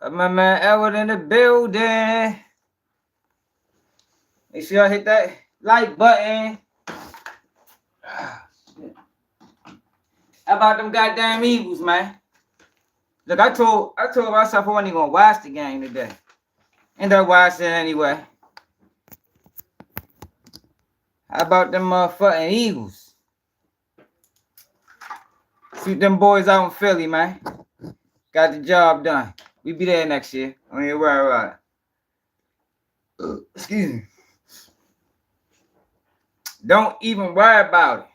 My man Edward in the building. Make sure y'all hit that like button. How about them goddamn Eagles, man? Look, I told myself I wasn't gonna watch the game today. End up watching it anyway. How about them motherfucking Eagles? Shoot them boys out in Philly, man. Got the job done. We be there next year. I mean, right. Excuse me. Don't even worry about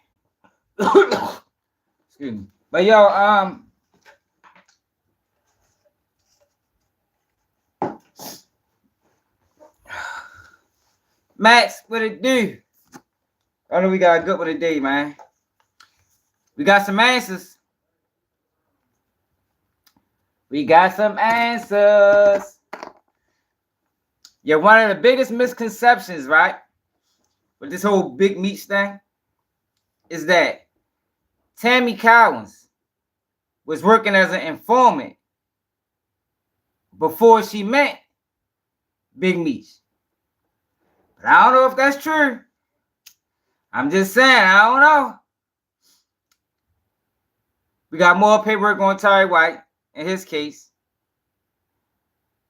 it. Excuse me. But yo, Max, what it do? I know we got a good one today, man. We got some answers. Yeah, one of the biggest misconceptions, right, with this whole big Meech thing is that Tammy Cowins was working as an informant before she met Big Meech. But I don't know if that's true. I'm just saying, I don't know. We got more paperwork on Tery White in his case.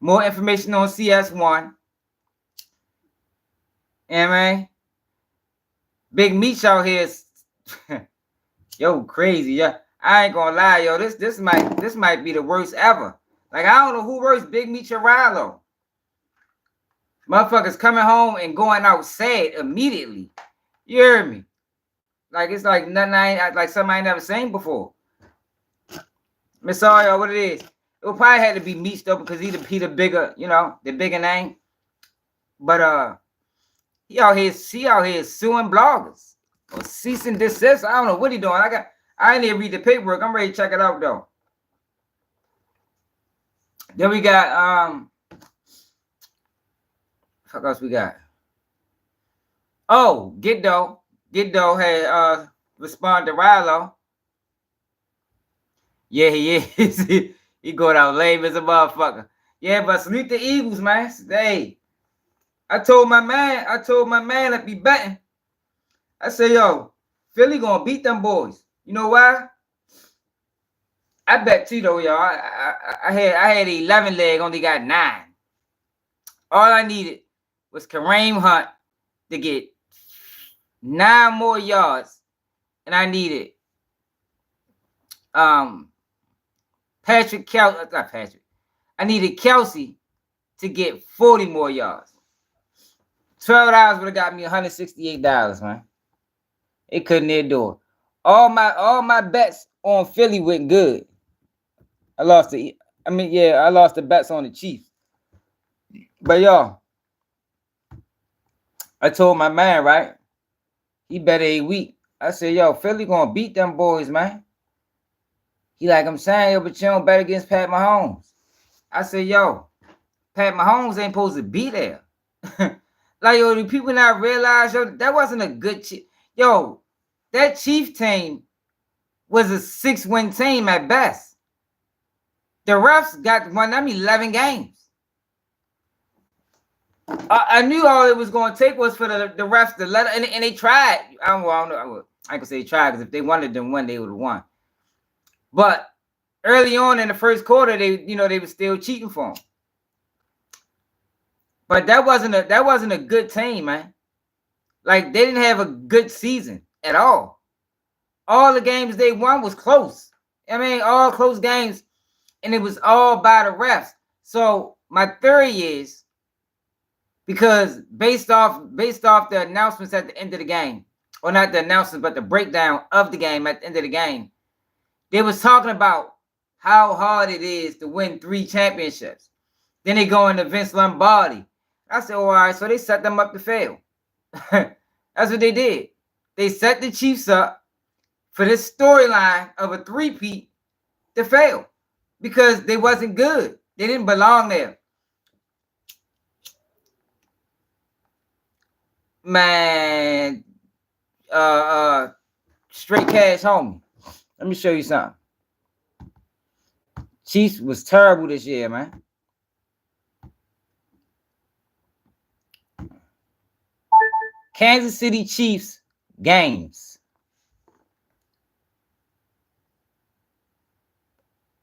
More information on CS1. And man, Big Meech out here is yo crazy. Yeah, I ain't gonna lie, yo. This might be the worst ever. Like, I don't know who worse, Big Meech or Ralo. Motherfuckers coming home and going out sad immediately. You hear me? Like, it's like nothing like something I ain't never seen before. I'm sorry, what it is. It would probably have to be Meech though, because he the bigger, the bigger name. But he out here suing bloggers or cease and desist. I don't know what he doing. I didn't even read the paperwork. I'm ready to check it out though. Then we got fuck else we got. Oh, Geto had responded to Ralo. Yeah, he is. He going out lame as a motherfucker. Yeah, but salute the Eagles, man. Hey, I told my man that be betting. I said, yo, Philly gonna beat them boys. You know why? I bet too though, y'all. I had 11 leg, only got 9. All I needed was Kareem Hunt to get 9 more yards, and I needed I needed Kelsey to get 40 more yards. $12 would have got me $168, man. It couldn't do it. All my bets on Philly went good. I lost the bets on the Chiefs. But y'all, I told my man, right? He bet a week. I said, yo, Philly gonna beat them boys, man. He like, I'm saying, yo, but you don't bet against Pat Mahomes. I said, yo, Pat Mahomes ain't supposed to be there. Like, yo, do people not realize, yo, that wasn't a good Chief. Yo, that Chief team was a 6-win team at best. The refs got won them 11 games. I knew all it was going to take was for the refs to let it, and they tried. I don't know. I can say they tried, because if they wanted them win, they would have won. But early on in the first quarter, they were still cheating for them. But that wasn't a good team, man. Like, they didn't have a good season at all. All the games they won was close. I mean, all close games, and it was all by the refs. So my theory is, because based off the announcements at the end of the game, or not the announcements, but the breakdown of the game at the end of the game, they was talking about how hard it is to win 3 championships. Then they go into Vince Lombardi. I said, all right, so they set them up to fail. That's what they did. They set the Chiefs up for this storyline of a 3-peat to fail, because they wasn't good. They didn't belong there. Man, straight cash homie. Let me show you something. Chiefs was terrible this year, man. Kansas City Chiefs games.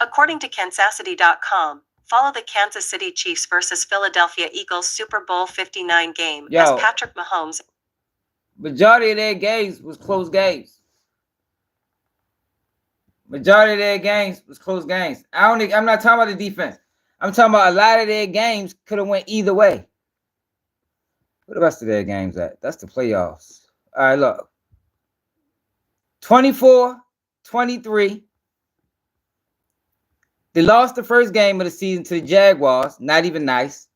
According to Kansascity.com, follow the Kansas City Chiefs versus Philadelphia Eagles Super Bowl 59 game as Patrick Mahomes. Majority of their games was close games. Majority of their games was close games. I'm not talking about the defense. I'm talking about a lot of their games could have went either way. Where the rest of their games at? That's the playoffs. All right, look. 24-23. They lost the first game of the season to the Jaguars. Not even nice.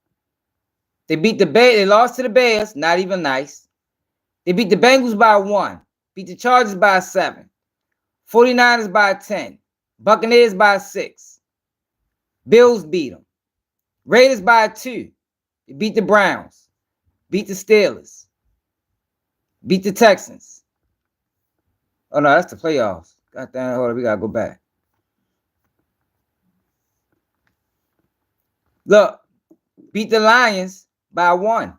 They beat the Bears. They lost to the Bears. Not even nice. They beat the Bengals by 1. Beat the Chargers by 7. 49ers by 10. Buccaneers by 6. Bills beat them. Raiders by 2. They beat the Browns. Beat the Steelers. Beat the Texans. Oh, no, that's the playoffs. God damn, hold on, we got to go back. Look, beat the Lions by 1.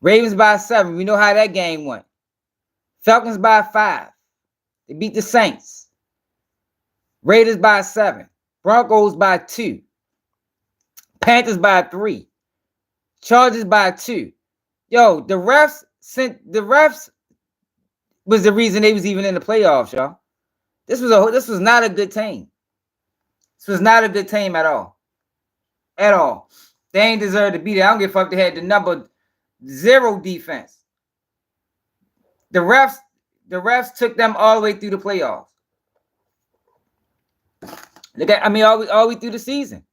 Ravens by 7. We know how that game went. Falcons by 5. They beat the Saints. Raiders by 7. Broncos by 2. Panthers by 3. Chargers by 2. Yo, the refs was the reason they was even in the playoffs, y'all. This was not a good team. This was not a good team at all. At all. They ain't deserve to be there. I don't give a fuck if they had the number 0 defense. The refs took them all the way through the playoffs. Look at, all the way through the season.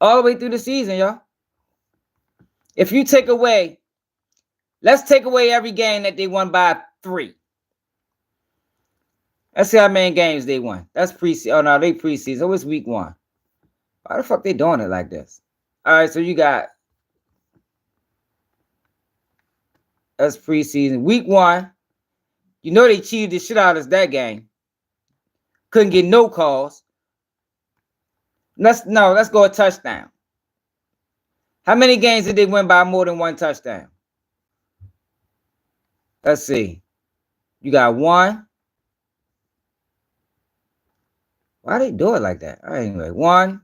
All the way through the season, y'all. If you take away, let's take away every game that they won by 3. Let's see how many games they won. That's preseason. Oh, no, they preseason. So it's week 1. Why the fuck they doing it like this? All right, so you got, that's preseason. Week 1. You know they cheated the shit out of us that game. Couldn't get no calls. Let's go a touchdown. How many games did they win by more than 1 touchdown? Let's see. You got 1. Why they do it like that? All right, anyway, 1.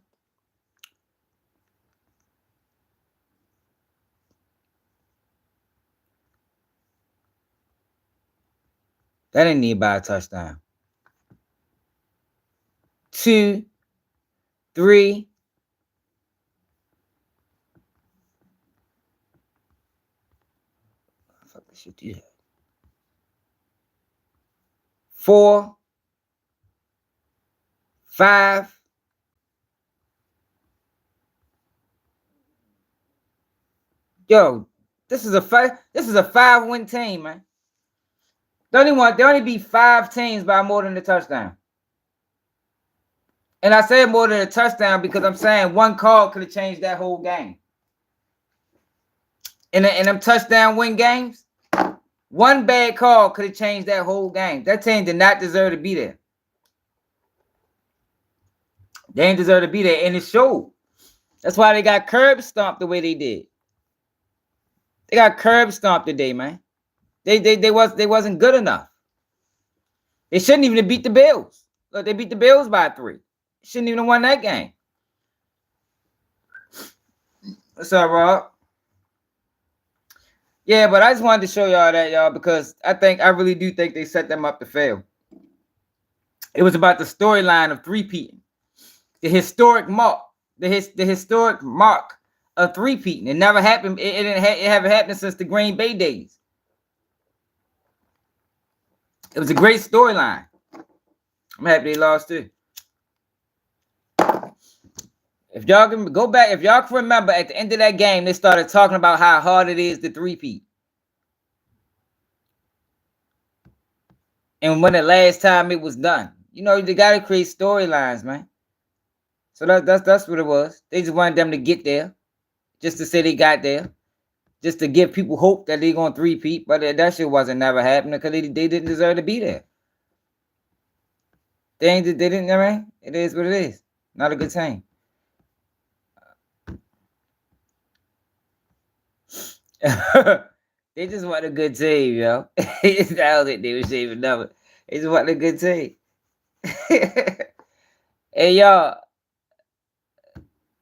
That didn't need by a touchdown. 2, 3. Fuck this shit do that. 4, 5. Yo, this is a 5-win team, man. They only beat 5 teams by more than a touchdown. And I say more than a touchdown because I'm saying 1 call could have changed that whole game. In them touchdown win games, 1 bad call could have changed that whole game. That team did not deserve to be there. They didn't deserve to be there, and it showed. That's why they got curb stomped the way they did. They got curb stomped today, man. They wasn't good enough. They shouldn't even have beat the Bills. Look, they beat the Bills by 3. Shouldn't even have won that game. What's up, Rob? Yeah, but I just wanted to show y'all that, y'all, because I really do think they set them up to fail. It was about the storyline of three-peating. The historic mark. The historic mark of three-peating. It never happened. It haven't happened since the Green Bay days. It was a great storyline. I'm happy they lost too. If y'all can go back, if y'all can remember, at the end of that game, they started talking about how hard it is to three-peat. And when the last time it was done. You know, they gotta create storylines, man. So that's what it was. They just wanted them to get there. Just to say they got there. Just to give people hope that they're gonna three-peat. But that shit wasn't never happening because they didn't deserve to be there. They didn't, I mean, it is what it is. Not a good team. They just want a good team, yo. It's not that they were shaving number. They just want a good team. Hey, y'all.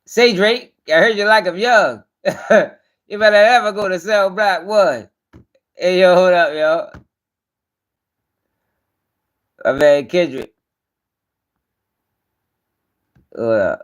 Say, Drake, I heard you like him young. You better never go to Cell Block 1. Hey, yo, hold up, yo. My man, Kendrick. Hold up.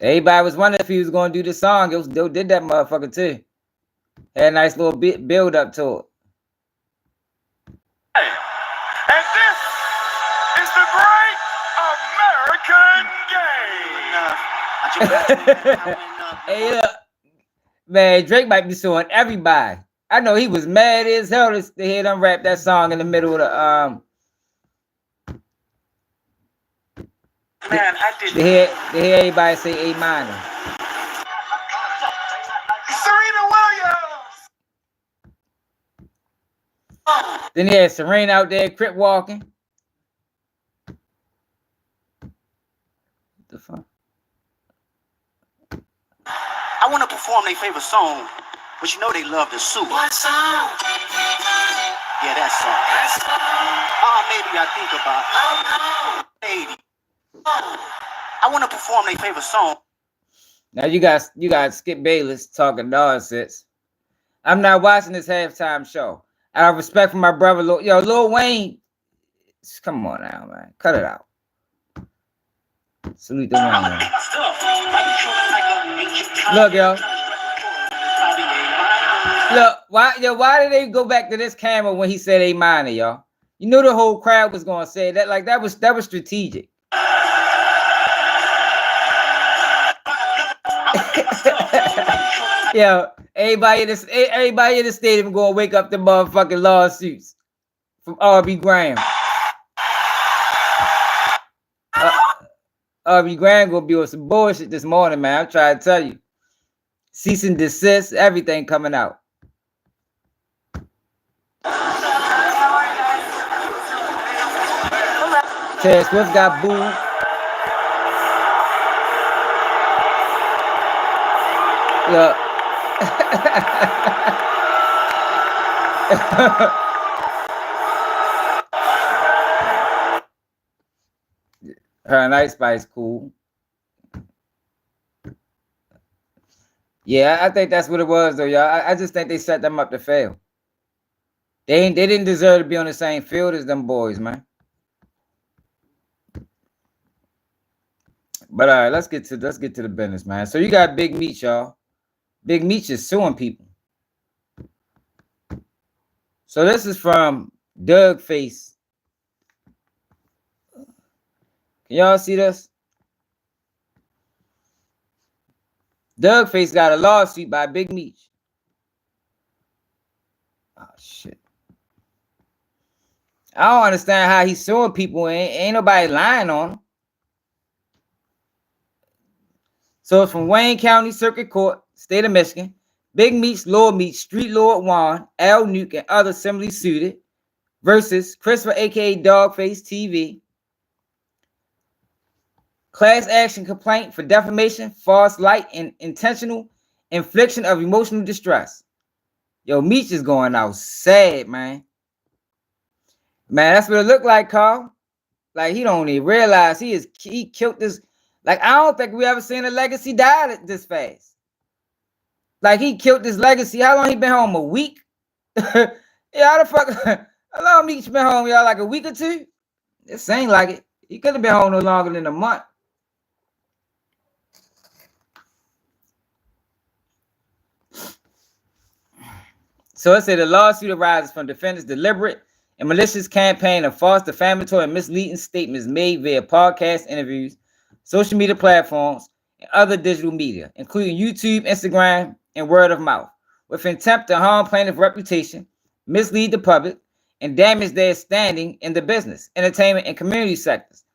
Everybody was wondering if he was going to do the song. They did that motherfucker too. Had a nice little build up to it. Hey, and this is the great American game. Hey, look, man, Drake might be suing everybody. I know he was mad as hell to hear them rap that song in the middle of the Man, I did. To hear everybody say A minor. Serena Williams. Then he had Serena out there crip walking. What the fuck? I want to perform their favorite song, but you know they love the suit. What song? Yeah, that song. Maybe I think about. Oh no. Maybe. I want to perform their favorite song. Now you got Skip Bayless talking nonsense. I'm not watching this halftime show. Out of respect for my brother, Lil Wayne. Come on now, man. Cut it out. Salute the Wayne, man. Look, yo. Look, why did they go back to this camera when he said A minor, y'all? You knew the whole crowd was gonna say that. Like that was strategic. Yo, everybody in the stadium gonna wake up the motherfucking lawsuits from R.B. Graham. R.B. Graham gonna be on some bullshit this morning, man. I'm trying to tell you. Cease and desist, everything coming out. Taylor Swift got booed. Look. Her and Ice Spice cool. Yeah, I think that's what it was though, y'all. I just think they set them up to fail. They didn't deserve to be on the same field as them boys, man. But all right, let's get to the business, man. So you got Big Meech, y'all. Big Meech is suing people. So this is from Doug Face. Can y'all see this? Doug Face got a lawsuit by Big Meech. Oh shit. I don't understand how he's suing people. Ain't nobody lying on him. So it's from Wayne County Circuit Court, State of Michigan. Big Meech, Lord Meech, Street Lord Juan, Al Nuke, and others similarly suited versus Christopher, aka Dogface TV. Class action complaint for defamation, false light, and intentional infliction of emotional distress. Yo, Meech is going out sad, man. Man, that's what it looked like, Carl. Like he don't even realize he killed this. Like I don't think we ever seen a legacy die this fast. Like he killed this legacy. How long he been home? A week? Yeah, how the fuck? How long Meech been home, y'all? Like a week or two? It seemed like it. He could have been home no longer than a month. So it said the lawsuit arises from defendants' deliberate and malicious campaign of false, defamatory, and misleading statements made via podcast interviews, social media platforms, and other digital media, including YouTube, Instagram, and word of mouth, with intent to harm plaintiff's reputation, mislead the public, and damage their standing in the business, entertainment, and community sectors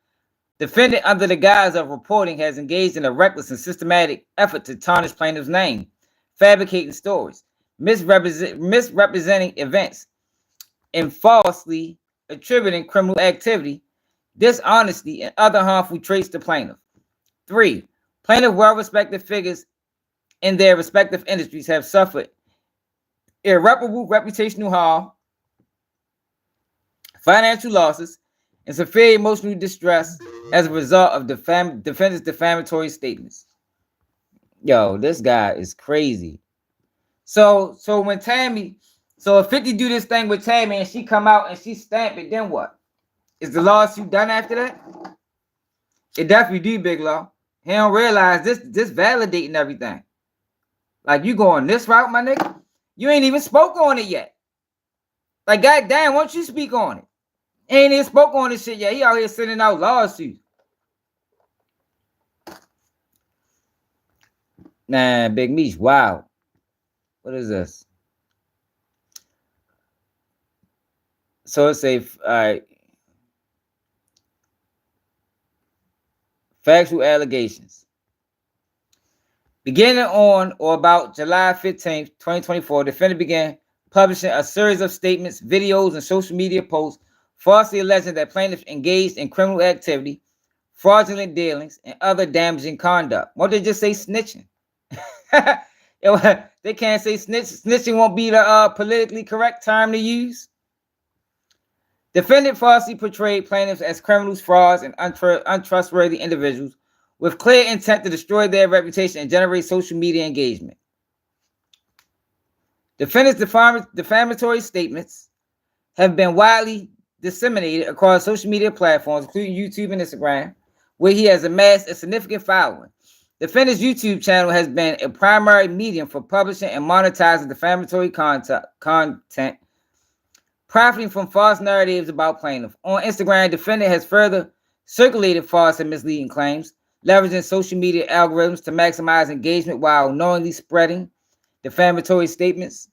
Defendant, under the guise of reporting, has engaged in a reckless and systematic effort to tarnish plaintiff's name, fabricating stories, misrepresenting events, and falsely attributing criminal activity, dishonesty, and other harmful traits to plaintiff. 3. Plaintiff well-respected figures in their respective industries have suffered irreparable reputational harm, financial losses, and severe emotional distress as a result of defendant's defamatory statements. Yo, this guy is crazy. So when Tammy, so if 50 do this thing with Tammy and she come out and she stamp it, then what? Is the lawsuit done after that? It definitely do, Big Law. He don't realize this validating everything. Like, you going this route, my nigga? You ain't even spoke on it yet. Like, goddamn, why don't you speak on it? He ain't even spoke on this shit yet. He out here sending out lawsuits. Nah, Big Meech, wow. What is this? So it's a, all right. Factual allegations. Beginning on or about July 15th, 2024, defendant began publishing a series of statements, videos, and social media posts falsely alleging that plaintiffs engaged in criminal activity, fraudulent dealings, and other damaging conduct. Won't they just say snitching? They can't say snitching won't be the politically correct term to use. Defendant falsely portrayed plaintiffs as criminals, frauds, and untrustworthy individuals with clear intent to destroy their reputation and generate social media engagement. Defendant's defamatory statements have been widely disseminated across social media platforms, including YouTube and Instagram, where he has amassed a significant following. Defendant's YouTube channel has been a primary medium for publishing and monetizing defamatory content, profiting from false narratives about plaintiff. On Instagram, defendant has further circulated false and misleading claims, leveraging social media algorithms to maximize engagement while knowingly spreading defamatory statements.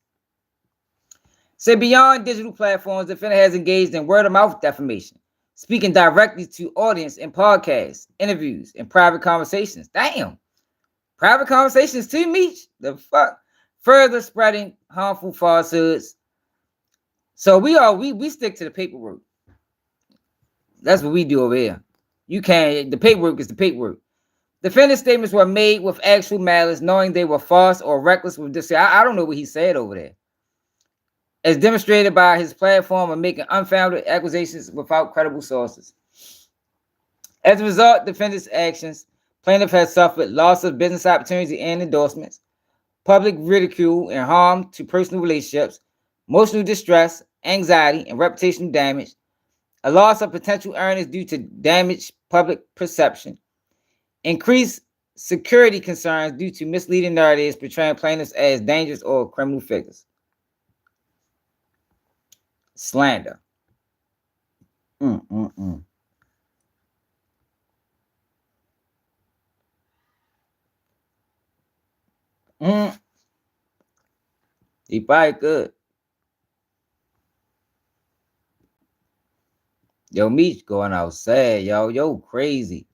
So beyond digital platforms, defendant has engaged in word-of-mouth defamation, speaking directly to audience in podcasts, interviews, and private conversations. Damn. Private conversations too, Meech? The fuck? Further spreading harmful falsehoods. So we stick to the paperwork. That's what we do over here. You can't, the paperwork is the paperwork. Defendant statements were made with actual malice, knowing they were false or reckless with this. I don't know what he said over there. As demonstrated by his platform of making unfounded accusations without credible sources. As a result, defendant's actions, plaintiff has suffered loss of business opportunity and endorsements, public ridicule and harm to personal relationships, emotional distress, anxiety, and reputational damage, a loss of potential earnings due to damaged public perception, increased security concerns due to misleading narratives portraying plaintiffs as dangerous or criminal figures. Slander. He probably could. Yo, Meech going outside, yo. Yo, crazy.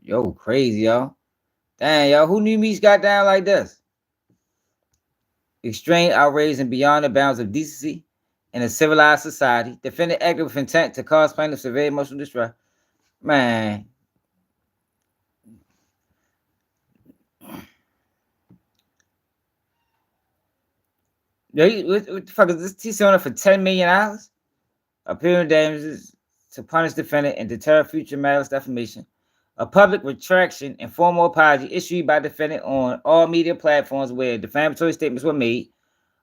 Yo, crazy, y'all. Damn, y'all. Who knew Meech got down like this? Extreme outrage and beyond the bounds of decency in a civilized society. Defendant acted with intent to cause plaintiff severe emotional distress. Man. Yo, what the fuck is this? He's selling it for $10 million? Appearing damages to punish defendant and deter future malice defamation. A public retraction and formal apology issued by defendant on all media platforms where defamatory statements were made.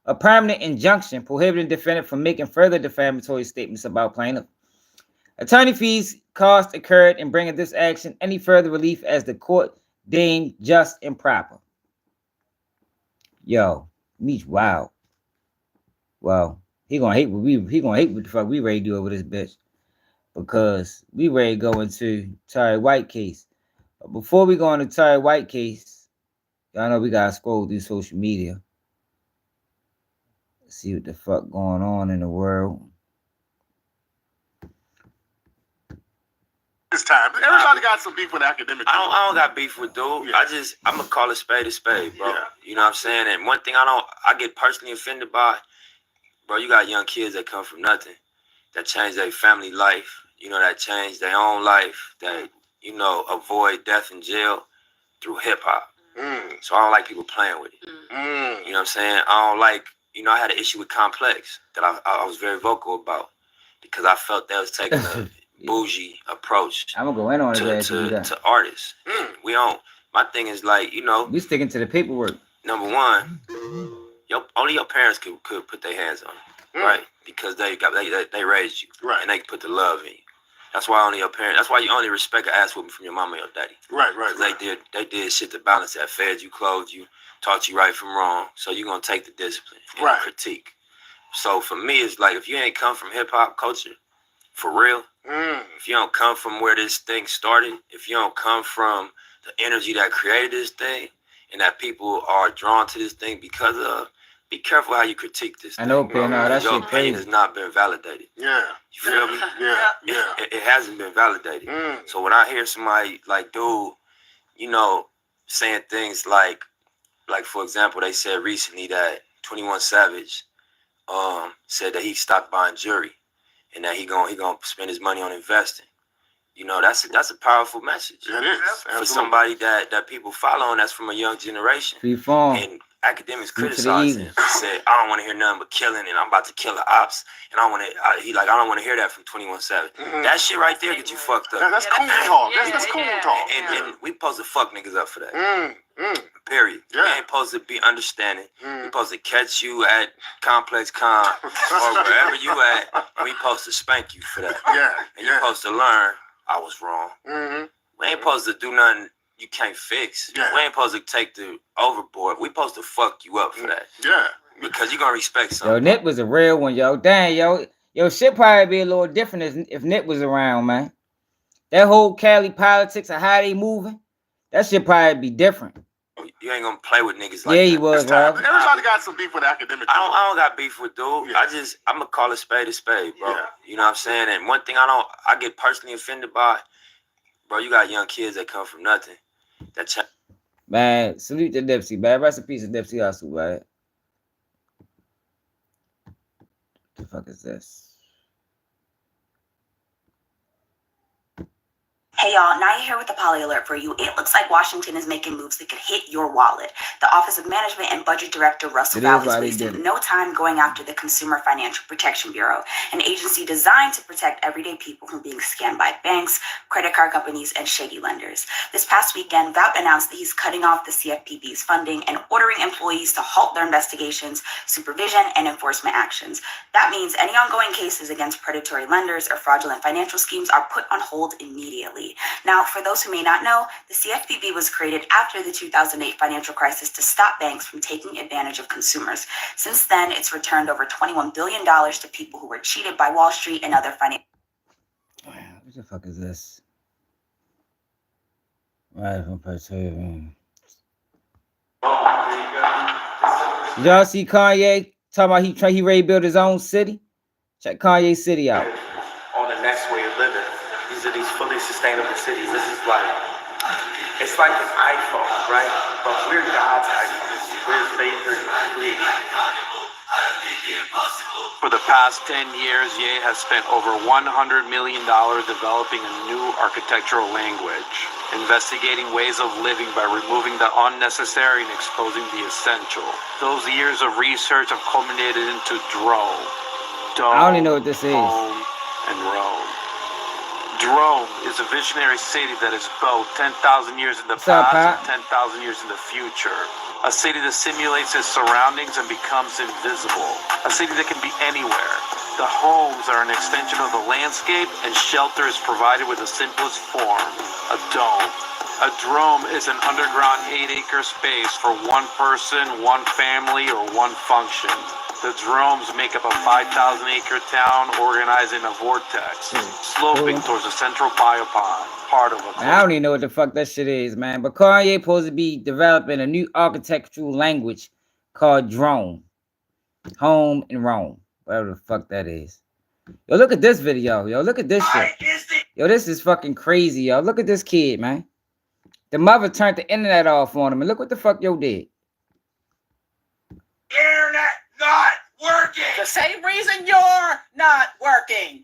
A permanent injunction prohibiting defendant from making further defamatory statements about plaintiff. Attorney fees costs incurred in bringing this action. Any further relief as the court deemed just and proper. Yo, Meech, wow. Well, he gonna hate what the fuck we ready to do over this bitch. Because we ready to go into Tery White case. But before we go into Tery White case, y'all know we gotta scroll through social media. See what the fuck going on in the world. This time, everybody got some beef with academic. I don't got beef with dude. Yeah. I'm gonna call a spade, bro. Yeah. You know what I'm saying? And one thing I get personally offended by, bro, you got young kids that come from nothing, that change their family life, you know, that change their own life, that, you know, avoid death in jail through hip hop. So I don't like people playing with it. You know what I'm saying? I don't like, you know, I had an issue with Complex that I was very vocal about because I felt that was taking a bougie approach. I'm gonna go in on it to artists. We don't. My thing is like, you know, we sticking to the paperwork. Number one, only your parents could put their hands on you, right? Because they raised you, right? And they put the love in you. That's why only your parents. That's why you only respect an ass whooping from your mama or your daddy. Right. They did shit to balance that, fed you, clothed you, taught you right from wrong. So you're gonna take the discipline and the critique. So for me, it's like if you ain't come from hip hop culture, for real. If you don't come from where this thing started, if you don't come from the energy that created this thing, and that people are drawn to this thing because of, be careful how you critique this thing. I know, bro. No, that your shit opinion crazy. has not been validated. Yeah. You feel me? Yeah. It hasn't been validated. So when I hear somebody like dude, you know, saying things like for example, they said recently that 21 Savage said that he stopped buying jewelry. And that he gonna spend his money on investing. You know, that's a powerful message. It is. For somebody that people follow, and that's from a young generation. And academics criticized him. He said, I don't want to hear nothing but killing, and I'm about to kill the ops. And I don't want to hear that from 21 Savage. That shit right there get you fucked up. That's cool talk. That's cool talk. And we supposed to fuck niggas up for that. Period. We ain't supposed to be understanding. We supposed to catch you at Complex Con or wherever you at. And we supposed to spank you for that. And you supposed to learn I was wrong. We ain't supposed to do nothing you can't fix. We ain't supposed to take the overboard. We supposed to fuck you up for that. Because you gonna respect something. Yo, Nip was a real one, yo. Dang, yo, shit probably be a little different if Nip was around, man. That whole Cali politics and how they moving, that shit probably be different. You ain't gonna play with niggas like that. Yeah, he was, bro. Everybody got some beef with academic. I don't got beef with dude. I'm gonna call a spade, bro. You know what I'm saying? And one thing I get personally offended by, bro, you got young kids that come from nothing. Man, salute to Nipsey, man. Rest in peace to Nipsey Hussle, man. What the fuck is this? Hey y'all, Naya here with a poly alert for you. It looks like Washington is making moves that could hit your wallet. The Office of Management and Budget Director Russell Valley is wasting no time going after the Consumer Financial Protection Bureau, an agency designed to protect everyday people from being scammed by banks, credit card companies, and shady lenders. This past weekend, VOUT announced that he's cutting off the CFPB's funding and ordering employees to halt their investigations, supervision, and enforcement actions. That means any ongoing cases against predatory lenders or fraudulent financial schemes are put on hold immediately. Now, for those who may not know, the CFPB was created after the 2008 financial crisis to stop banks from taking advantage of consumers. Since then, it's returned over $21 billion to people who were cheated by Wall Street and other financial... What the fuck is this? Right from Petties. Y'all see Kanye talking about he ready to build his own city? Check Kanye City out. On the next way of living. These are these fully sustainable cities. This is like, it's like an iPhone, right? But we're God's iPhone. We're his favorite creation. For the past 10 years, Ye has spent over $100 million developing a new architectural language, investigating ways of living by removing the unnecessary and exposing the essential. Those years of research have culminated into Drome. I don't even know what this is. And Rome. Drome is a visionary city that is both 10,000 years in the past and 10,000 years in the future. A city that simulates its surroundings and becomes invisible. A city that can be anywhere. The homes are an extension of the landscape, and shelter is provided with the simplest form, a dome. A drome is an underground 8-acre space for one person, one family, or one function. The dromes make up a 5,000-acre town organized in a vortex, sloping towards a central biopond, part of a... I don't even know what the fuck that shit is, man. But Kanye supposed to be developing a new architectural language called Drome. home in Rome. Whatever the fuck that is. Yo, look at this video. Yo, look at this shit. Yo, this is fucking crazy, yo. Look at this kid, man. The mother turned the internet off on him, and look what the fuck yo did. Internet not working. The same reason you're not working.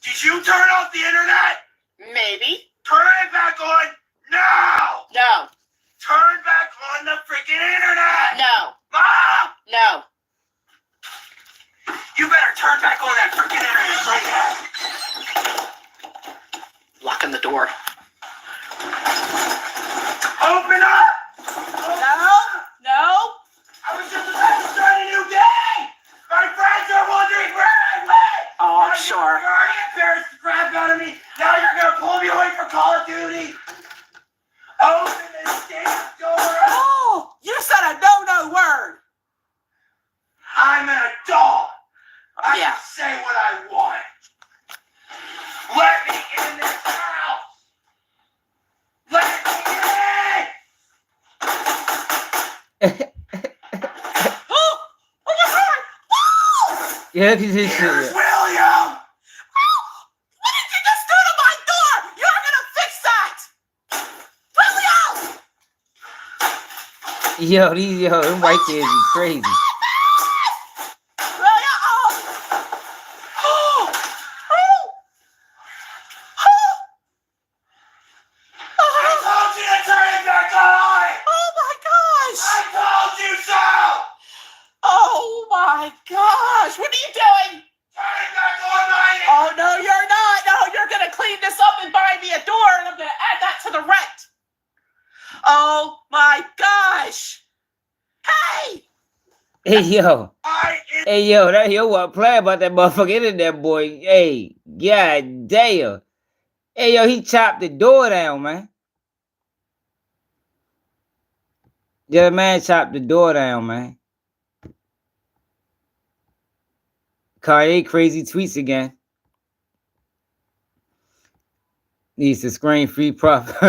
Did you turn off the internet? Maybe. Turn it back on now. No. Turn back on the freaking internet. No. Mom. No. You better turn back on that freaking internet right now. Locking the door. Open up! No. I was just about to start a new game! My friends are wondering where I went! Oh, I'm sure. You already embarrassed the crap out of me. Now you're gonna pull me away for Call of Duty. Open this damn door! Oh! You said a no-no word! I'm an adult. I can say what I want. Let me in this house! Let me in! Oh my God! Woo! Yeah, this is shit. Here's William! What did you just do to my door? You're gonna fix that! William! Them white kids is crazy. Hey yo, that yo what play about that motherfucker internet boy. Hey, god damn. Hey yo, he chopped the door down, man. Yeah, man chopped the door down, man. Kanye crazy tweets again. Needs to scream free puff.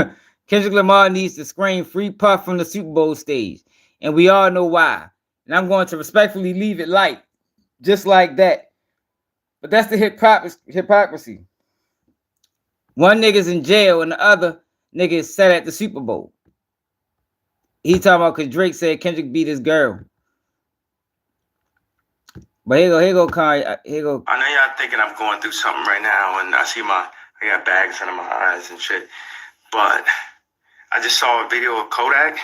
Kendrick Lamar needs to scream free puff from the Super Bowl stage. And we all know why. And I'm going to respectfully leave it light. Just like that. But that's the hypocrisy. One nigga's in jail and the other nigga is set at the Super Bowl. He talking about because Drake said Kendrick beat his girl. But here go, Kanye. Here go. I know y'all thinking I'm going through something right now, and I got bags under my eyes and shit. But I just saw a video of Kodak,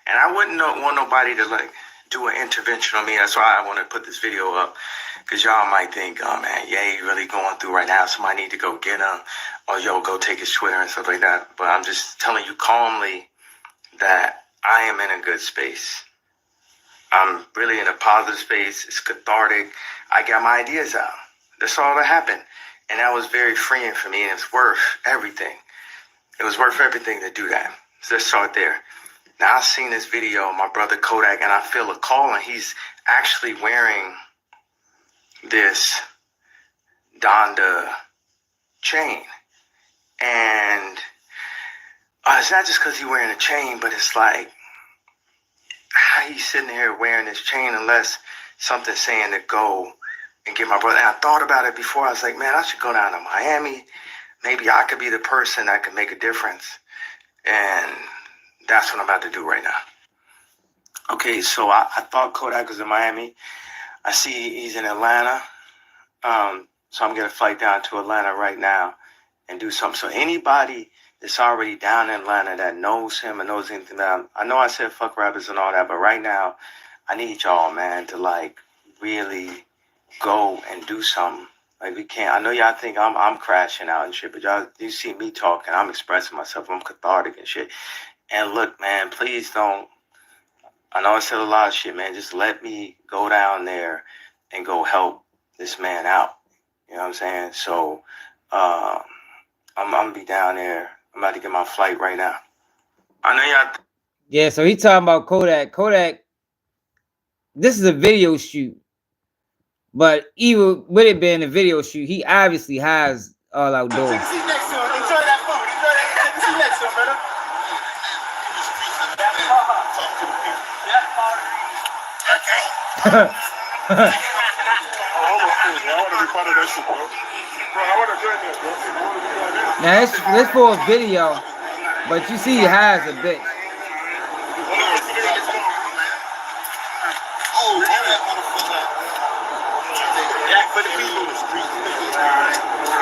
and I wouldn't want nobody to like do an intervention on me. That's why I want to put this video up, because y'all might think, oh man, yeah, he really going through right now. Somebody need to go get him, or yo, go take his Twitter and stuff like that. But I'm just telling you calmly that I am in a good space. I'm really in a positive space. It's cathartic. I got my ideas out. That's all that happened. And that was very freeing for me, and it's worth everything. It was worth everything to do that. So let's start there. Now, I've seen this video of my brother Kodak, and I feel a call, and he's actually wearing this Donda chain. And it's not just because he's wearing a chain, but it's like, how he's sitting here wearing this chain unless something's saying to go and get my brother. And I thought about it before. I was like, man, I should go down to Miami. Maybe I could be the person that could make a difference. And that's what I'm about to do right now. Okay, so I thought Kodak was in Miami. I see he's in Atlanta. So I'm going to fly down to Atlanta right now and do something. So anybody that's already down in Atlanta that knows him and knows anything about him, I know I said fuck rappers and all that, but right now I need y'all, man, to like really go and do something. Like we can't. I know y'all think I'm crashing out and shit, but y'all, you see me talking, I'm expressing myself, I'm cathartic and shit. And look, man, please don't. I know I said a lot of shit, man. Just let me go down there and go help this man out. You know what I'm saying? So I'm gonna be down there. I'm about to get my flight right now. I know y'all. Yeah, so he talking about Kodak. Kodak, this is a video shoot. But even with it being a video shoot, he obviously has all outdoors. Take a seat next to him. Enjoy that food. Enjoy that. Take a seat next to him, brother. Okay. Now this for a video, but you see he has a bitch.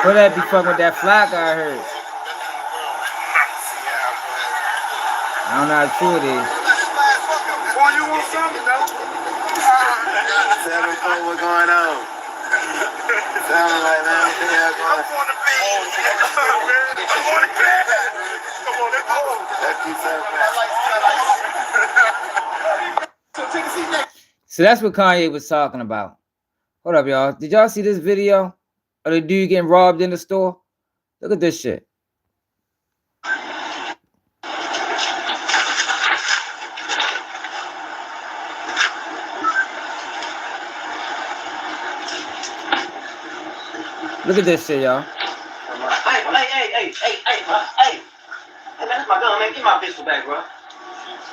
What that be fucking with that fly guy I heard? I don't know how true it is. Boy, you want something, though? Tell them what's going on. Tell them like, man, what the hell going on? So that's what Kanye was talking about. Hold up, y'all. Did y'all see this video of the dude getting robbed in the store? Look at this shit. Look at this shit, y'all. Hey, man, that's my gun, man. Get my pistol back, bro.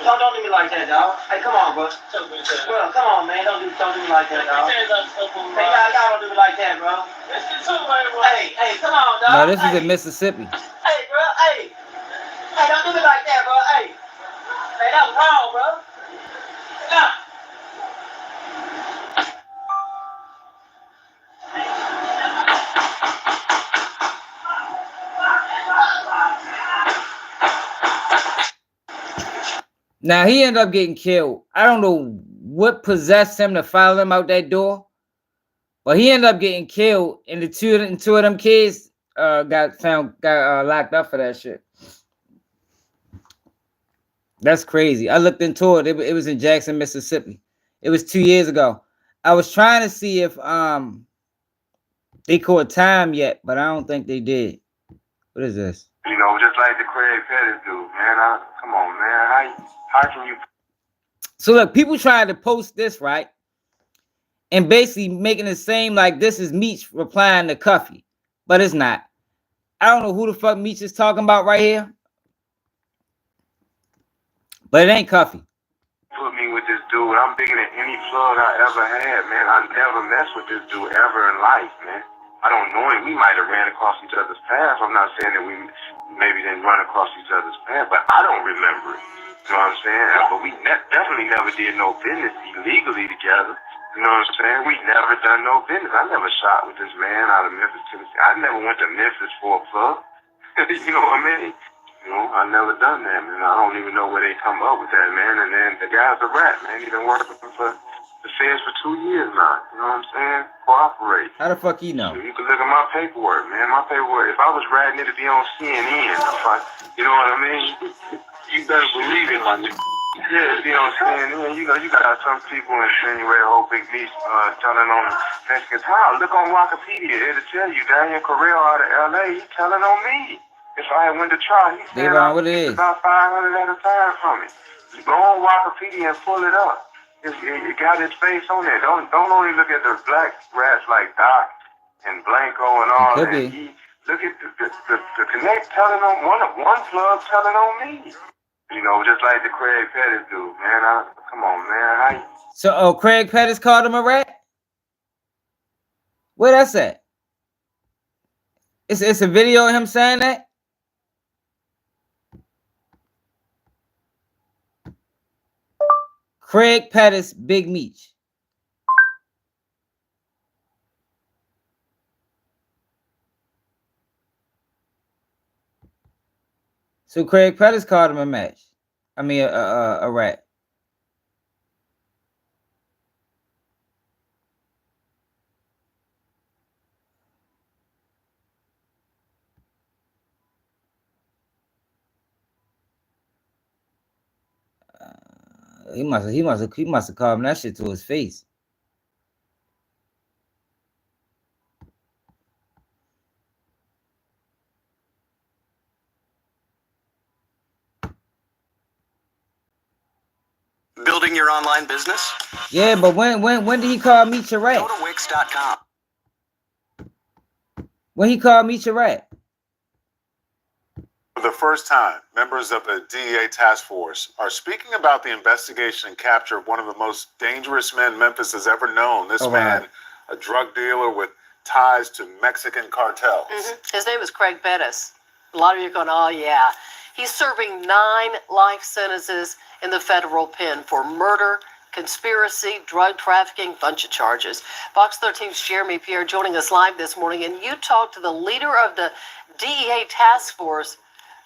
Don't do me like that, dog. Hey, come on, bro. Bro, come on, man. Don't do me like that, dog. Hey, y'all don't do me like that, bro. Hey, come on, dog. No, this is in Mississippi. Hey, bro, hey, don't do me like that, bro. Hey, that was wrong, bro. Nah. Now he ended up getting killed. I don't know what possessed him to follow him out that door, but he ended up getting killed, and the two of them kids got locked up for that shit. That's crazy. I looked into it. It was in Jackson, Mississippi. It was 2 years ago. I was trying to see if they caught time yet, but I don't think they did. What is this? You know, just like the Craig Petties do, man. Come on, man. How can you? So look, people trying to post this, right? And basically making it seem like this is Meech replying to Cuffy. But it's not. I don't know who the fuck Meech is talking about right here. But it ain't Cuffy. Put me with this dude. I'm bigger than any plug I ever had, man. I never messed with this dude ever in life, man. I don't know him. We might have ran across each other's paths. I'm not saying that we maybe didn't run across each other's paths, but I don't remember it. You know what I'm saying? But we definitely never did no business illegally together. You know what I'm saying? We never done no business. I never shot with this man out of Memphis, Tennessee. I never went to Memphis for a plug. You know what I mean? You know, I never done that, man. I don't even know where they come up with that, man. And then the guy's a rat, man. He been working for the feds for 2 years now. You know what I'm saying? Cooperate. How the fuck he know? You can look at my paperwork, man. My paperwork. If I was ratting, it'd be on CNN. You know what I mean? You better believe it, my nigga. Yeah, it'd be on CNN. You know, you got some people insinuate a whole big Meech telling on Mexican time. Look on Wikipedia. It'll tell you Daniel Correa out of LA. He telling on me. If I had went to trial, he said what it is. About 500 at a time from me. You go on Wikipedia and pull it up. It got his face on there. Don't only look at the black rats like Doc and Blanco and all that. Look at the connect telling on one plug telling on me. You know, just like the Craig Pettis do, man. Come on, man. So, Craig Pettis called him a rat? Where that's at? It's a video of him saying that? Craig Pettis, Big Meech. So Craig Pettis called him a match. I mean, a rat. He must have called him that shit to his face. Building your online business? Yeah, but when did he call Meech a rat? Go to Wix.com. When he called Meech a rat? For the first time, members of the DEA task force are speaking about the investigation and capture of one of the most dangerous men Memphis has ever known. This man, a drug dealer with ties to Mexican cartels. His name is Craig Petties. A lot of you are going, oh yeah. He's serving 9 life sentences in the federal pen for murder, conspiracy, drug trafficking, bunch of charges. Fox 13's Jeremy Pierre joining us live this morning, and you talked to the leader of the DEA task force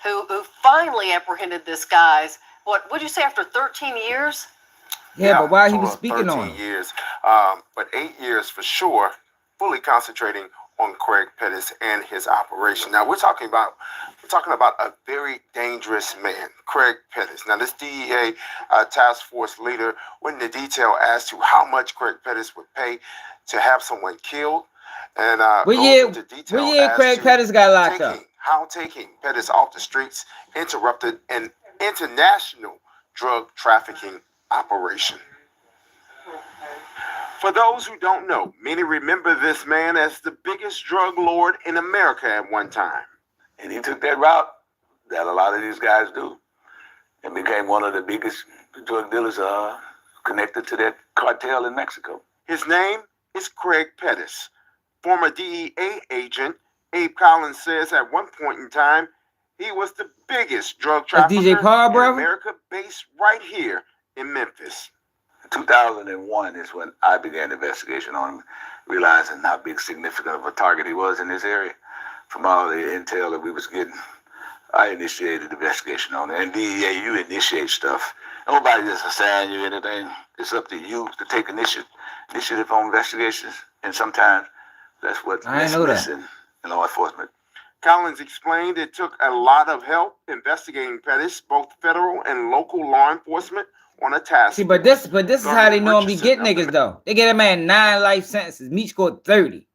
who finally apprehended this guy's, what would you say, after 13 years? Yeah, but while he was speaking 13 on him. years, but 8 years for sure, fully concentrating on Craig Pettis and his operation. Now we're talking about a very dangerous man, Craig Pettis. Now this DEA task force leader went into detail as to how much Craig Pettis would pay to have someone killed, and what year Craig Pettis got locked up? How taking Pettis off the streets interrupted an international drug trafficking operation. For those who don't know, many remember this man as the biggest drug lord in America at one time. And he took that route that a lot of these guys do and became one of the biggest drug dealers connected to that cartel in Mexico. His name is Craig Pettis. Former DEA agent Abe Cowins says at one point in time, he was the biggest drug trafficker DJ Paul, in America, based right here in Memphis. 2001 is when I began the investigation on him, realizing how big, significant of a target he was in this area. From all the intel that we was getting, I initiated the investigation on it. And DEA, you initiate stuff. Nobody just assign you anything. It's up to you to take initiative on investigations. And sometimes that's what's missing in law enforcement. Collins explained it took a lot of help investigating Pettis, both federal and local law enforcement, on a task. See, but this is how they normally get niggas though. They get a man 9 life sentences. Meech scored 30.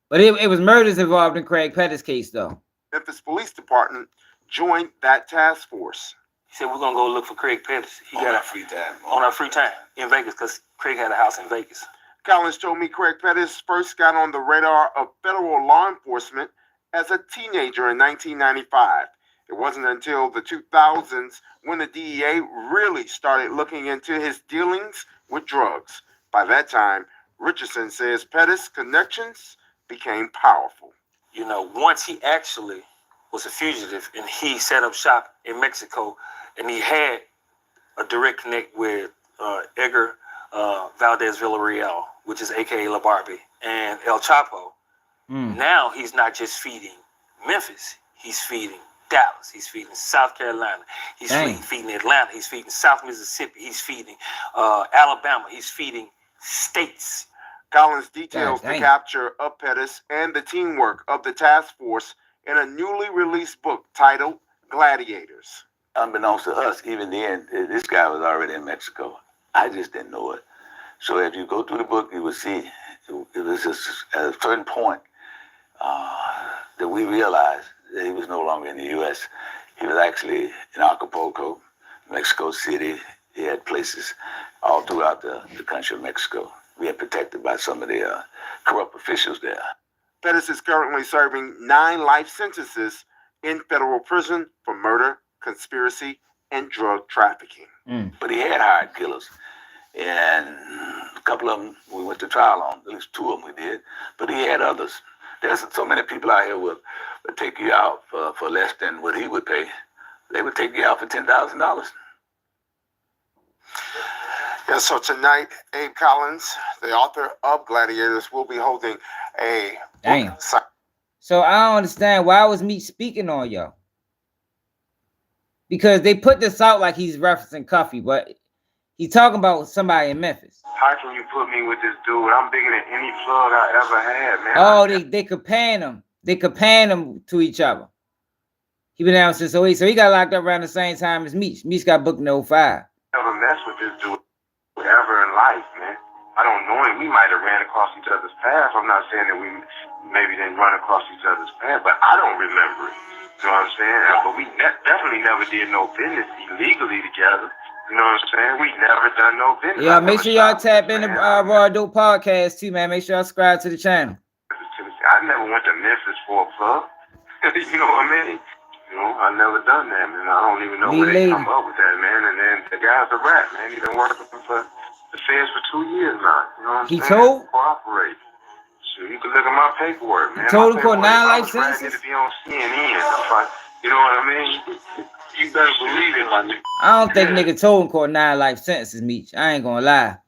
But it was murders involved in Craig Pettis' case though. Memphis Police Department joined that task force. He said we're gonna go look for Craig Pettis. He got our free time. On our free time in Vegas, because Craig had a house in Vegas. Collins told me Craig Pettis first got on the radar of federal law enforcement as a teenager in 1995. It wasn't until the 2000s when the DEA really started looking into his dealings with drugs. By that time, Richardson says Pettis' connections became powerful. You know, once he actually was a fugitive and he set up shop in Mexico, and he had a direct connect with Edgar Valdez Villarreal, which is AKA La Barbie, and El Chapo. Now he's not just feeding Memphis, he's feeding Dallas, he's feeding South Carolina, he's feeding Atlanta, he's feeding South Mississippi, he's feeding Alabama, he's feeding states. Collins details the capture of Pettis and the teamwork of the task force in a newly released book titled Gladiators. Unbeknownst to us, even then, this guy was already in Mexico. I just didn't know it. So if you go through the book, you will see it was just at a certain point that we realized that he was no longer in the U.S. He was actually in Acapulco, Mexico City. He had places all throughout the country of Mexico. We had protected by some of the corrupt officials there. Pettis is currently serving 9 life sentences in federal prison for murder, conspiracy, and drug trafficking. But he had hired killers. And a couple of them we went to trial on. At least 2 of them we did. But he had others. There's so many people out here would take you out for less than what he would pay. They would take you out for $10,000. Yeah, so tonight, Abe Cowins, the author of Gladiators, will be holding a... Damn. So I don't understand, why was Meech speaking on y'all? Because they put this out like he's referencing Cuffy, but he's talking about somebody in Memphis. How can you put me with this dude? I'm bigger than any plug I ever had, man. Oh, they comparing them. They comparing them to each other. He been down since 08, so he got locked up around the same time as Meech. Meech got booked in 05. Never mess with this dude ever in life, man. I don't know him. We might have ran across each other's paths. I'm not saying that we maybe didn't run across each other's paths, but I don't remember it. You know what I'm saying? But we definitely never did no business illegally together. You know what I'm saying? We never done no business. Yeah, make sure y'all tap in the Raw Dope podcast too, man. Make sure y'all subscribe to the channel. I never went to Memphis for a plug. You know what I mean? You I never done that, man. I don't even know where they come up with that, man. And then the guy's a rat, man. He's been working for the feds for 2 years now. You know what I'm saying? Cooperate. So you can look at my paperwork, man. He told him for 9 life sentences. To be on CNN, you know what I mean? You better believe it, my nigga. I don't think nigga told him caught 9 life sentences, Meech. I ain't gonna lie.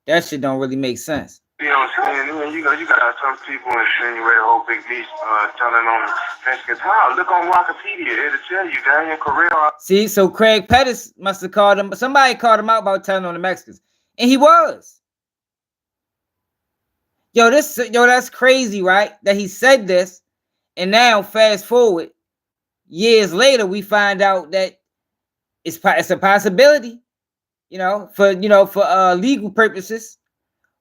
That shit don't really make sense. You know what I'm saying? You got some people insinuate a whole big Meech telling on Mexicans. How? Look on Wikipedia. It'll tell you. Daniel Correa. See, so Craig Pettis must have called him. Somebody called him out about telling on the Mexicans. And he was. Yo, that's crazy, right? That he said this. And now, fast forward, years later, we find out that it's a possibility, for legal purposes,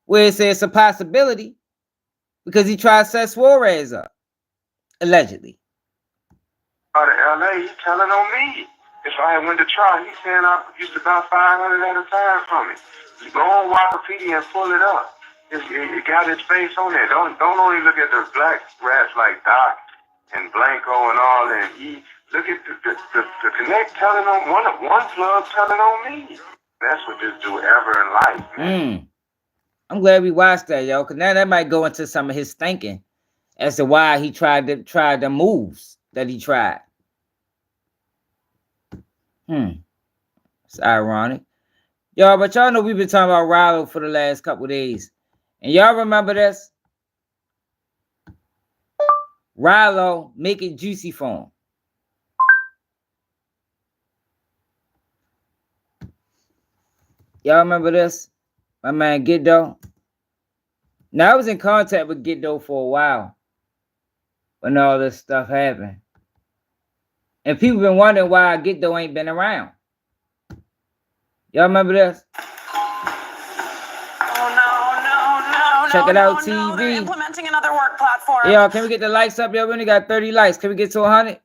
where it says it's a possibility because he tried to set Suarez up, allegedly. Out of LA, he's telling on me. If I went to trial, he's saying I used about 500 at a time from me. You go on Wikipedia and pull it up. It got his face on there. Don't only look at the black rats like Doc and Blanco and all that. Look at the Connect telling on one plug telling on me. That's what this dude ever in life, man. I'm glad we watched that, yo, because now that might go into some of his thinking as to why he tried the moves that he tried. It's ironic. Y'all, but y'all know we've been talking about Ralo for the last couple days. And y'all remember this? Ralo, make it juicy for him. Y'all remember this? My man Geto. Now, I was in contact with Geto for a while when all this stuff happened. And people been wondering why Geto ain't been around. Y'all remember this? Check it out, TV. They're implementing another work platform. Yo, can we get the likes up? Yo, we only got 30 likes. Can we get to 100?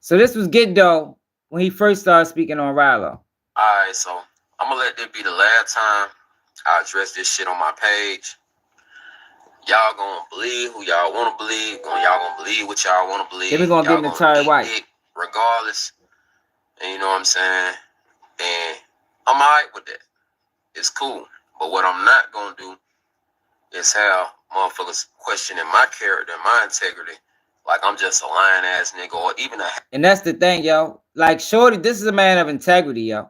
So this was Geto when he first started speaking on Ralo. Alright, so I'm gonna let this be the last time I address this shit on my page. Y'all gonna believe who y'all wanna believe. Y'all gonna believe what y'all wanna believe. Then we gonna get into Tery White. Regardless. And you know what I'm saying? And I'm alright with that. It's cool. But what I'm not gonna do is have motherfuckers questioning my character and my integrity like I'm just a lying ass nigga or even a... And that's the thing, yo. Like, Shorty, this is a man of integrity, yo.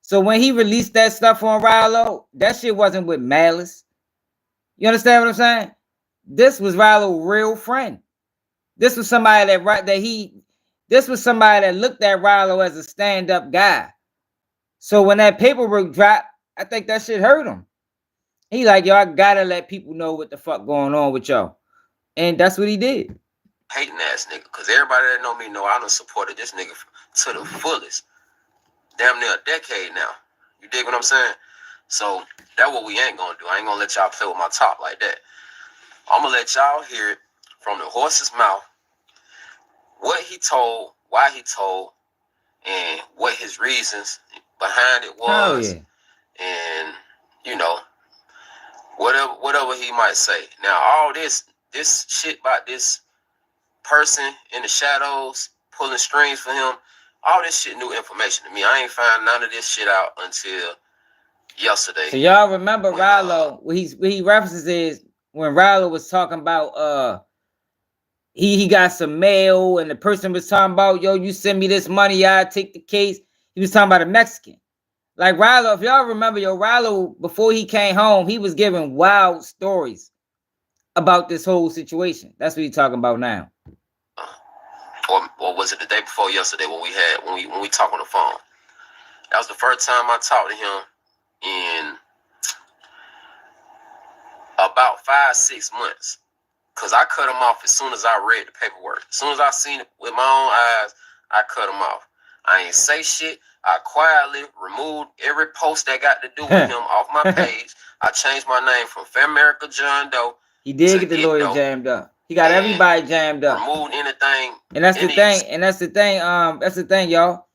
So when he released that stuff on Ralo, that shit wasn't with malice. You understand what I'm saying? This was Ralo's real friend. This was somebody this was somebody that looked at Ralo as a stand-up guy. So when that paperwork dropped, I think that shit hurt him. He like, yo, I gotta let people know what the fuck going on with y'all. And that's what he did. Hating ass nigga, because everybody that know me know I done supported this nigga to the fullest. Damn near a decade now. You dig what I'm saying? So that's what we ain't gonna do. I ain't gonna let y'all play with my top like that. I'm gonna let y'all hear it from the horse's mouth. What he told, why he told, and what his reasons behind it was. And you know, whatever he might say. Now all this shit about this person in the shadows pulling strings for him, all this shit new information to me. I ain't find none of this shit out until yesterday. So y'all remember Ralo, what he references is when Ralo was talking about he got some mail and the person was talking about, yo, you send me this money, I take the case. He was talking about a Mexican. Like Ralo, if y'all remember, yo, Ralo, before he came home, he was giving wild stories about this whole situation. That's what he's talking about now. Or was it the day before yesterday when we talked on the phone? That was the first time I talked to him in about 5-6 months. Cause I cut him off as soon as I read the paperwork. As soon as I seen it with my own eyes, I cut him off. I ain't say shit. I quietly removed every post that got to do with him off my page. I changed my name from Fair America John Doe. He did get the lawyer jammed up. He got everybody jammed up. Removed anything. And that's the thing. And that's the thing. That's the thing, y'all.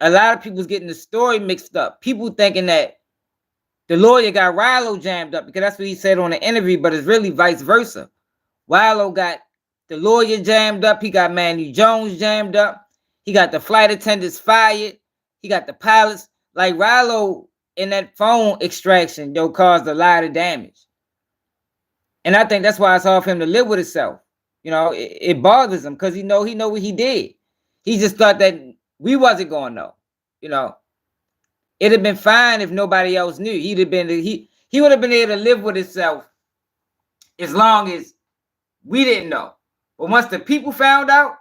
A lot of people's getting the story mixed up. People thinking that the lawyer got Ralo jammed up because that's what he said on the interview, but it's really vice versa. Ralo got the lawyer jammed up. He got Manny Jones jammed up. He got the flight attendants fired. He got the pilots. Like Ralo in that phone extraction, caused a lot of damage. And I think that's why it's hard for him to live with himself. It bothers him because he know what he did. He just thought that we wasn't going to know. It'd have been fine if nobody else knew. He would have been able to live with himself as long as we didn't know. But once the people found out,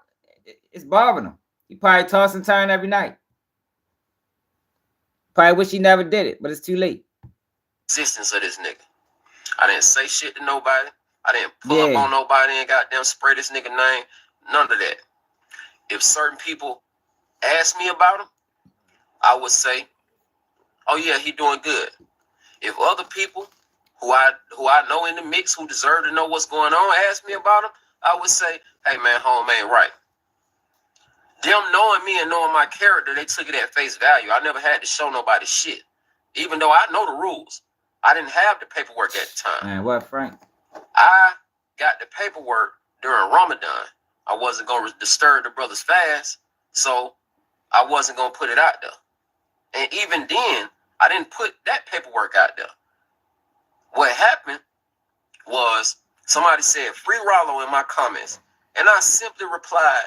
it's bothering him. He probably toss and turn every night. Probably wish he never did it, but it's too late. Existence of this nigga. I didn't say shit to nobody. I didn't pull up on nobody and goddamn spray this nigga name. None of that. If certain people ask me about him, I would say, oh yeah, he doing good. If other people who I know in the mix who deserve to know what's going on ask me about him, I would say, hey man, home ain't right. Them knowing me and knowing my character, they took it at face value. I never had to show nobody shit. Even though I know the rules. I didn't have the paperwork at the time. Man, what, Frank? I got the paperwork during Ramadan. I wasn't going to disturb the brother's fast, so I wasn't going to put it out there. And even then, I didn't put that paperwork out there. What happened was somebody said, free Ralo in my comments. And I simply replied,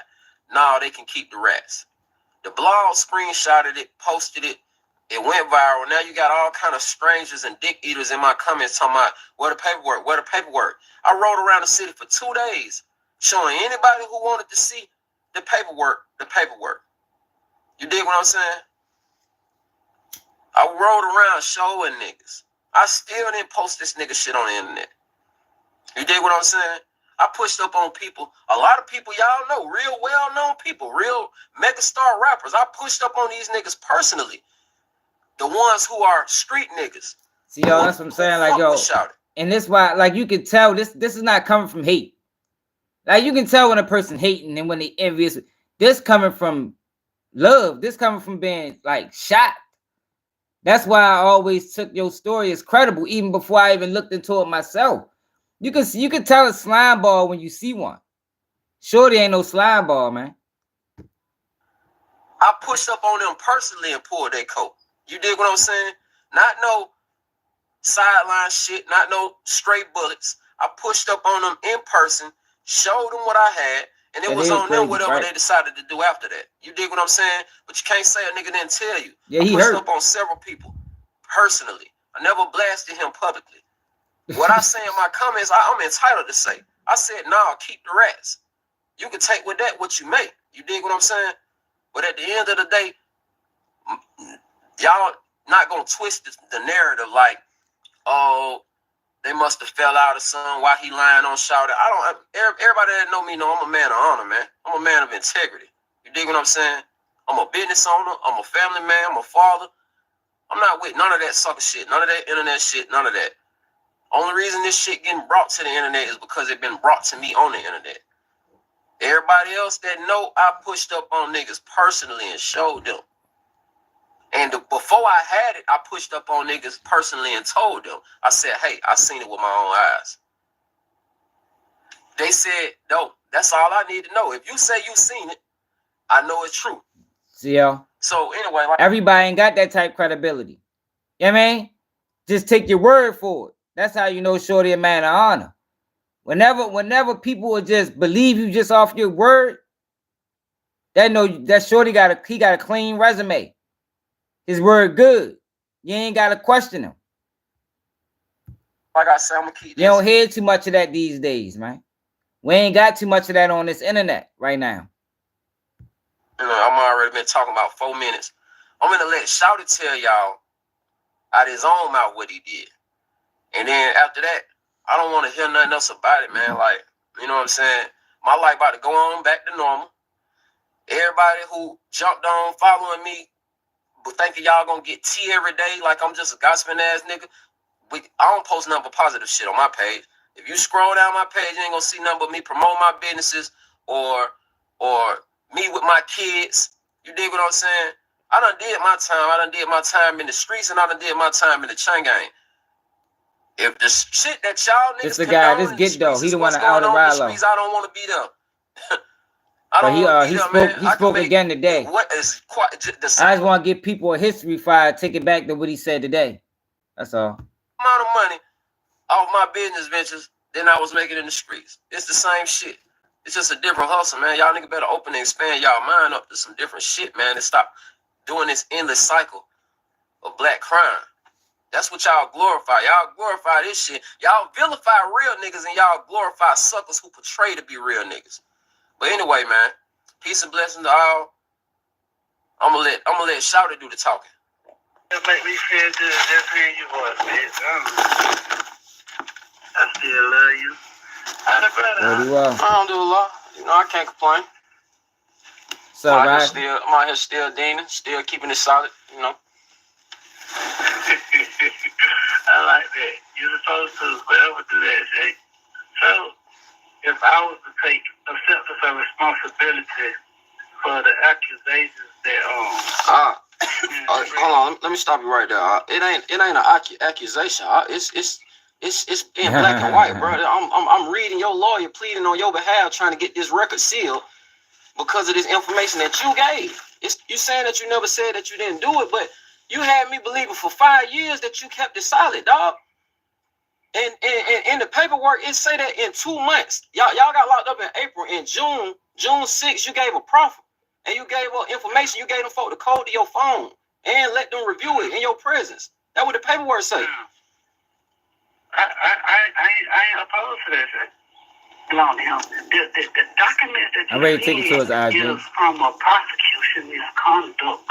no, they can keep the rats. The blog screenshotted it, posted it. It went viral. Now you got all kind of strangers and dick eaters in my comments talking about, where the paperwork, where the paperwork. I rode around the city for 2 days showing anybody who wanted to see the paperwork. You dig what I'm saying? I rode around showing niggas. I still didn't post this nigga shit on the internet. You dig what I'm saying? I pushed up on people. A lot of people y'all know, real well-known people, real megastar rappers. I pushed up on these niggas personally. The ones who are street niggas. See, yo, that's what I'm saying. Like, yo, and this why, like, you can tell this is not coming from hate. Like, you can tell when a person hating and when they envious. This coming from love. This coming from being, like, shocked. That's why I always took your story as credible, even before I even looked into it myself. You can tell a slime ball when you see one. Shorty ain't no slime ball, man. I pushed up on them personally and pulled their coat. You dig what I'm saying? Not no sideline shit, not no straight bullets. I pushed up on them in person, showed them what I had, and it was on them whatever they decided to do after that. You dig what I'm saying? But you can't say a nigga didn't tell you. Yeah, I pushed up on several people personally. I never blasted him publicly. What I say in my comments, I'm entitled to say. I said, nah, keep the rats. You can take with that what you make. You dig what I'm saying? But at the end of the day, y'all not gonna twist the narrative like, oh, they must have fell out or something. Why he lying on Shouter? Everybody that know me know I'm a man of honor, man. I'm a man of integrity. You dig what I'm saying? I'm a business owner. I'm a family man. I'm a father. I'm not with none of that sucker shit, none of that internet shit, none of that. Only reason this shit getting brought to the internet is because it been brought to me on the internet. Everybody else that know, I pushed up on niggas personally and showed them. And before I had it, I pushed up on niggas personally and told them. I said, hey, I seen it with my own eyes. They said, no, that's all I need to know. If you say you seen it, I know it's true. See, yo. So anyway, everybody ain't got that type of credibility. You know what I mean? Just take your word for it. That's how you know Shorty a man of honor. Whenever people will just believe you just off your word, that Shorty got a clean resume. His word good. You ain't gotta question him. Like I said, I'm gonna keep this. You don't hear too much of that these days, man. We ain't got too much of that on this internet right now. You know, I'm already been talking about 4 minutes. I'm gonna let Shouty tell y'all out his own mouth what he did. And then after that, I don't want to hear nothing else about it, man. Like, you know what I'm saying? My life about to go on back to normal. Everybody who jumped on following me, but thinking y'all gonna get tea every day like I'm just a gossiping ass nigga. I don't post nothing but positive shit on my page. If you scroll down my page, you ain't gonna see nothing but me promote my businesses or me with my kids. You dig what I'm saying? I done did my time. I done did my time in the streets and I done did my time in the chain gang. If the shit that y'all niggas This the guy, this Geto, he the one out of Ralo. I don't want to be there. He spoke again today. What is quite the I just want to give people a history file, take it back to what he said today. That's all. Amount of money off my business ventures than I was making in the streets. It's the same shit. It's just a different hustle, man. Y'all niggas better open and expand y'all mind up to some different shit, man, and stop doing this endless cycle of black crime. That's what y'all glorify. Y'all glorify this shit. Y'all vilify real niggas and y'all glorify suckers who portray to be real niggas. But anyway, man, peace and blessings to all. I'm gonna let Shouty do the talking. That make me feel good. Just hearing your voice, bitch. I still love you. Alhamdulillah. You know, I can't complain. So, I'm out here still deaning, still keeping it solid, you know. I like that. You're supposed to forever do that, Jay. So, if I was to take acceptance of responsibility for the accusations that hold on, let me stop you right there. It ain't an accusation. It's in black and white, bro. I'm reading your lawyer pleading on your behalf, trying to get this record sealed because of this information that you gave. You saying that you never said that you didn't do it, but you had me believing for 5 years that you kept it solid, dog. And in the paperwork, it say that in 2 months, y'all got locked up in April. In June 6th, you gave a proffer and you gave up information. You gave them folk the code to your phone and let them review it in your presence. That's what the paperwork say. I ain't opposed to that, sir. Belong to him. The documents that you is from a prosecution misconduct.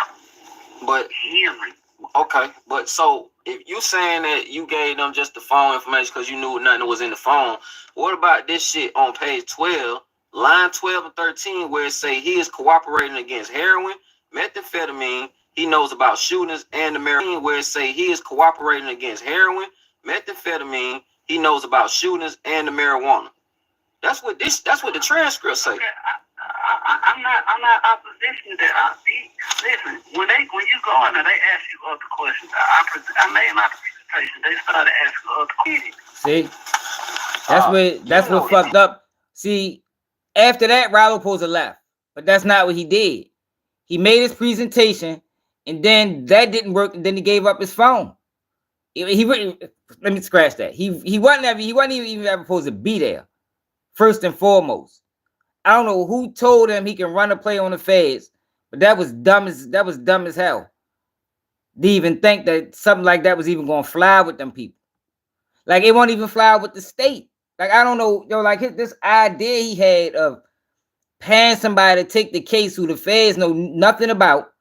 But hearing. Okay, but so if you saying that you gave them just the phone information because you knew nothing was in the phone, what about this shit on page 12, line 12 and 13, where it say he is cooperating against heroin, methamphetamine, he knows about shootings, and the marijuana, where it say he is cooperating against heroin, methamphetamine, he knows about shootings, and the marijuana. That's what the transcript say. Okay, I'm not opposition to that. Listen, when you go in there, they ask you other questions. I made my presentation. They started asking other questions. See, that's what fucked up. See, after that, Ralo supposed to left, but that's not what he did. He made his presentation, and then that didn't work. And then he gave up his phone. He let me scratch that. He wasn't even ever supposed to be there. First and foremost, I don't know who told him he can run a play on the feds, but that was dumb as hell. To even think that something like that was even gonna fly with them people. Like it won't even fly with the state. Like I don't know, like this idea he had of paying somebody to take the case who the feds know nothing about.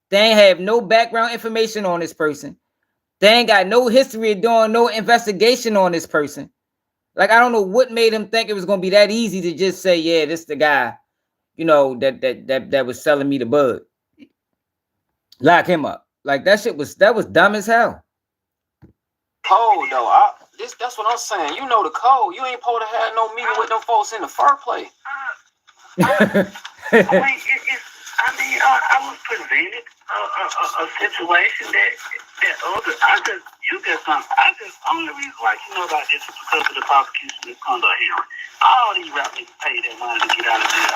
They ain't have no background information on this person. They ain't got no history of doing no investigation on this person. Like, I don't know what made him think it was going to be that easy to just say, yeah, this the guy, that was selling me the bud. Lock him up. Like, that was dumb as hell. Code, though. That's what I'm saying. You know the code. You ain't supposed to have no meeting with them folks in the first place. I was presented a situation that only reason why you know about this is because of the prosecution misconduct hearing. All these rap niggas pay their money to get out of jail.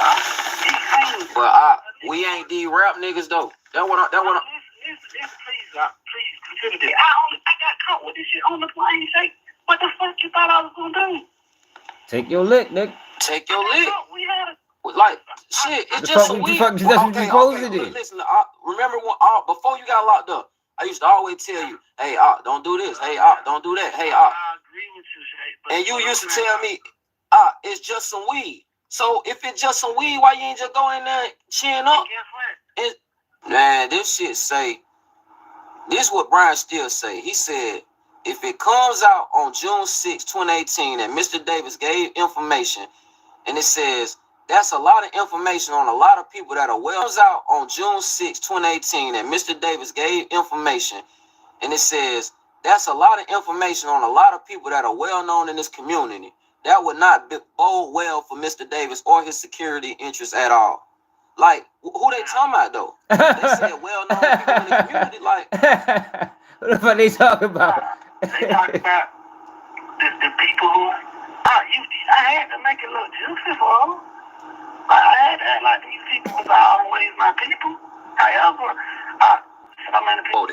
But we ain't these rap niggas though. Listen, please consider this. I got caught with this shit on the plane. Say, what the fuck you thought I was gonna do? Take your lick, Nick. Take your lick. Like shit, it's just some weed. That's what you supposed to do. Listen, remember when before you got locked up, I used to always tell you, hey, don't do this. Hey, don't do that. Hey, I agree with you, Shay. And you used to tell me, it's just some weed. So if it's just some weed, why you ain't just go in there and chin up? Guess what? Man, this shit say, this is what Brian Steele say. He said, if it comes out on June 6, 2018, that Mr. Davis gave information, and it says, that's a lot of information on a lot of people that are comes out on June 6, 2018, that Mr. Davis gave information, and it says, that's a lot of information on a lot of people that are well known in this community. That would not bode well for Mr. Davis or his security interests at all. Like, who they talking about, though? They said well-known people in the community, like... What the fuck they talking about? They talking about the people who I had to make it look juicy for them. I had to act like these people was always my people. However, so many people.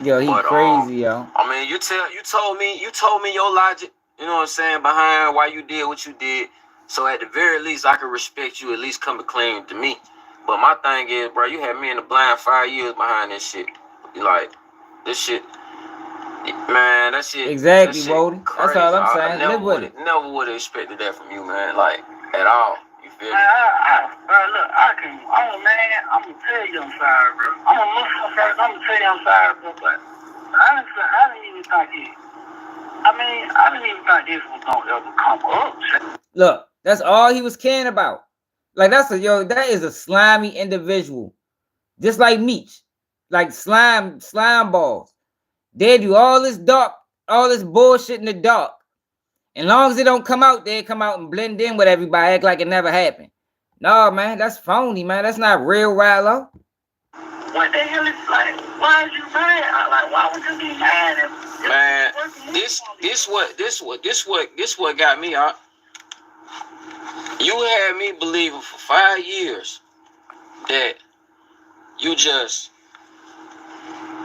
Yo, he crazy, yo. I mean, you told me your logic, you know what I'm saying, behind why you did what you did. So at the very least, I can respect you, at least coming clean to me. But my thing is, bro, you had me in the blind 5 years behind this shit. Like, this shit, man, that shit. Exactly, that shit Brody. That's all I'm saying. Live with it. Never would have expected that from you, man. Like, at all. You feel me? Look, I'm gonna tell you I'm sorry, bro. I'm a Muslim first. I'm gonna tell you I'm sorry, bro. But honestly, I didn't even think this was gonna ever come up. Look, that's all he was caring about. Like, that is a slimy individual. Just like Meech. Like slime balls. They do all this bullshit in the dark. And long as it don't come out, they come out and blend in with everybody, act like it never happened. No, man, that's phony, man. That's not real, Ralo. What the hell is like? Why is you mad? Like, why would you be mad? Man, this what got me out. You had me believing for 5 years that you just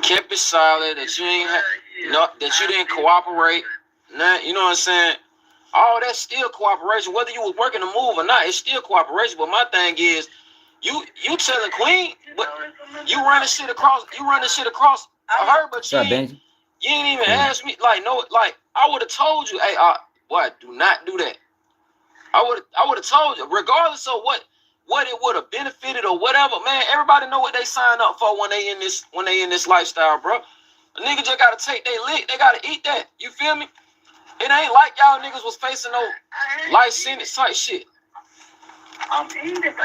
kept it solid, that you ain't that you didn't cooperate. Nah, you know what I'm saying? All that's still cooperation. Whether you was working the move or not, it's still cooperation. But my thing is, you telling Queen, but you running shit across her, but you ain't even asked me. Like, no, like I would have told you, hey, boy, do not do that. I would have told you, regardless of what it would have benefited or whatever. Man, everybody know what they sign up for when they in this lifestyle, bro. A nigga just gotta take their lick. They gotta eat that. You feel me? It ain't like y'all niggas was facing no life sentence type shit. I'm eating it, baby.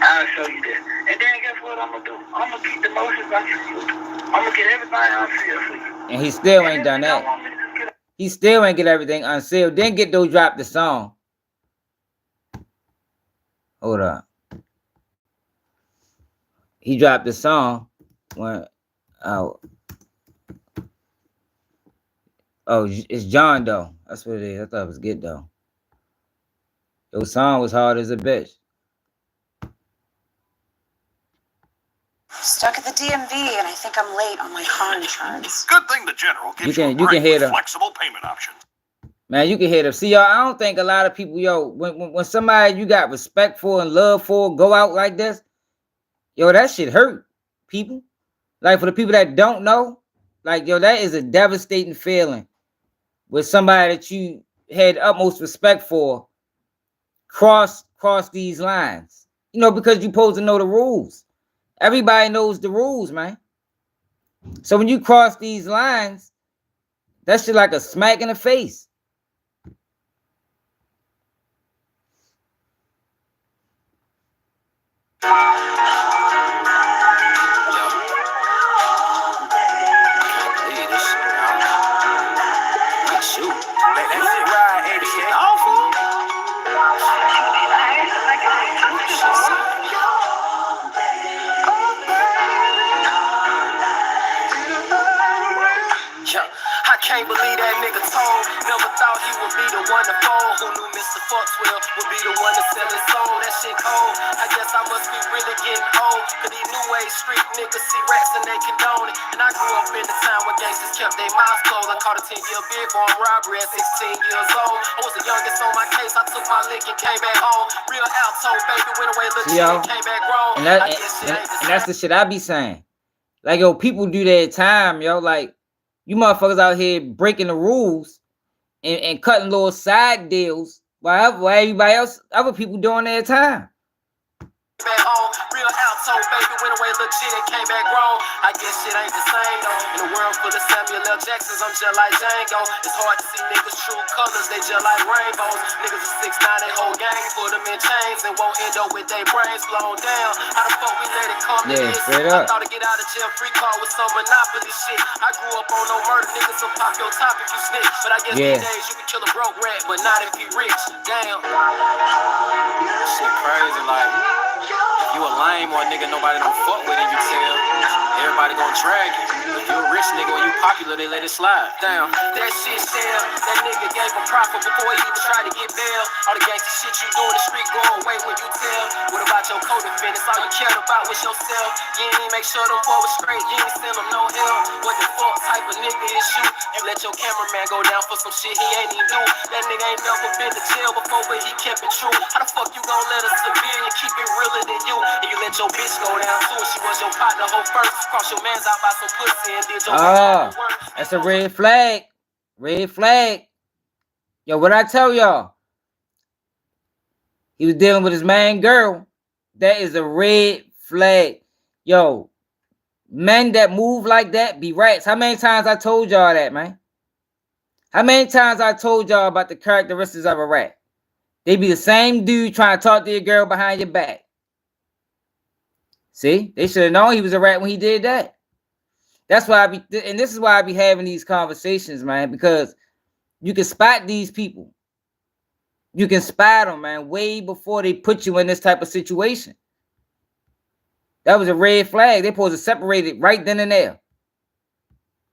I'll show you that. And then guess what I'm gonna do? I'm gonna keep the motions on you. I'm gonna get everything unsealed for you. And he still ain't done that. He still ain't get everything unsealed. Then Geto dropped the song. Hold on. He dropped the song when oh, it's John Doe. That's what it is. I thought it was Geto. Your song was hard as a bitch. Stuck at the DMV, and I think I'm late on my car insurance. Good thing the General gives you can hear the flexible payment options. Man, you can hear them. See, y'all, I don't think a lot of people, yo, when somebody you got respect for and love for go out like this, yo, that shit hurt people. Like, for the people that don't know, like, yo, that is a devastating feeling with somebody that you had utmost respect for cross these lines. You know, because you're supposed to know the rules. Everybody knows the rules, man. So when you cross these lines, that shit like a smack in the face. I can't believe that nigga told. Never thought he would be the one to fold. Who knew Mr. Foxwell would be the one to sell his soul? That shit cold. I guess I must be really getting old. Cause these new age street niggas see rats and they condone it. And I grew up in the time where gangsters kept their mouths closed. I caught a 10-year bid for robbery at 16 years old. I was the youngest on my case. I took my lick and came back home. Real alto, baby, went away legit and came back grown. And that's the shit I be saying. Like, yo, people do their time, yo. Like, you motherfuckers out here breaking the rules and cutting little side deals while everybody else, other people doing their time. Back home, real alto, baby, went away legit and came back grown. I guess shit ain't the same though. In a world full of Samuel L. Jacksons, I'm just like Django. It's hard to see niggas' true colors, they just like rainbows. Niggas are 6'9", they whole gang, put them in chains and won't end up with their brains blown down. How the fuck we let it come to this? I thought to get out of jail free card with some monopoly shit. I grew up on no murder, niggas will pop your top if you snitch. But I guess these days you can kill a broke rat, but not if he rich. Damn. Shit crazy, like. If you a lame or a nigga nobody don't fuck with and you tell, everybody gonna drag you. If you a rich nigga when you popular, they let it slide. Damn, that shit sell. That nigga gave him profit before he even tried to get bail. All the gangsta shit you do in the street go away when you tell. What about your Kodak business? All you cared about was yourself. You ain't even make sure them boys was straight. You ain't send them no help. What the fuck type of nigga is you? You let your cameraman go down for some shit he ain't even do. That nigga ain't never been to jail before, but he kept it true. How the fuck you gon' let a civilian keep it realer than you? And you let your bitch go down too. She was your partner, whole first. Cross your mans out by some pussy and did your work. That's a red flag. Red flag. Yo, what I tell y'all? He was dealing with his main girl. That is a red flag. Yo, men that move like that be rats. How many times I told y'all that, man? How many times I told y'all about the characteristics of a rat? They be the same dude trying to talk to your girl behind your back. See? They should have known he was a rat when he did that. That's why and this is why I be having these conversations, man, because you can spot these people. You can spot them, man, way before they put you in this type of situation. That was a red flag. They're supposed to separate it right then and there.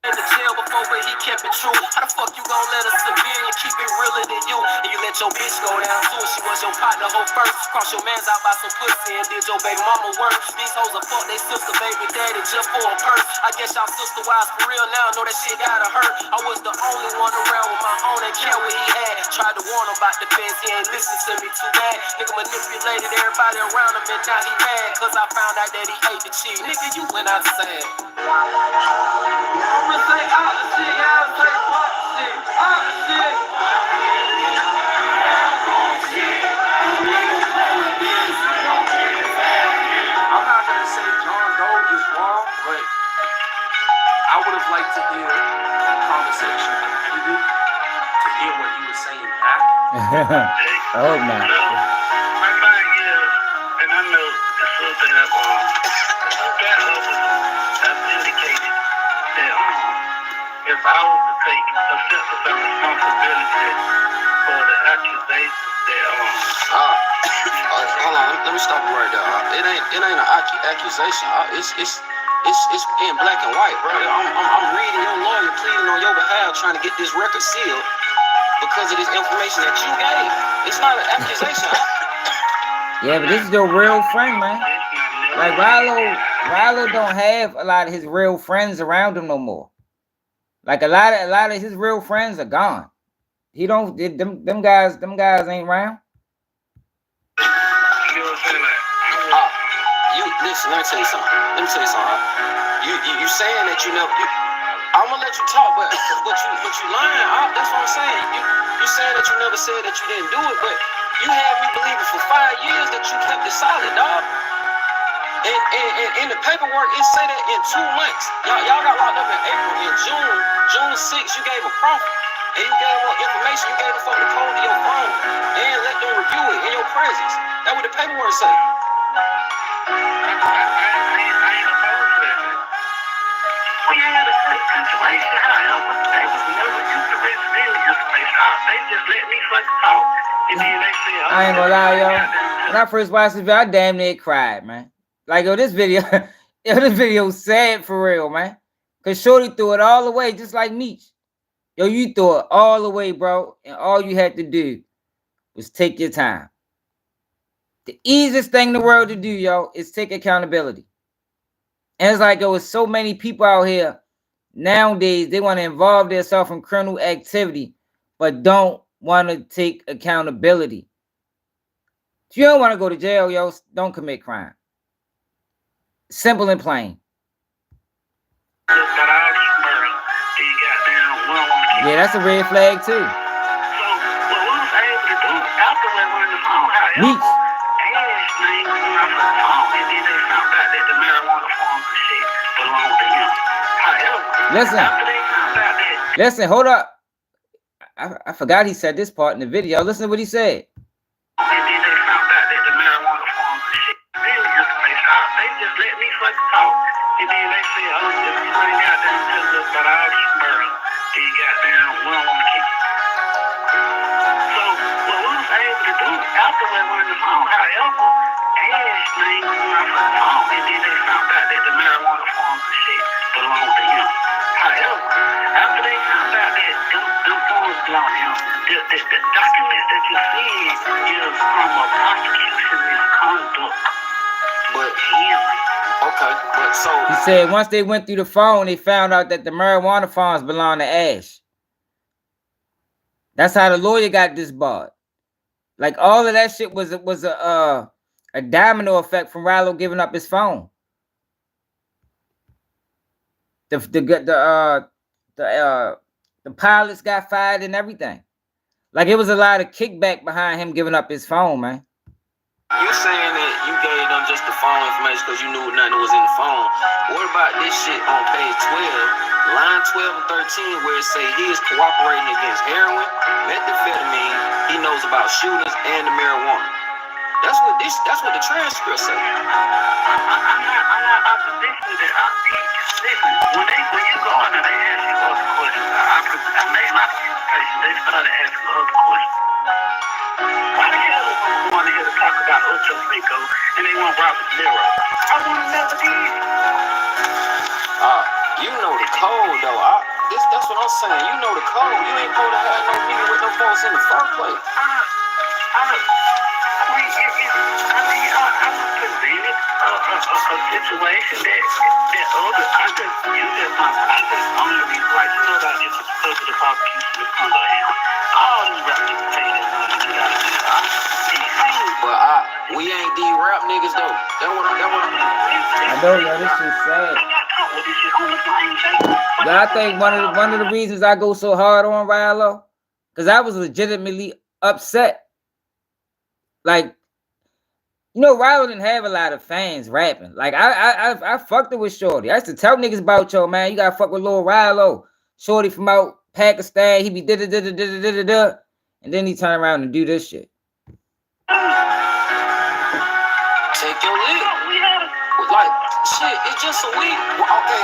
In the jail before, but he kept it true. How the fuck you gon' let a civilian keep it realer than you? And you let your bitch go down too. She was your partner, whole first. Cross your mans out by some pussy and did your baby mama work. These hoes are fuck they sister, baby daddy just for a purse. I guess y'all sister wives for real now. Know that shit gotta hurt. I was the only one around with my own and care what he had. Tried to warn him about the fence, he ain't listen to me too bad. Nigga manipulated everybody around him and now he mad. Cause I found out that he ate the cheese. Nigga, you went out sad. I'm not gonna say John Doe is wrong, but I would have liked to hear the conversation to hear what he was saying back. I hope not. My thing is, and I know it's something that I've indicated that if I was to take a sense of some responsibility for the accusations that hold on, let me stop you right there. It ain't an accusation. It's in black and white, bro. I'm reading your lawyer pleading on your behalf, trying to get this record sealed because of this information that you gave. It's not an accusation. Yeah, but this is your real friend, man. Like Ralo don't have a lot of his real friends around him no more. Like a lot of his real friends are gone. He don't them guys ain't around. You listen, let me tell you something. You saying that you never I'm gonna let you talk, but you lying. That's what I'm saying. You saying that you never said that you didn't do it, but you had me believing for 5 years that you kept it solid, dog. And in the paperwork, it said that in 2 months. Y'all got locked up in April. In June 6th, you gave a profit. And you gave them information. You gave the fuck the code to your phone. And let them review it in your presence. That's what the paperwork say. we had a good situation. However, they was never used to reveal information. They just let me fucking talk. And then they said, I ain't gonna lie, yo. When I first watched this video, I damn near cried, man. Like, yo, this video sad for real, man. Cause Shorty threw it all away, just like Meech. Yo, you threw it all away, bro. And all you had to do was take your time. The easiest thing in the world to do, yo, is take accountability. And it's like, yo, there's so many people out here nowadays, they want to involve themselves in criminal activity, but don't want to take accountability. If you don't want to go to jail, yo, don't commit crime. Simple and plain. Yeah, that's a red flag too. So what we was able to do after we were in the phone, however, Meech. Ash name was on the phone, and then they found out that the marijuana farms and shit belonged to him. However, after they found out that... Listen, hold up. I forgot he said this part in the video. Listen to what he said. And then they found out that the marijuana farms and shit really information. They just let me fucking talk. And then they said, oh, if you ain't got them to look at all these murders, then you got down, we don't want to keep you. So what we was able to do after we were in the phone, however, Ash blown him. The documents that you see is from a prosecution misconduct. But okay, but so he said once they went through the phone, they found out that the marijuana farms belong to Ash. That's how the lawyer got disbarred. Like all of that shit was a domino effect from Ralo giving up his phone. The pilots got fired and everything. Like it was a lot of kickback behind him giving up his phone, man. You saying that you gave them just the phone information because you knew nothing was in the phone. What about this shit on page 12, line 12 and 13, where it say he is cooperating against heroin, methamphetamine, he knows about shootings and the marijuana. That's what the transcript say. I'm not opposition that listen, when you go in there, they ask you other questions. I made my presentation, they started asking other questions. Why the hell is we going here to talk about Ocho Rico and they want Robert De Niro? I want to never did. You know the code though. That's what I'm saying. You know the code. You ain't supposed to have no meeting with no folks in the first place. I was presented a situation that other I just only reason why you know that it's because of the prosecution misconduct. All these rap niggas pay this money to get out of jail. But we ain't these rap niggas though. That's what I know, yo, this shit sad. Yo, I think one of the reasons I go so hard on Ralo, because I was legitimately upset. Like, you know, Ralo didn't have a lot of fans rapping. Like, I fucked it with Shorty. I used to tell niggas about, yo, man, you gotta fuck with Lil Ralo. Shorty from out Pakistan, he be da-da-da-da-da-da-da-da. And then he turn around and do this shit. Take your lick. Like, shit, it's just a week. Okay,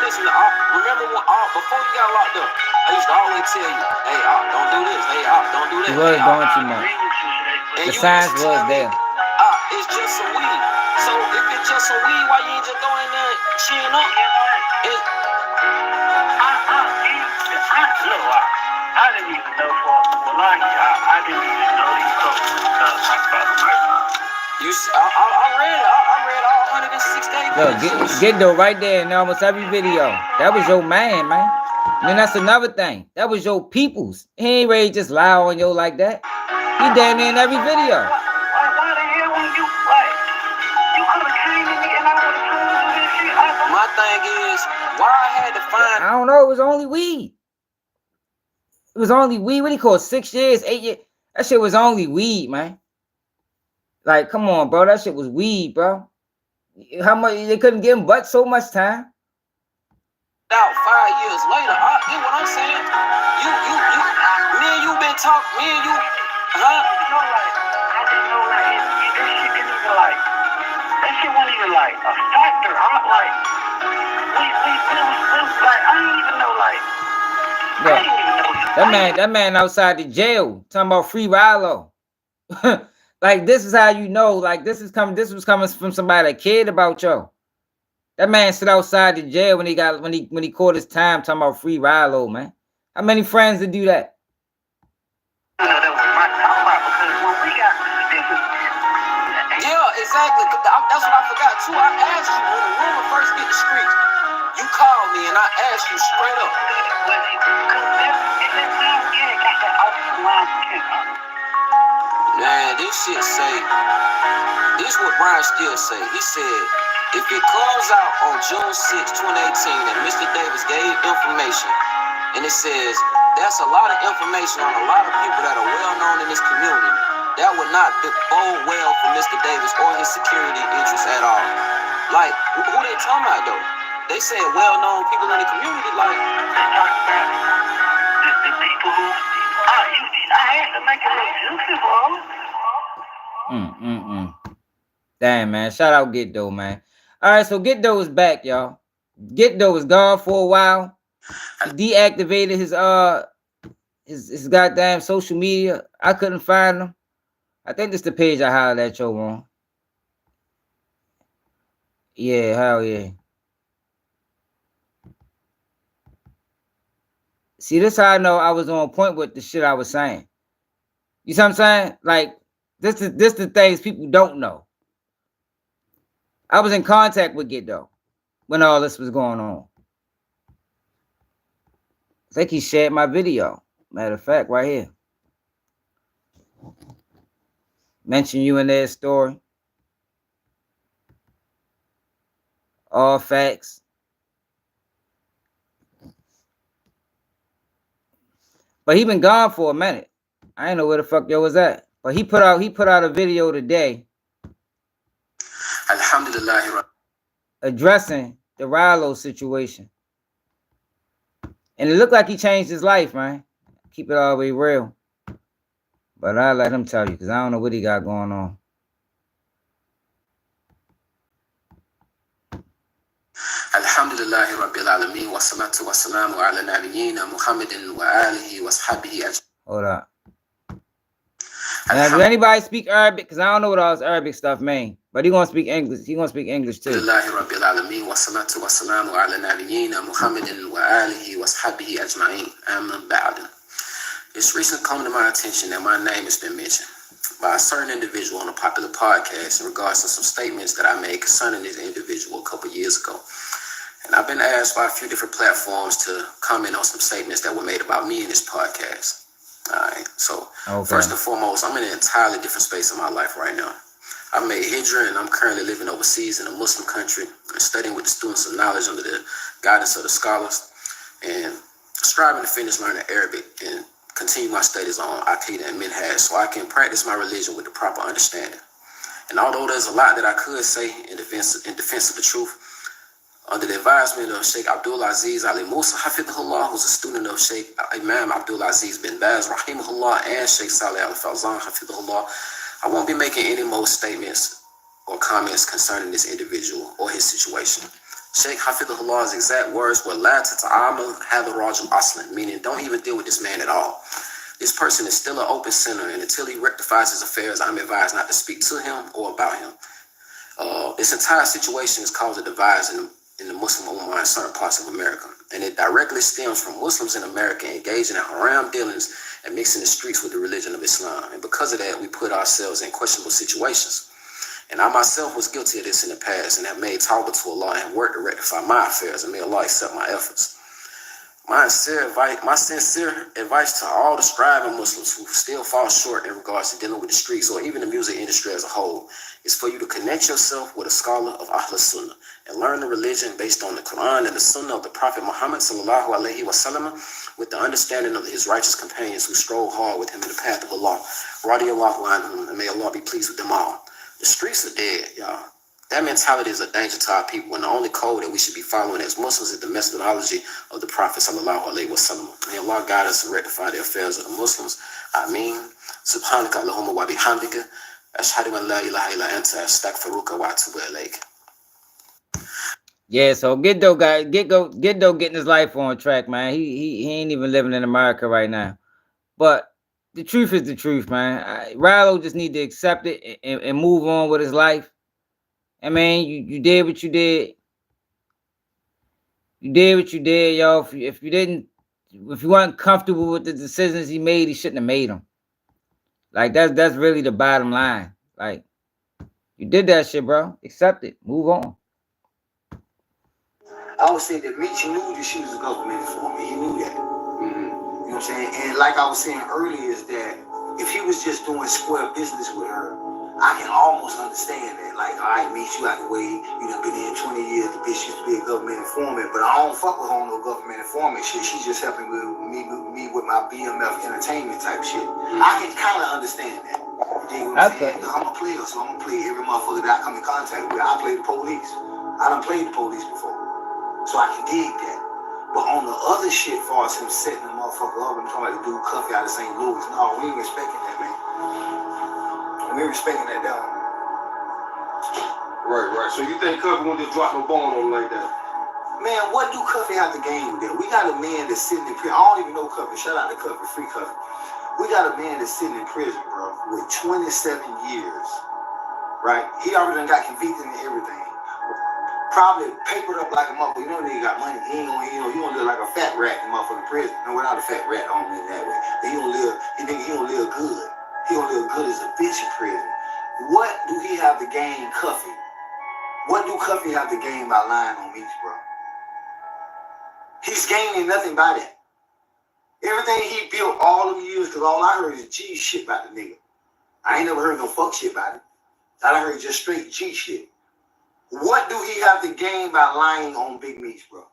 listen, remember when, before you got locked up, I used to always tell you, hey, don't do this, hey, don't do that. He was doing too much. The signs was there. It's just a weed. So if it's just a weed, why you ain't just go in there and chin up? I didn't even know I didn't even know these folks talk about the murder. I read all 106 days. Look, Geto right there in almost every video. That was your man. And then that's another thing. That was your peoples. He ain't ready to just lie on you like that. He damn near in every video. Why the hell when you could have came to me and I would have told you this shit? My thing is, why I had to find... I don't know. It was only weed. It was only weed. What do you call it? 6 years, 8 years? That shit was only weed, man. Like, come on, bro. That shit was weed, bro. How much? They couldn't give him but so much time. Out 5 years later, you know what I'm saying? Me and you been talking, me and you, I didn't know that shit didn't even that shit wasn't even a factor. I didn't even know that man outside the jail talking about free Ralo. Like this is how you know, like this was coming from somebody that cared about you. That man sit outside the jail when he caught his time talking about free Ralo, man. How many friends did do that? Yeah, exactly. That's what I forgot too. I asked you when the rumor first hit the streets. You called me and I asked you straight up. Man, this shit say, this what Brian still say. He said, if it comes out on June 6, 2018 that Mr. Davis gave information, and it says, that's a lot of information on a lot of people that are well known in this community, that would not bode well for Mr. Davis or his security interests at all. Like, who they talking about though? They say well-known people in the community, like, they talk about the people who, I had to make it look juicy, bro. Damn, man. Shout out Geto, man. All right, so Geto is back, y'all. Geto was gone for a while. He deactivated his goddamn social media. I couldn't find him. I think this is the page I hollered at you on. Yeah, hell yeah. See, this how I know I was on point with the shit I was saying. You see what I'm saying? Like, this is the things people don't know. I was in contact with Geto when all this was going on. I think he shared my video. Matter of fact, right here. Mention you in their story. All facts. But he been gone for a minute. I ain't know where the fuck yo was at. But he put out a video today. Alhamdulillah. Addressing the Ralo situation. And it looked like he changed his life, man. Keep it all the way real. But I'll let him tell you, because I don't know what he got going on. Alhamdulillah Rabbil Alameen wa salatu wa salamu ala nabiyyina Muhammadin wa alihi wa sahbihi ajma'in. Hold up. Now, does anybody speak Arabic? Because I don't know what all this Arabic stuff mean. But he gonna speak English. He gonna speak English too. Alhamdulillah Rabbil Alameen wa salatu wa salamu ala nabiyyina Muhammadin wa alihi wa sahbihi ajma'in. Amma ba'd. It's recently come to my attention that my name has been mentioned by a certain individual on a popular podcast in regards to some statements that I made concerning this individual a couple years ago. And I've been asked by a few different platforms to comment on some statements that were made about me in this podcast. All right. So First and foremost, I'm in an entirely different space in my life right now. I've made Hijra and I'm currently living overseas in a Muslim country and studying with the students of knowledge under the guidance of the scholars and striving to finish learning Arabic and continue my studies on Aqidah and Minhaj so I can practice my religion with the proper understanding. And although there's a lot that I could say in defense of the truth, under the advisement of Sheikh Abdul Aziz Ali Musa Hafidhullah, who's a student of Sheikh Imam Abdul Aziz bin Baz Rahimahullah and Sheikh Saleh Al Fawzan Hafidhullah, I won't be making any more statements or comments concerning this individual or his situation. Sheikh Hafizullah's exact words were La tata'amal hadha rajul aslan, meaning don't even deal with this man at all. This person is still an open sinner, and until he rectifies his affairs, I'm advised not to speak to him or about him. This entire situation has caused a divide in the Muslim Ummah in certain parts of America, and it directly stems from Muslims in America engaging in haram dealings and mixing the streets with the religion of Islam. And because of that, we put ourselves in questionable situations. And I myself was guilty of this in the past and have made tawbah to Allah and worked to rectify my affairs, and may Allah accept my efforts. My sincere advice to all the striving Muslims who still fall short in regards to dealing with the streets or even the music industry as a whole is for you to connect yourself with a scholar of Ahl Sunnah and learn the religion based on the Quran and the Sunnah of the Prophet Muhammad sallallahu alaihi wasallam with the understanding of his righteous companions who strove hard with him in the path of Allah. Radiyallahu anhum, and may Allah be pleased with them all. The streets are dead, y'all. That mentality is a danger to our people, and the only code that we should be following as Muslims is the methodology of the Prophet sallallahu alaihi wasallam. May Allah guide us and rectify the affairs of the Muslims. Ameen. Subhanaka Allahumma wa bihamdika. Ashhadu an la ilaha illa anta astaghfiruka wa atubu ilayk. Yeah, so Geto getting his life on track, man. He ain't even living in America right now. But the truth is the truth, man. Ralo just need to accept it and move on with his life. I mean, you did what you did. You did what you did, yo. If you weren't comfortable with the decisions he made, he shouldn't have made them. Like that's really the bottom line. Like, you did that shit, bro. Accept it. Move on. I would say that Meech knew that she was a government informant. He knew that. You know what I'm saying? And like I was saying earlier, is that if he was just doing square business with her, I can almost understand that. Like, all right, Meech, you out the way. You done been here 20 years. The bitch used to be a government informant, but I don't fuck with her on no government informant shit. She's just helping with me with my BMF entertainment type shit. I can kind of understand that. You know what I'm saying? I'm a player, so I'm gonna play every motherfucker that I come in contact with. I play the police. I done played the police before, so I can dig that. But on the other shit, far as him setting the motherfucker up and talking about the dude Cuffy out of St. Louis, no, we ain't respecting that, man. We ain't respecting that down. Right. So you think Cuffy won't just drop no bone on him like that? Man, what do Cuffy have to gain with that? We got a man that's sitting in prison. I don't even know Cuffy. Shout out to Cuffy, free Cuffy. We got a man that's sitting in prison, bro, with 27 years, right? He already done got convicted and everything. Probably papered up like a motherfucker. You know he got money. He gonna live like a fat fat rat in motherfucking prison. No, without a fat rat, I don't mean that way. But he don't live, he don't live good. He don't live good as a bitch in prison. What do he have to gain, Cuffy? What do Cuffy have to gain by lying on Meech, bro? He's gaining nothing by that. Everything he built all them years, because all I heard is G shit about the nigga. I ain't never heard no fuck shit about it. I heard just straight G shit. What do he have to gain by lying on Big Meech, bro?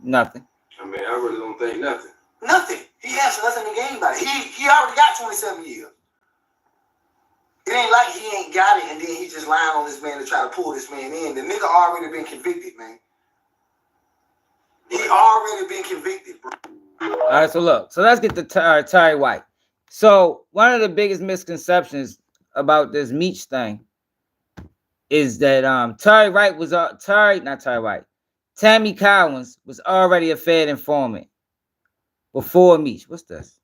Nothing. I mean, I really don't think nothing. Nothing. He has nothing to gain by it. He already got 27 years. It ain't like he ain't got it and then he just lying on this man to try to pull this man in. The nigga already been convicted, man. He already been convicted, bro. All right, so look. So let's get to Tery White. So one of the biggest misconceptions about this Meech thing is that Tery White was Tammy Cowins was already a Fed informant before Meech. What's this?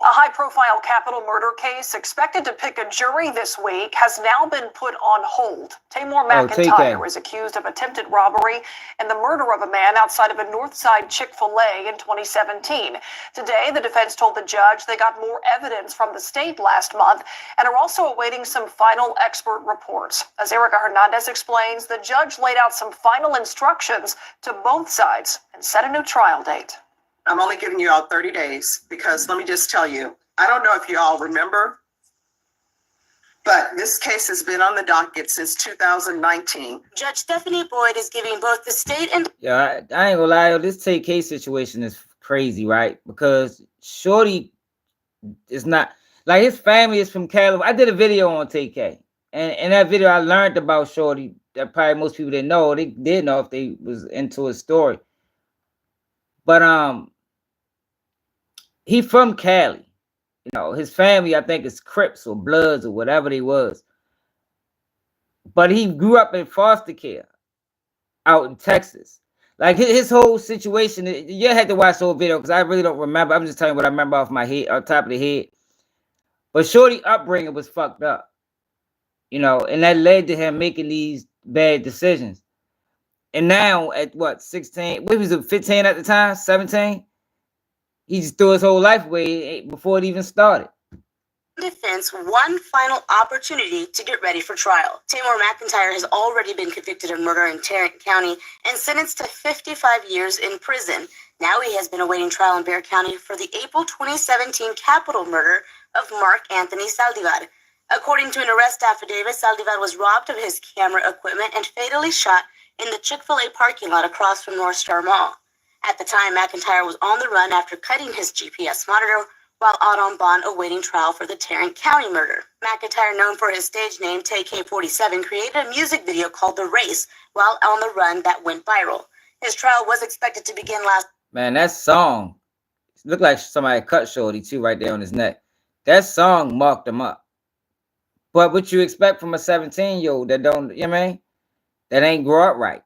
A high-profile capital murder case expected to pick a jury this week has now been put on hold. Tamor McIntyre is accused of attempted robbery and the murder of a man outside of a Northside Chick-fil-A in 2017. Today, the defense told the judge they got more evidence from the state last month and are also awaiting some final expert reports. As Erica Hernandez explains, the judge laid out some final instructions to both sides and set a new trial date. I'm only giving you all 30 days because let me just tell you, I don't know if you all remember, but this case has been on the docket since 2019. Judge Stephanie Boyd is giving both the state and... Yeah, I ain't gonna lie, this TK situation is crazy, right? Because Shorty is not... Like, his family is from California. I did a video on TK. And in that video, I learned about Shorty that probably most people didn't know. They did know if they was into his story. But he from Cali. You know, his family, I think, is Crips or Bloods or whatever they was. But he grew up in foster care out in Texas. Like, his whole situation, you had to watch the whole video because I really don't remember. I'm just telling you what I remember off my head, off top of the head. But Shorty upbringing was fucked up. You know, and that led to him making these bad decisions. And now at what, 16? What was it, 15 at the time? 17? He just threw his whole life away before it even started. Defense one final opportunity to get ready for trial. Tamor McIntyre has already been convicted of murder in Tarrant County and sentenced to 55 years in prison. Now he has been awaiting trial in Bexar County for the April 2017 capital murder of Mark Anthony Saldivar. According to an arrest affidavit, Saldivar was robbed of his camera equipment and fatally shot in the Chick-fil-A parking lot across from North Star Mall. At the time, McIntyre was on the run after cutting his GPS monitor while out on bond awaiting trial for the Tarrant County murder. McIntyre, known for his stage name TK47, created a music video called The Race while on the run that went viral. His trial was expected to begin last... Man, that song looked like somebody cut Shorty too right there on his neck. That song marked him up. But what you expect from a 17-year-old that don't, you know what I mean? That ain't grow up right.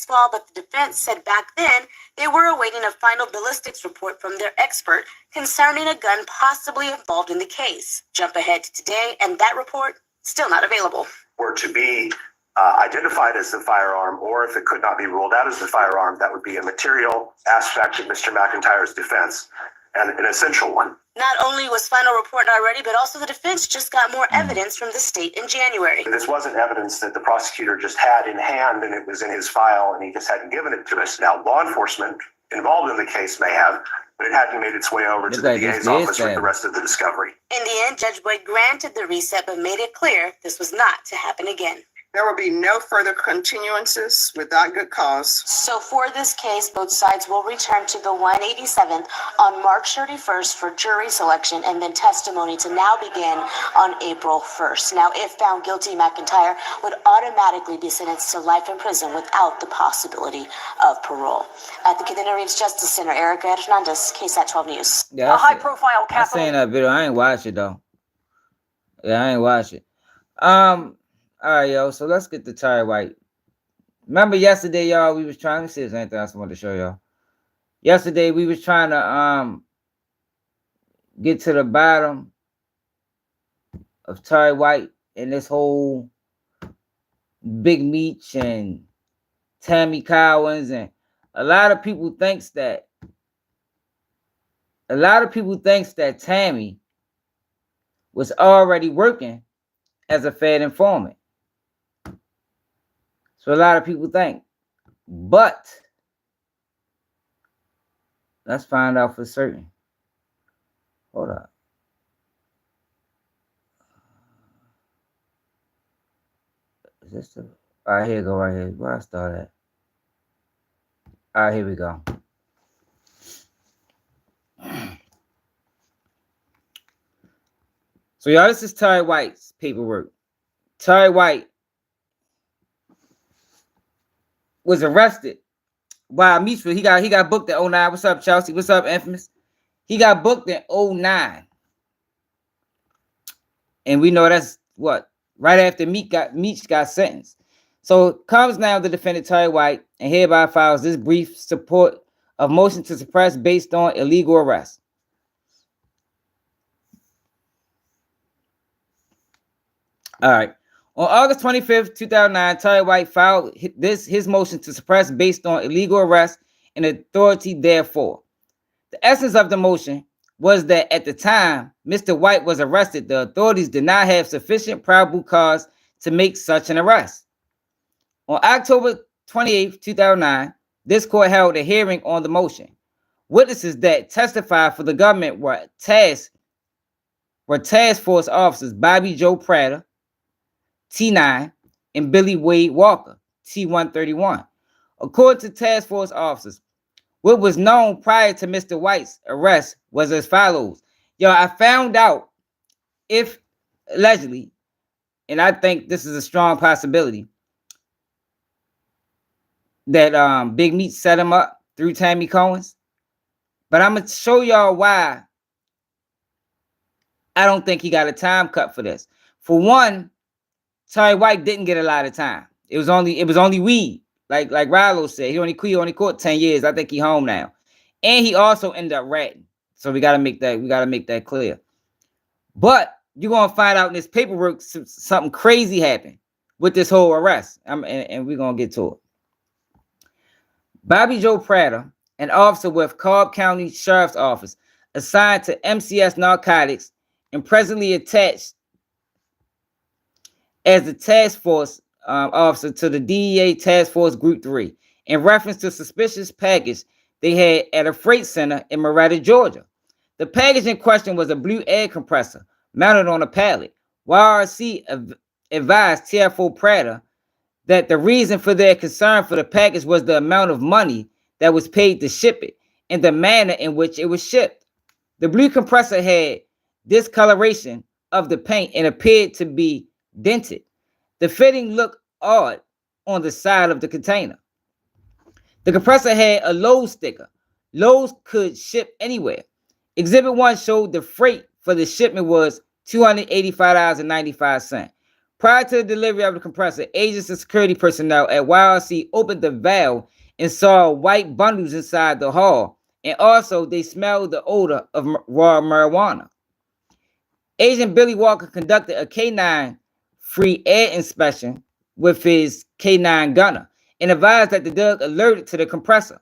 Fall, but the defense said back then they were awaiting a final ballistics report from their expert concerning a gun possibly involved in the case. Jump ahead to today, and that report still not available. Were to be identified as the firearm, or if it could not be ruled out as the firearm, that would be a material aspect of Mr. McIntyre's defense, and an essential one. Not only was final report not ready, but also the defense just got more evidence from the state in January. This wasn't evidence that the prosecutor just had in hand and it was in his file and he just hadn't given it to us. Now, law enforcement involved in the case may have, but it hadn't made its way over to the DA's office with the rest of the discovery. In the end, Judge Boyd granted the reset, but made it clear this was not to happen again. There will be no further continuances without good cause. So for this case, both sides will return to the 187th on March 31st for jury selection and then testimony to now begin on April 1st. Now, if found guilty, McIntyre would automatically be sentenced to life in prison without the possibility of parole. At the Kennedy Reeves Justice Center, Erica Hernandez, KSAT 12 News. Yeah, a high-profile capital... I seen that video. I ain't watch it, though. Yeah, I ain't watch it. All right, yo, so let's get to Tery White. Remember yesterday, y'all, we was trying to see if there's anything else I wanted to show y'all. Yesterday, we was trying to get to the bottom of Tery White and this whole Big Meech and Tammy Cowens and a lot of people thinks that Tammy was already working as a Fed informant. So a lot of people think. But let's find out for certain. Hold up. Is this the... All right, here we go, right here. Where I start at? All right, here we go. So y'all, this is Tery White's paperwork. Tery White was arrested while Meech, he got booked at 09. What's up, Chelsea? What's up, Infamous? He got booked in 09. And we know that's what? Right after Meech got sentenced. So comes now the defendant Tery White and hereby files this brief support of motion to suppress based on illegal arrest. All right. On August 25th, 2009, Tery White filed his motion to suppress based on illegal arrest and authority therefore. The essence of the motion was that at the time Mr. White was arrested, the authorities did not have sufficient probable cause to make such an arrest. On October 28th, 2009, this court held a hearing on the motion. Witnesses that testified for the government were task force officers Bobby Joe Prater, T9, and Billy Wade Walker, T131. According to task force officers, what was known prior to Mr. White's arrest was as follows. Yo, I found out if allegedly, and I think this is a strong possibility, that Big Meech set him up through Tammy Cowins. But I'm going to show y'all why I don't think he got a time cut for this. For one, Tery White didn't get a lot of time. It was only weed. Like Ralo said, he only caught 10 years. I think he home now. And he also ended up ratting. So we gotta make that clear. But you're gonna find out in this paperwork something crazy happened with this whole arrest. And we're gonna get to it. Bobby Joe Prater, an officer with Cobb County Sheriff's Office, assigned to MCS Narcotics and presently attached as the task force officer to the DEA Task Force Group 3 in reference to suspicious package they had at a freight center in Marietta, Georgia. The package in question was a blue air compressor mounted on a pallet. YRC advised TFO Prater that the reason for their concern for the package was the amount of money that was paid to ship it and the manner in which it was shipped. The blue compressor had discoloration of the paint and appeared to be dented. The fitting looked odd on the side of the container. The compressor had a Lowe's sticker. Lowe's could ship anywhere. Exhibit 1 showed the freight for the shipment was $285.95. Prior to the delivery of the compressor, agents and security personnel at YRC opened the valve and saw white bundles inside the hull, and also they smelled the odor of raw marijuana. Agent Billy Walker conducted a K9 free air inspection with his K9 gunner and advised that the dog alerted to the compressor.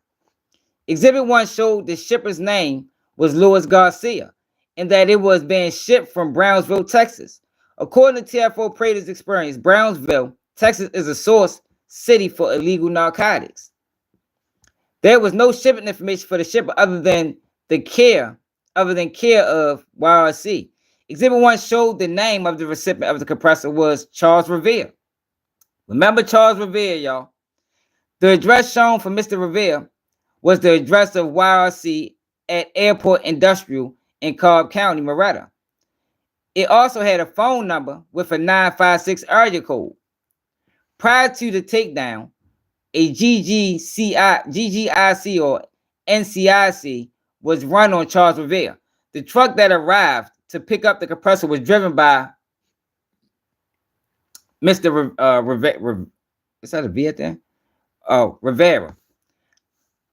Exhibit 1 showed the shipper's name was Louis Garcia and that it was being shipped from Brownsville, Texas. According to TFO Prater's experience, Brownsville, Texas is a source city for illegal narcotics. There was no shipping information for the shipper other than care of YRC. Exhibit 1 showed the name of the recipient of the compressor was Charles Revere. Remember Charles Revere, y'all. The address shown for Mr. Revere was the address of YRC at Airport Industrial in Cobb County, Marietta. It also had a phone number with a 956 area code. Prior to the takedown, a GGIC or NCIC was run on Charles Revere. The truck that arrived to pick up the compressor was driven by Mr. Rivera. Is that a V at there? Oh, Rivera.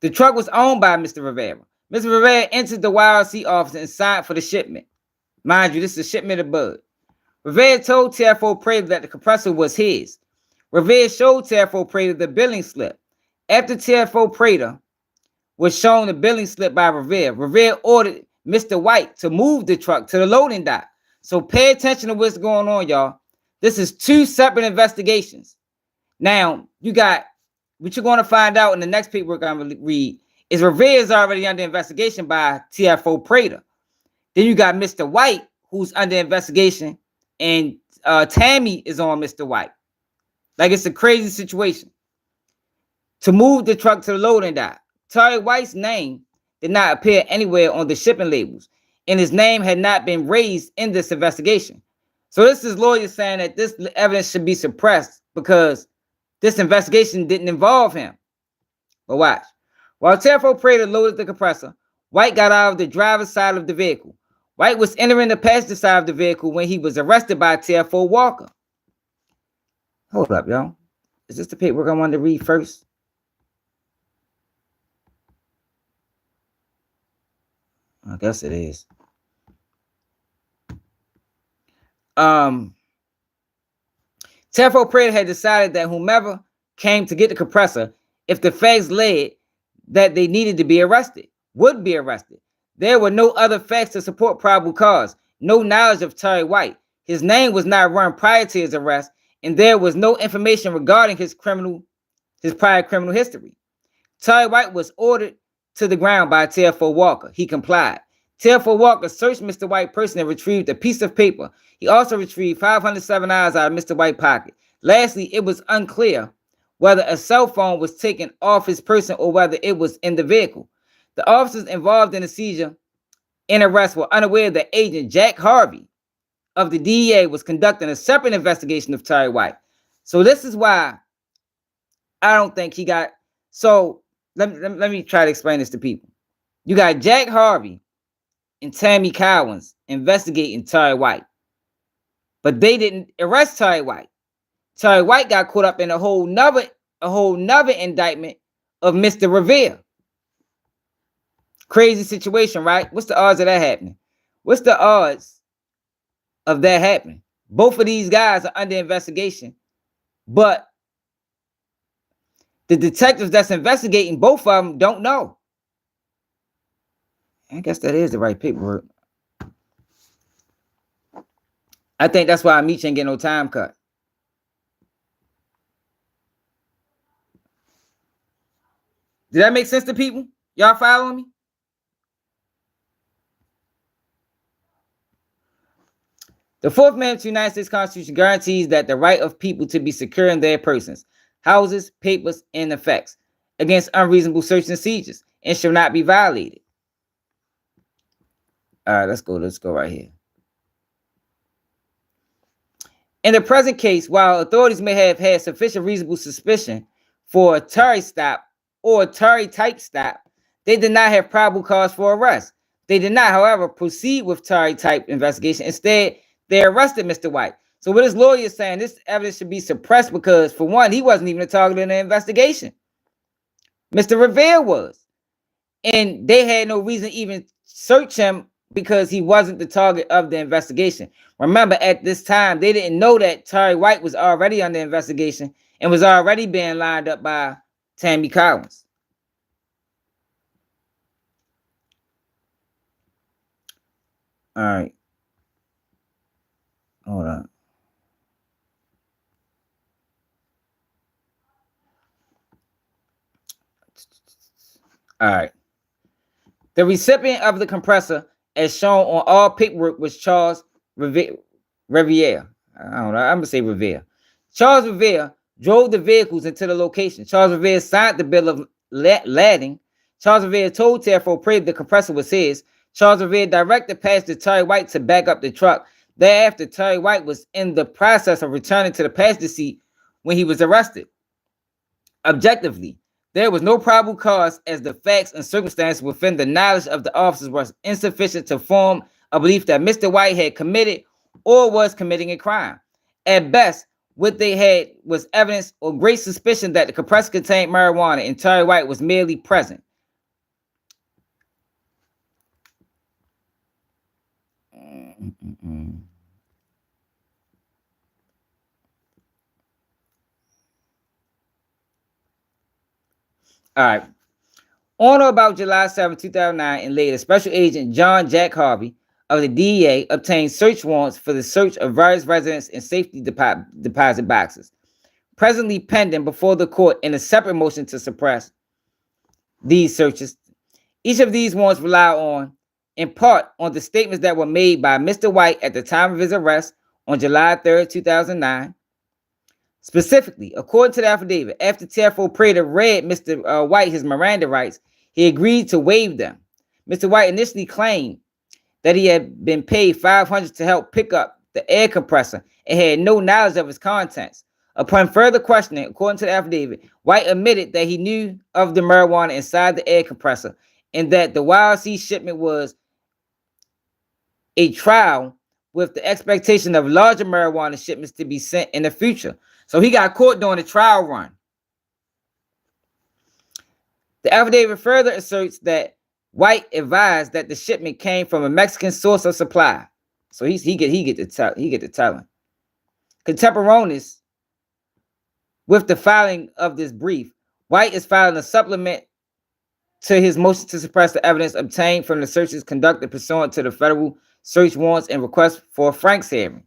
The truck was owned by Mr. Rivera. Mr. Rivera entered the YRC office and signed for the shipment. Mind you, this is a shipment of bud. Rivera told TFO Prater that the compressor was his. Rivera showed TFO Prater the billing slip. After TFO Prater was shown the billing slip by Revere. Revere ordered Mr. White to move the truck to the loading dock. So pay attention to what's going on, y'all. This is two separate investigations. Now, you got what you're going to find out in the next paperwork I'm going to read is Revere is already under investigation by TFO Prater. Then you got Mr. White, who's under investigation, and Tammy is on Mr. White. Like, it's a crazy situation. To move the truck to the loading dock, Tery White's name did not appear anywhere on the shipping labels, and his name had not been raised in this investigation. So this is lawyers saying that this evidence should be suppressed because this investigation didn't involve him. But watch. While TFO Prater loaded the compressor, White got out of the driver's side of the vehicle. White was entering the passenger side of the vehicle when he was arrested by TFO Walker. Hold up, y'all. Is this the paperwork I wanted to read first? I guess it is. TFO Prater had decided that whomever came to get the compressor, if the facts led that they needed to be arrested, would be arrested. There were no other facts to support probable cause, no knowledge of Tery White. His name was not run prior to his arrest, and there was no information regarding his prior criminal history. Tery White was ordered to the ground by TFO Walker. He complied. TFO Walker searched Mr. White's person and retrieved a piece of paper. He also retrieved $507 out of Mr. White's pocket. Lastly, it was unclear whether a cell phone was taken off his person or whether it was in the vehicle. The officers involved in the seizure and arrest were unaware that Agent Jack Harvey of the DEA was conducting a separate investigation of Tery White. So this is why I don't think he got... So let me try to explain this to people. You got Jack Harvey and Tammy Cowins investigating Tery White, but they didn't arrest Tery White. Tery White got caught up in a whole nother indictment of Mr. Revere. Crazy situation, right? What's the odds of that happening? What's the odds of that happening? Both of these guys are under investigation, but the detectives that's investigating both of them don't know. I guess that is the right paperwork. I think that's why Meech ain't getting no time cut. Did that make sense to people? Y'all following me? The Fourth Amendment to the United States Constitution guarantees that the right of people to be secure in their persons, houses, papers, and effects against unreasonable searches and seizures and shall not be violated. All right, let's go right here. In the present case, while authorities may have had sufficient reasonable suspicion for a Tery stop or a Tery type stop, they did not have probable cause for arrest. They did not, however, proceed with Tery type investigation. Instead, they arrested Mr. White. So what this lawyer is saying, this evidence should be suppressed because, for one, he wasn't even a target in the investigation. Mr. Revere was. And they had no reason to even search him because he wasn't the target of the investigation. Remember, at this time, they didn't know that Tery White was already under investigation and was already being lined up by Tammy Cowins. All right. Hold on. All right. The recipient of the compressor, as shown on all paperwork, was Charles Revere. I don't know. I'm going to say Revere. Charles Revere drove the vehicles into the location. Charles Revere signed the bill of lading. Charles Revere told TFO Prater the compressor was his. Charles Revere directed Pastor Tery White to back up the truck. Thereafter, Tery White was in the process of returning to the passenger seat when he was arrested. Objectively, there was no probable cause as the facts and circumstances within the knowledge of the officers was insufficient to form a belief that Mr. White had committed or was committing a crime. At best, what they had was evidence or great suspicion that the compressor contained marijuana and Tery White was merely present. All right. On or about July 7, 2009, and later, Special Agent John Jack Harvey of the DEA obtained search warrants for the search of various residents and safety deposit boxes, presently pending before the court in a separate motion to suppress these searches. Each of these warrants rely on, in part, on the statements that were made by Mr. White at the time of his arrest on July 3rd, 2009. Specifically, according to the affidavit, after TFO Prater read Mr. White his Miranda rights, he agreed to waive them. Mr. White initially claimed that he had been paid $500 to help pick up the air compressor and had no knowledge of its contents. Upon further questioning, according to the affidavit, White admitted that he knew of the marijuana inside the air compressor and that the YRC shipment was a trial with the expectation of larger marijuana shipments to be sent in the future. So he got caught during the trial run. The affidavit further asserts that White advised that the shipment came from a Mexican source of supply. So he get the telling. Contemporaneous with the filing of this brief, White is filing a supplement to his motion to suppress the evidence obtained from the searches conducted pursuant to the federal search warrants and request for Frank's hearing.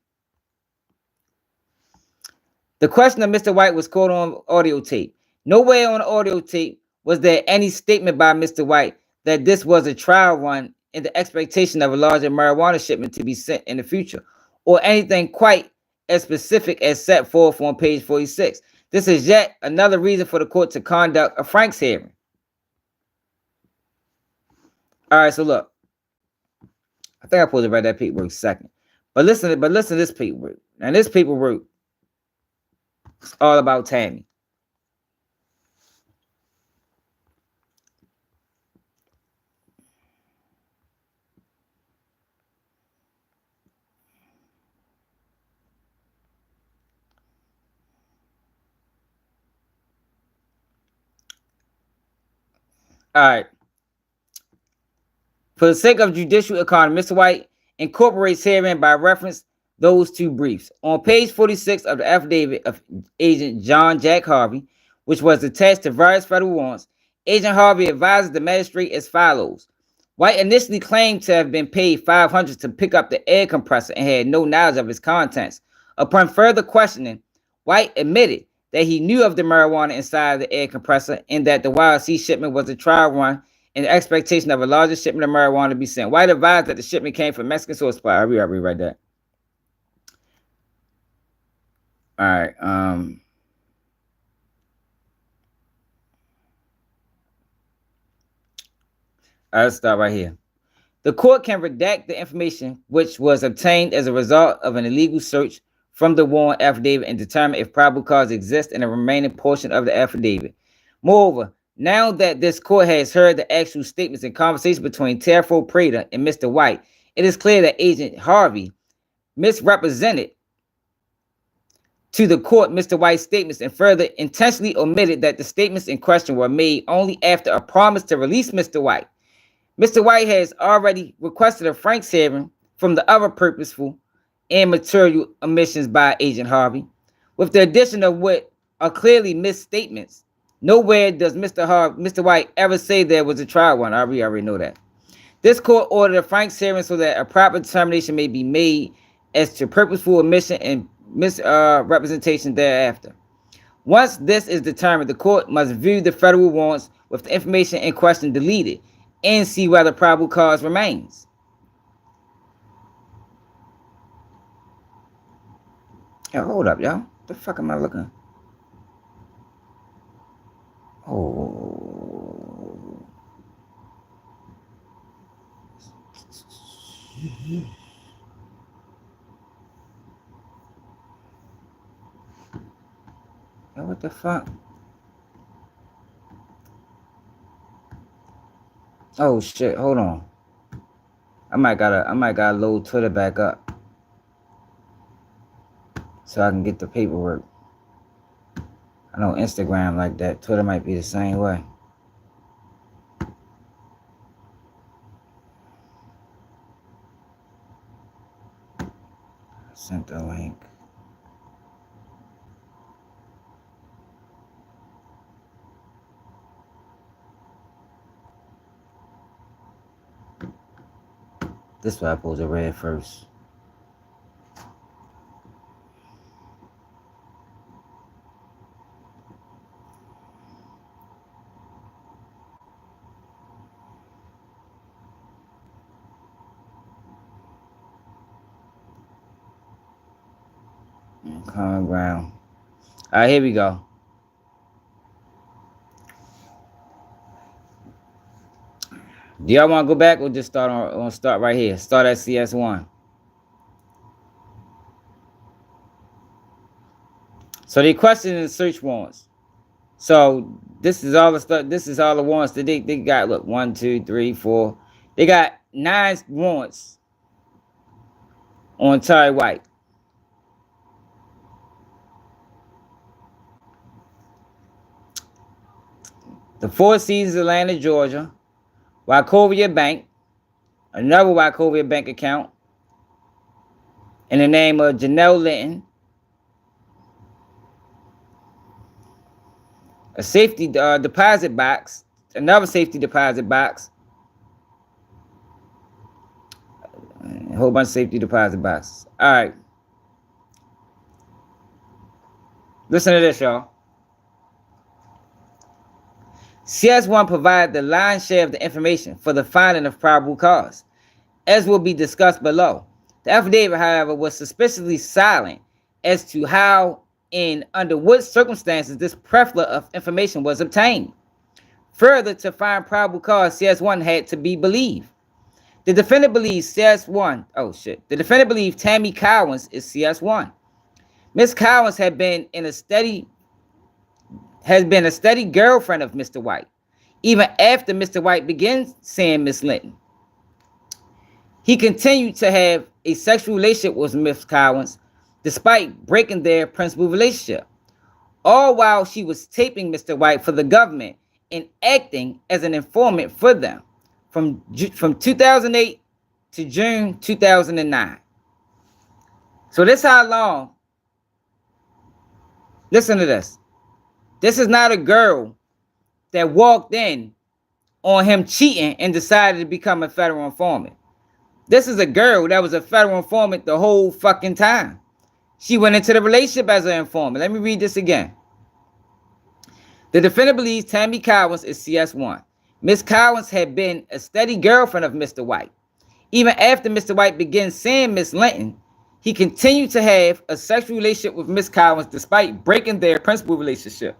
The question of Mr. White was caught on audio tape. Nowhere on the audio tape was there any statement by Mr. White that this was a trial run in the expectation of a larger marijuana shipment to be sent in the future, or anything quite as specific as set forth on page 46. This is yet another reason for the court to conduct a Frank's hearing. All right, so look. I think I supposed to read that paperwork second. But listen to this paperwork. And this paperwork is all about Tammy. All right. For the sake of judicial economy, Mr. White incorporates herein by reference those two briefs. On page 46 of the affidavit of Agent John Jack Harvey, which was attached to various federal warrants, Agent Harvey advises the magistrate as follows. White initially claimed to have been paid $500 to pick up the air compressor and had no knowledge of its contents. Upon further questioning, White admitted that he knew of the marijuana inside the air compressor and that the YRC shipment was a trial run in the expectation of a larger shipment of marijuana to be sent. White advised that the shipment came from Mexican source supply. I'll rewrite that. All right. Let's start right here. The court can redact the information which was obtained as a result of an illegal search from the warrant affidavit and determine if probable cause exists in the remaining portion of the affidavit. Moreover, now that this court has heard the actual statements and conversation between TFO Prater and Mr. White, it is clear that Agent Harvey misrepresented to the court Mr. White's statements and further intentionally omitted that the statements in question were made only after a promise to release Mr. White. Mr. White has already requested a Frank's hearing from the other purposeful and material omissions by Agent Harvey. With the addition of what are clearly misstatements, nowhere does Mr. White ever say there was a trial one. I already know that. This court ordered a Frank's hearing so that a proper determination may be made as to purposeful omission and misrepresentation thereafter. Once this is determined, the court must view the federal warrants with the information in question deleted and see whether probable cause remains. Yo, hold up, y'all. The fuck am I looking? Oh. Yo, what the fuck? Oh shit, hold on. I might gotta load Twitter back up so I can get the paperwork. I know Instagram like that. Twitter might be the same way. I sent the link. This is what I supposed to read first. Common ground. All right, here we go. Do y'all want to go back or just start on start right here? Start at CS1. So they questioning the search warrants. So this is all the stuff. This is all the warrants that they got. Look, 1, 2, 3, 4. They got 9 warrants on Tery White. The Four Seasons, Atlanta, Georgia. Wachovia Bank. Another Wachovia Bank account. In the name of Janelle Linton. A safety deposit box. Another safety deposit box. A whole bunch of safety deposit boxes. All right. Listen to this, y'all. CS1 provided the lion's share of the information for the finding of probable cause, as will be discussed below. The affidavit, however, was suspiciously silent as to how and under what circumstances this plethora of information was obtained. Further, to find probable cause, CS1 had to be believed. The defendant believes CS1. The defendant believes Tammy Cowins is CS1. Ms. Cowens had been a steady girlfriend of Mr. White, even after Mr. White began seeing Miss Linton. He continued to have a sexual relationship with Ms. Cowens, despite breaking their principal relationship, all while she was taping Mr. White for the government and acting as an informant for them from 2008 to June 2009. So this how long. Listen to this. This is not a girl that walked in on him cheating and decided to become a federal informant. This is a girl that was a federal informant the whole fucking time. She went into the relationship as an informant. Let me read this again. The defendant believes Tammy Cowens is CS1. Ms. Cowens had been a steady girlfriend of Mr. White. Even after Mr. White began seeing Miss Linton, he continued to have a sexual relationship with Ms. Cowens despite breaking their principal relationship,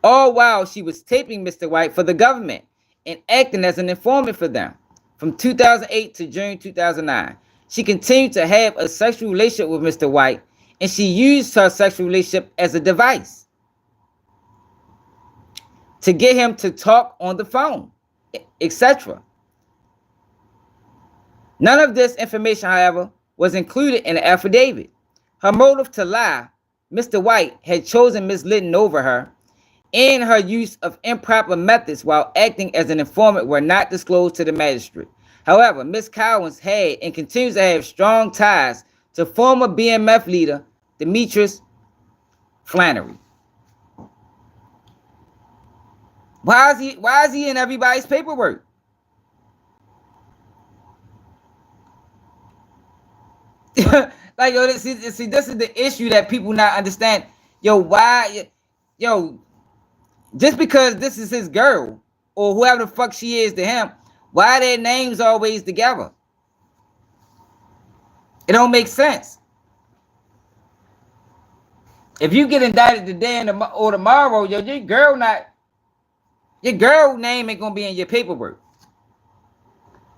all while she was taping Mr. White for the government and acting as an informant for them from 2008 to June 2009. She continued to have a sexual relationship with Mr. White, and she used her sexual relationship as a device to get him to talk on the phone, etc. None of this information, however, was included in the affidavit. Her motive to lie, Mr. White had chosen Ms. Linton over her, and her use of improper methods while acting as an informant were not disclosed to the magistrate. However, Ms. Cowens had and continues to have strong ties to former BMF leader Demetrius Flannery. Why is he in everybody's paperwork? Like, yo, this is the issue that people not understand. Just because this is his girl or whoever the fuck she is to him, why are their names always together? It don't make sense. If you get indicted today or tomorrow, your girl name ain't gonna be in your paperwork.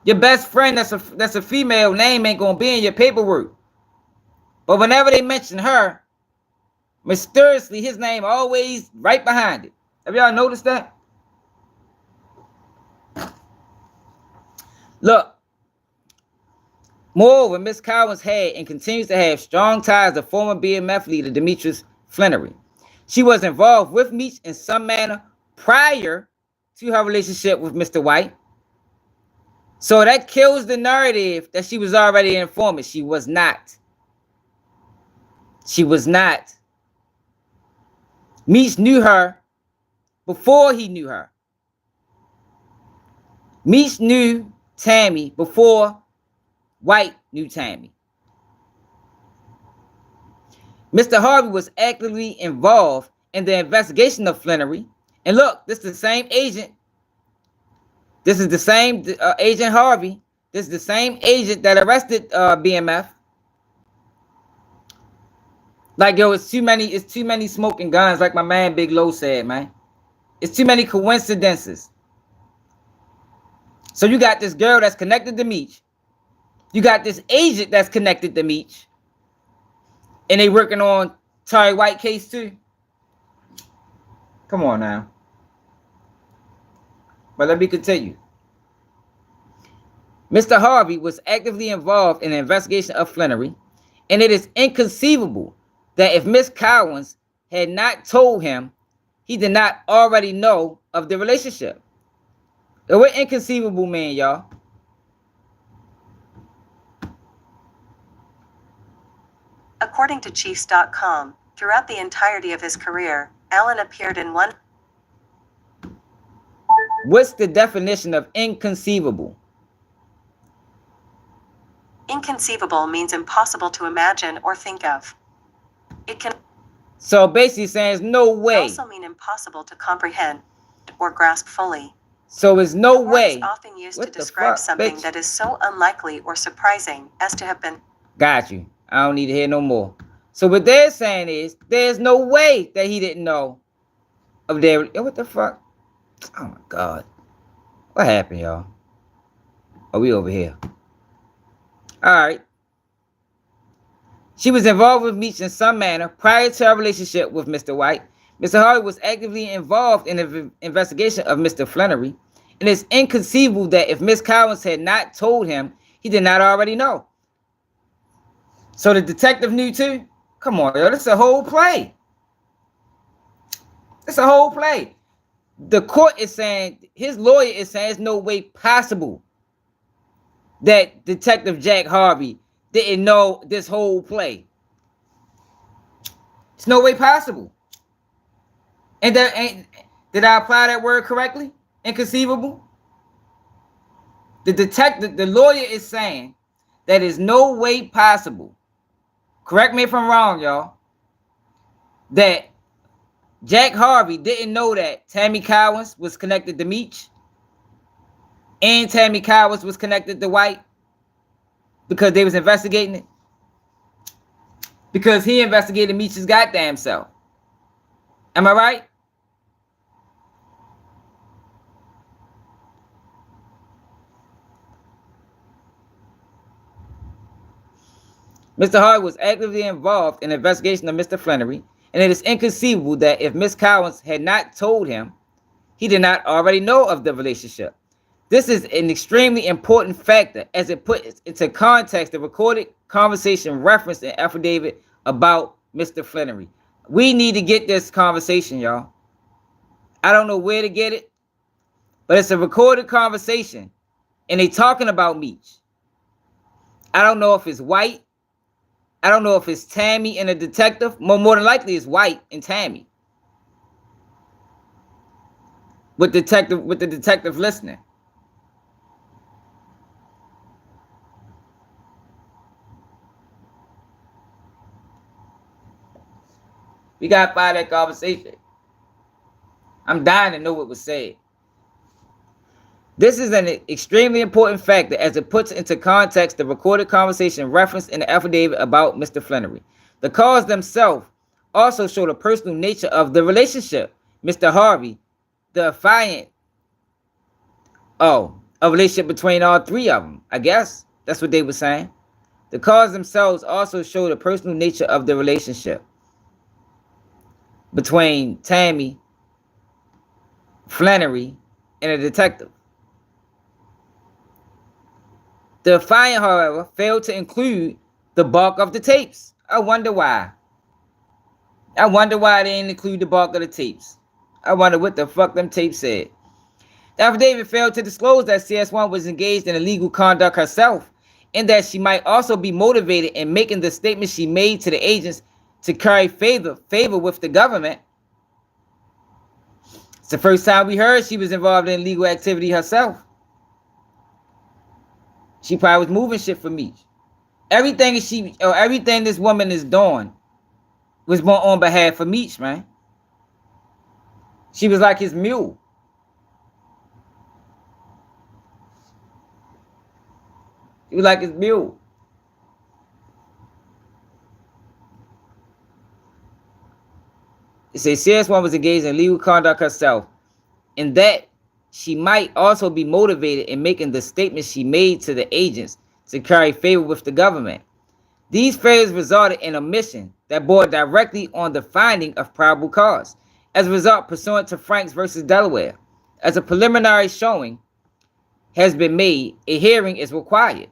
Your best friend that's a female name ain't gonna be in your paperwork. But whenever they mention her, mysteriously his name always right behind it. Have y'all noticed that? Look. Moreover, Ms. Cowens had and continues to have strong ties to former BMF leader Demetrius Flannery. She was involved with Meech in some manner prior to her relationship with Mr. White. So that kills the narrative that she was already an informant. She was not. She was not. Meech knew her before he knew her. Meech knew Tammy before White knew Tammy. Mr. Harvey was actively involved in the investigation of Flannery. And look, this is the same agent. This is the same Agent Harvey. This is the same agent that arrested BMF. Like, yo, it's too many smoking guns, like my man Big Low said, man. It's too many coincidences. So you got this girl that's connected to Meech. You got this agent that's connected to Meech. And they working on Tery White case too. Come on now. But let me continue. Mr. Harvey was actively involved in the investigation of Flannery, and it is inconceivable that if Miss Cowens had not told him, he did not already know of the relationship. So what inconceivable mean, y'all? According to Chiefs.com, throughout the entirety of his career, Allen appeared in one. What's the definition of inconceivable? Inconceivable means impossible to imagine or think of. It can So basically saying there's no way. also mean impossible to comprehend or grasp fully. So it's no The word way. is often used What to the describe fuck, something bitch? that is so unlikely or surprising as to have been. Got you. I don't need to hear no more. So what they're saying is there's no way that he didn't know of their. What the fuck? Oh my God. What happened, y'all? Are we over here? All right. She was involved with Meech in some manner prior to her relationship with Mr. White. Mr. Harvey was actively involved in the investigation of Mr. Flannery. And it's inconceivable that if Miss Cowens had not told him, he did not already know. So the detective knew too? Come on, yo. This is a whole play. It's a whole play. The court is saying, his lawyer is saying there's no way possible that Detective Jack Harvey didn't know this whole play. It's no way possible. And that ain't, did I apply that word correctly? Inconceivable? The detective, the lawyer is saying that is no way possible. Correct me if I'm wrong, y'all. That Jack Harvey didn't know that Tammy Cowens was connected to Meech. And Tammy Cowens was connected to White. Because they was investigating it. Because he investigated Meech's goddamn self. Am I right? Mr. Harvey was actively involved in the investigation of Mr. Flannery, and it is inconceivable that if Miss Cowens had not told him, he did not already know of the relationship. This is an extremely important factor as it puts into context the recorded conversation referenced in affidavit about Mr. Flannery. We need to get this conversation, y'all. I don't know where to get it, but it's a recorded conversation, and they talking about Meech. I don't know if it's White. I don't know if it's Tammy and a detective. More than likely it's White and Tammy. With the detective listening. We gotta find that conversation. I'm dying to know what was said. This is an extremely important factor as it puts into context the recorded conversation referenced in the affidavit about Mr. Flannery. The calls themselves also show the personal nature of the relationship. Mr. Harvey, the affiant, a relationship between all three of them. I guess that's what they were saying. The calls themselves also show the personal nature of the relationship between Tammy, Flannery, and a detective. The affiant, however, failed to include the bulk of the tapes. I wonder why. I wonder why they didn't include the bulk of the tapes. I wonder what the fuck them tapes said. The affidavit failed to disclose that CS1 was engaged in illegal conduct herself, and that she might also be motivated in making the statement she made to the agents to curry favor with the government. It's the first time we heard she was involved in illegal activity herself. She probably was moving shit for Meech. Everything this woman is doing was more on behalf of Meech, man. She was like his mule. She was like his mule. It says CS1 was engaged in legal conduct herself, and that she might also be motivated in making the statements she made to the agents to carry favor with the government. These failures resulted in a mission that bore directly on the finding of probable cause. As a result, pursuant to Franks versus Delaware, as a preliminary showing has been made, a hearing is required.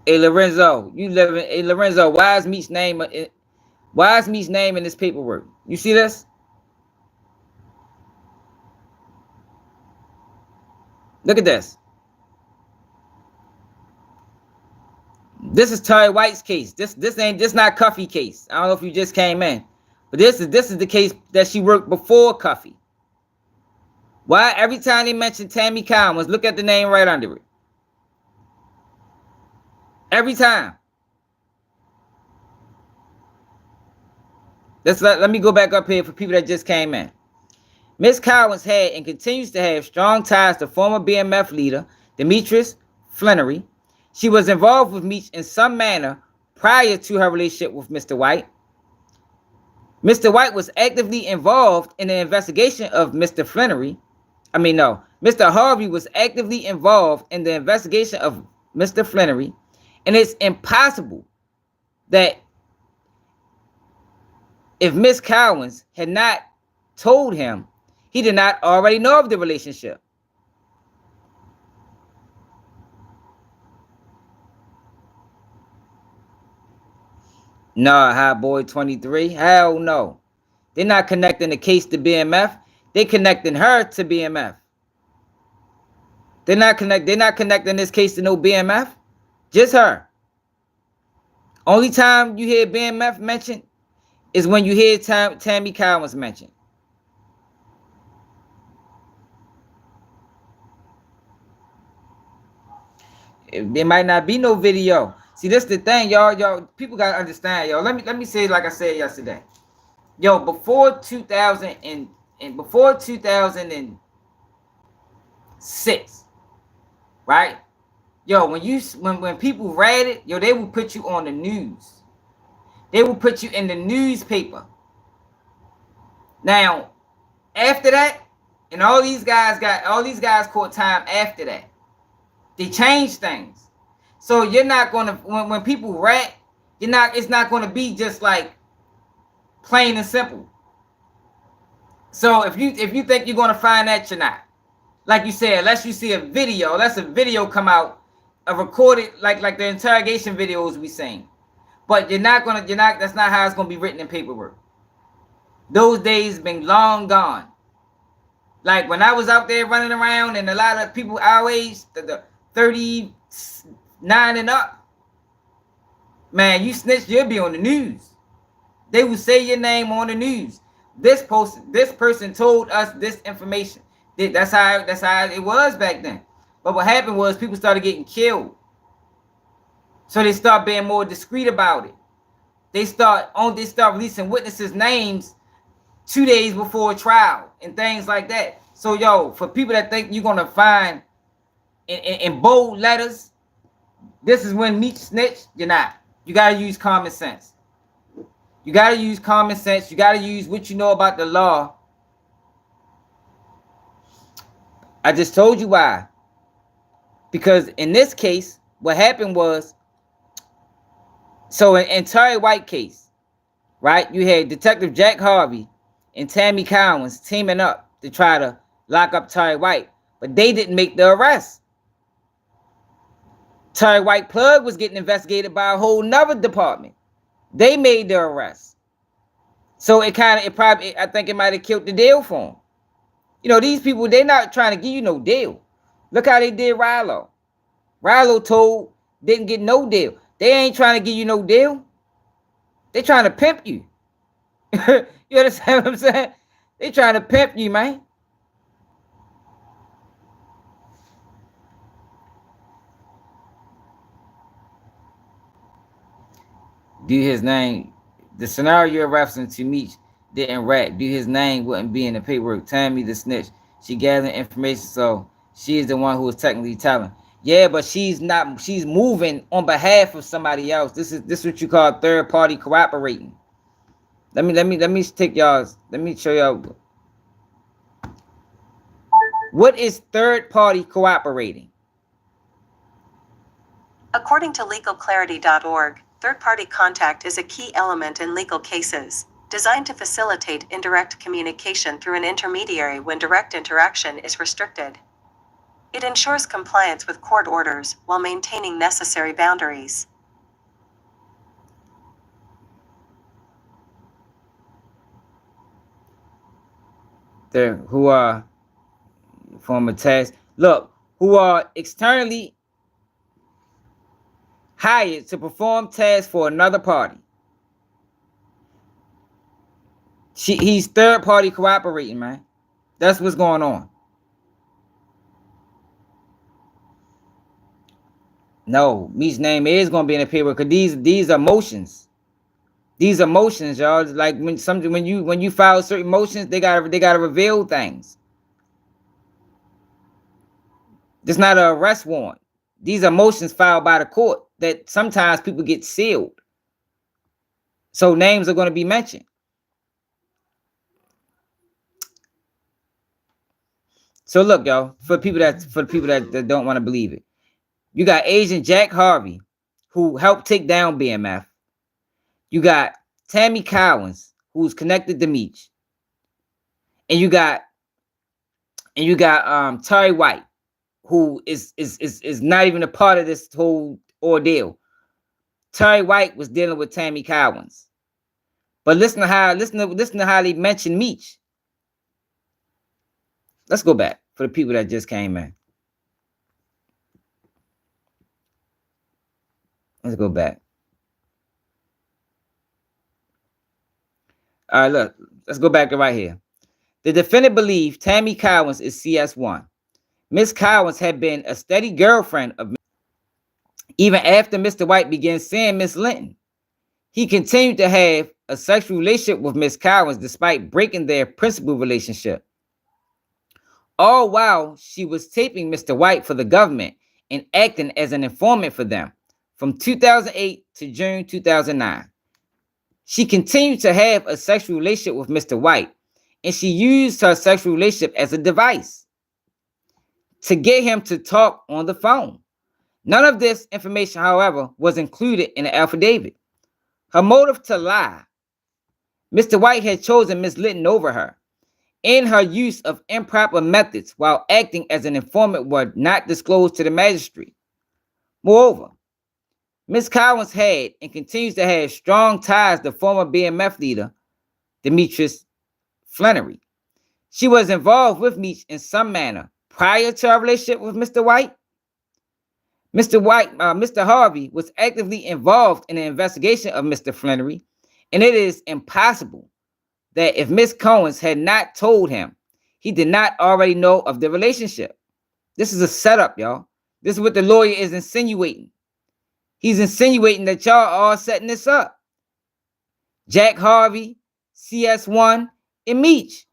Hey Lorenzo, Lorenzo, why is Meech's name in this paperwork? You see this? Look at this. This is Tery White's case. This not Cuffy case. I don't know if you just came in, but this is the case that she worked before Cuffy. Why every time they mention Tammy Cowins, look at the name right under it. Every time. Let me go back up here for people that just came in. Ms. Cowens had and continues to have strong ties to former BMF leader Demetrius Flannery. She was involved with Meech in some manner prior to her relationship with Mr. White. Mr. White was actively involved in the investigation of Mr. Flannery. Mr. Harvey was actively involved in the investigation of Mr. Flannery. And it's impossible that if Ms. Cowens had not told him, he did not already know of the relationship. Nah, High Boy 23. Hell no. They're not connecting the case to BMF. They're connecting her to BMF. They're not connecting this case to no BMF. Just her. Only time you hear BMF mentioned is when you hear Tammy Cowens mentioned. There might not be no video. See, this the thing, y'all. People gotta understand, y'all. Let me say, like I said yesterday, yo. Before 2000 and before 2006, right? Yo, when people read it, yo, they will put you on the news. They will put you in the newspaper. Now, after that, and all these guys caught time after that. They changed things. So you're not gonna when people rat, it's not gonna be just like plain and simple. So if you think you're gonna find that, you're not. Like you said, unless you see a video, unless a video come out, a recorded like the interrogation videos we seen. But that's not how it's gonna be written in paperwork. Those days been long gone. Like when I was out there running around and a lot of people our age, the 39 and up, man, you snitch, you'll be on the news. They will say your name on the news. This person told us this information. That's how it was back then. But what happened was people started getting killed. So they start being more discreet about it. They start releasing witnesses' names 2 days before trial and things like that. So yo, for people that think you're gonna find in bold letters, this is when Meech snitch, you're not. You gotta use common sense. You gotta use common sense. You gotta use what you know about the law. I just told you why. Because in this case, what happened was, so in Tery White case, right, you had Detective Jack Harvey and Tammy Cowens teaming up to try to lock up Tery White, but they didn't make the arrest. Tery White plug was getting investigated by a whole nother department. They made the arrest. So I think it might have killed the deal for him. You know, these people, they're not trying to give you no deal. Look how they did Ralo. Ralo didn't get no deal. They ain't trying to give you no deal. They trying to pimp you. You understand what I'm saying? They trying to pimp you, man. due his name. The scenario referencing to Meech didn't rat. Due his name wouldn't be in the paperwork. Tammy the snitch. She gathered information, so she is the one who was technically telling. Yeah, but she's not. She's moving on behalf of somebody else. This is what you call third party cooperating. Let me take y'all's. Let me show y'all. What is third party cooperating? According to legalclarity.org, third-party contact is a key element in legal cases, designed to facilitate indirect communication through an intermediary when direct interaction is restricted. It ensures compliance with court orders while maintaining necessary boundaries. There, who are former task. Look, who are externally hired to perform tasks for another party. He's third party cooperating, man. That's what's going on. No, Meech's name is gonna be in the paper because these are motions. These are motions, y'all. Like when you file certain motions, they gotta reveal things. It's not an arrest warrant. These are motions filed by the court that sometimes people get sealed. So names are going to be mentioned. So look, y'all, for the people that don't want to believe it. You got Agent Jack Harvey, who helped take down BMF. You got Tammy Cowins, who's connected to Meech. And you got Tery White, who is not even a part of this whole ordeal. Tery White was dealing with Tammy Cowins. But listen to how they mention Meech. Let's go back for the people that just came in. Let's go back. All right, look. Let's go back to right here. The defendant believed Tammy Cowins is CS1. Miss Cowins had been a steady girlfriend of even after Mr. White began seeing Miss Linton. He continued to have a sexual relationship with Miss Cowins despite breaking their principal relationship. All while she was taping Mr. White for the government and acting as an informant for them from 2008 to June 2009. She continued to have a sexual relationship with Mr. White, and she used her sexual relationship as a device to get him to talk on the phone. None of this information, however, was included in the affidavit. Her motive to lie. Mr. White had chosen Miss Linton over her, and her use of improper methods while acting as an informant were not disclosed to the magistrate. Moreover, Ms. Cowens had and continues to have strong ties to former BMF leader, Demetrius Flannery. She was involved with Meech in some manner prior to her relationship with Mr. White. Mr. Harvey was actively involved in the investigation of Mr. Flannery, and it is impossible that if Ms. Cowens had not told him, he did not already know of the relationship. This is a setup, y'all. This is what the lawyer is insinuating. He's insinuating that y'all are all setting this up. Jack Harvey, CS1, and Meech.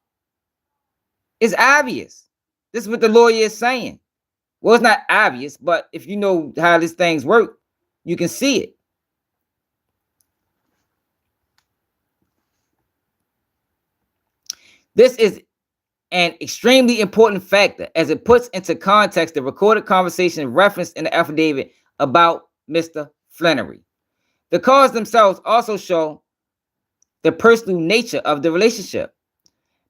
It's obvious. This is what the lawyer is saying. Well, it's not obvious, but if you know how these things work, you can see it. This is an extremely important factor as it puts into context the recorded conversation referenced in the affidavit about Mr. Flannery. The calls themselves also show the personal nature of the relationship.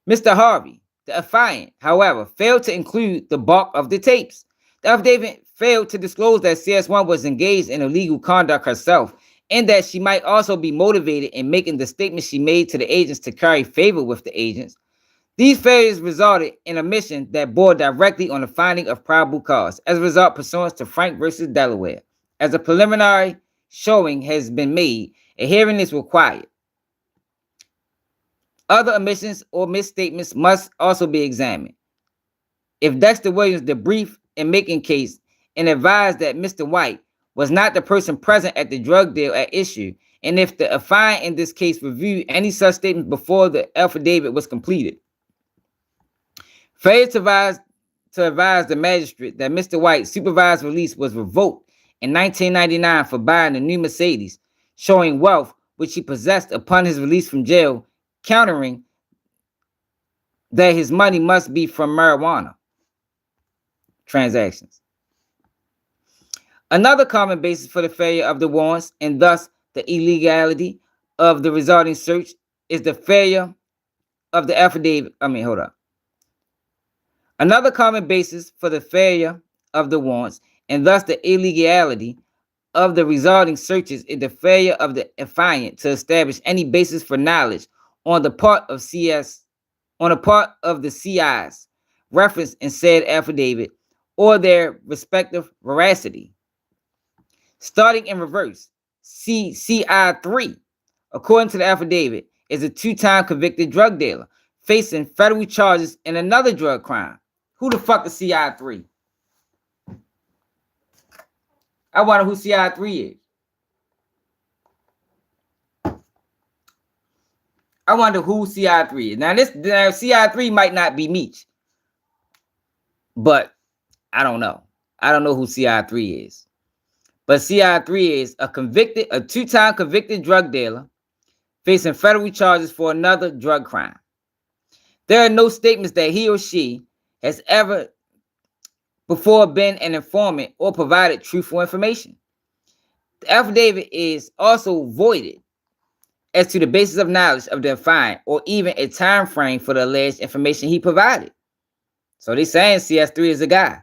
Mr. Harvey, the affiant, however, failed to include the bulk of the tapes. The affidavit failed to disclose that CS1 was engaged in illegal conduct herself and that she might also be motivated in making the statements she made to the agents to curry favor with the agents. These failures resulted in a mission that bore directly on the finding of probable cause. As a result, pursuant to Frank versus Delaware, as a preliminary showing has been made, a hearing is required. Other omissions or misstatements must also be examined. If Dexter Williams debriefed in making case and advised that Mr. White was not the person present at the drug deal at issue and if the affiant in this case reviewed any such statements before the affidavit was completed. Failure to advise the magistrate that Mr. White's supervised release was revoked in 1999 for buying a new Mercedes, showing wealth which he possessed upon his release from jail, countering that his money must be from marijuana transactions. Another common basis for the failure of the warrants and thus the illegality of the resulting search is the failure of the affidavit. Another common basis for the failure of the warrants and thus the illegality of the resulting searches is the failure of the affiant to establish any basis for knowledge on the part of the CIs referenced in said affidavit or their respective veracity. Starting in reverse, CI3, according to the affidavit, is a 2-time convicted drug dealer facing federal charges in another drug crime. Who the fuck is CI3? I wonder who CI3 is. I wonder who CI3 is. Now, CI3 might not be Meech, but I don't know. I don't know who CI3 is. But CI3 is a 2-time convicted drug dealer facing federal charges for another drug crime. There are no statements that he or she has ever before been an informant or provided truthful information. The affidavit is also voided as to the basis of knowledge of the affiant or even a time frame for the alleged information he provided. So they're saying CS3 is a guy.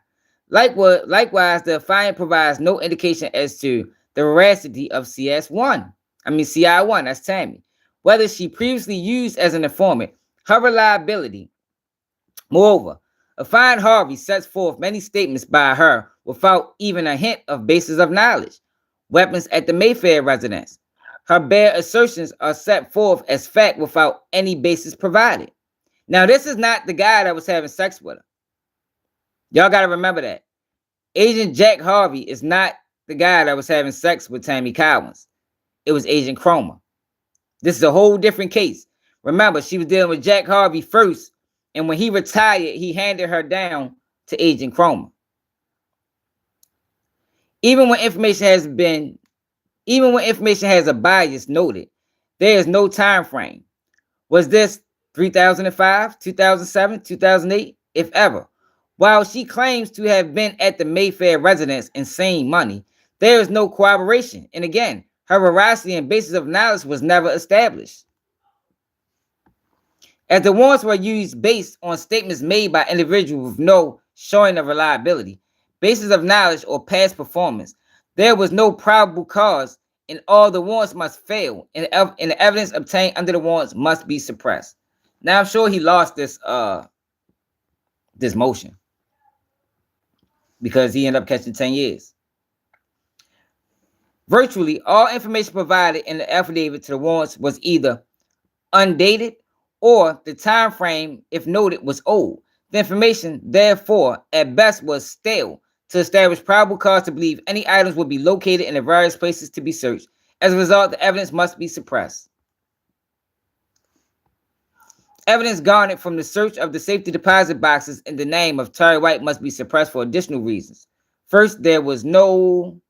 Likewise, the affiant provides no indication as to the veracity of CI1, that's Tammy, whether she previously used as an informant, her reliability. Moreover, affiant Harvey sets forth many statements by her without even a hint of basis of knowledge. Weapons at the Mayfair residence. Her bare assertions are set forth as fact without any basis provided. Now, this is not the guy that was having sex with her. Y'all got to remember that. Agent Jack Harvey is not the guy that was having sex with Tammy Cowins. It was Agent Cromer. This is a whole different case. Remember, she was dealing with Jack Harvey first, and when he retired, he handed her down to Agent Cromer. Even when information has a bias noted, there is no time frame. Was this 2005, 2007, 2008, if ever? While she claims to have been at the Mayfair residence and seen money, there is no corroboration. And again, her veracity and basis of knowledge was never established. As the warrants were used based on statements made by individuals with no showing of reliability, basis of knowledge, or past performance, there was no probable cause, and all the warrants must fail, and the evidence obtained under the warrants must be suppressed. Now, I'm sure he lost this motion because he ended up catching 10 years. Virtually all information provided in the affidavit to the warrants was either undated or the time frame, if noted, was old. The information, therefore, at best was stale to establish probable cause to believe any items would be located in the various places to be searched. As a result, the evidence must be suppressed. Evidence garnered from the search of the safety deposit boxes in the name of Tery White must be suppressed for additional reasons. First, there was no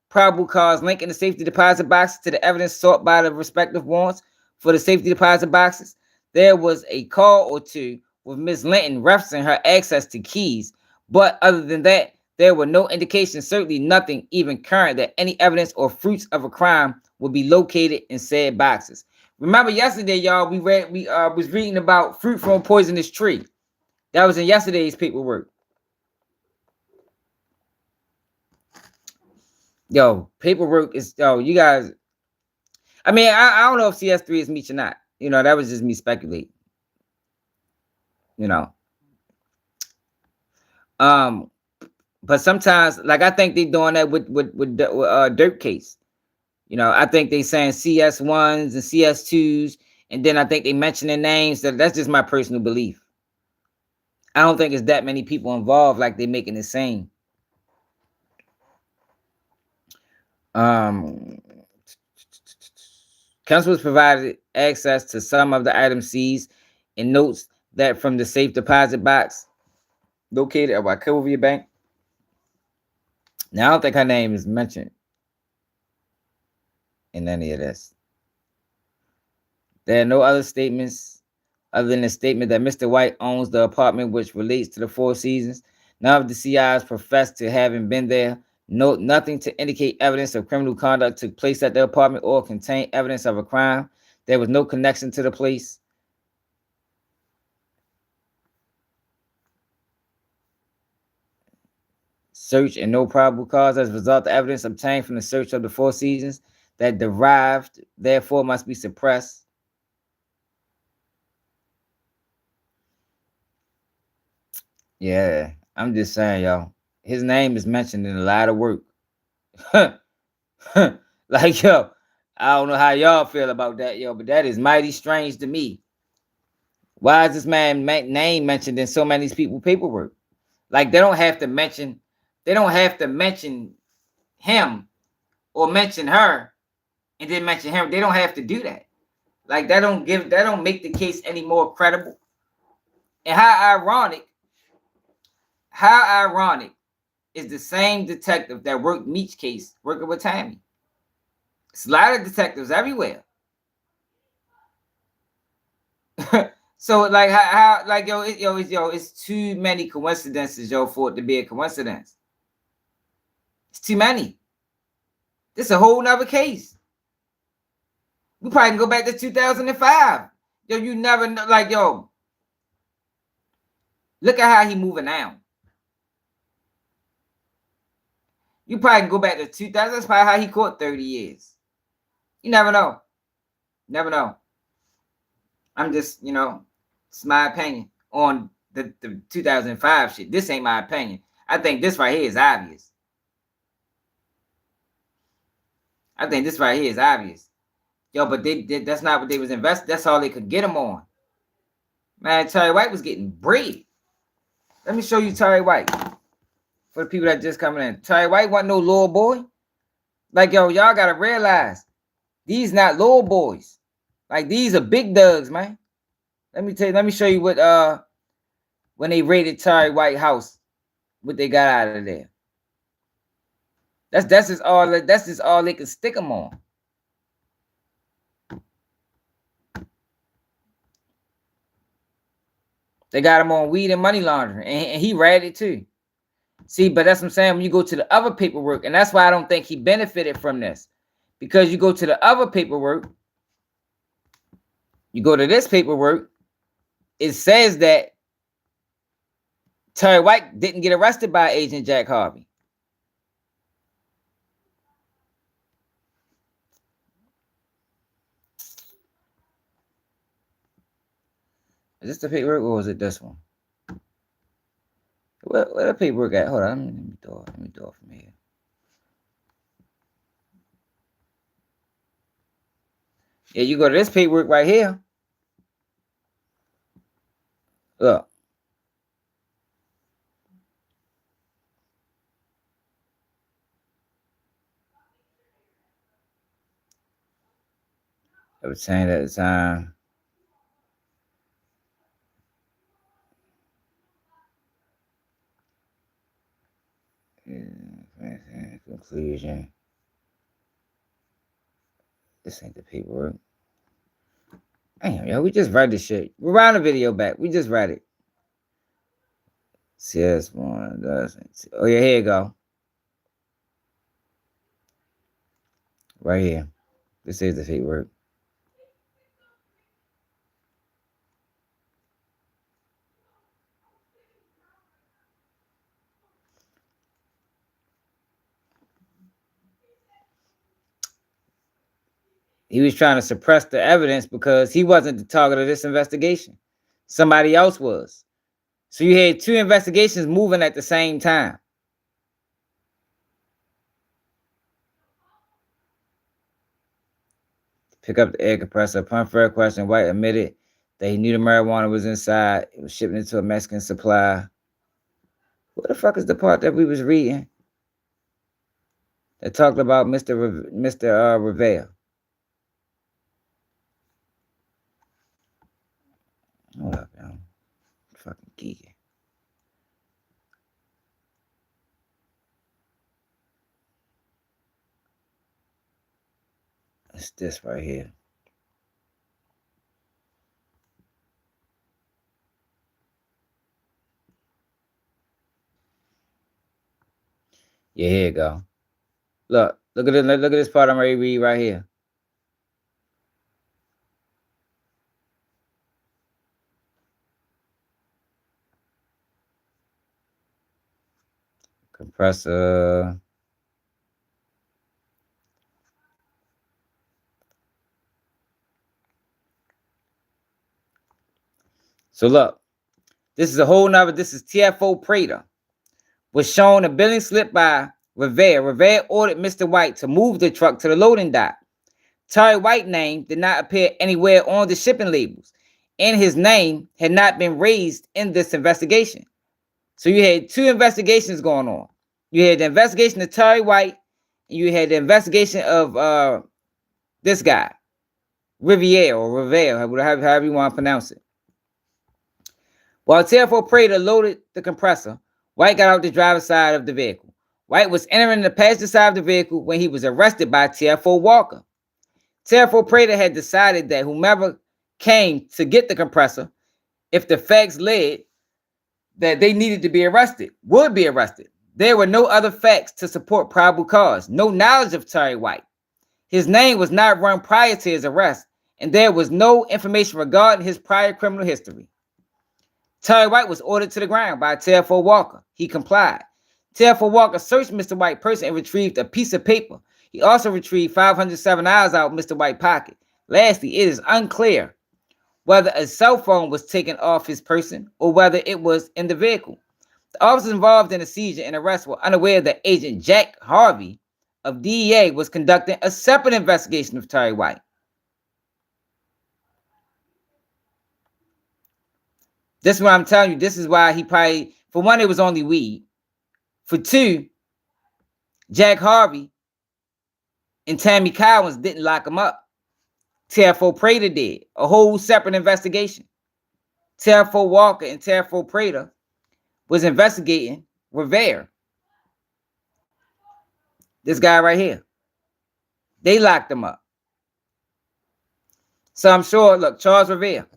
probable cause linking the safety deposit boxes to the evidence sought by the respective warrants for the safety deposit boxes. There was a call or two with Ms. Linton referencing her access to keys, but other than that, there were no indications, certainly nothing even current, that any evidence or fruits of a crime would be located in said boxes. Remember yesterday, y'all, we was reading about fruit from a poisonous tree. That was in yesterday's paperwork. Yo, paperwork is, you guys, I mean, I don't know if CS3 is Meech or not. You know, that was just me speculating. You know. But sometimes, like, I think they doing that with Dirt case. You know, I think they saying CS1s and CS2s, and then I think they mention their names. That's just my personal belief. I don't think it's that many people involved like they making it seem. Counsel was provided access to some of the items seized and notes that from the safe deposit box located at Wachovia Bank. Now, I don't think her name is mentioned in any of this. There are no other statements other than the statement that Mr. White owns the apartment, which relates to the Four Seasons. None of the CIs professed to having been there. Nothing to indicate evidence of criminal conduct took place at the apartment or contain evidence of a crime. There was no connection to the place. Search and no probable cause as a result of evidence obtained from the search of the Four Seasons that derived, therefore must be suppressed. Yeah, I'm just saying, y'all. His name is mentioned in a lot of work. Like, yo, I don't know how y'all feel about that, yo, but that is mighty strange to me. Why is this man name mentioned in so many people's paperwork? Like, they don't have to mention him or mention her and then mention him. They don't have to do that. Like, that don't make the case any more credible. And how ironic is the same detective that worked Meech case working with Tammy. It's a lot of detectives everywhere. So like how like it's too many coincidences, yo, for it to be a coincidence. It's too many. This is a whole nother case. We probably can go back to 2005. Yo, you never know, like, yo, look at how he moving now. You probably can go back to 2000. That's probably how he caught 30 years. You never know. Never know. I'm just, it's my opinion on the 2005 shit. This ain't my opinion. I think this right here is obvious. Yo, but that's not what they was investing. That's all they could get him on. Man, Tery White was getting bread. Let me show you Tery White. For the people that just coming in. Tery White wasn't no little boy. Like, yo, y'all gotta realize these not little boys. Like, these are big dogs, man. Let me show you what when they raided Tery White house, what they got out of there. That's just all they could stick them on. They got him on weed and money laundering, and he ratted too. See, but that's what I'm saying. When you go to the other paperwork, and that's why I don't think he benefited from this, because you go to the other paperwork, you go to this paperwork, it says that Tery White didn't get arrested by Agent Jack Harvey. Is this the paperwork or was it this one? Where the paperwork at? Hold on, let me do it from here. Yeah, you go to this paperwork right here. Look. I was saying at the time. Conclusion. This ain't the paperwork. Damn, yo, we just read this shit. Rewind the video back. We just read it. CS1 doesn't. Oh yeah, here you go. Right here. This is the paperwork. He was trying to suppress the evidence because he wasn't the target of this investigation. Somebody else was. So you had two investigations moving at the same time. Pick up the air compressor. Upon further question, White admitted that he knew the marijuana was inside. It was shipped into a Mexican supply. What the fuck is the part that we was reading that talked about Mr. Rivera? Hold up, yo. Fucking geeky. It's this right here. Yeah, here you go. Look at it. Look at this part I'm ready to read right here. Compressor. So look, this is a whole nother. This is TFO Prater. Was shown a billing slip by Revere. Revere ordered Mr. White to move the truck to the loading dock. Tery White's name did not appear anywhere on the shipping labels, and his name had not been raised in this investigation. So you had two investigations going on. You had the investigation of Tery White, and you had the investigation of this guy, Revere, however you want to pronounce it. While TFO Prater loaded the compressor, White got out the driver's side of the vehicle. White was entering the passenger side of the vehicle when he was arrested by TFO Walker. TFO Prater had decided that whomever came to get the compressor, if the facts led that they needed to be arrested, would be arrested. There were no other facts to support probable cause, no knowledge of Tery White. His name was not run prior to his arrest, and there was no information regarding his prior criminal history. Tery White was ordered to the ground by TFO Walker. He complied. TFO Walker searched Mr. White's person and retrieved a piece of paper. He also retrieved $507 out of Mr. White's pocket. Lastly, it is unclear whether a cell phone was taken off his person or whether it was in the vehicle. The officers involved in the seizure and arrest were unaware that Agent Jack Harvey of DEA was conducting a separate investigation of Tery White. This is what I'm telling you. This is why he probably, for one, it was only weed. For two, Jack Harvey and Tammy Cowins didn't lock him up. TFO Prater did. A whole separate investigation. TFO Walker and TFO Prater was investigating Revere. This guy right here. They locked him up. So I'm sure, look, Charles Revere.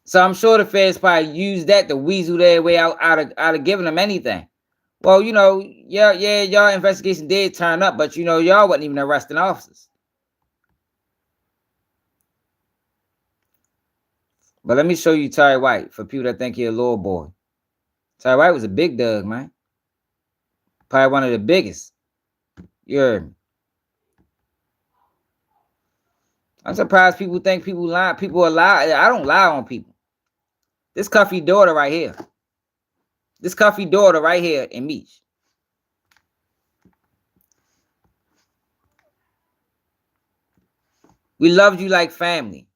So I'm sure the feds probably used that to weasel their way out of giving them anything. Well, you know, yeah, y'all investigation did turn up, but you know, y'all wasn't even arresting officers. But let me show you Tery White for people that think he's a little boy. Tery White was a big dog, man. Probably one of the biggest. You heard me. I'm surprised people think people lie. People are lie. I don't lie on people. This Cuffy daughter right here. This Cuffy daughter right here in Meech. We loved you like family.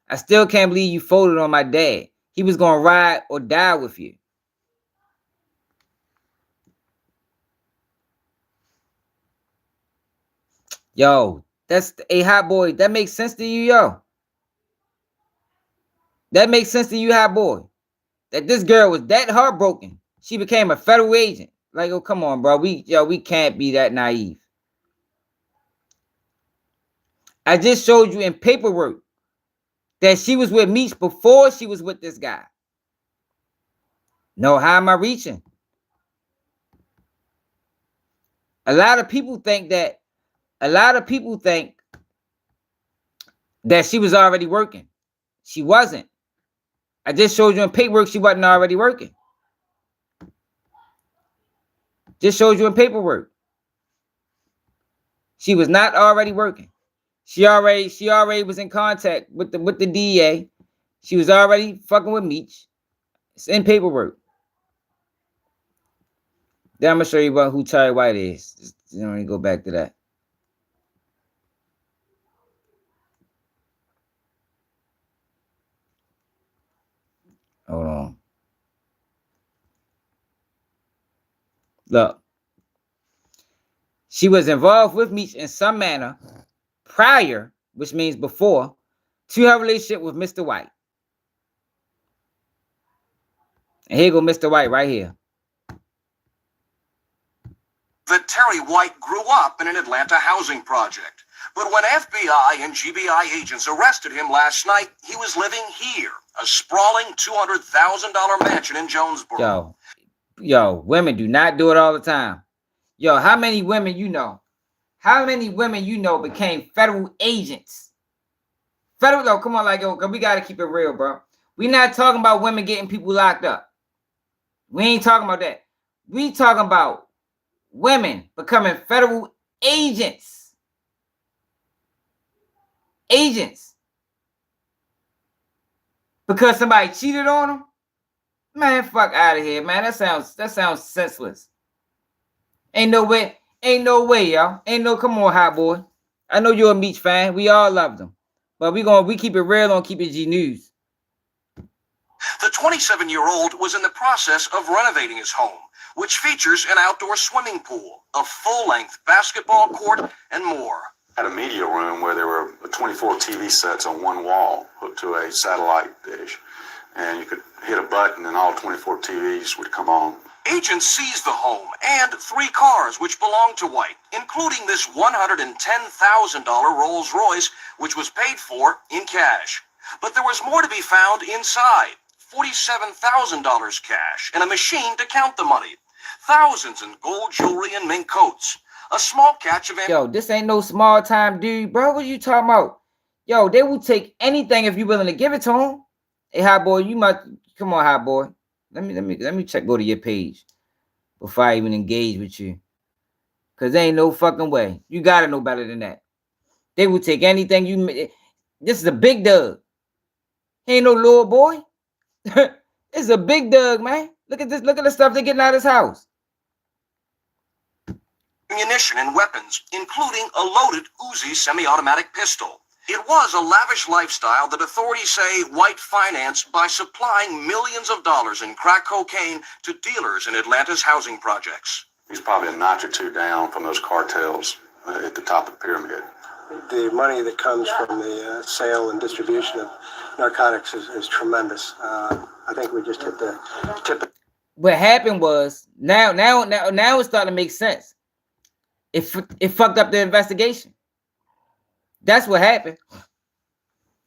I still can't believe you folded on my dad. He was going to ride or die with you. Yo, that's a hot boy. That makes sense to you, yo. That makes sense to you, hot boy. That this girl was that heartbroken. She became a federal agent. Like, oh, come on, bro. We can't be that naive. I just showed you in paperwork that she was with Meech before she was with this guy. No, how am I reaching? A lot of people think that she was already working. She wasn't. I just showed you in paperwork she wasn't already working. Just showed you in paperwork. She was not already working. She already was in contact with the DEA. She was already fucking with Meech. It's in paperwork. Then I'm gonna show you about who Tery White is. Just, let me go back to that. Hold on. Look. She was involved with Meech in some manner prior, which means before, to her relationship with Mr. White. And here go Mr. White right here. That Terry White grew up in an Atlanta housing project. But when FBI and GBI agents arrested him last night, he was living here, a sprawling $200,000 mansion in Jonesboro. Yo, women do not do it all the time. Yo, how many women you know? How many women you know became federal agents? Federal, come on, like, yo, we got to keep it real, bro. We not talking about women getting people locked up. We ain't talking about that. We talking about women becoming federal agents. Agents. Because somebody cheated on them? Man, fuck out of here, man. That sounds senseless. Ain't no way, y'all. Come on, hot boy. I know you're a Meech fan. We all love them. But we keep it real on Keep It G News. The 27-year-old was in the process of renovating his home, which features an outdoor swimming pool, a full-length basketball court, and more. Had a media room where there were 24 TV sets on one wall hooked to a satellite dish. And you could hit a button and all 24 TVs would come on. Agents seized the home and 3 cars which belonged to White, including this $110,000 Rolls Royce, which was paid for in cash. But there was more to be found inside. $47,000 cash and a machine to count the money. Thousands in gold jewelry and mink coats. A small catch of... Yo, this ain't no small time dude, bro. What you talking about? Yo, they will take anything if you're willing to give it to them. Hey, hot boy, you might... Come on, hot boy. Let me go to your page before I even engage with you. Because there ain't no fucking way. You got to know better than that. They will take anything you... This is a big dog. He ain't no little boy. It's a big dog, man. Look at this. Look at the stuff they're getting out of his house. Ammunition and weapons, including a loaded Uzi semi-automatic pistol. It was a lavish lifestyle that authorities say White financed by supplying millions of dollars in crack cocaine to dealers in Atlanta's housing projects. He's probably a notch or two down from those cartels at the top of the pyramid. The money that comes from the sale and distribution of narcotics is tremendous. I think we just hit the tip. What happened was now it's starting to make sense. It fucked up the investigation. That's what happened.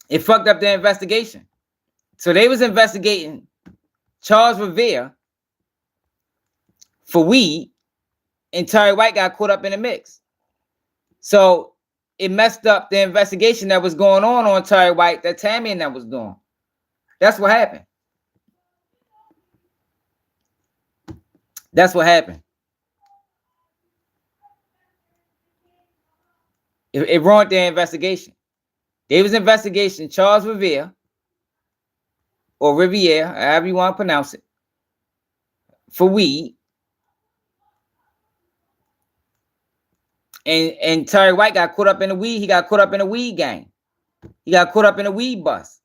It fucked up the investigation. So they was investigating Charles Revere for weed, and Tery White got caught up in the mix. So it messed up the investigation that was going on Tery White that Tammy and that was doing. That's what happened. That's what happened. It ruined their investigation. They was investigating Charles Revere, or Riviere, however you want to pronounce it, for weed. And Tery White got caught up in the weed. He got caught up in a weed gang. He got caught up in a weed bust.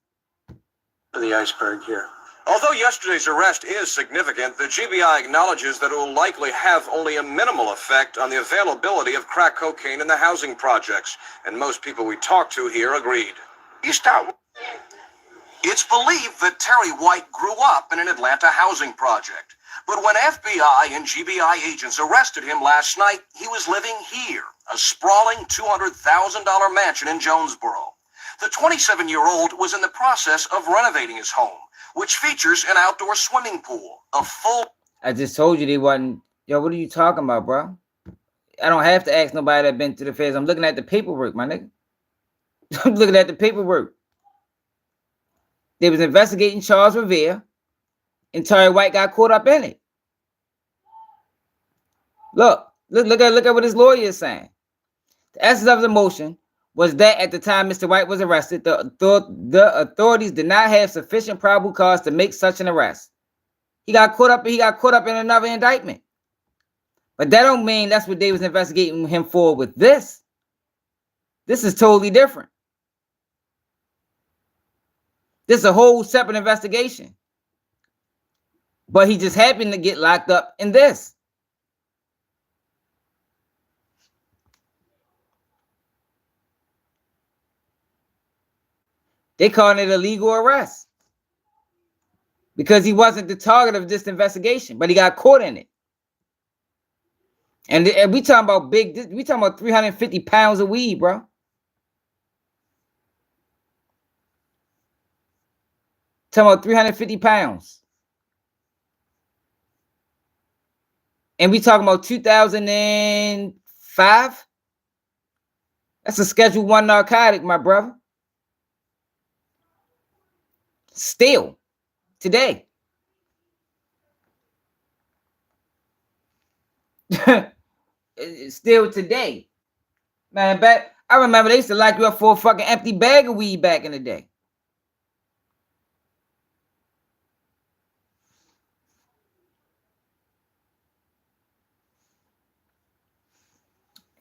The iceberg here. Although yesterday's arrest is significant, the GBI acknowledges that it will likely have only a minimal effect on the availability of crack cocaine in the housing projects, and most people we talked to here agreed. It's believed that Terry White grew up in an Atlanta housing project, but when FBI and GBI agents arrested him last night, he was living here, a sprawling $200,000 mansion in Jonesboro. The 27-year-old was in the process of renovating his home, which features an outdoor swimming pool, a full... I just told you they wasn't... Yo, what are you talking about, bro? I don't have to ask nobody that been to the feds. I'm looking at the paperwork, my nigga. I'm looking at the paperwork. They was investigating Charles Revere, and Tery White got caught up in it. Look at what his lawyer is saying. The essence of the motion was that at the time Mr. White was arrested, the authorities did not have sufficient probable cause to make such an arrest. He got caught up in another indictment. But that don't mean that's what they was investigating him for with this. This is totally different. This is a whole separate investigation. But he just happened to get locked up in this. They calling it a legal arrest because he wasn't the target of this investigation, but he got caught in it. And we talking about we talking about 350 pounds of weed, bro. Talking about 350 pounds. And we talking about 2005. That's a Schedule 1 narcotic, my brother. Still, today. Still today. Man, I remember they used to lock you up for a fucking empty bag of weed back in the day.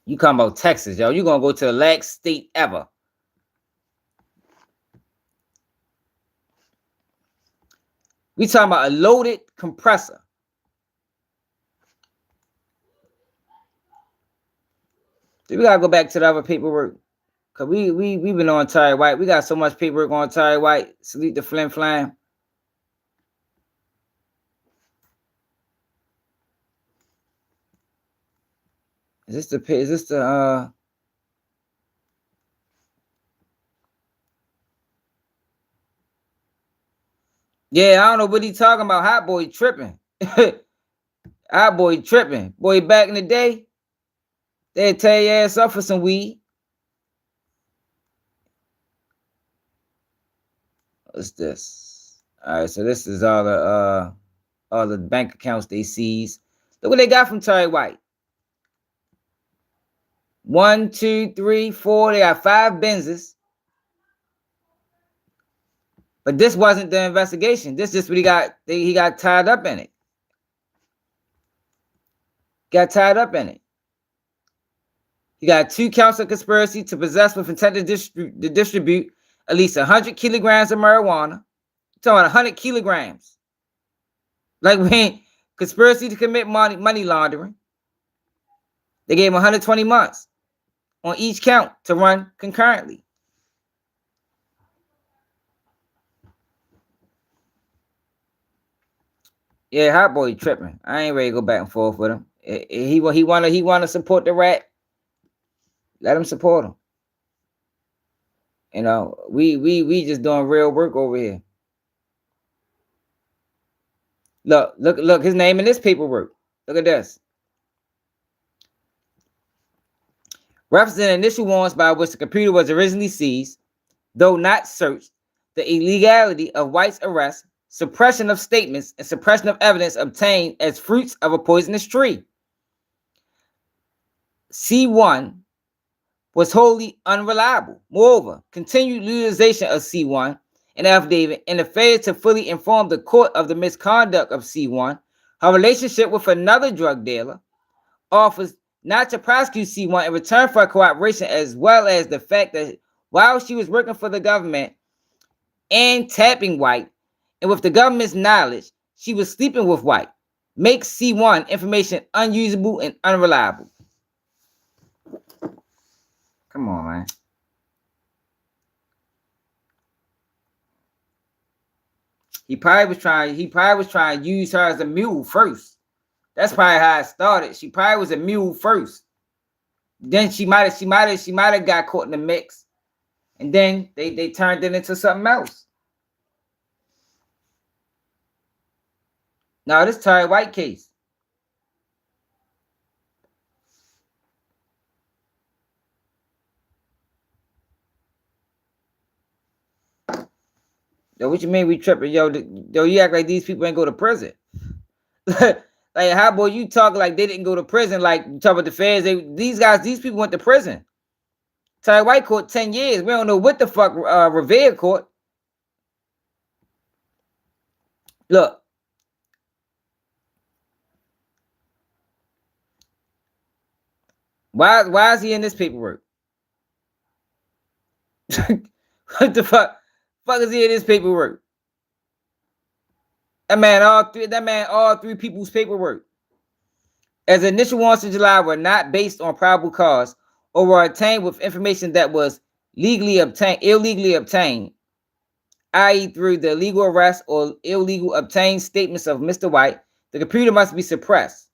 You come about Texas, yo. You're going to go to the last state ever. We talking about a loaded compressor. So we got to go back to the other paperwork. Because we been on Tery White. We got so much paperwork on Tery White. Salute the Flim Flam. Is this the Yeah, I don't know what he talking about. Hot boy tripping. Hot boy tripping. Boy, back in the day, they'd tear your ass up for some weed. What's this? All right, so this is all the bank accounts they seized. Look what they got from Tery White. 1, 2, 3, 4. They got 5 Benzes. But this wasn't the investigation. This just what he got. He got tied up in it. Got tied up in it. He got 2 counts of conspiracy to possess with intent to distribute at least 100 kilograms of marijuana. You're talking about 100 kilograms. Like when conspiracy to commit money laundering. They gave him 120 months on each count to run concurrently. Yeah, hot boy tripping. I ain't ready to go back and forth with him. He want to support the rat. Let him support him. You know, we just doing real work over here. Look, his name in this paperwork. Look at this. Referencing initial warrants by which the computer was originally seized, though not searched, the illegality of White's arrest, suppression of statements, and suppression of evidence obtained as fruits of a poisonous tree. C1 was wholly unreliable. Moreover, continued utilization of C1 and affidavit and the failure to fully inform the court of the misconduct of C1, her relationship with another drug dealer, offers not to prosecute C1 in return for cooperation, as well as the fact that while she was working for the government and tapping White, and with the government's knowledge, she was sleeping with White, makes C1 information unusable and unreliable. Come on, man. He probably was trying to use her as a mule first. That's probably how it started. She probably was a mule first. Then she might have got caught in the mix. And then they turned it into something else. Now, this Tery White case. Yo, what you mean we tripping? Yo, you act like these people ain't go to prison. Like, how boy, you talk like they didn't go to prison? Like, you talk about the feds. These people went to prison. Tery White court 10 years. We don't know what the fuck Revere court. Look. Why is he in this paperwork? What the fuck? Fuck is he in this paperwork? That man, all three people's paperwork. As initial warrants in July were not based on probable cause or were obtained with information that was illegally obtained. i.e. through the illegal arrest or illegal obtained statements of Mr. White, the computer must be suppressed.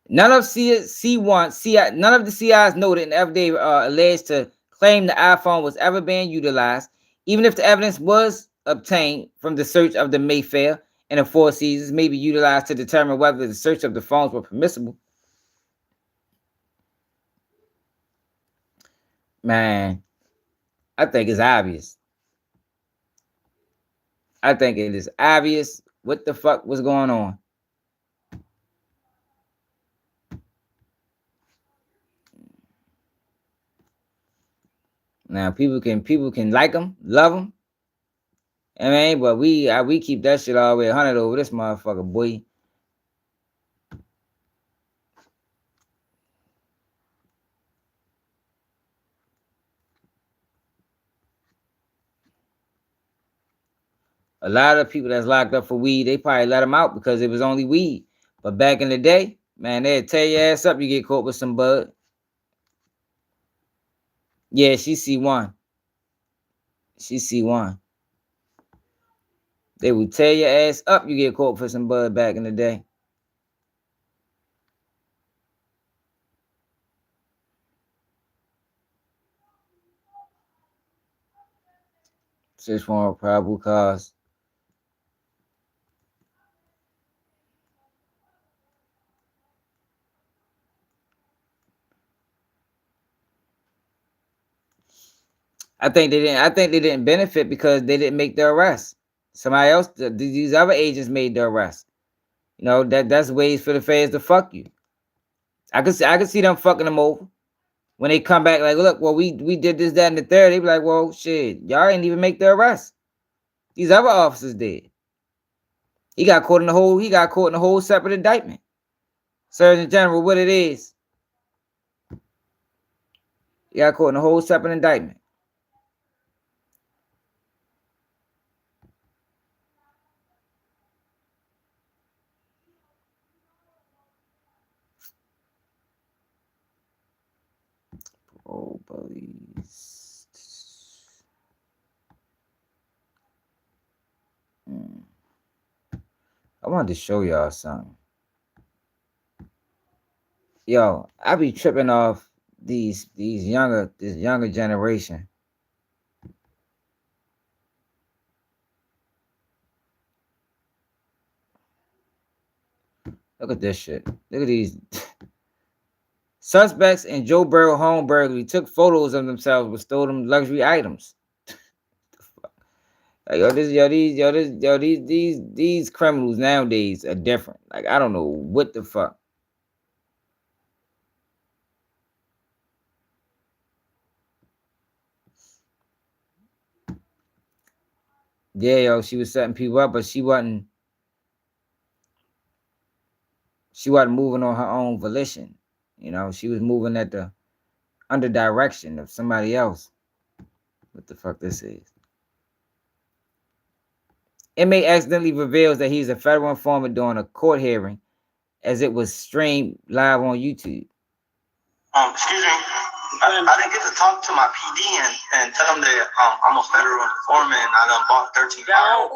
None of none of the CIs noted in the affidavit are alleged to claim the iPhone was ever being utilized, even if the evidence was obtained from the search of the Mayfair and the Four Seasons may be utilized to determine whether the search of the phones were permissible. Man, I think it's obvious. I think it is obvious what the fuck was going on. Now people can like them, love them. I mean, but we keep that shit all the way 100 over this motherfucker, boy. A lot of people that's locked up for weed, they probably let them out because it was only weed. But back in the day, man, they'd tear your ass up. You get caught with some bud. Yeah, she C1. She C1. They would tear your ass up. You get caught for some bud back in the day. Search for probable cause. I think they didn't benefit because they didn't make the arrest. Somebody else, these other agents made the arrest. You know, that's ways for the feds to fuck you. I could see them fucking them over. When they come back, like, look, well, we did this, that, and the third. They be like, well, shit, y'all didn't even make the arrest. These other officers did. He got caught in a whole separate indictment. Surgeon General, what it is. He got caught in a whole separate indictment. Oh, police. I wanted to show y'all something. Yo, I be tripping off this younger generation. Look at this shit. Look at these suspects in Joe Burrow home burglary took photos of themselves with stolen luxury items. Like, these criminals nowadays are different. Like, I don't know what the fuck. Yeah, yo, she was setting people up, but she wasn't moving on her own volition. You know, she was moving at the under direction of somebody else. What the fuck this is? Inmate accidentally reveals that he's a federal informant during a court hearing as it was streamed live on YouTube. Excuse me. I didn't get to talk to my PD and tell them that I'm a federal informant and I done bought 13 firearms.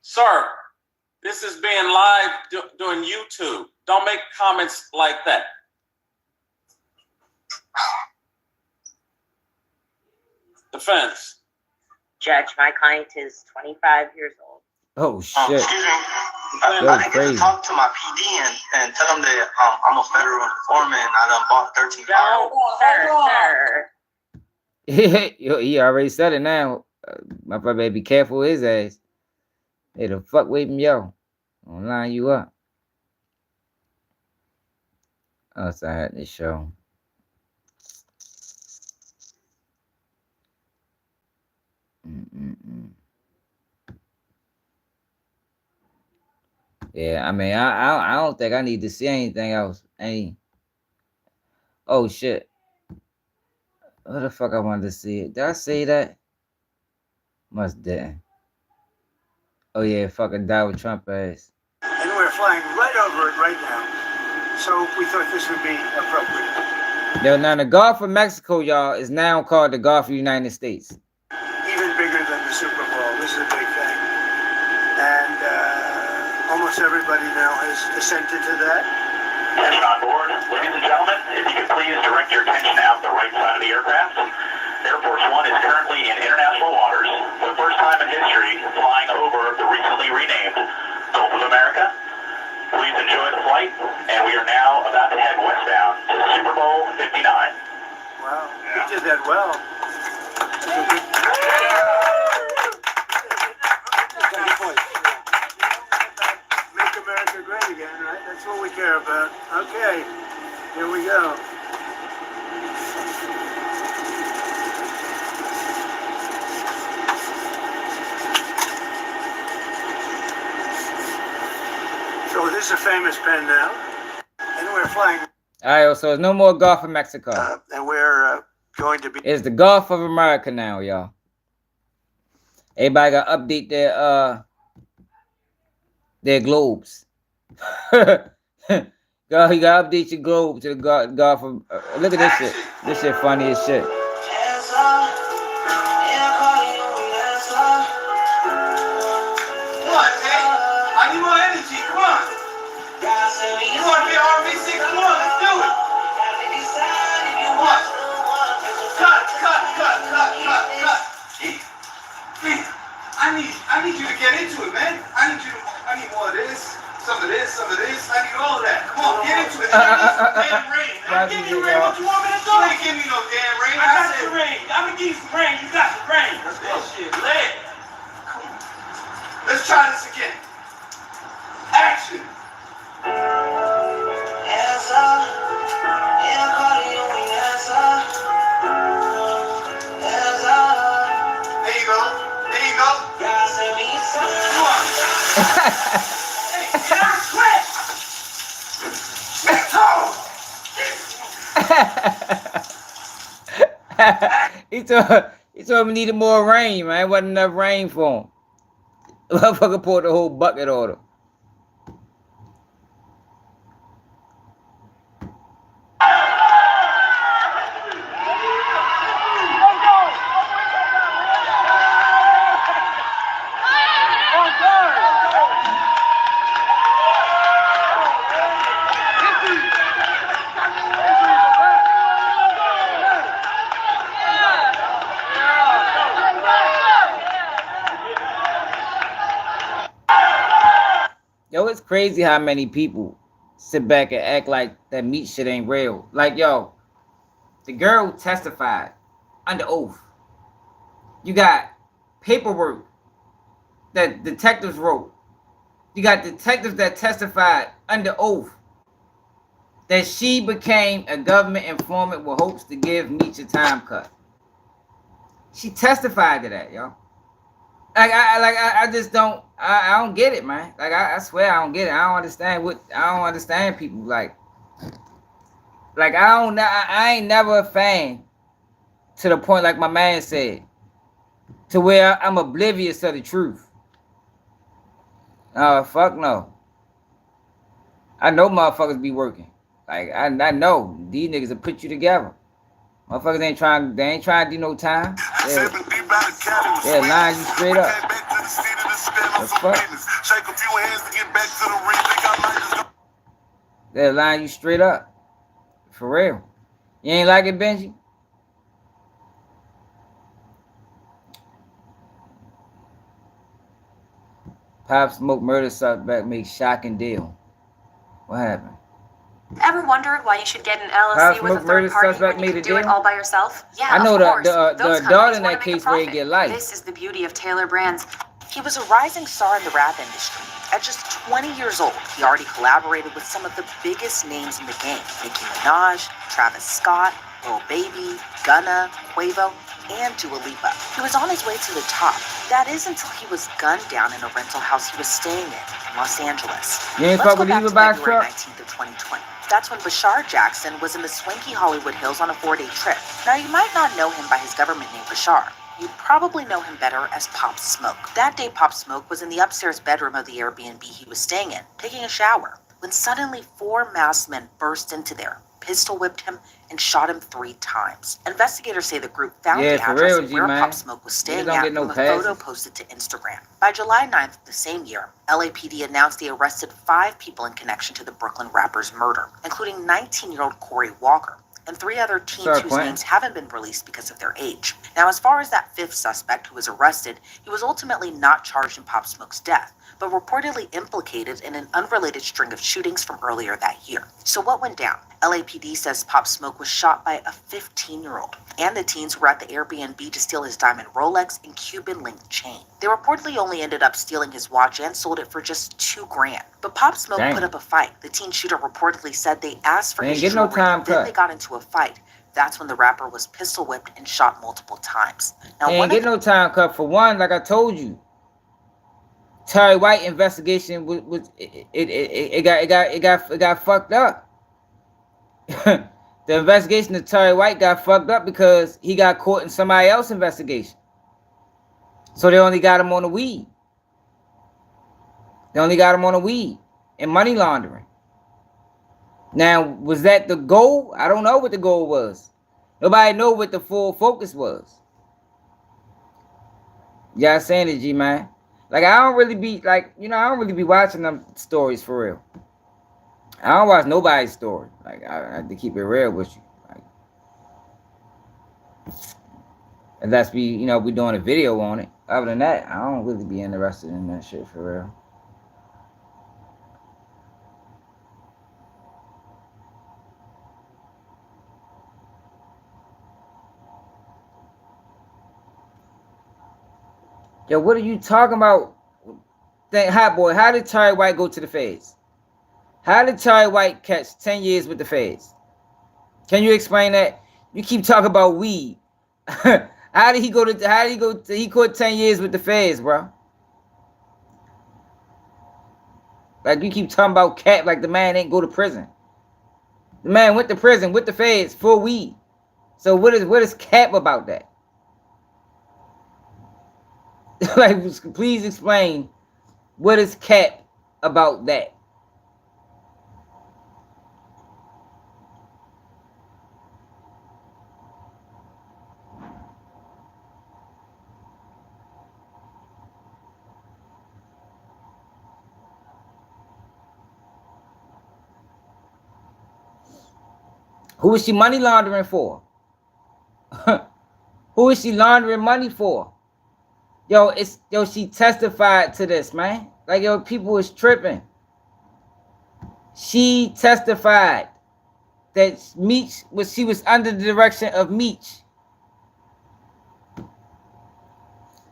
Sir, this is being live doing YouTube. Don't make comments like that. Defense. Judge, my client is 25 years old. Oh, shit. Excuse me. I didn't get to talk to my PD and tell them that I'm a federal informant and I done bought 13 firearms. Sir. He already said it now. My brother better be careful of his ass. Hey, the fuck with him, yo. I'll line you up. Oh, so I had this show. Yeah, I mean, I don't think I need to see anything else. Oh shit. What the fuck I wanted to see it? Did I say that? Must didn't. Oh yeah, fucking die with Trump ass. In And we're flying right over it right now. So we thought this would be appropriate. Yo, now the Gulf of Mexico, y'all, is now called the Gulf of the United States. Even bigger than the Super Bowl. This is a big thing. And almost everybody now has assented to that. Yes, on board. Ladies and gentlemen, if you could please direct your attention out the right side of the aircraft. Air Force One is currently in international waters for the first time in history, flying over the recently renamed Gulf of America. Please enjoy the flight, and we are now about to head westbound to Super Bowl 59. Wow, you did that well. Make America great again, right? That's what we care about. Okay, here we go. So this is a famous pen now, and we're flying. All right, so there's no more Gulf of Mexico. And we're going to be. It's the Gulf of America now, y'all. Everybody got to update their globes. God, you got to update your globe to the Gulf of. Look at this shit. This shit funny as shit. You want to be RBC? Come on, let's do it. What? Cut. I need you to get into it, man. I need more of this, some of this. I need all of that. Come on, get into it. Damn rain. Give me rain. What you want me to do? You ain't give me no damn rain. I got the rain. I'm gonna give you some rain. You got the rain. Let's go. Shit, let. Let's try this again. Action. There you go. He told me needed more rain, man. Wasn't enough rain for him. Motherfucker poured the whole bucket on him. Yo, it's crazy how many people sit back and act like that Meech shit ain't real. Like, yo, the girl testified under oath. You got paperwork that detectives wrote. You got detectives that testified under oath that she became a government informant with hopes to give Meech a time cut. She testified to that, yo. I just don't. I don't get it, man. Like I swear I don't get it. I don't understand people. Like I ain't never a fan to the point like my man said, to where I'm oblivious to the truth. Fuck no. I know motherfuckers be working. Like I know these niggas will put you together. Motherfuckers ain't trying to do no time. Yeah, line you straight up. The fuck? They'll line you straight up. For real. You ain't like it, Benji? Pop Smoke murder suspect makes shocking deal. What happened? Ever wondered why you should get an LLC with a third party when you can do it all by yourself? Yeah, I know of course. the daughter in that case where he get life. This is the beauty of Taylor Brands. He was a rising star in the rap industry. At just 20 years old, he already collaborated with some of the biggest names in the game. Nicki Minaj, Travis Scott, Lil Baby, Gunna, Quavo, and Dua Lipa. He was on his way to the top. That is until he was gunned down in a rental house he was staying in Los Angeles. You ain't fuck with Eva by February 19th of 2020. That's when Bashar Jackson was in the swanky Hollywood Hills on a 4-day trip. Now, you might not know him by his government name, Bashar. You probably know him better as Pop Smoke. That day, Pop Smoke was in the upstairs bedroom of the Airbnb he was staying in, taking a shower, when suddenly 4 masked men burst into there, pistol whipped him, and shot him 3 times. Investigators say the group found the address of where Pop Smoke was staying at from a photo posted to Instagram. By July 9th of the same year, LAPD announced they arrested 5 people in connection to the Brooklyn rapper's murder, including 19-year-old Corey Walker, and 3 other teens whose names haven't been released because of their age. Now, as far as that 5th suspect who was arrested, he was ultimately not charged in Pop Smoke's death, but reportedly implicated in an unrelated string of shootings from earlier that year. So what went down? LAPD says Pop Smoke was shot by a 15-year-old, and the teens were at the Airbnb to steal his diamond Rolex and Cuban link chain. They reportedly only ended up stealing his watch and sold it for just $2 grand. But Pop Smoke put up a fight. The teen shooter reportedly said they asked for his jewelry, then they got into a fight. That's when the rapper was pistol whipped and shot multiple times. Now, ain't get no time cut for one, like I told you. Tery White investigation it got fucked up. The investigation of Tery White got fucked up because he got caught in somebody else's investigation. So they only got him on the weed. They only got him on the weed and money laundering. Now, was that the goal? I don't know what the goal was. Nobody know what the full focus was. Y'all saying it, G, man. Like, I don't really be, like, I don't really be watching them stories for real. I don't watch nobody's story. Like, I have to keep it real with you. Like, unless we doing a video on it. Other than that, I don't really be interested in that shit for real. Yo, what are you talking about? Hot boy, how did Tery White go to the feds? How did Tery White catch 10 years with the feds? Can you explain that? You keep talking about weed. How did he go? He caught 10 years with the feds, bro. Like, you keep talking about Cap like the man ain't go to prison. The man went to prison with the feds for weed. So what is Cap about that? Like, please explain what is Cap about that? Who is she money laundering for? Who is she laundering money for? Yo, she testified to this, man. Like, yo, people is tripping. She testified that she was under the direction of Meech.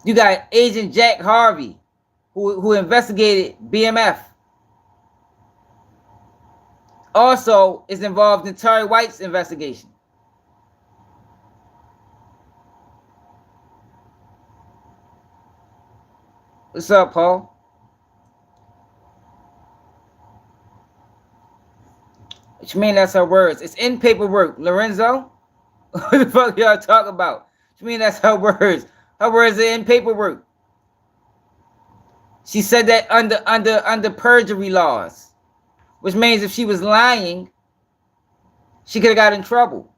You got Agent Jack Harvey, who investigated BMF. Also is involved in Tery White's investigation. What's up, Paul? What you mean that's her words? It's in paperwork, Lorenzo. What the fuck y'all talk about? What you mean that's her words? Her words are in paperwork. She said that under perjury laws, which means if she was lying, she could have got in trouble.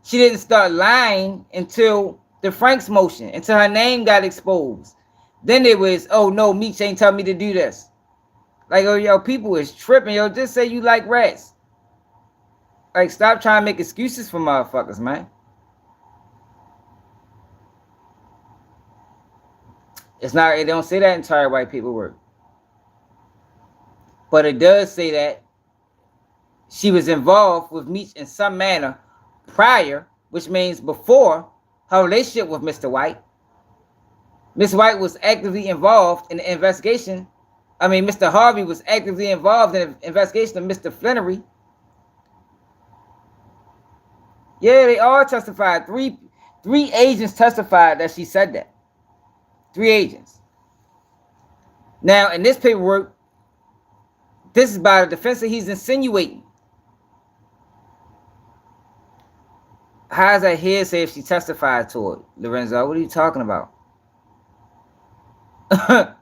She didn't start lying until the Franks motion, until her name got exposed. Then it was, oh no, Meech ain't telling me to do this. Like, oh, yo, people is tripping. Yo, just say you like rats. Like, stop trying to make excuses for motherfuckers, man. It's not, it don't say that in Tery White paperwork. But it does say that she was involved with Meech in some manner prior, which means before her relationship with Mr. White. Ms. White was actively involved in the investigation. I mean, Mr. Harvey was actively involved in the investigation of Mr. Flannery. Yeah, they all testified. Three agents testified that she said that. 3 agents. Now, in this paperwork, this is by the defense that he's insinuating. How is that hearsay if she testified to it, Lorenzo? What are you talking about? What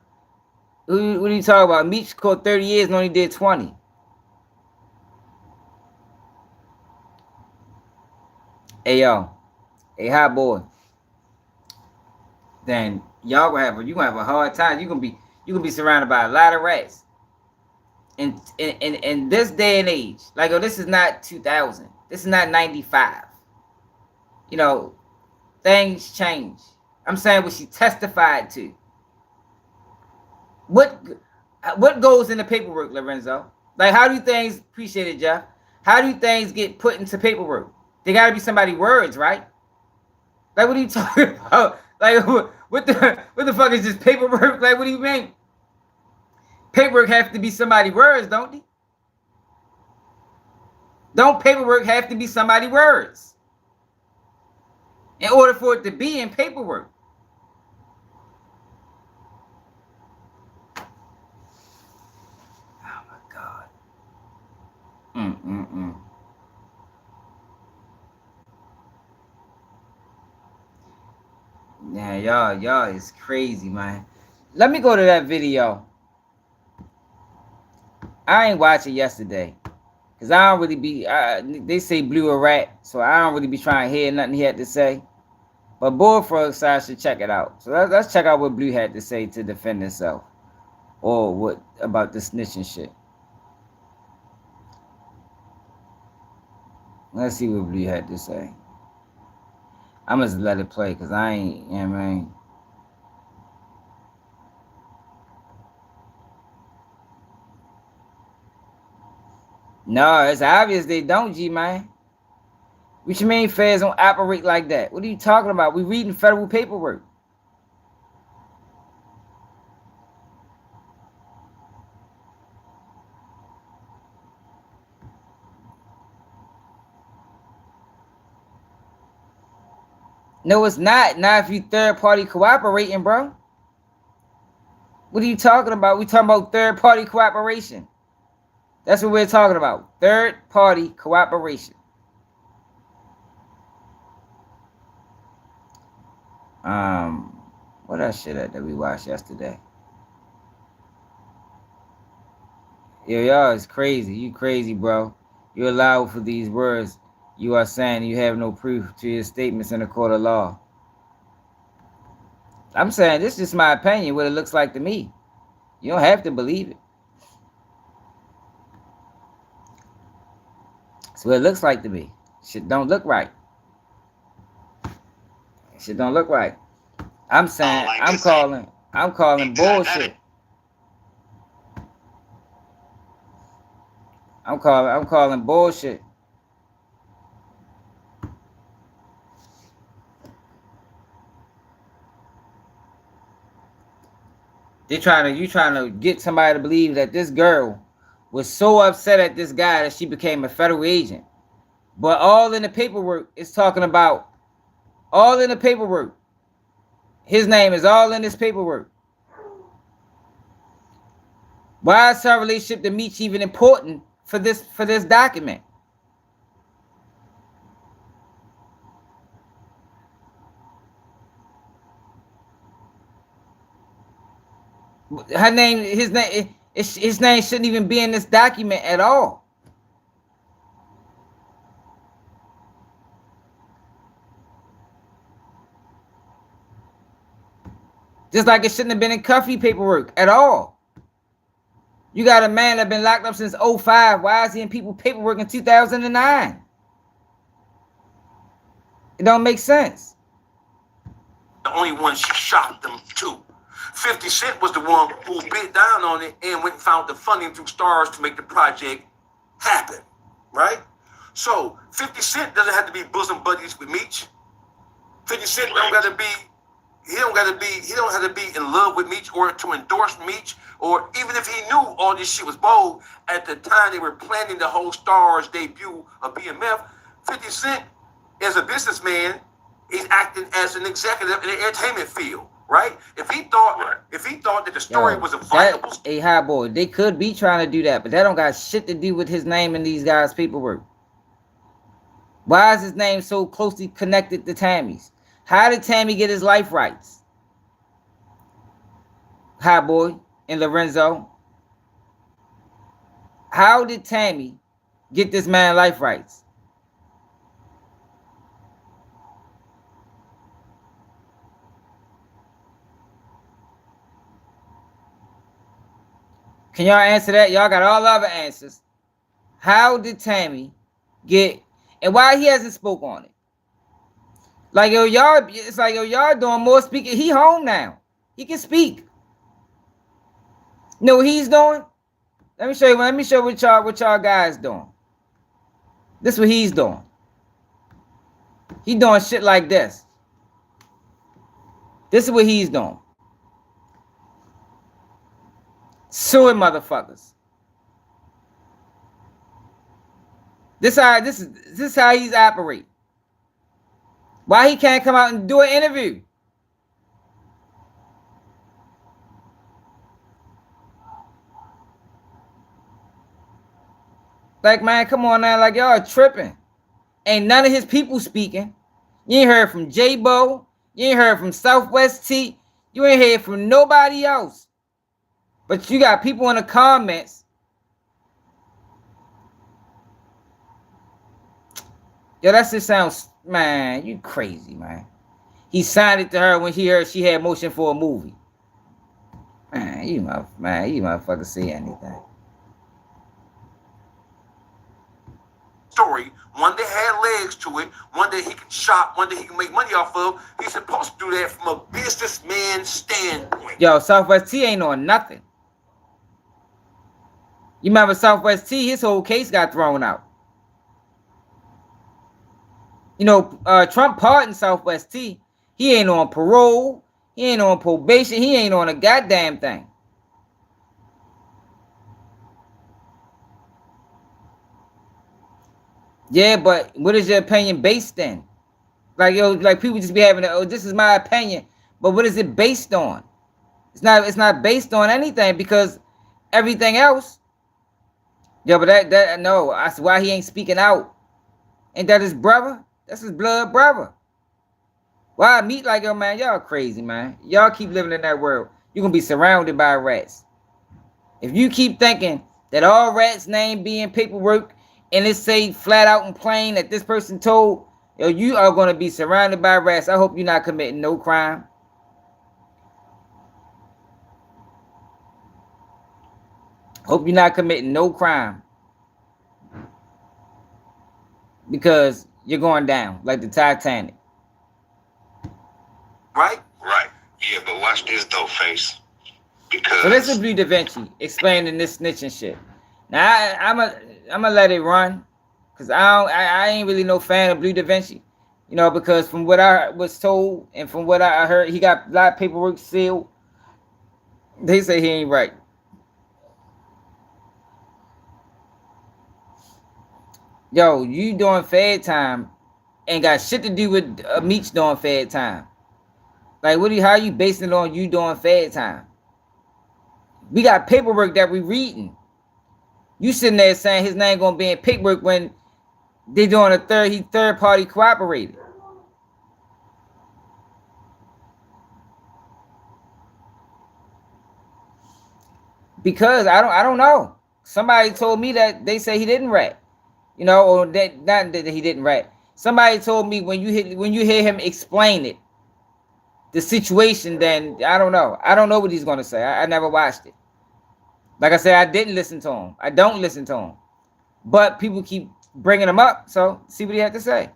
are you talking about? Meech caught 30 years and only did 20. Hey, yo. Hey, hot boy. Then y'all gonna have a hard time. You gonna be surrounded by a lot of rats. In this day and age, like, oh, this is not 2000. This is not 95. You know, things change. I'm saying what she testified to. What goes in the paperwork, Lorenzo? Like, how do things, appreciate it, Jeff, how do things get put into paperwork? They gotta be somebody's words, right? Like, what are you talking about? Like, what the fuck is this paperwork? Like, what do you mean? Paperwork have to be somebody's words, don't they? Don't paperwork have to be somebody's words in order for it to be in paperwork? Oh my God. Yeah, y'all is crazy, man. Let me go to that video. I ain't watch it yesterday. Because I don't really be, they say Blue a rat, so I don't really be trying to hear nothing he had to say. But Bullfrog side should check it out. So let's check out what Blue had to say to defend himself. Or what about the snitching shit. Let's see what Blue had to say. I'm just let it play because I ain't, you know what I mean? No, it's obvious they don't, G-man. What you mean feds don't operate like that? What are you talking about? We reading federal paperwork. No, it's not. Not if you third party cooperating, bro. What are you talking about? We talking about third party cooperation. That's what we're talking about. Third party cooperation. What that shit at that we watched yesterday? Yo, y'all is crazy. You crazy, bro. You allow for these words. You are saying you have no proof to your statements in a court of law. I'm saying this is just my opinion, what it looks like to me. You don't have to believe it. It's what it looks like to me. Shit don't look right. Shit don't look right. I'm saying, I'm calling bullshit. I'm calling bullshit. You trying to get somebody to believe that this girl was so upset at this guy that she became a federal agent. But all in the paperwork is talking about, all in the paperwork. His name is all in this paperwork. Why is her relationship to Meech even important for this document? Her name, his name shouldn't even be in this document at all. Just like it shouldn't have been in Cuffy paperwork at all. You got a man that been locked up since 2005. Why is he in people's paperwork in 2009? It don't make sense. The only one she shot them too. 50 Cent was the one who bit down on it and went and found the funding through stars to make the project happen, right? So 50 Cent doesn't have to be bosom buddies with Meech. 50 Cent don't have to be in love with Meech or to endorse Meech, or even if he knew all this shit was bold at the time they were planning the whole Stars debut of BMF. 50 Cent, as a businessman, he's acting as an executive in the entertainment field, right? If he thought that the story was a viable, a high boy, they could be trying to do that, but that don't got shit to do with his name in these guys' paperwork. Why is his name so closely connected to Tammy's? How did Tammy get his life rights? Hi, boy, and Lorenzo. How did Tammy get this man life rights? Can y'all answer that? Y'all got all other answers. How did Tammy get, and why he hasn't spoke on it? Like, yo, y'all, it's like, yo, y'all doing more speaking. He home now. He can speak. You know what he's doing? Let me show you. Let me show what y'all guys doing. This is what he's doing. He doing shit like this. This is what he's doing. Suing motherfuckers. This is how he's operating. Why he can't come out and do an interview? Like, man, come on now. Like, y'all tripping. Ain't none of his people speaking. You ain't heard from J-Bo. You ain't heard from Southwest T. You ain't heard from nobody else. But you got people in the comments. Yo, that just sounds, man, you crazy, man. He signed it to her when he heard she had motion for a movie. Man, you motherfucker say anything. Story, one that had legs to it, one that he can shop, one that he can make money off of. He's supposed to do that from a businessman standpoint. Yo, Southwest T ain't on nothing. You remember Southwest T, his whole case got thrown out. You know, Trump pardoned Southwest T. He ain't on parole. He ain't on probation. He ain't on a goddamn thing. Yeah, but what is your opinion based in? Like, yo, like people just be having, oh, this is my opinion. But what is it based on? It's not based on anything because everything else. Yeah, but that no, that's why he ain't speaking out. Ain't that his brother? That's his blood brother. Why Meech like, yo, man, y'all crazy, man. Y'all keep living in that world. You're going to be surrounded by rats. If you keep thinking that all rats' name be in paperwork and it say flat out and plain that this person told, yo, you are going to be surrounded by rats. I hope you're not committing no crime. Hope you're not committing no crime. Because you're going down like the Titanic. Right? Right. Yeah, but watch this though, Face. Because so this is Blue Da Vinci explaining this snitching shit. Now I'm gonna let it run. Cause I ain't really no fan of Blue Da Vinci. You know, because from what I was told and from what I heard, he got a lot of paperwork sealed. They say he ain't right. Yo, you doing Fed time ain't got shit to do with Meech doing Fed time. Like, how you basing it on you doing Fed time? We got paperwork that we reading. You sitting there saying his name gonna be in paperwork when they doing he third party cooperated. Because I don't know. Somebody told me that they say he didn't rat. You know, or that not that he didn't rat. Somebody told me when you hear him explain it, the situation, then I don't know. I don't know what he's gonna say. I never watched it. Like I said, I didn't listen to him. I don't listen to him. But people keep bringing him up, so see what he had to say.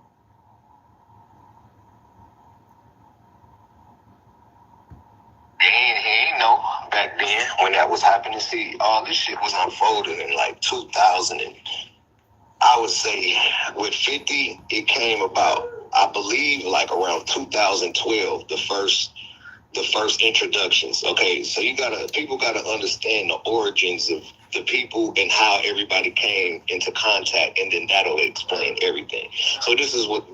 he ain't know back then when that was happening. See, all this shit was unfolding in like 2000 and I would say with 50, it came about, I believe, like around 2012, the first introductions. Okay, so people gotta understand the origins of the people and how everybody came into contact, and then that'll explain everything. So this is what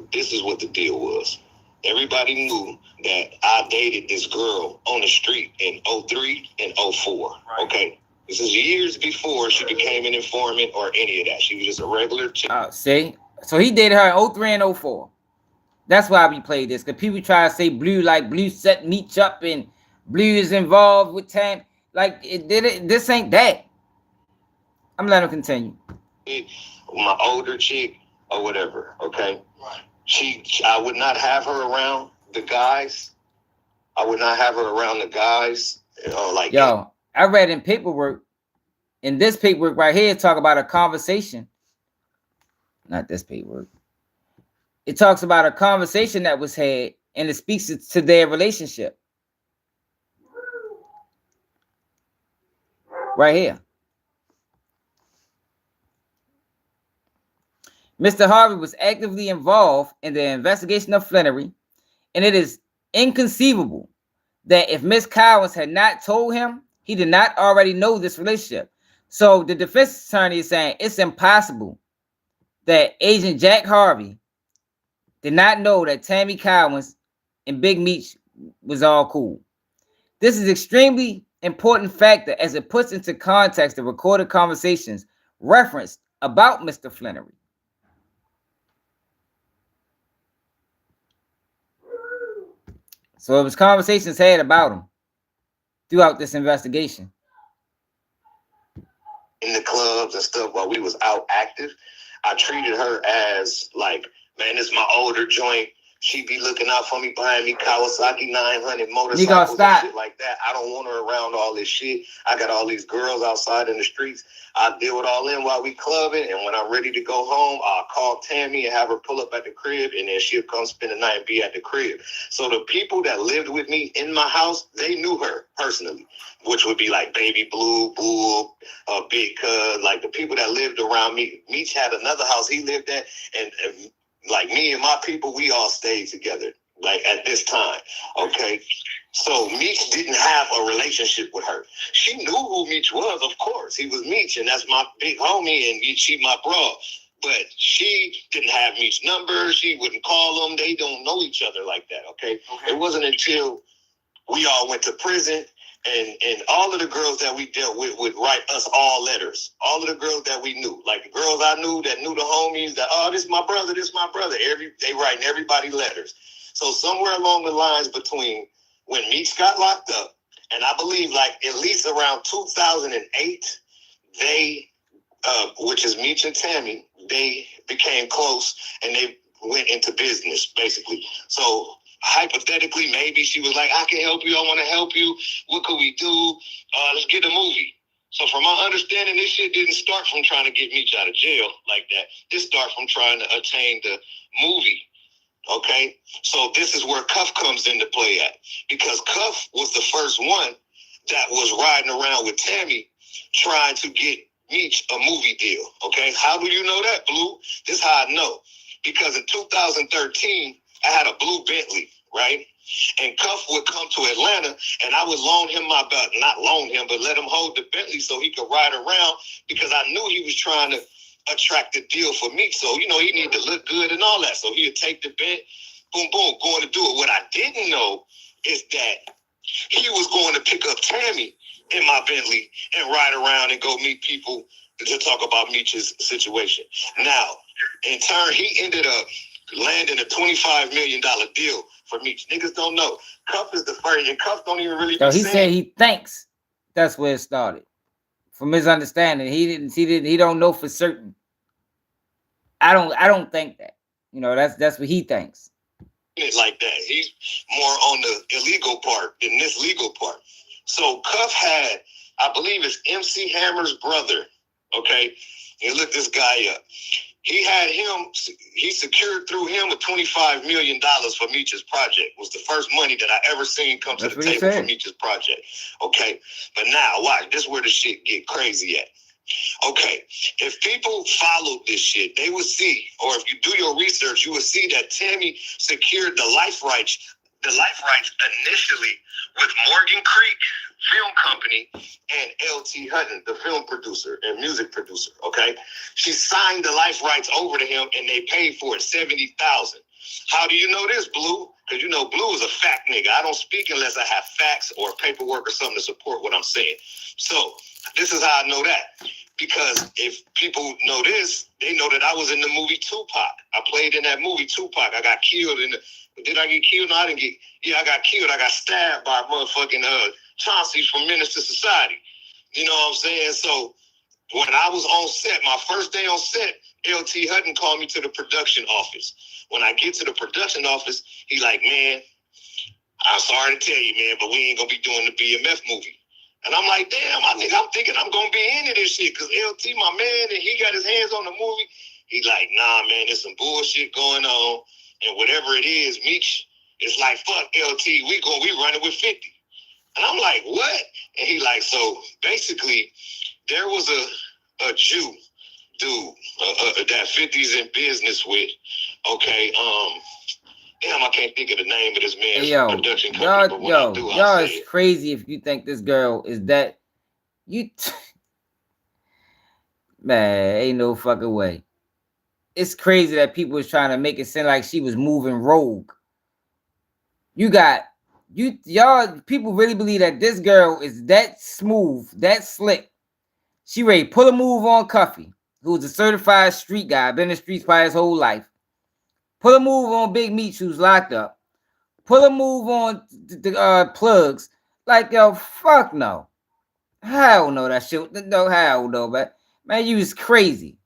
the deal was. Everybody knew that I dated this girl on the street in 03 and 04. Right. Okay. This is years before she became an informant or any of that. She was just a regular chick. See? So he dated her in 03 and 04. That's why we played this, because people try to say Blue, like Blue set Meech up and Blue is involved with Tam. Like, this ain't that. I'm letting him continue. My older chick or whatever, okay? I would not have her around the guys. I would not have her around the guys. Like, yo, I read in paperwork, in this paperwork right here, talk about a conversation. Not this paperwork. It talks about a conversation that was had, and it speaks to their relationship. Right here. Mr. Harvey was actively involved in the investigation of Flannery, and it is inconceivable that if Ms. Cowens had not told him, he did not already know this relationship. So the defense attorney is saying it's impossible that Agent Jack Harvey did not know that Tammy Cowens and Big Meech was all cool. This is extremely important factor as it puts into context the recorded conversations referenced about Mr. Flannery. So it was conversations had about him throughout this investigation. In the clubs and stuff while we was out active, I treated her as like, man, this is my older joint. She be looking out for me, buying me Kawasaki 900 motorcycles and shit like that. I don't want her around all this shit. I got all these girls outside in the streets. I deal it all in while we clubbing, and when I'm ready to go home, I'll call Tammy and have her pull up at the crib, and then she'll come spend the night and be at the crib. So the people that lived with me in my house, they knew her personally, which would be like Baby Blue, Bull, Big Cuz, like the people that lived around me. Meech had another house he lived at, and like me and my people, we all stayed together, like at this time, okay? So Meech didn't have a relationship with her. She knew who Meech was, of course. He was Meech, and that's my big homie, and she my bro. But she didn't have Meech's number. She wouldn't call him. They don't know each other like that, okay? It wasn't until we all went to prison, and all of the girls that we dealt with would write us all letters. All of the girls that we knew, like the girls I knew that knew the homies, that, oh, this is my brother, this is my brother. They writing everybody letters. So somewhere along the lines between when Meech got locked up, and I believe like at least around 2008, they, which is Meech and Tammy, they became close and they went into business, basically. So hypothetically, maybe she was like, I can help you. I want to help you. What could we do? Let's get a movie. So from my understanding, this shit didn't start from trying to get Meech out of jail like that. This started from trying to attain the movie. Okay? So this is where Cuff comes into play at. Because Cuff was the first one that was riding around with Tammy trying to get Meech a movie deal. Okay? How do you know that, Blue? This is how I know. Because in 2013, I had a blue Bentley, right? And Cuff would come to Atlanta, and I would loan him not loan him, but let him hold the Bentley so he could ride around, because I knew he was trying to attract the deal for me. So, you know, he needed to look good and all that. So he would take the Bent, boom, boom, going to do it. What I didn't know is that he was going to pick up Tammy in my Bentley and ride around and go meet people to talk about Meech's situation. Now, in turn, he ended up landing a $25 million deal for Meech. Niggas don't know. Cuff is the first, and Cuff don't even really. So he said he thinks that's where it started. From his understanding, he don't know for certain. I don't think that. You know, that's what he thinks. It's like that. He's more on the illegal part than this legal part. So Cuff had, I believe it's MC Hammer's brother. Okay, you look this guy up. He had him, he secured through him a $25 million for Meech's project. Was the first money that I ever seen come to the table for Meech's project. Okay, but now watch, this is where the shit get crazy at. Okay, if people followed this shit, they would see, or if you do your research, you would see that Tammy secured the life rights initially with Morgan Creek Film Company and L.T. Hutton, the film producer and music producer, okay? She signed the life rights over to him, and they paid for it $70,000. How do you know this, Blue? Because you know Blue is a fact nigga. I don't speak unless I have facts or paperwork or something to support what I'm saying. So this is how I know that. because if people know this, they know that I was in the movie Tupac. I played in that movie Tupac. I got killed in the. Did I get killed? No, I didn't get. Yeah, I got killed. I got stabbed by motherfucking Chauncey from Menace to Society. You know what I'm saying? So when I was on set, my first day on set, LT Hutton called me to the production office. When I get to the production office, he like, man, I'm sorry to tell you, man, but we ain't gonna be doing the BMF movie. And I'm like, damn, I think I'm thinking I'm gonna be into this shit because LT, my man, and he got his hands on the movie. He like, nah, man, there's some bullshit going on, and whatever it is, Meech, it's like, fuck LT, we running with 50. And I'm like, what? And he like, so basically, there was a Jew dude that 50's in business with. Okay, damn, I can't think of the name of this man's production company. But when I do, y'all is crazy if you think this girl is that. Man, ain't no fucking way. It's crazy that people was trying to make it seem like she was moving rogue. Y'all people really believe that this girl is that smooth, that slick. She ready to pull a move on Cuffy, who's a certified street guy, been in the streets probably his whole life. Pull a move on Big Meech, who's locked up. Pull a move on the Plugs. Like, yo, fuck no. Hell no, that shit. No, hell no, man, you was crazy.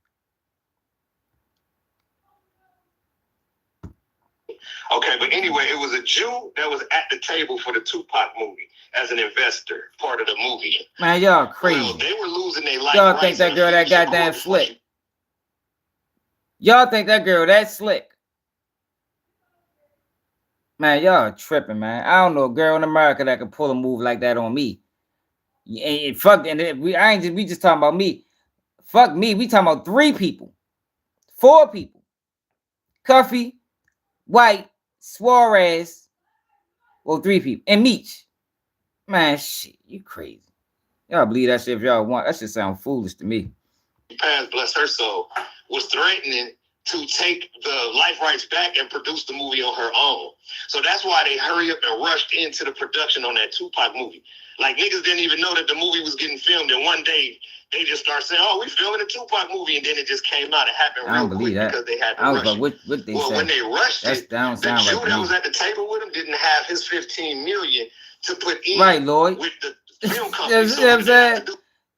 Okay, but anyway, it was a Jew that was at the table for the Tupac movie as an investor, part of the movie. Man, y'all crazy. Well, they were losing their life. Y'all think that girl that goddamn slick. Y'all think that girl that slick. Man, y'all tripping, man. I don't know a girl in America that can pull a move like that on me. And fuck, and we just talking about me. Fuck me, we talking about 3 people. 4 people. Cuffy, White, Suarez, well, 3 people, and Meech. Man, shit, you crazy. Y'all believe that shit if y'all want. That shit sound foolish to me. Past, bless her soul, was threatening to take the life rights back and produce the movie on her own. So that's why they hurry up and rushed into the production on that Tupac movie. Like, niggas didn't even know that the movie was getting filmed, and one day they just start saying, oh, we filming a Tupac movie, and then it just came out. It happened real quick because they had to rush it. What they said. When they rushed it, the Jew right that was at the table with him didn't have his $15 million to put in right, Lloyd. With the film company. You know what I'm saying?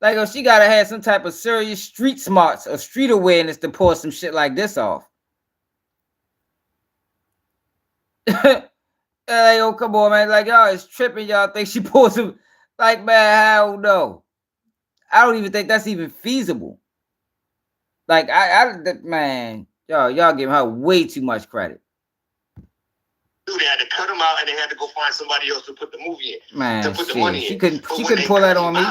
Like, oh, she gotta have some type of serious street smarts or street awareness to pull some shit like this off. Like, oh, come on, man. Like, y'all is tripping. Y'all think she pulled some. Like, man, hell no. I don't even think that's even feasible. Like, man, y'all giving her way too much credit. They had to cut him out, and they had to go find somebody else to put the movie in. Man, to put the money she in. couldn't pull that on me.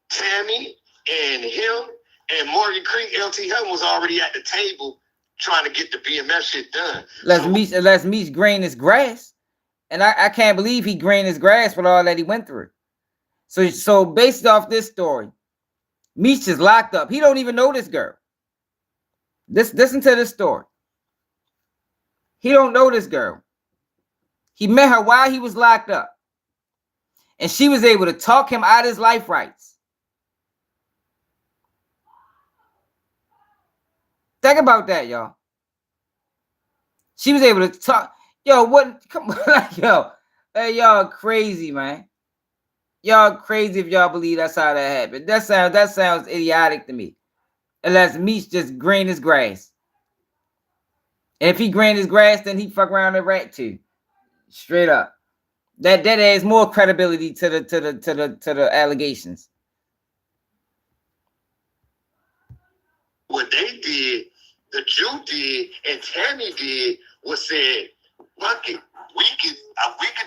Tammy and him and Morgan Creek, LT Hutton was already at the table trying to get the BMF shit done. Let's Meech grain his grass. And I can't believe he grained his grass with all that he went through. So based off this story, Meech is locked up. He don't even know this girl. Listen to this story. He don't know this girl. He met her while he was locked up. And she was able to talk him out of his life rights. Think about that, y'all. She was able to talk. Yo, what? Come on, like, yo. Hey, y'all crazy, man. Y'all crazy if y'all believe that's how that happened. That sounds idiotic to me. Unless Meech just grain his grass. And if he grain his grass, then he fuck around and rat too. Straight up. That adds more credibility to the allegations. What they did, the Jew did, and Tammy did was said, "Fuck it, we can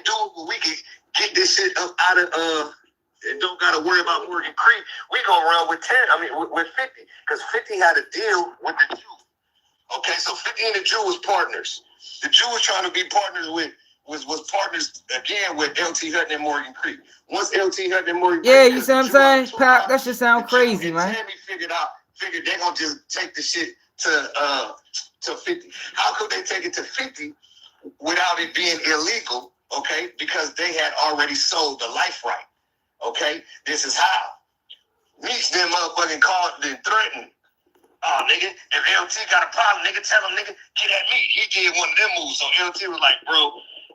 do it. We can get this shit up out of and don't gotta worry about Morgan Creek. We gonna run with 50, because 50 had a deal with the Jew. Okay, so 50 and the Jew was partners. The Jew was trying to be partners with was partners again with LT Hutton and Morgan Creek. Once LT Hutton and Morgan Creek, you see what I'm saying? Pop, that should sound crazy, man. Tammy figured they gonna just take the shit to 50. How could they take it to 50 without it being illegal? Okay, because they had already sold the life right. Okay, this is how. Meech them motherfucking called and threatened. Oh, nigga, if LT got a problem, nigga, tell him, nigga, get at me. He did one of them moves. So LT was like, bro,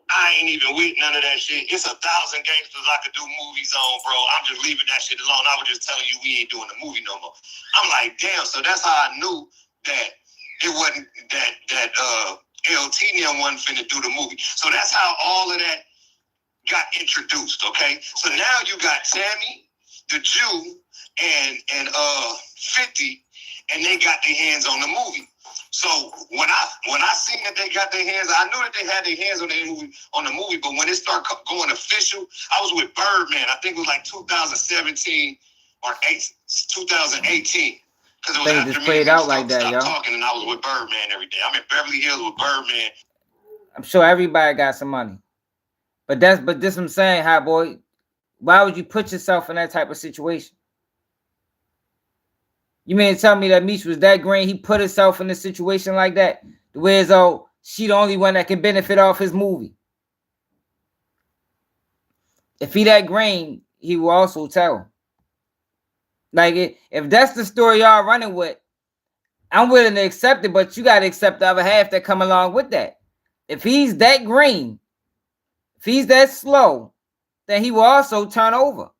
I ain't even with none of that shit. It's 1,000 gangsters I could do movies on, bro. I'm just leaving that shit alone. I was just telling you we ain't doing the movie no more. I'm like, damn. So that's how I knew that it wasn't that LT and wasn't finna do the movie. So that's how all of that got introduced, okay? So now you got Tammy, the Jew, and 50, and they got their hands on the movie. So when I seen that they got their hands, I knew that they had their hands on the movie. But when it started going official, I was with Birdman. I think it was like 2017 or 2018. Because it was after just played out like that, stopped yo. talking, and I was with Birdman every day. I'm in Beverly Hills with Birdman. I'm sure everybody got some money, but this I'm saying, hot boy. Why would you put yourself in that type of situation? You mean to tell me that Meech was that green? He put himself in a situation like that, the way as though she the only one that can benefit off his movie. If he that green, he will also tell. Like, if that's the story y'all running with, I'm willing to accept it, but you got to accept the other half that come along with that. If he's that green, if he's that slow, then he will also turn over.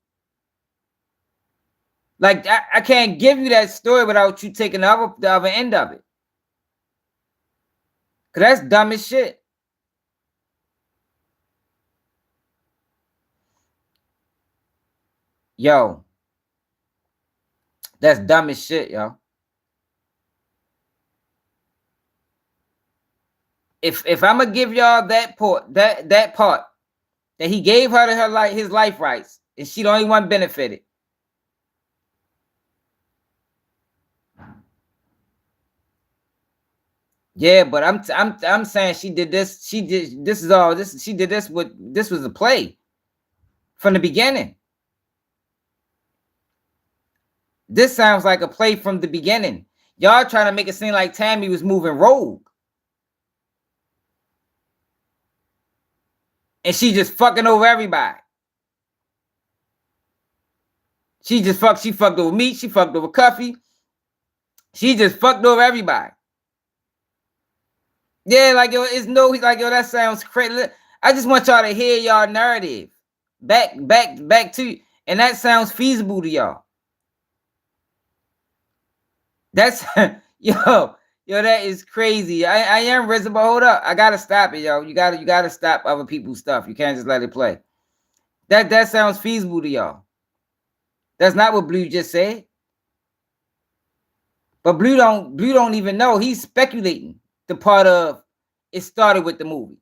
Like, I can't give you that story without you taking the other end of it. Because that's dumb as shit. Yo. That's dumb as shit, yo. If I'm gonna give y'all that part that he gave her his life rights, and she the only one benefited. Yeah, but I'm saying she did this. She did this is all this. She did this with this was a play from the beginning. This sounds like a play from the beginning. Y'all trying to make it seem like Tammy was moving rogue. And she just fucking over everybody. She fucked over Meech. She fucked over Cuffy. She just fucked over everybody. Yeah, like, yo, it's no, like, yo, that sounds crazy. I just want y'all to hear y'all narrative. Back to, and that sounds feasible to y'all. That's, yo, that is crazy. I am risen, but hold up. I gotta stop it, yo. You gotta stop other people's stuff. You can't just let it play. That sounds feasible to y'all. That's not what Blue just said. But Blue don't even know. He's speculating the part of it started with the movie.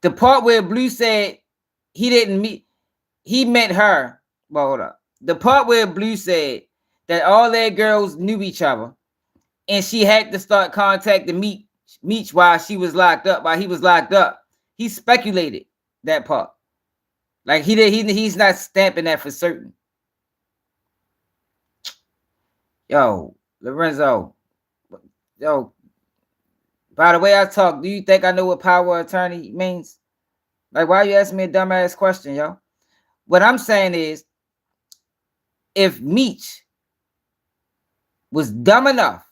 The part where Blue said he met her. Well, hold up. The part where Blue said that all their girls knew each other, and she had to start contacting Meech while he was locked up. He speculated that part. Like he's not stamping that for certain. Yo, Lorenzo. Yo, by the way I talk, do you think I know what power of attorney means? Like, why are you asking me a dumbass question, yo? What I'm saying is, if Meech was dumb enough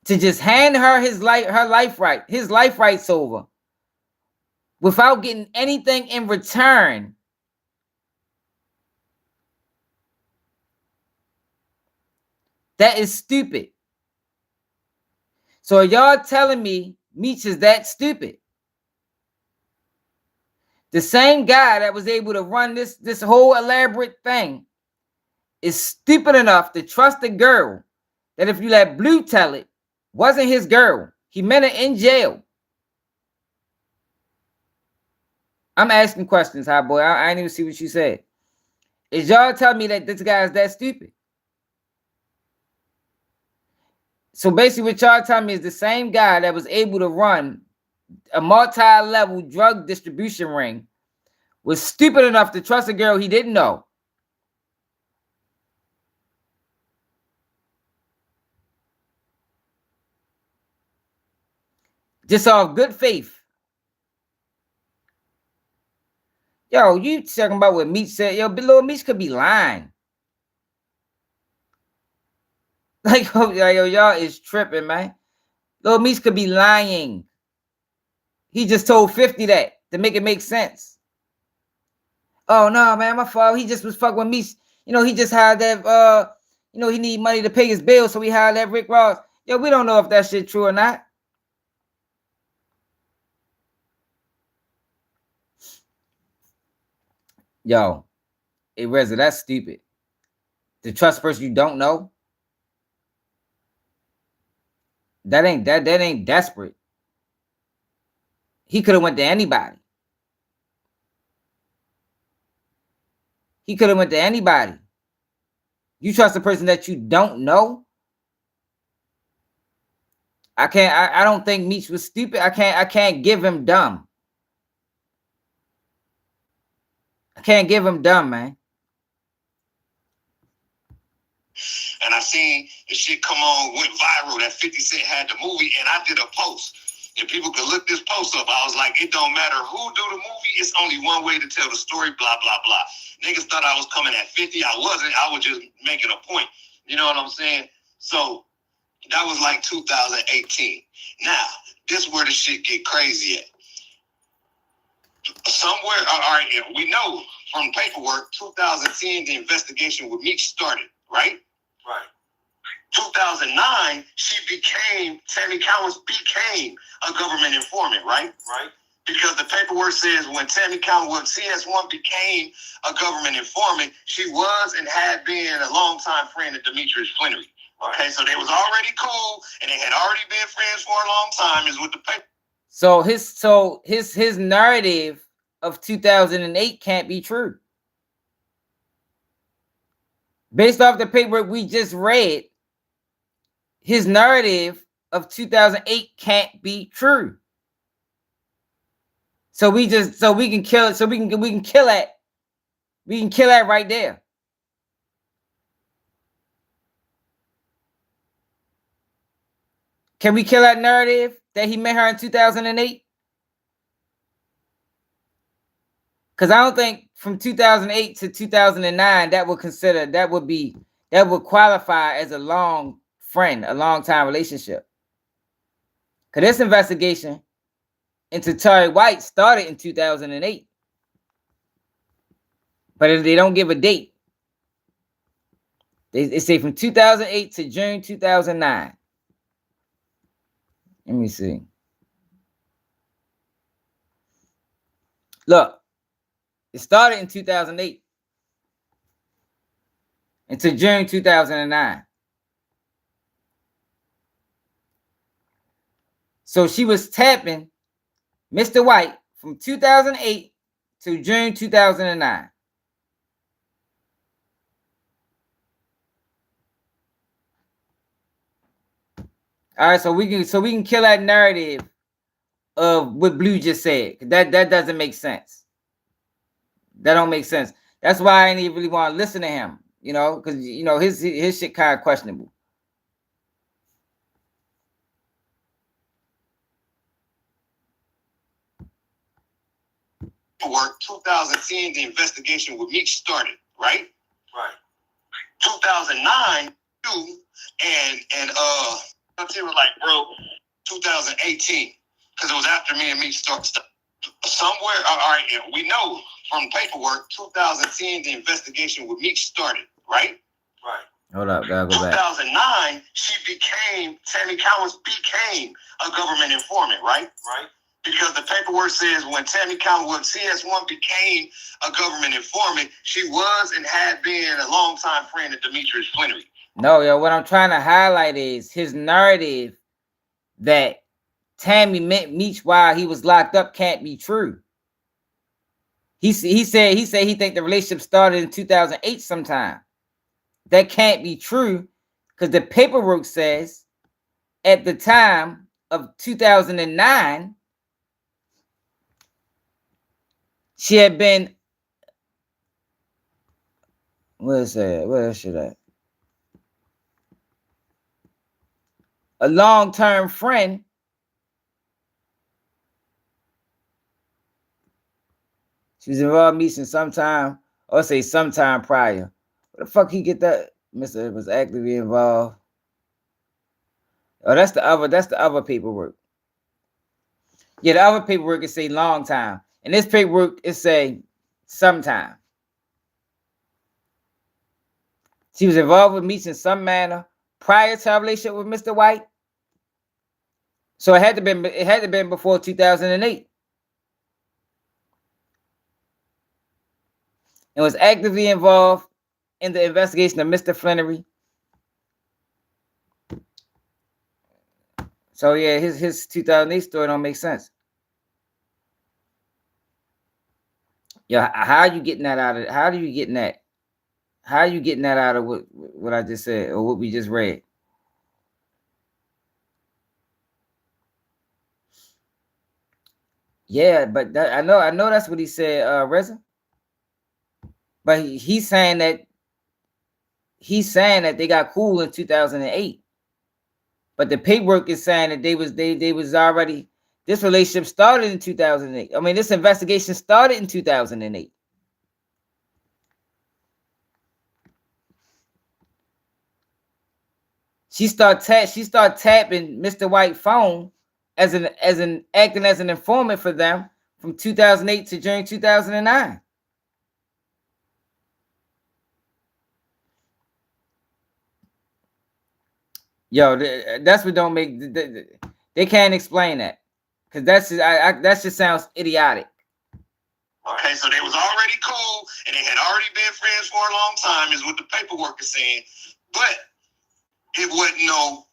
to just hand her his life rights over without getting anything in return, that is stupid. So y'all telling me Meech is that stupid? The same guy that was able to run this whole elaborate thing is stupid enough to trust a girl that, if you let Blue tell it, wasn't his girl. He met her in jail. I'm asking questions, hot boy. I didn't even see what you said. Is y'all telling me that this guy is that stupid? So basically what y'all telling me is the same guy that was able to run a multi-level drug distribution ring was stupid enough to trust a girl he didn't know. Just off good faith. Yo, you talking about what Meech said? Yo, Lil Meech could be lying. Like, yo, y'all is tripping, man. Lil Meech could be lying. He just told 50 that to make it make sense. Oh no, man, my fault. He just was fucking with Meech. You know, he just had that. You know, he need money to pay his bills, so he hired that Rick Ross. Yo, we don't know if that shit true or not. Yo, hey Reza, that's stupid. To trust a person you don't know. That ain't desperate. He could have went to anybody. He could have went to anybody. You trust a person that you don't know? I don't think Meech was stupid. I can't give him dumb. I can't give him dumb, man. And I seen the shit come on, went viral, that 50 Cent had the movie, and I did a post. And people could look this post up. I was like, it don't matter who do the movie, it's only one way to tell the story, blah, blah, blah. Niggas thought I was coming at 50. I wasn't. I was just making a point. You know what I'm saying? So that was like 2018. Now, this is where the shit get crazy at. Somewhere, all right, we know from paperwork, 2010, the investigation with Meech started, right? Right. 2009, Tammy Cowins became a government informant, right? Right. Because the paperwork says when Tammy Cowins, when CS1 became a government informant, she was and had been a longtime friend of Demetrius Flannery. Okay, so they was already cool, and they had already been friends for a long time, is what the paper. So his narrative of 2008 can't be true. Based off the paperwork we just read, his narrative of 2008 can't be true. So we can kill it. So we can kill that. We can kill that right there. Can we kill that narrative that he met her in 2008? Because I don't think from 2008 to 2009 that would qualify as a long friend, a long time relationship. Because this investigation into Tery White started in 2008, but they don't give a date. They say from 2008 to June 2009. Let me see. Look, it started in 2008 until June 2009. So she was tapping Mr. White from 2008 to June 2009. All right, so we can kill that narrative of what Blue just said. That doesn't make sense. That don't make sense. That's why I didn't really want to listen to him, you know, because you know his shit kind of questionable. Work 2010, the investigation with Meech started, right? Right. 2009, and until like, bro, 2018, because it was after me and Meech started. Somewhere, all right, we know from paperwork, 2010, the investigation with Meech started, right? Right. Hold up, gotta go back. 2009, Tammy Cowins became a government informant, right? Right. Because the paperwork says when Tammy Cowins, when CS1 became a government informant, she was and had been a longtime friend of Demetrius Flannery. No, yo, what I'm trying to highlight is his narrative that Tammy met Meech while he was locked up can't be true. He said he think the relationship started in 2008 sometime. That can't be true because the paperwork says at the time of 2009 she had been, where is that? Where is she at? A long-term friend She was involved in Meech sometime, or say sometime prior. Where the fuck he get that? Mr. was actively involved. Oh, that's the other paperwork. Yeah, the other paperwork is say long time. And this paperwork is say sometime. She was involved with Meech in some manner prior to her relationship with Mr. White. So it had to been before 2008. And was actively involved in the investigation of Mr. Flannery. So yeah, his 2008 story don't make sense. Yeah, how are you getting that out of? How are you getting that? How are you getting that out of what I just said or what we just read? Yeah, but I know that's what he said, Reza. But he's saying that they got cool in 2008. But the paperwork is saying that they was already, this relationship started in 2008. I mean, this investigation started in 2008. She start tapping Mr. White's phone as an acting as an informant for them from 2008 to June 2009. Yo, that's what don't make they can't explain that because that just sounds idiotic. Okay, so they was already cool and they had already been friends for a long time, is what the paperwork is saying. But it wasn't no.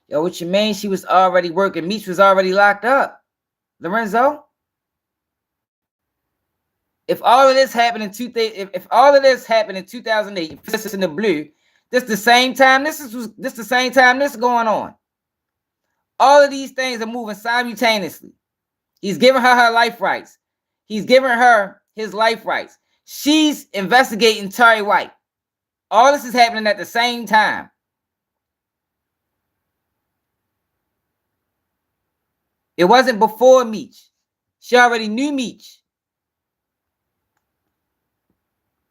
Yo, what you mean? She was already working. Meech was already locked up. Lorenzo. If all of this happened in if all of this happened in 2008, this is in the blue. This the same time. This the same time this is going on. All of these things are moving simultaneously. He's giving her life rights. He's giving her his life rights. She's investigating Tery White. All this is happening at the same time. It wasn't before Meech. She already knew Meech.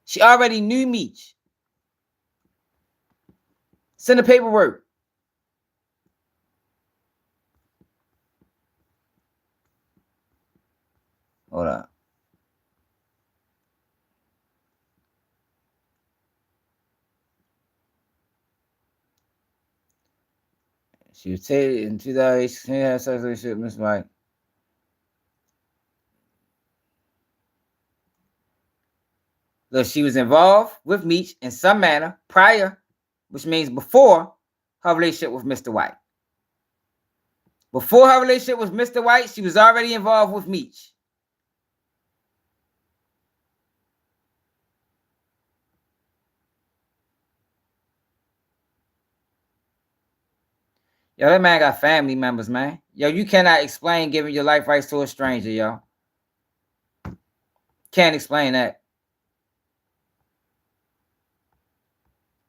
She already knew Meech. Send the paperwork. Hold on. She was taken in 2018. Had sex relationship with Mr. White. Look, she was involved with Meech in some manner prior, which means before her relationship with Mr. White. Before her relationship with Mr. White, she was already involved with Meech. Yo, that man got family members, man. Yo, you cannot explain giving your life rights to a stranger, yo. Can't explain that.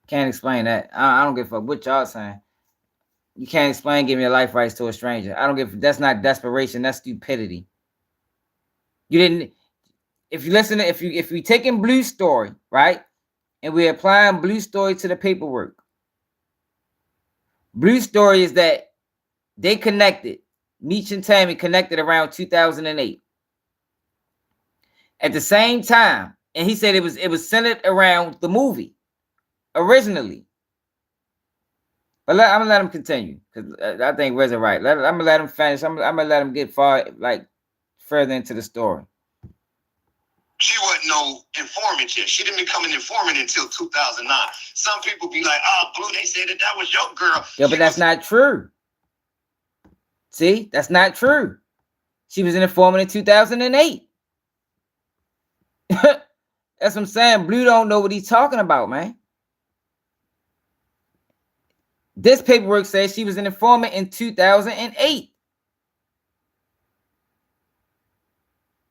Can't explain that. I don't give a fuck what y'all saying. You can't explain giving your life rights to a stranger. I don't give. That's not desperation. That's stupidity. You didn't. If you listen to, if we taking Blue's story, right, and we're applying Blue's story to the paperwork. Blue's story is that they connected. Meech and Tammy connected around 2008. At the same time, and he said it was centered around the movie originally. But I'm gonna let him continue because I think Reza right. I'm gonna let him finish. I'm gonna let him get further into the story. She wasn't no informant yet. She didn't become an informant until 2009. Some people be like, "Oh, Blue, they said that was your girl." Yeah, but that's not true. See, that's not true. She was an informant in 2008. That's what I'm saying. Blue don't know what he's talking about, man. This paperwork says she was an informant in 2008.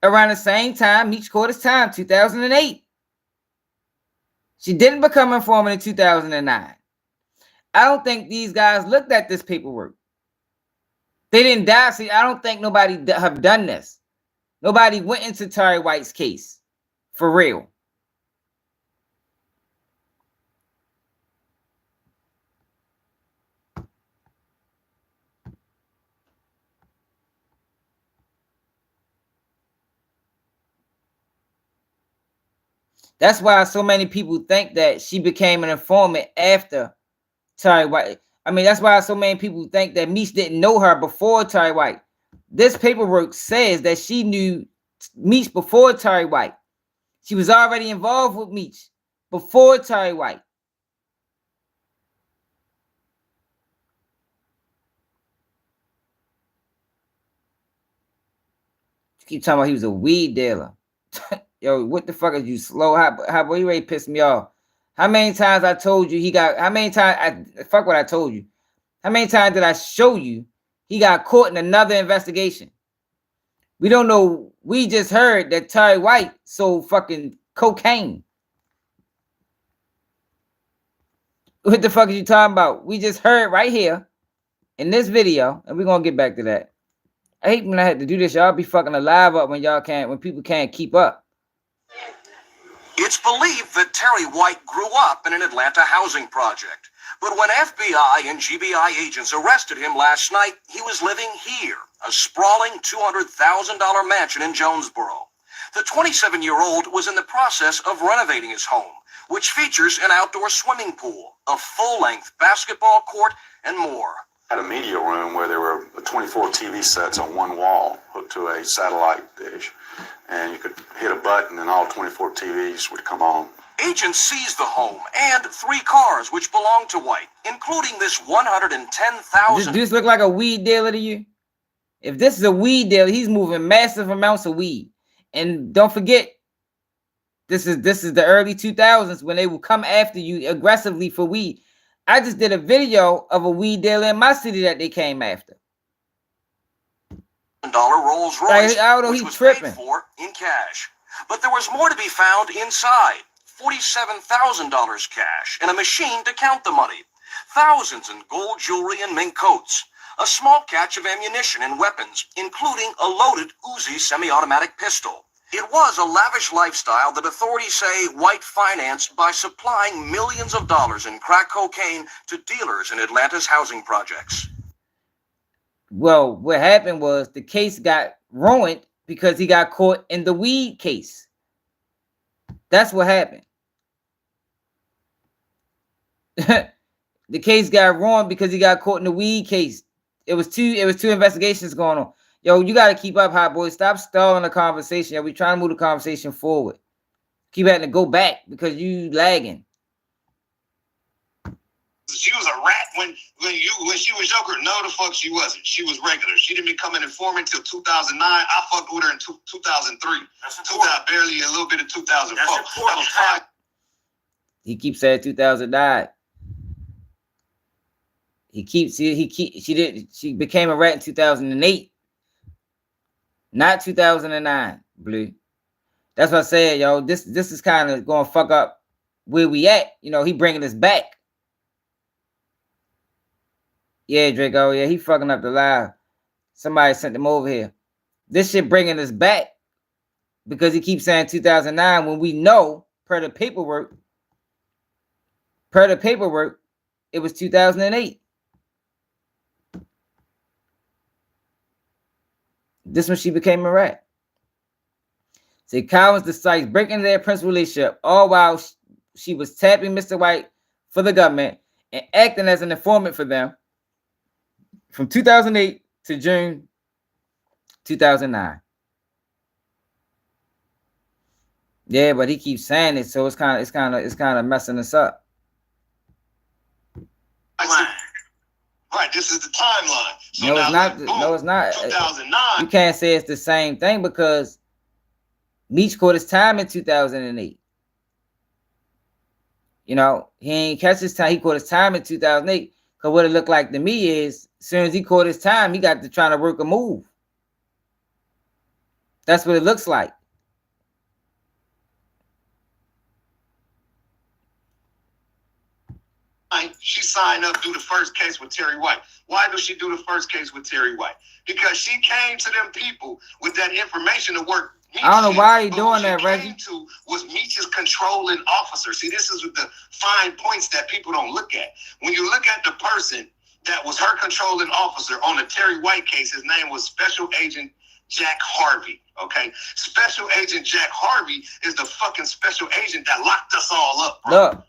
Around the same time, Meech caught his time, 2008. She didn't become an informant in 2009. I don't think these guys looked at this paperwork. They didn't die. See, I don't think nobody have done this. Nobody went into Tery White's case For real. That's why so many people think that she became an informant after Tery White. I mean, that's why so many people think that Meech didn't know her before Tery White. This paperwork says that she knew Meech before Tery White. She was already involved with Meech before Tery White. You keep talking about he was a weed dealer. Yo, what the fuck is you slow? How boy, you ready to piss me off? How many times I told you he got, how many times, fuck what I told you. How many times did I show you he got caught in another investigation? We don't know. We just heard that Tery White sold fucking cocaine. What the fuck are you talking about? We just heard right here in this video, and we're gonna get back to that. I hate when I had to do this. Y'all be fucking alive up when y'all can't, when people can't keep up. It's believed that Tery White grew up in an Atlanta housing project. But when FBI and GBI agents arrested him last night, he was living here, a sprawling $200,000 mansion in Jonesboro. The 27-year-old was in the process of renovating his home, which features an outdoor swimming pool, a full-length basketball court, and more. Had a media room where there were 24 TV sets on one wall hooked to a satellite dish, and you could hit a button and all 24 TVs would come on. Agents seized the home and 3 cars which belonged to White, including this $110,000. Does this look like a weed dealer to you? If this is a weed dealer, he's moving massive amounts of weed. And don't forget, this is the early 2000s when they will come after you aggressively for weed. I just did a video of a weed dealer in my city that they came after. Rolls Royce, which was paid for in cash. But there was more to be found inside. $47,000 cash and a machine to count the money. Thousands in gold jewelry and mink coats. A small catch of ammunition and weapons, including a loaded Uzi semi-automatic pistol. It was a lavish lifestyle that authorities say White financed by supplying millions of dollars in crack cocaine to dealers in Atlanta's housing projects. Well, what happened was the case got ruined because he got caught in the weed case. That's what happened. The case got ruined because he got caught in the weed case. It was two investigations going on. Yo, you got to keep up, hot boy. Stop stalling the conversation. Yo, we trying to move the conversation forward. Keep having to go back because you lagging. She was a rat when she was younger. No, the fuck she wasn't. She was regular. She didn't become an informant until 2009. I fucked with her in 2003. Barely a little bit of 2004. That was fine. He keeps saying 2009. She became a rat in 2008. Not 2009, Blue. That's what I said, yo. This is kind of going to fuck up where we at. You know, he bringing us back. Yeah, Draco. Yeah, he fucking up the live. Somebody sent him over here. This shit bringing us back because he keeps saying 2009 when we know, per the paperwork, it was 2008. This when she became a rat. See, Cowens decides breaking their principal relationship, all while she was tapping Mr. White for the government and acting as an informant for them from 2008 to June 2009. Yeah, but he keeps saying it, so it's kind of messing us up. Right, this is the timeline. So no, now, it's not. boom, No, it's not. 2009. You can't say it's the same thing because Meech caught his time in 2008. You know, he ain't catch his time. He caught his time in 2008. Because what it looked like to me is, as soon as he caught his time, he got to trying to work a move. That's what it looks like. She signed up to do the first case with Tery White. Why does she do the first case with Tery White? Because she came to them people with that information to work I don't know why he doing that, Reggie. Was Meech's controlling officer. See, this is the fine points that people don't look at. When you look at the person that was her controlling officer on the Tery White case, his name was Special Agent Jack Harvey. Okay, Special Agent Jack Harvey is the fucking special agent that locked us all up, bro. Look,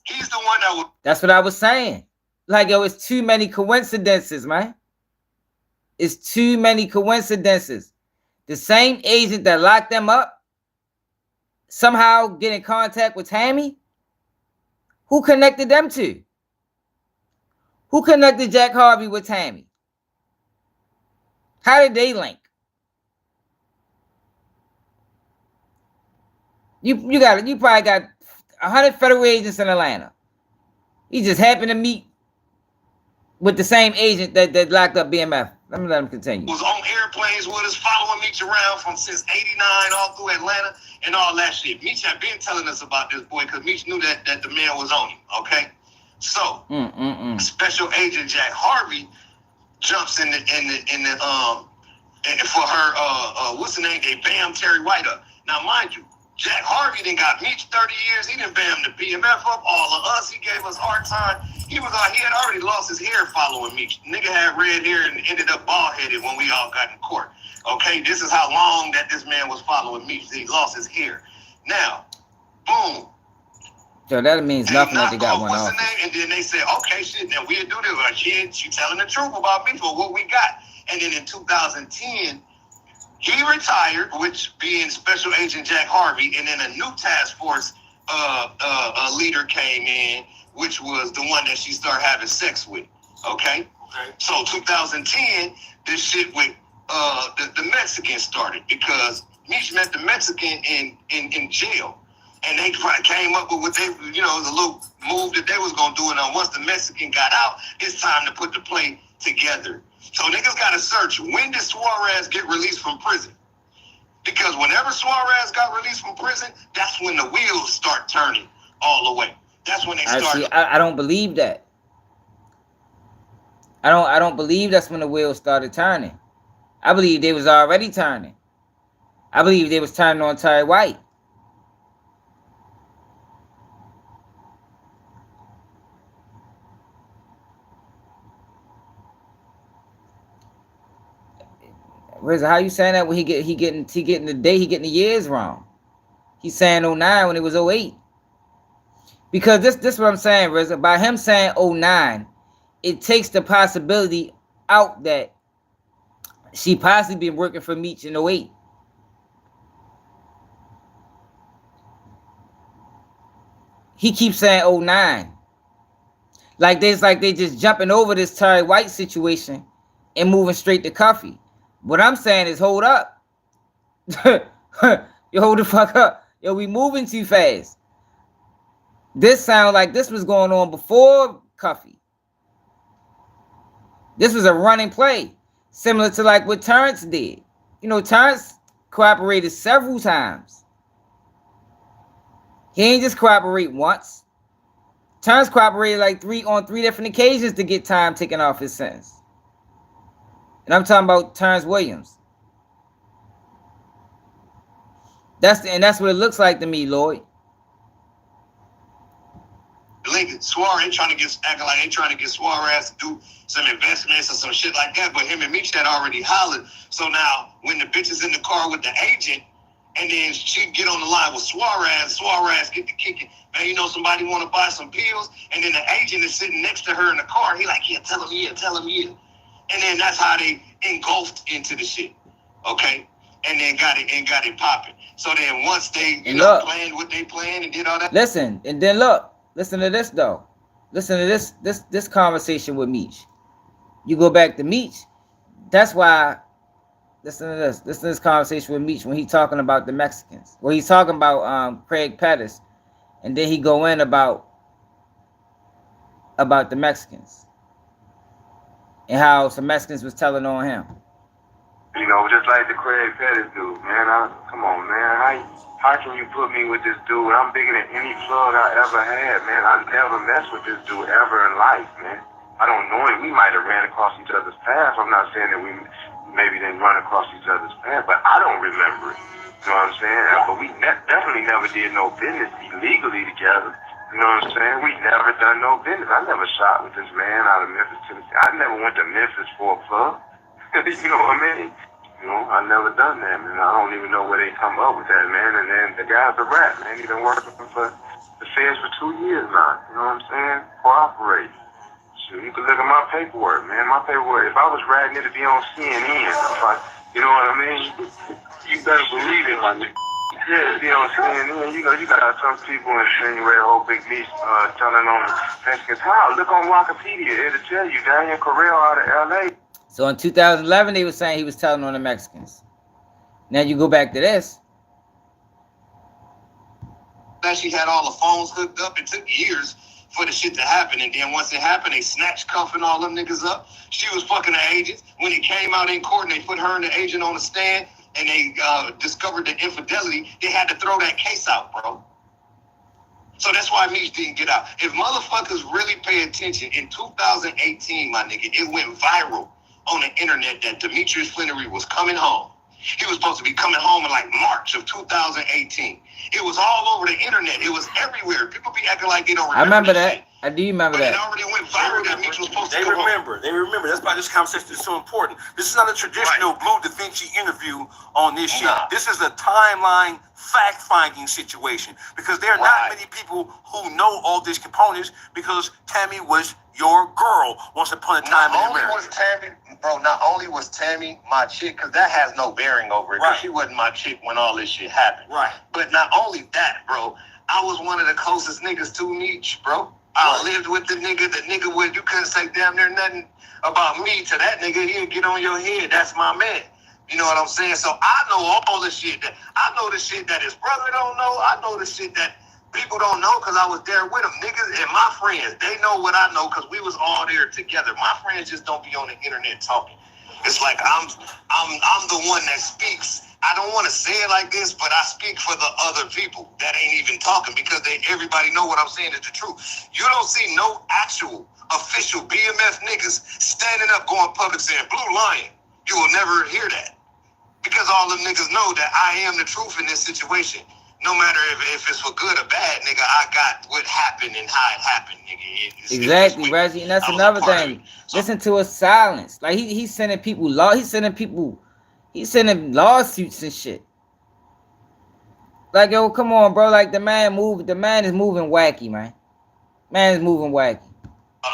he's the one that was. That's what I was saying. Like, yo, it's too many coincidences, man. It's too many coincidences. The same agent that locked them up somehow get in contact with Tammy. Who connected them to? Who connected Jack Harvey with Tammy? How did they link? You probably got 100 federal agents in Atlanta. He just happened to meet with the same agent that locked up BMF. Let him continue. Was on airplanes with us, following Meech around since '89 all through Atlanta and all that shit. Meech had been telling us about this boy because Meech knew that the man was on him. Okay, so Special Agent Jack Harvey jumps in the for her what's the name? They bam Tery White up. Now, mind you, Jack Harvey then got Meech 30 years. He didn't bam the BMF up. All of us. He gave us hard time. He had already lost his hair following Meech. Nigga had red hair and ended up bald headed when we all got in court. Okay, this is how long that this man was following Meech. He lost his hair. Now, boom. So that means nothing that they got one off. And then they said, okay, shit, now we'll do this. Like, she telling the truth about Meech, but what we got. And then in 2010. He retired, which being Special Agent Jack Harvey, and then a new task force leader came in, which was the one that she started having sex with. Okay? So 2010, this shit with the Mexican started because Meech met the Mexican in jail. And they came up with what they, the little move that they was going to do. And once the Mexican got out, it's time to put the play together. So niggas got to search, when did Suarez get released from prison? Because whenever Suarez got released from prison, that's when the wheels start turning all the way. That's when they start. I don't believe that. I don't believe that's when the wheels started turning. I believe they was already turning. I believe they was turning on Tery White. Rizzo, how you saying that when he getting the years wrong? He's saying 09 when it was 08. Because this is what I'm saying, Rizzo. By him saying 09, it takes the possibility out that she possibly been working for Meech in 08. He keeps saying 09. Like they just jumping over this Tery White situation and moving straight to Cuffy. What I'm saying is, hold up. Yo, hold the fuck up. Yo, we moving too fast. This sounds like this was going on before Cuffy. This was a running play. Similar to like what Terrence did. Terrence cooperated several times. He ain't just cooperate once. Terrence cooperated on three different occasions to get time taken off his sentence. And I'm talking about Terrence Williams. That's what it looks like to me, Lloyd. Suarez ain't trying to get Suarez to do some investments or some shit like that, but him and Meech had already hollered. So now when the bitch is in the car with the agent, and then she get on the line with Suarez get to kicking. Man, somebody want to buy some pills, and then the agent is sitting next to her in the car. He like, yeah, tell him yeah. And then that's how they engulfed into the shit, okay? And then got it popping. So then once they, planned what they planned and did all that. Listen, and then look, listen to this though. Listen to this conversation with Meech. You go back to Meech. That's why. Listen to this. Listen to this conversation with Meech when he talking about the Mexicans. Well, he's talking about Craig Pettis, and then he go in about the Mexicans. And how some Mexicans was telling on him. Just like the Craig Pettis dude, man. Come on, man. How can you put me with this dude? I'm bigger than any plug I ever had, man. I never messed with this dude ever in life, man. I don't know him. We might have ran across each other's paths. I'm not saying that we maybe didn't run across each other's paths, but I don't remember it. You know what I'm saying? But we definitely never did no business illegally together. You know what I'm saying? We never done no business. I never shot with this man out of Memphis, Tennessee. I never went to Memphis for a club. You know what I mean? You know, I never done that, man. I don't even know where they come up with that, man. And then the guy's a rat, man. He's been working for the feds for 2 years now. You know what I'm saying? Cooperate. So you can look at my paperwork, man. My paperwork, if I was ratting, it'd be on CNN. You know what I mean? You better believe it, my nigga. Yeah, you know what I'm saying? You know, you got some people insinuate a whole big Meech telling on Mexicans. How? Look on Wikipedia. It'll tell you Daniel Correll out of LA. So in 2011, they were saying he was telling on the Mexicans. Now you go back to this. She had all the phones hooked up. It took years for the shit to happen. And then once it happened, they snatched cuffing all them niggas up. She was fucking the agents. When it came out in court and they put her and the agent on the stand and they discovered the infidelity, they had to throw that case out, bro. So that's why Meech didn't get out. If motherfuckers really pay attention, in 2018, my nigga, it went viral on the internet that Demetrius Flannery was coming home. He was supposed to be coming home in like March of 2018. It was all over the internet. It was everywhere. People be acting like they don't remember. I remember that. Shit. I do remember that. It already went viral that Meech was supposed to come home. They remember. That's why this conversation is so important. This is not a traditional Blue Da Vinci interview on this shit. This is a timeline fact-finding situation because there are not many people who know all these components because Tammy was your girl once upon a time in America. Not only was Tammy my chick, because that has no bearing over it, because she wasn't my chick when all this shit happened. Right. But not only that, bro, I was one of the closest niggas to Meech, bro. I lived with the nigga would, you couldn't say damn near nothing about me to that nigga, he'll get on your head. That's my man. You know what I'm saying? So I know all the shit I know the shit that his brother don't know. I know the shit that people don't know because I was there with them. Niggas and my friends, they know what I know because we was all there together. My friends just don't be on the internet talking. It's like I'm the one that speaks. I don't want to say it like this, but I speak for the other people that ain't even talking because everybody know what I'm saying is the truth. You don't see no actual official BMF niggas standing up going public saying Blue Lion. You will never hear that because all them niggas know that I am the truth in this situation. No matter if it's for good or bad, nigga, I got what happened and how it happened, nigga. Exactly, Reggie, and that's another thing. Listen to his silence. Like he's sending people he's sending lawsuits and shit. Like, yo, come on, bro. Like the man is moving wacky, man. Man is moving wacky.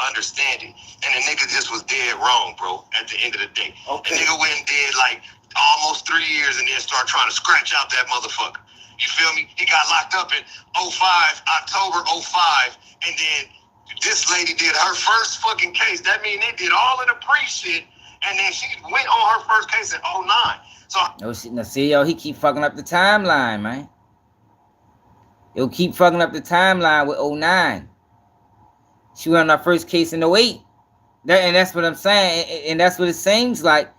Understanding. And the nigga just was dead wrong, bro, at the end of the day. Okay. The nigga went and did like almost 3 years and then start trying to scratch out that motherfucker. You feel me? He got locked up in October 05, and then this lady did her first fucking case. That means they did all of the pre-shit, and then she went on her first case in 09. So now see, yo, he keep fucking up the timeline, man. He'll keep fucking up the timeline with 09. She went on her first case in 08. And that's what I'm saying, and that's what it seems like.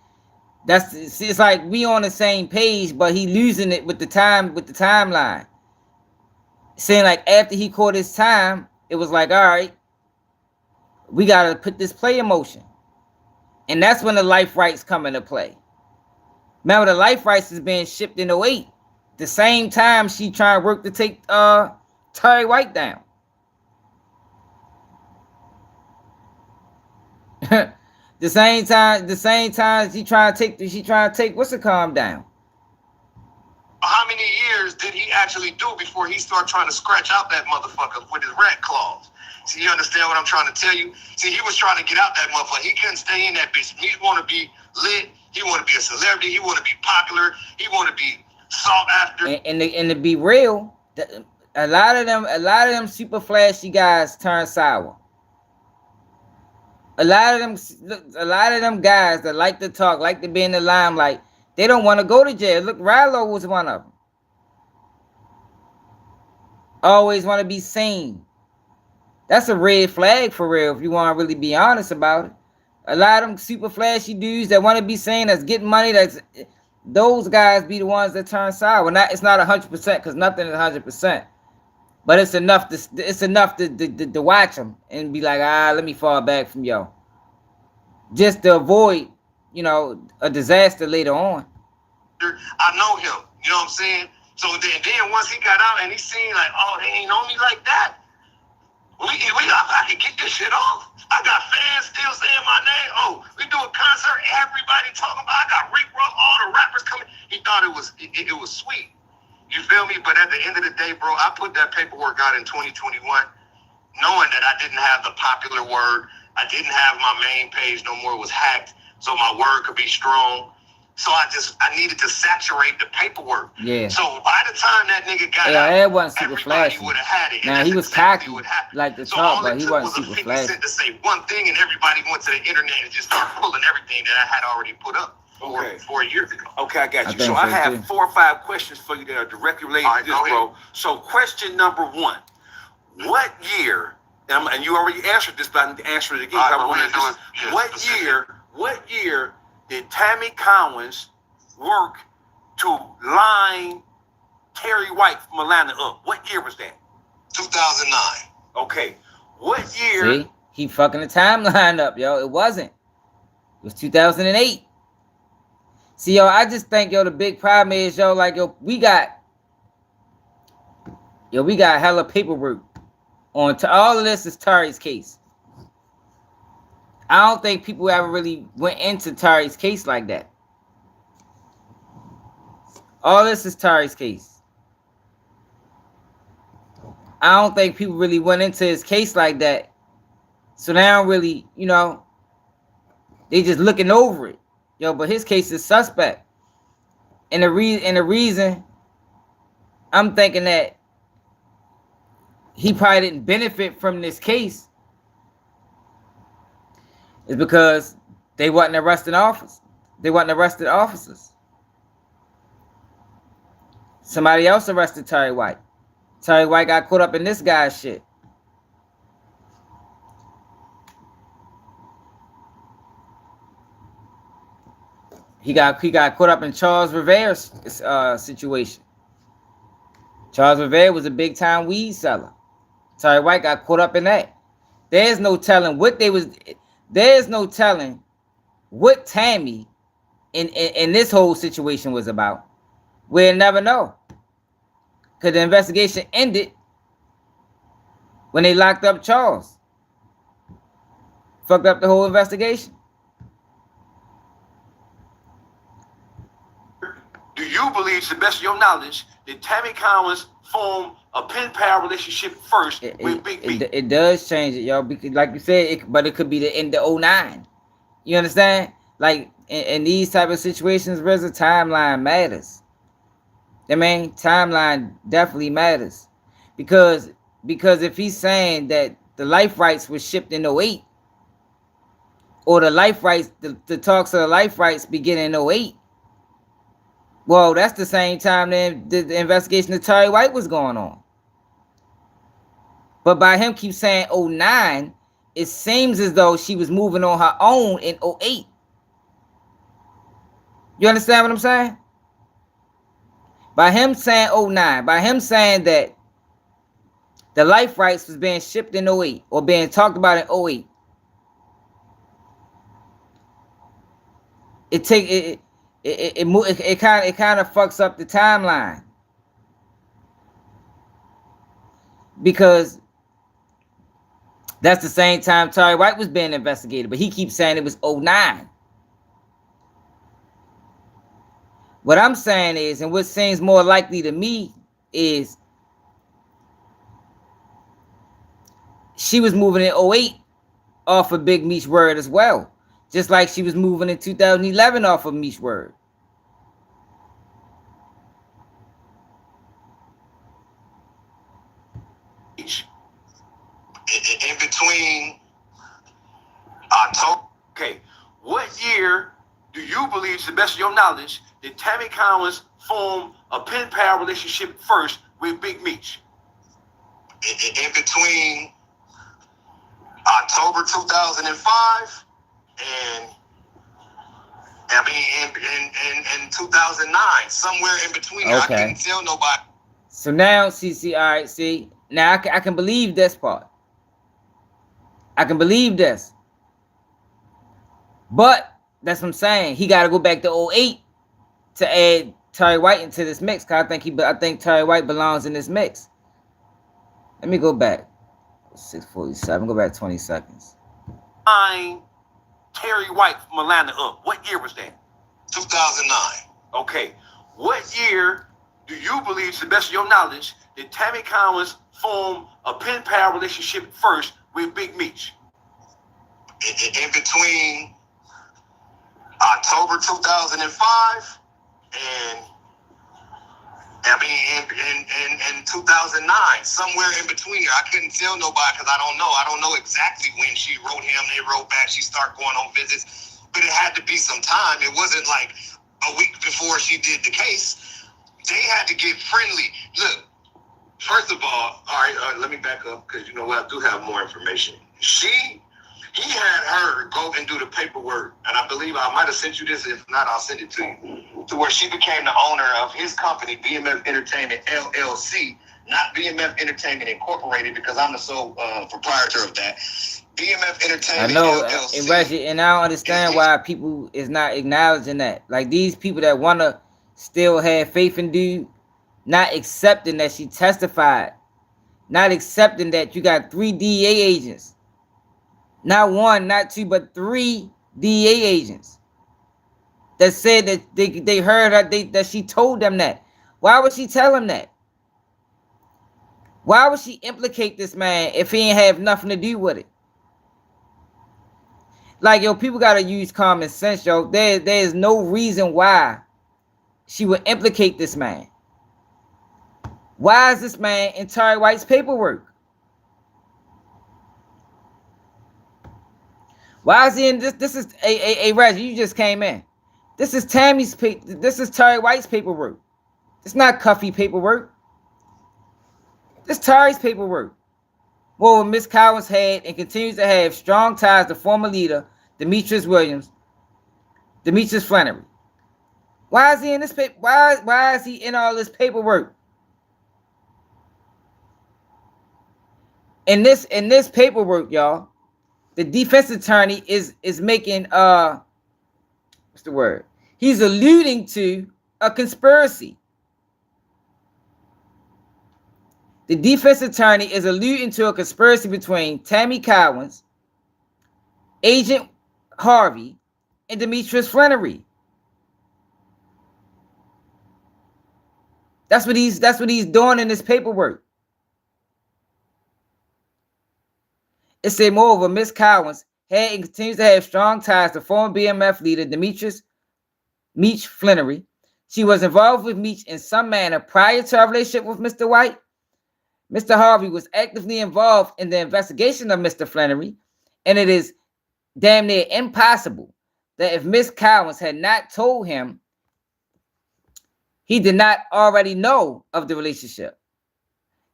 It's like we on the same page, but he losing it with the timeline. Saying like after he caught his time, it was like, all right, we gotta put this play in motion. And that's when the life rights come into play. Remember, the life rights is being shipped in 08. The same time she trying to work to take Tery White down. The same time she trying to take what's it calm down. How many years did he actually do before he started trying to scratch out that motherfucker with his rat claws? See, you understand what I'm trying to tell you? See, he was trying to get out that motherfucker. He couldn't stay in that bitch. He want to be lit. He want to be a celebrity. He want to be popular. He want to be sought after. And to be real, a lot of them super flashy guys turn sour. A lot of them guys that like to talk, like to be in the limelight, they don't want to go to jail. Look, Ralo was one of them. Always want to be seen. That's a red flag for real, if you want to really be honest about it. A lot of them super flashy dudes that want to be seen, that's getting money, those guys be the ones that turn sour. It's not 100% because nothing is 100%. But it's enough to watch them and be like, let me fall back from yo. Just to avoid, a disaster later on. I know him. You know what I'm saying? So then once he got out and he seen like, oh, they ain't on me like that. I can get this shit off. I got fans still saying my name. Oh, we do a concert. Everybody talking about. I got Rick Ross, all the rappers coming. He thought it was sweet. You feel me? But at the end of the day, bro, I put that paperwork out in 2021, knowing that I didn't have the popular word. I didn't have my main page no more. It was hacked, so my word could be strong. So I needed to saturate the paperwork. Yeah. So by the time that nigga got out, that wasn't super flashy. would have had it. Now he was cocky, like the top, but he wasn't super flashy. flashy. To say one thing, and everybody went to the internet and just started pulling everything that I had already put up 4 years ago. Okay, I got you. So I have 4 or 5 questions for you that are directly related to this, bro. So question number 1: what year? And you already answered this, but I need to answer it again. What year did Tammy Cowens work to line Tery from Atlanta up? What year was that? 2009. Okay. What year? See, he fucking the timeline up, yo. It wasn't. It was 2008. See, yo, I just think, yo, the big problem is, yo, like, yo, we got hella paperwork on all of this is Tery's case. I don't think people ever really went into Tery's case like that. All this is Tery's case. I don't think people really went into his case like that. So now really, you know, they just looking over it. Yo, but his case is suspect. And the reason I'm thinking that he probably didn't benefit from this case is because they wasn't arresting officers. They wasn't arrested officers. Somebody else arrested Tery White. Tery White got caught up in this guy's shit. He got caught up in Charles Rivera's situation. Charles Rivera was a big time weed seller. Tery White got caught up in that. There's no telling what they was. There's no telling what Tammy in this whole situation was about. We'll never know. Because the investigation ended when they locked up Charles. Fucked up the whole investigation. Do you believe, to the best of your knowledge, that Tammy Cowens formed a pen pal relationship first with Big B? It does change it, y'all. Because, like you said, but it could be the end of 09. You understand? Like in these type of situations, where's the timeline matters. I mean, timeline definitely matters. Because if he's saying that the life rights was shipped in 08, or the life rights, the talks of the life rights begin in 08, well, that's the same time then the investigation of Tery White was going on. But by him keep saying 09, it seems as though she was moving on her own in 08. You understand what I'm saying? By him saying 09, by him saying that the life rights was being shipped in 08 or being talked about in 08, it kind of fucks up the timeline, because that's the same time Tery White was being investigated, but he keeps saying it was 09. What I'm saying is, and what seems more likely to me is, she was moving in 08 off of Big Meech word as well. Just like she was moving in 2011 off of Meech word. In between October. Okay. What year do you believe, to the best of your knowledge, did Tammy Cowens form a pen pal relationship first with Big Meech? In between October 2005 and I mean in 2009, somewhere in between. Okay. I couldn't tell nobody. So now, all right, see, now I can believe this part. I can believe this. But that's what I'm saying. He got to go back to 08 to add Tery White into this mix, cause I think Tery White belongs in this mix. Let me go back. 6:47. Go back 20 seconds. Tery White from Atlanta up. What year was that? 2009. Okay. What year do you believe, to the best of your knowledge, that Tammy Cowens formed a pen pal relationship first with Big Meech? In between October 2005 and in 2009, somewhere in between here. I couldn't tell nobody because I don't know exactly when she wrote him. They wrote back. She started going on visits, but it had to be some time. It wasn't like a week before she did the case. They had to get friendly. Look, first of all right, let me back up because you know what? I do have more information. He had her go and do the paperwork, and I believe I might have sent you this. If not, I'll send it to you. To where she became the owner of his company, BMF Entertainment LLC, not BMF Entertainment Incorporated, because I'm the sole proprietor of that. BMF Entertainment LLC. And Reggie, and I don't understand why people is not acknowledging that. Like these people that wanna still have faith in dude, not accepting that she testified, not accepting that you got 3 DEA agents. Not 1, not 2, but 3 DEA agents that said that they heard her, that she told them that. Why would she tell them that? Why would she implicate this man if he ain't have nothing to do with it? Like, yo, people gotta use common sense, yo. There is no reason why she would implicate this man. Why is this man in Tery White's paperwork? Why is he in this? This is a Reggie. You just came in. This is this is Tery White's paperwork. It's not Cuffy paperwork. This Tery's paperwork. Well, Miss Cowens had and continues to have strong ties to former leader Demetrius Flannery. Why is he in this paper? Why is he in all this paperwork? In this paperwork, y'all. The defense attorney is making what's the word? He's alluding to a conspiracy. The defense attorney is alluding to a conspiracy between Tammy Cowens, Agent Harvey, and Demetrius Flannery. That's what he's doing in this paperwork. It said, moreover, Miss Cowens had and continues to have strong ties to former BMF leader Meech Flannery. She was involved with Meech in some manner prior to her relationship with Mr. White. Mr. Harvey was actively involved in the investigation of Mr. Flannery, and it is damn near impossible that if Miss Cowens had not told him, he did not already know of the relationship.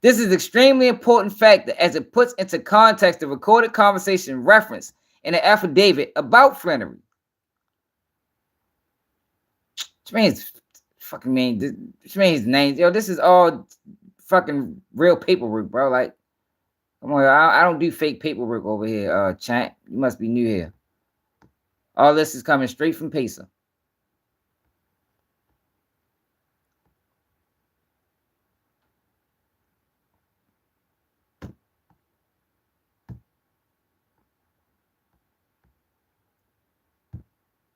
This is an extremely important factor as it puts into context the recorded conversation referenced in an affidavit about Flannery. Which means fucking mean. Which means his name. Yo, this is all fucking real paperwork, bro. Like, come on, I don't do fake paperwork over here, Champ. You must be new here. All this is coming straight from Pacer.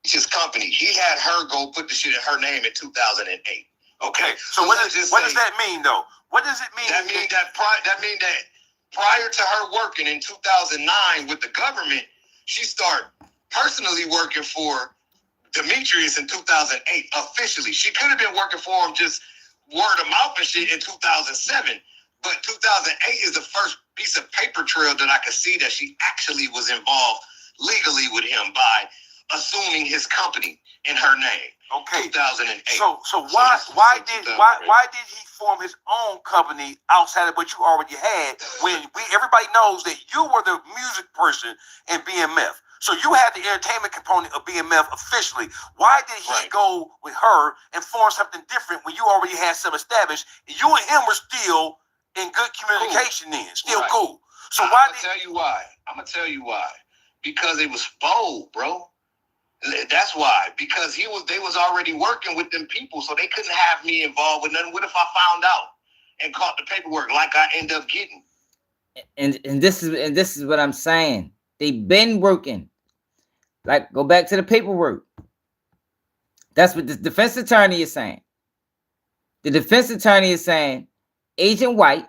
His company. He had her go put the shit in her name in 2008. Okay, so what does that mean, though? What does it mean? That means that prior to her working in 2009 with the government, she started personally working for Demetrius in 2008 officially. She could have been working for him just word of mouth and shit in 2007, but 2008 is the first piece of paper trail that I could see that she actually was involved legally with him by assuming his company in her name. Okay. 2008. So why did he form his own company outside of what you already had when everybody knows that you were the music person in BMF? So you had the entertainment component of BMF officially. Why did he go with her and form something different when you already had some established and you and him were still in good communication then? Still cool. So I'm gonna tell you why. Because it was bold, bro. That's why, because they was already working with them people, so they couldn't have me involved with nothing. What if I found out and caught the paperwork like I end up getting? And this is what I'm saying. They've been working. Like, go back to the paperwork. That's what the defense attorney is saying. The defense attorney is saying Agent White,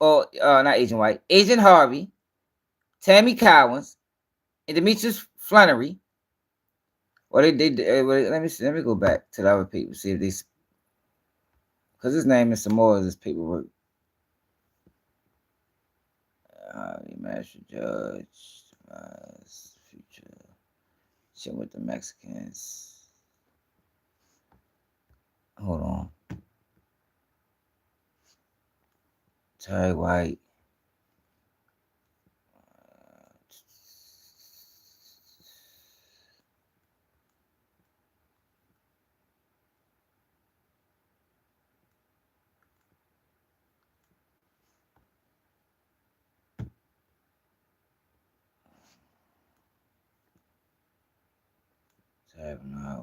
or not Agent White, Agent Harvey, Tammy Cowens, and Demetrius Flannery. Or let me go back to the other people, see if they, because his name is some more of this paperwork. Master Judge, future, shit with the Mexicans. Hold on. Tery White.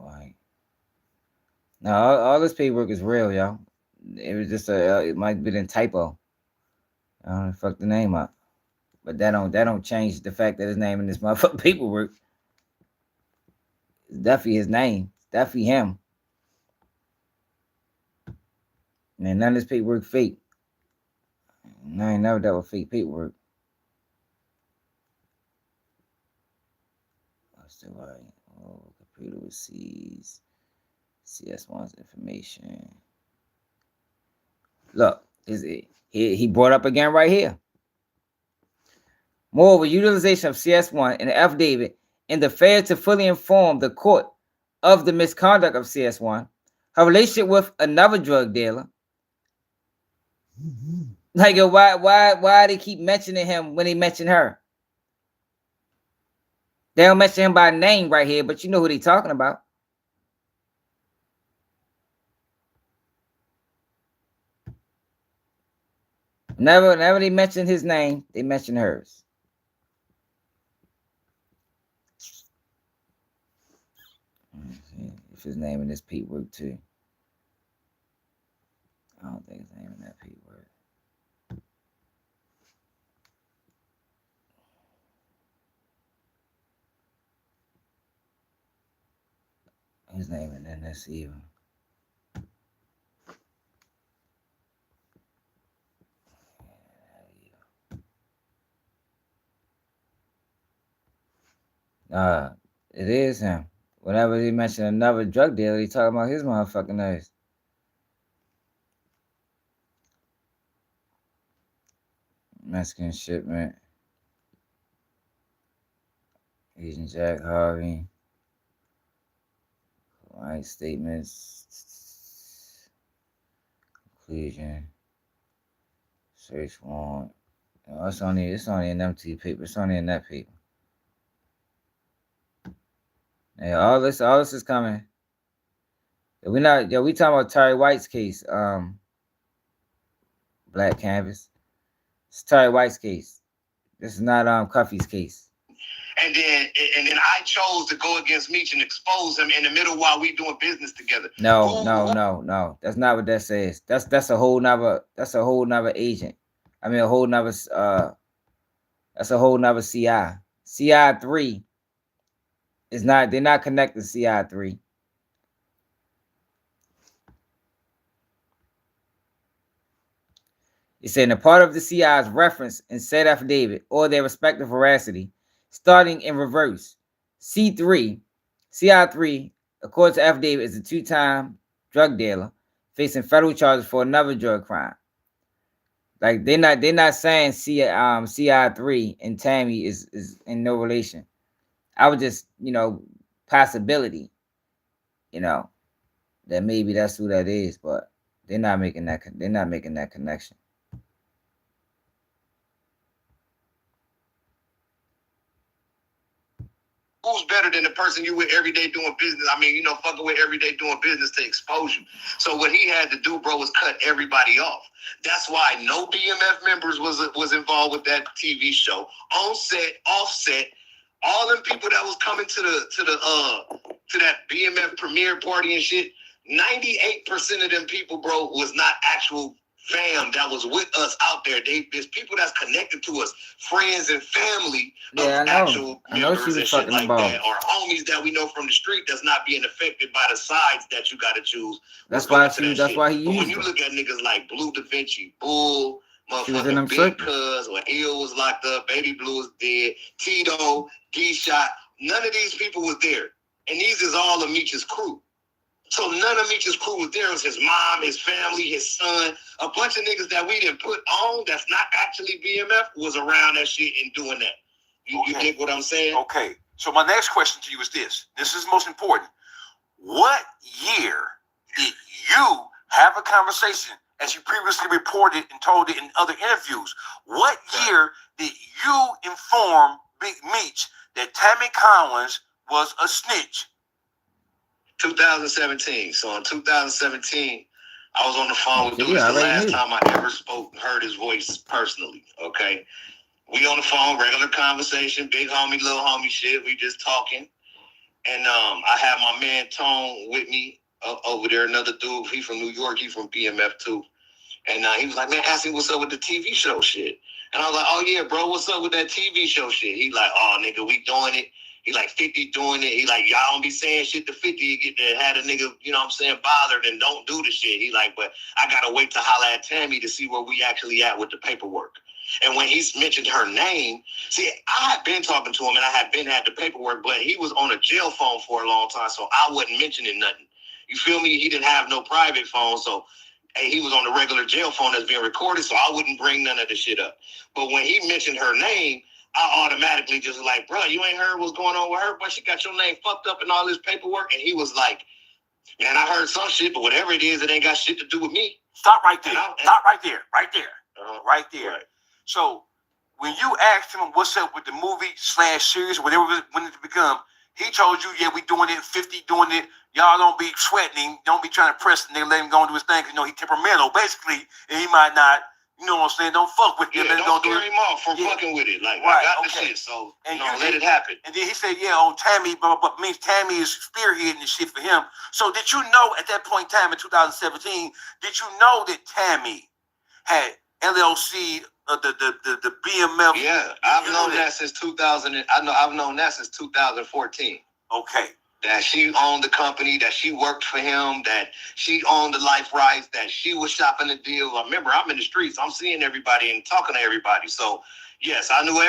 White. No, all this paperwork is real, y'all. It was just it might be a typo. I don't know, fuck the name up. But that don't change the fact that his name in this motherfucking paperwork. It's definitely his name. It's definitely him. Man, none of this paperwork fake. I ain't never dealt with fake paperwork. Still right. Oh, computer receives CS1's information. Look, he brought up again right here. Moreover, utilization of CS1 and the affidavit in the failure to fully inform the court of the misconduct of CS1, her relationship with another drug dealer. Like, why they keep mentioning him when they mention her? They don't mention him by name right here, but you know who they talking about. Never they mention his name, they mention hers. If his name in this paperwork too. I don't think his name in that paperwork. His name and then that's even. It is him. Whenever he mentioned another drug dealer, he talking about his motherfucking nose. Mexican shipment. Agent Jack Harvey. Right statements. Conclusion. Search warrant. No, it's only in them two paper. It's only in that paper. Yeah, all this is coming. We talking about Tery White's case. Black Canvas. It's Tery White's case. This is not Cuffy's case. And then I chose to go against Meech and expose him in the middle while we doing business together. No. That's not what that says. That's a whole nother agent. I mean a whole nother that's a whole nother CI. CI3 is not, they're not connected to CI3. It's saying a part of the CI's reference in said affidavit or their respective veracity, starting in reverse. CI3, according to affidavit, is a 2-time drug dealer facing federal charges for another drug crime. Like they're not saying CI3 and Tammy is in no relation. I would just, possibility, that maybe that's who that is, but they're not making that connection. Who's better than the person you with every day doing business? I mean, fucking with every day doing business to expose you. So what he had to do, bro, was cut everybody off. That's why no BMF members was involved with that TV show. On set, offset, All them people that was coming to that BMF premiere party and shit, 98% of them people, bro, was not actual fam that was with us out there. There's people that's connected to us, friends and family of actual members and shit like that, or homies that we know from the street that's not being affected by the sides that you got to choose. That's why he used But when you look at niggas like Blue Da Vinci, Bull, motherfucking Big Cuz, when Ill was locked up, Baby Blue was dead, Tito, D-Shot, none of these people was there. And these is all of Meech's crew. So none of Meech's crew was there. It was his mom, his family, his son, a bunch of niggas that we didn't put on that's not actually BMF was around that shit and doing that. You get what I'm saying? Okay. So my next question to you is this. This is most important. What year did you have a conversation, as you previously reported and told it in other interviews? What year did you inform Big Meech that Tammy Cowens was a snitch? 2017. So in 2017, I was on the phone with Deau. It's the last time I ever heard his voice personally. Okay. We on the phone, regular conversation, big homie, little homie shit. We just talking. And I had my man Tone with me over there, another dude. He from New York. He from BMF too. And he was like, man, ask me what's up with the TV show shit. And I was like, oh yeah, bro, what's up with that TV show shit? He like, oh nigga, we doing it. He like 50 doing it. He like, y'all don't be saying shit to 50. You get to have a nigga, you know what I'm saying, bothered and don't do the shit. He like, but I gotta wait to holler at Tammy to see where we actually at with the paperwork. And when he's mentioned her name, see, I had been talking to him and I had the paperwork, but he was on a jail phone for a long time, so I wasn't mentioning nothing. You feel me? He didn't have no private phone, so he was on the regular jail phone that's being recorded, so I wouldn't bring none of the shit up. But when he mentioned her name, I automatically just like, bro, you ain't heard what's going on with her, but she got your name fucked up in all this paperwork. And he was like, man, I heard some shit, but whatever it is, it ain't got shit to do with me. Stop right there. Stop right there. Right there. Right there. Right. So when you asked him what's up with the movie / series, whatever when it become, he told you, yeah, we doing it, 50 doing it. Y'all don't be sweating him. Don't be trying to press the nigga, let him go and do his thing. Because, you know, he temperamental, basically, and he might not, you know what I'm saying, don't fuck with him. Yeah, don't scare him off for fucking with it. Like, I got the shit, so, and let it happen. And then he said, yeah, on Tammy, but means Tammy is spearheading the shit for him. So did you know at that point in time in 2017, did you know that Tammy had LLC, the BMF? Yeah, I've known that since 2000. I've known that since 2014. Okay. That she owned the company, that she worked for him, that she owned the life rights, that she was shopping the deals. I remember I'm in the streets, I'm seeing everybody and talking to everybody. So yes, I knew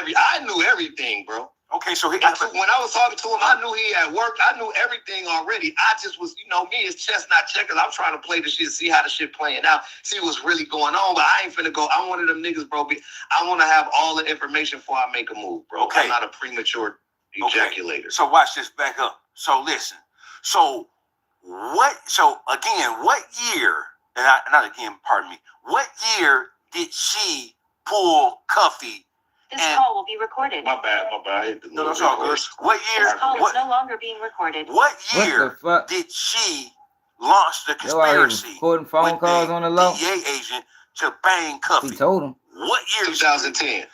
everything, bro. Okay, so when I was talking to him, I knew he had worked. I knew everything already. I just was, you know, me as chestnut checkers. I'm trying to play the shit, see how the shit playing out, see what's really going on. But I ain't finna go. I'm one of them niggas, bro. I want to have all the information before I make a move, bro. Okay. I'm not a premature ejaculator. Okay. So watch this back up. So listen. So again, what year? Pardon me. What year did she pull Cuffy? This call will be recorded. My bad. No, that's all good. What year? This call is no longer being recorded. What year did she launch the conspiracy? Recording phone calls on the low. DEA agent to bang Cuffy. He told him. What year? 2010.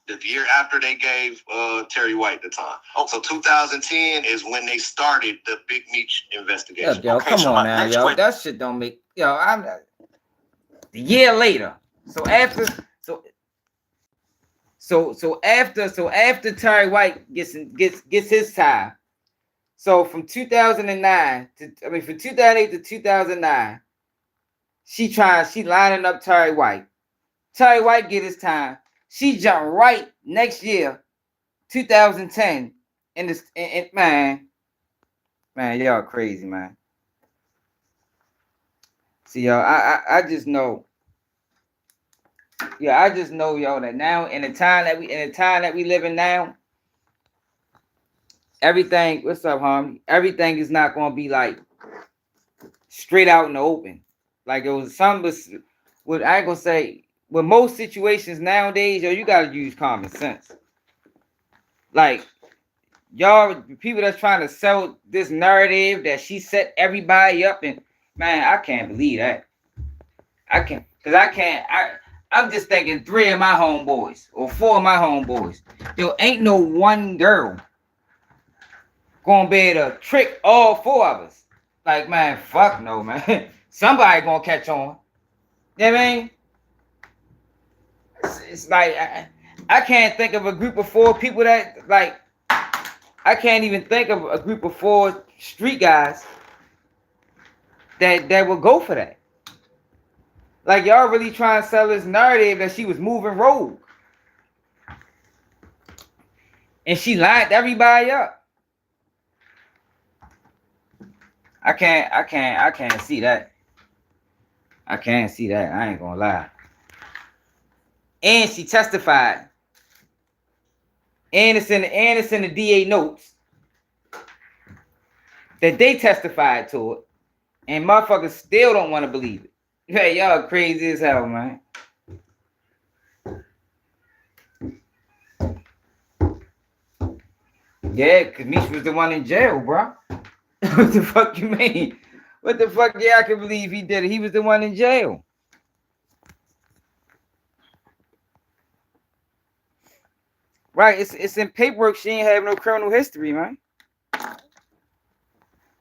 The year after they gave Tery White the time. Oh. So 2010 is when they started the Big Meech investigation. Yeah, yo, come on now, yo. That shit don't make I'm a year later. So after Tery White gets his time. So from 2008 to 2009, she lining up Tery White. Tery White get his time. She jumped right next year, 2010. And man, y'all crazy, man. See, y'all, I just know. Yeah, I just know, y'all, that now in the time that we live in now, everything. What's up, homie? Everything is not gonna be like straight out in the open. Like it was some. What I ain't gonna say. With most situations nowadays, yo, you gotta use common sense. Like y'all, people that's trying to sell this narrative that she set everybody up, and man, I can't believe that. I I'm just thinking 3 of my homeboys or 4 of my homeboys. Yo, ain't no one girl gonna be able to trick all 4 of us. Like, man, fuck no, man. Somebody gonna catch on. You know what I mean? It's like, I can't think of a group of 4 people that, like, I can't even think of a group of 4 street guys that would go for that. Like, y'all really trying to sell this narrative that she was moving rogue. And she lined everybody up. I can't see that. I can't see that. I ain't gonna lie. And she testified. And it's in the DA notes that they testified to it. And motherfuckers still don't want to believe it. Hey, y'all crazy as hell, man. Yeah, because Meech was the one in jail, bro. What the fuck you mean? What the fuck? Yeah, I can believe he did it. He was the one in jail. Right, it's in paperwork. She ain't have no criminal history, man.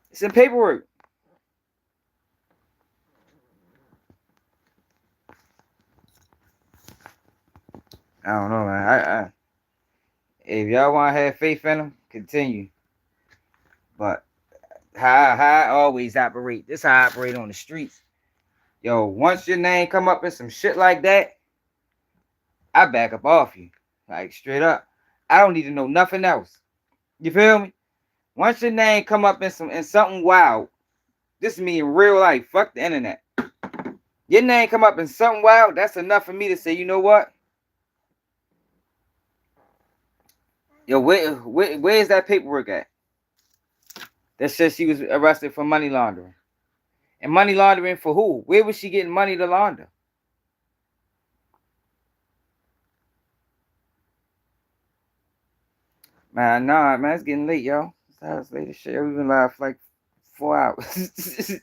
It's in paperwork. I don't know, man. If y'all want to have faith in them, continue. But how I always operate. This how I operate on the streets. Yo, once your name come up in some shit like that, I back up off you. Like, straight up. I don't need to know nothing else. You feel me? Once your name come up in something wild, this is me in real life. Fuck the internet. Your name come up in something wild, that's enough for me to say, you know what? Yo, where's that paperwork at? That says she was arrested for money laundering. And money laundering for who? Where was she getting money to launder? Man, nah, man, it's getting late, yo. It's late as shit. We've been live for like 4 hours.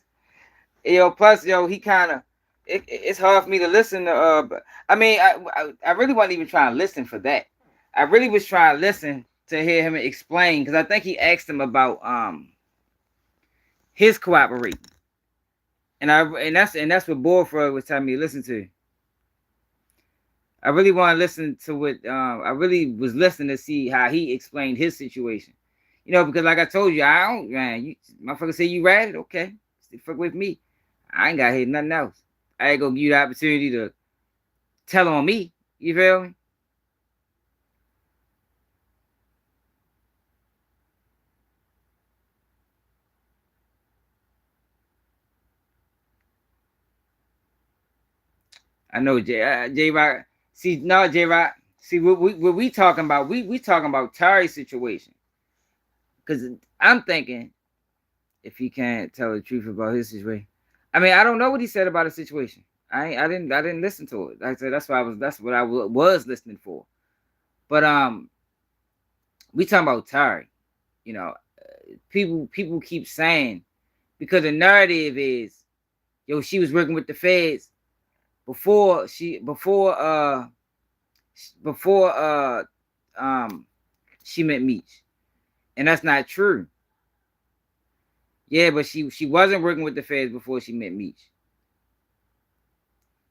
Yo, plus, yo, he kind of, it's hard for me to listen to, but I mean, I really wasn't even trying to listen for that. I really was trying to listen to hear him explain, because I think he asked him about his cooperating. And that's what Boyfriend was telling me to listen to. I really want to listen to what I really was listening to see how he explained his situation. You know, because like I told you, I don't, man, you motherfucker say you ratted, okay. Stick fuck with me. I ain't got to hear nothing else. I ain't gonna give you the opportunity to tell on me. You feel me? I know J Rock. See, no, J Rock. See, what we talking about? We talking about Tery's situation. Because I'm thinking, if he can't tell the truth about his situation, I mean, I don't know what he said about the situation. I didn't listen to it. Like I said, that's what I was listening for. But we talking about Tery. You know, people keep saying, because the narrative is, yo, she was working with the feds before she met Meech. And that's not true. Yeah, but she wasn't working with the feds before she met Meech.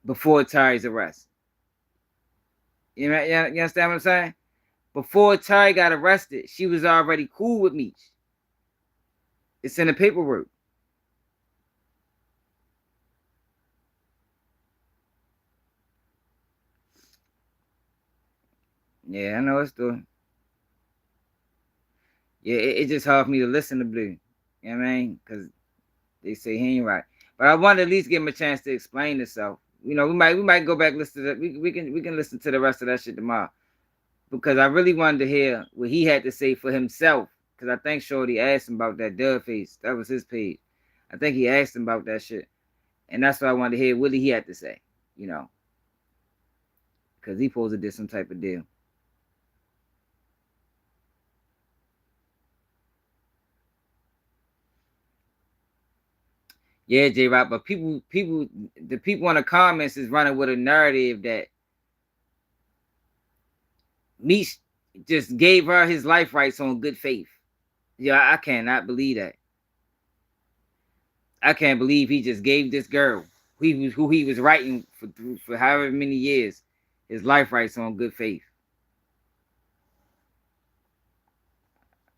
Before Tery's arrest. You understand what I'm saying? Before Tery got arrested, she was already cool with Meech. It's in the paperwork. Yeah, I know it's doing. Yeah, it's just hard for me to listen to Blue. You know what I mean? Because they say he ain't right. But I want to at least give him a chance to explain himself. You know, we might go back and listen to that. We can listen to the rest of that shit tomorrow. Because I really wanted to hear what he had to say for himself. Because I think Shorty asked him about that Deau face. That was his page. I think he asked him about that shit. And that's what I wanted to hear what he had to say. You know. Because he supposed to do some type of deal. Yeah, J-Rock, but the people in the comments is running with a narrative that Meech just gave her his life rights on good faith. Yeah, I cannot believe that. I can't believe he just gave this girl who he was writing for however many years his life rights on good faith.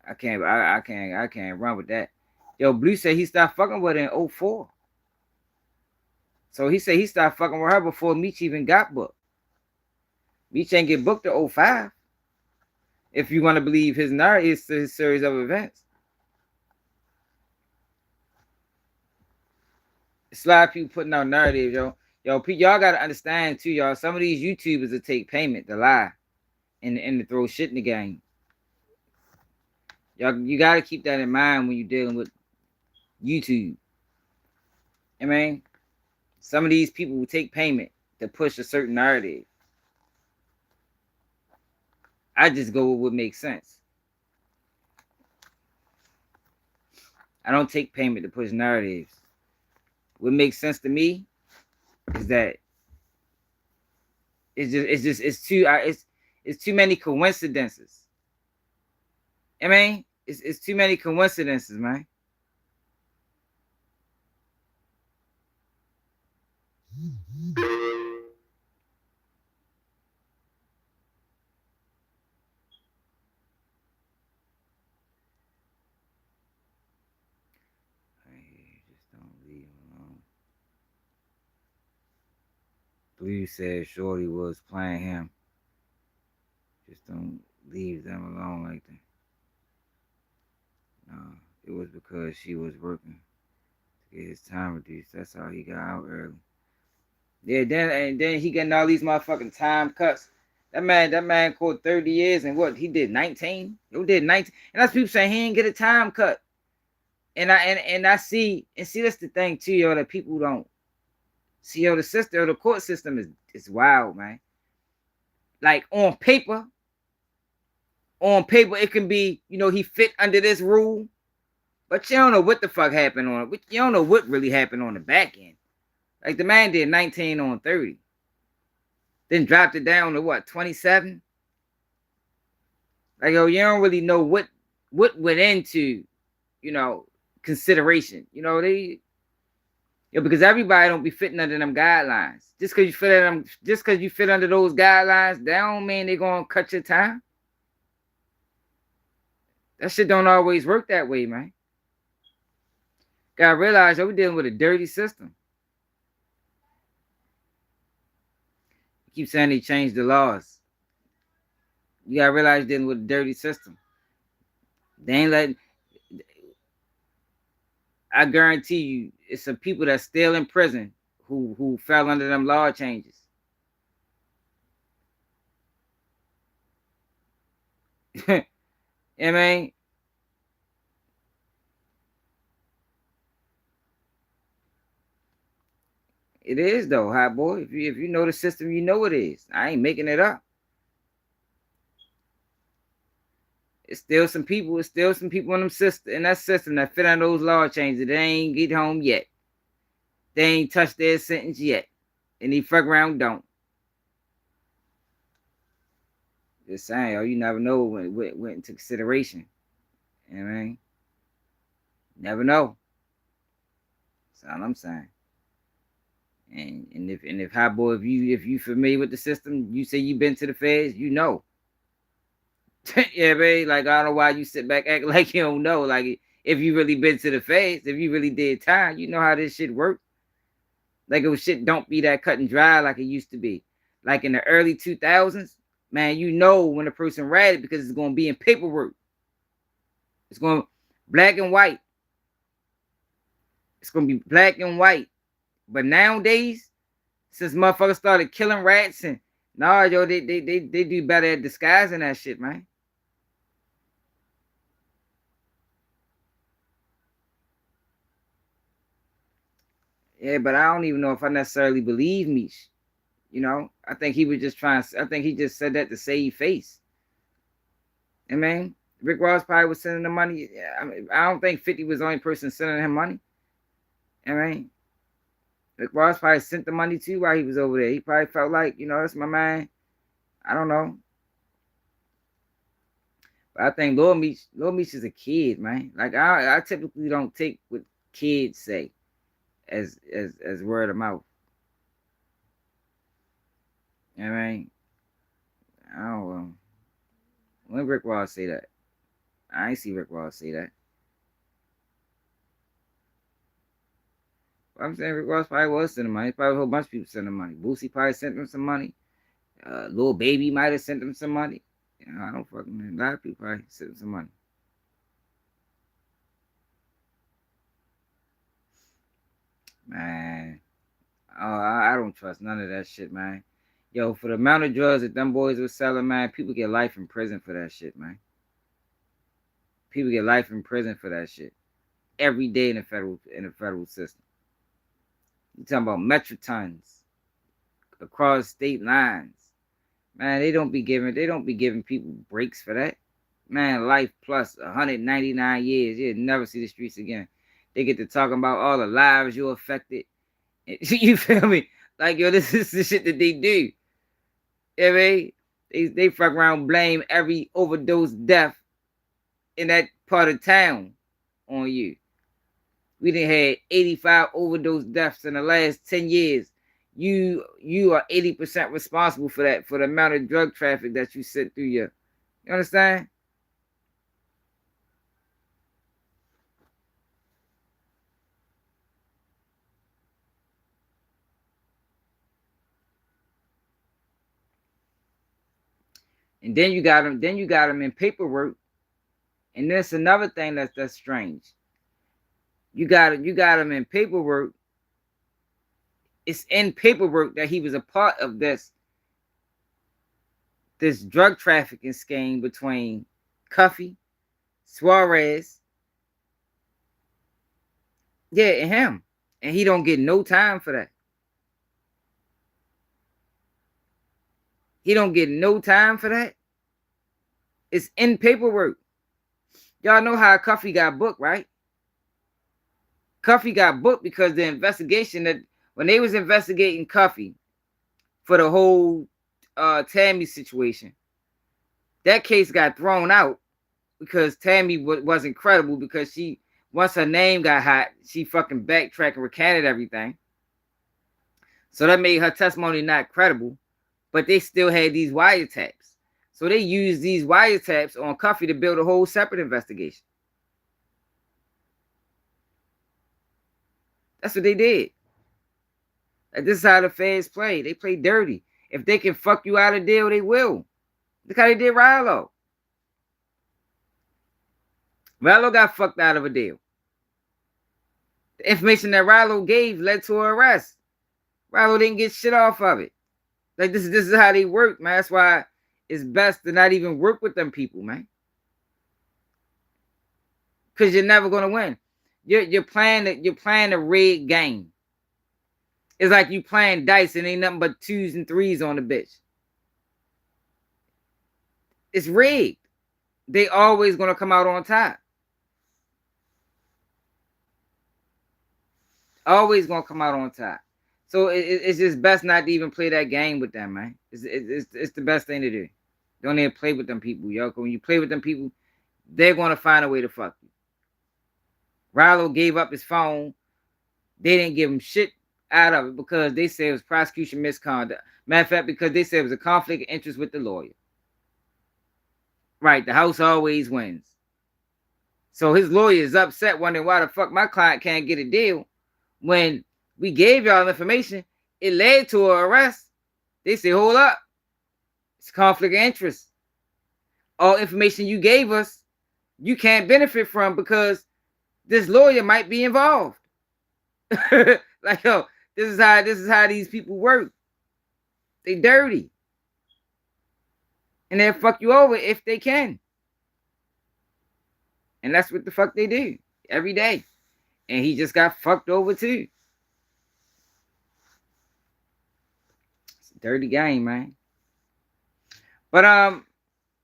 I can't run with that. Yo, Blue said he stopped fucking with her in 2004. So he said he stopped fucking with her before Meech even got booked. Meech ain't get booked to 2005. If you want to believe his narrative, his series of events. It's a lot of people putting out narratives, yo. Yo, y'all gotta understand too, y'all. Some of these YouTubers will take payment to lie and to throw shit in the game. Y'all, you gotta keep that in mind when you're dealing with YouTube. I mean, some of these people will take payment to push a certain narrative. I just go with what makes sense. I don't take payment to push narratives. What makes sense to me is that it's too many coincidences. I mean, it's too many coincidences, man. Just don't leave him alone. Blue said Shorty was playing him. Just don't leave them alone like that. No, it was because she was working to get his time reduced. That's how he got out early. Yeah, then he getting all these motherfucking time cuts. That man caught 30 years and what? He did 19? He did 19. And that's people saying he didn't get a time cut. And I see, that's the thing too, yo, that people don't see. Yo, the court system is wild, man. Like on paper, it can be, he fit under this rule, but you don't know what the fuck happened on it. You don't know what really happened on the back end. Like the man did 19 on 30, then dropped it down to what, 27? Like, yo, you don't really know what went into, consideration. Because everybody don't be fitting under them guidelines. Just because you fit under those guidelines, that don't mean they're gonna cut your time. That shit don't always work that way, man. Gotta realize, we're dealing with a dirty system. You keep saying they changed the laws. You gotta realize you're dealing with a dirty system. They ain't letting. I guarantee you, it's some people that's still in prison who fell under them law changes. I mean, it is though, hot boy. If you know the system, you know it is. I ain't making it up. It's still some people in that system that fit on those law changes. They ain't get home yet. They ain't touched their sentence yet. And they fuck around don't. Just saying, you never know when it went into consideration. You know what I mean? Never know. That's all I'm saying. And if hot boy, if you familiar with the system, you say you've been to the feds, you know. Yeah, babe. Like, I don't know why you sit back acting like you don't know. Like, if you really been to the feds, if you really did time, you know how this shit works. Like, if shit don't be that cut and dry like it used to be. Like in the early 2000s, man, you know when a person ratted because it's going to be in paperwork. It's going to black and white. It's going to be black and white. But nowadays, since motherfuckers started killing rats and they do better at disguising that shit, man. Yeah, but I don't even know if I necessarily believe Meech. I think he was just I think he just said that to save face. I mean, Rick Ross probably was sending the money. I don't think 50 was the only person sending him money. I mean, Rick Ross probably sent the money too while he was over there. He probably felt like, you know, that's my man. I don't know. But I think Lil Meech is a kid, man. Like I typically don't take what kids say as word of mouth. You know what I mean? I don't know. When Rick Ross say that? I ain't see Rick Ross say that. But I'm saying Rick Ross probably was sending money. Probably a whole bunch of people sending money. Boosie probably sent him some money. Lil Baby might have sent him some money. You know, I don't fucking know. A lot of people probably sent him some money. Man. Oh, I don't trust none of that shit, man. Yo, for the amount of drugs that them boys were selling, man, people get life in prison for that shit, man. People get life in prison for that shit. Every day in the federal system. You talking about metrotons across state lines. Man, they don't be giving people breaks for that. Man, life plus 199 years. You'll never see the streets again. They get to talking about all the lives you affected. You feel me? Like, yo, this is the shit that they do. You know what I mean? They fuck around, blame every overdose death in that part of town on you. We done had 85 overdose deaths in the last 10 years. You are 80% responsible for that, for the amount of drug traffic that you sent through your. You understand? And then you got them in paperwork. And that's another thing that's strange. You got him in paperwork. It's in paperwork that he was a part of this drug trafficking scheme between Cuffy, Suarez, and him. And he don't get no time for that. He don't get no time for that. It's in paperwork. Y'all know how Cuffy got booked, right? Cuffy got booked because the investigation that when they was investigating Cuffy for the whole Tammy situation, that case got thrown out because Tammy wasn't credible because once her name got hot, she fucking backtracked and recanted everything. So that made her testimony not credible, but they still had these wiretaps. So they used these wiretaps on Cuffy to build a whole separate investigation. That's what they did. Like, this is how the feds play. They play dirty. If they can fuck you out of deal, they will. Look how they did Ralo. Ralo got fucked out of a deal. The information that Ralo gave led to an arrest. Ralo didn't get shit off of it. Like, this is how they work, man. That's why it's best to not even work with them people, man. Because you're never gonna win. You're playing a rigged game. It's like you playing dice and ain't nothing but 2s and 3s on the bitch. It's rigged. They always gonna come out on top. Always gonna come out on top. So it's just best not to even play that game with them, man. It's the best thing to do. Don't even play with them people, yo. When you play with them people, they're gonna find a way to fuck you. Ralo gave up his phone. They didn't give him shit out of it because they said it was prosecution misconduct. Matter of fact, because they said it was a conflict of interest with the lawyer. Right, the house always wins. So his lawyer is upset, wondering why the fuck my client can't get a deal. When we gave y'all information, it led to an arrest. They say, hold up. It's conflict of interest. All information you gave us, you can't benefit from because this lawyer might be involved. Like, yo, this is how these people work. They dirty. And they'll fuck you over if they can. And that's what the fuck they do every day. And he just got fucked over too. It's a dirty game, man. But I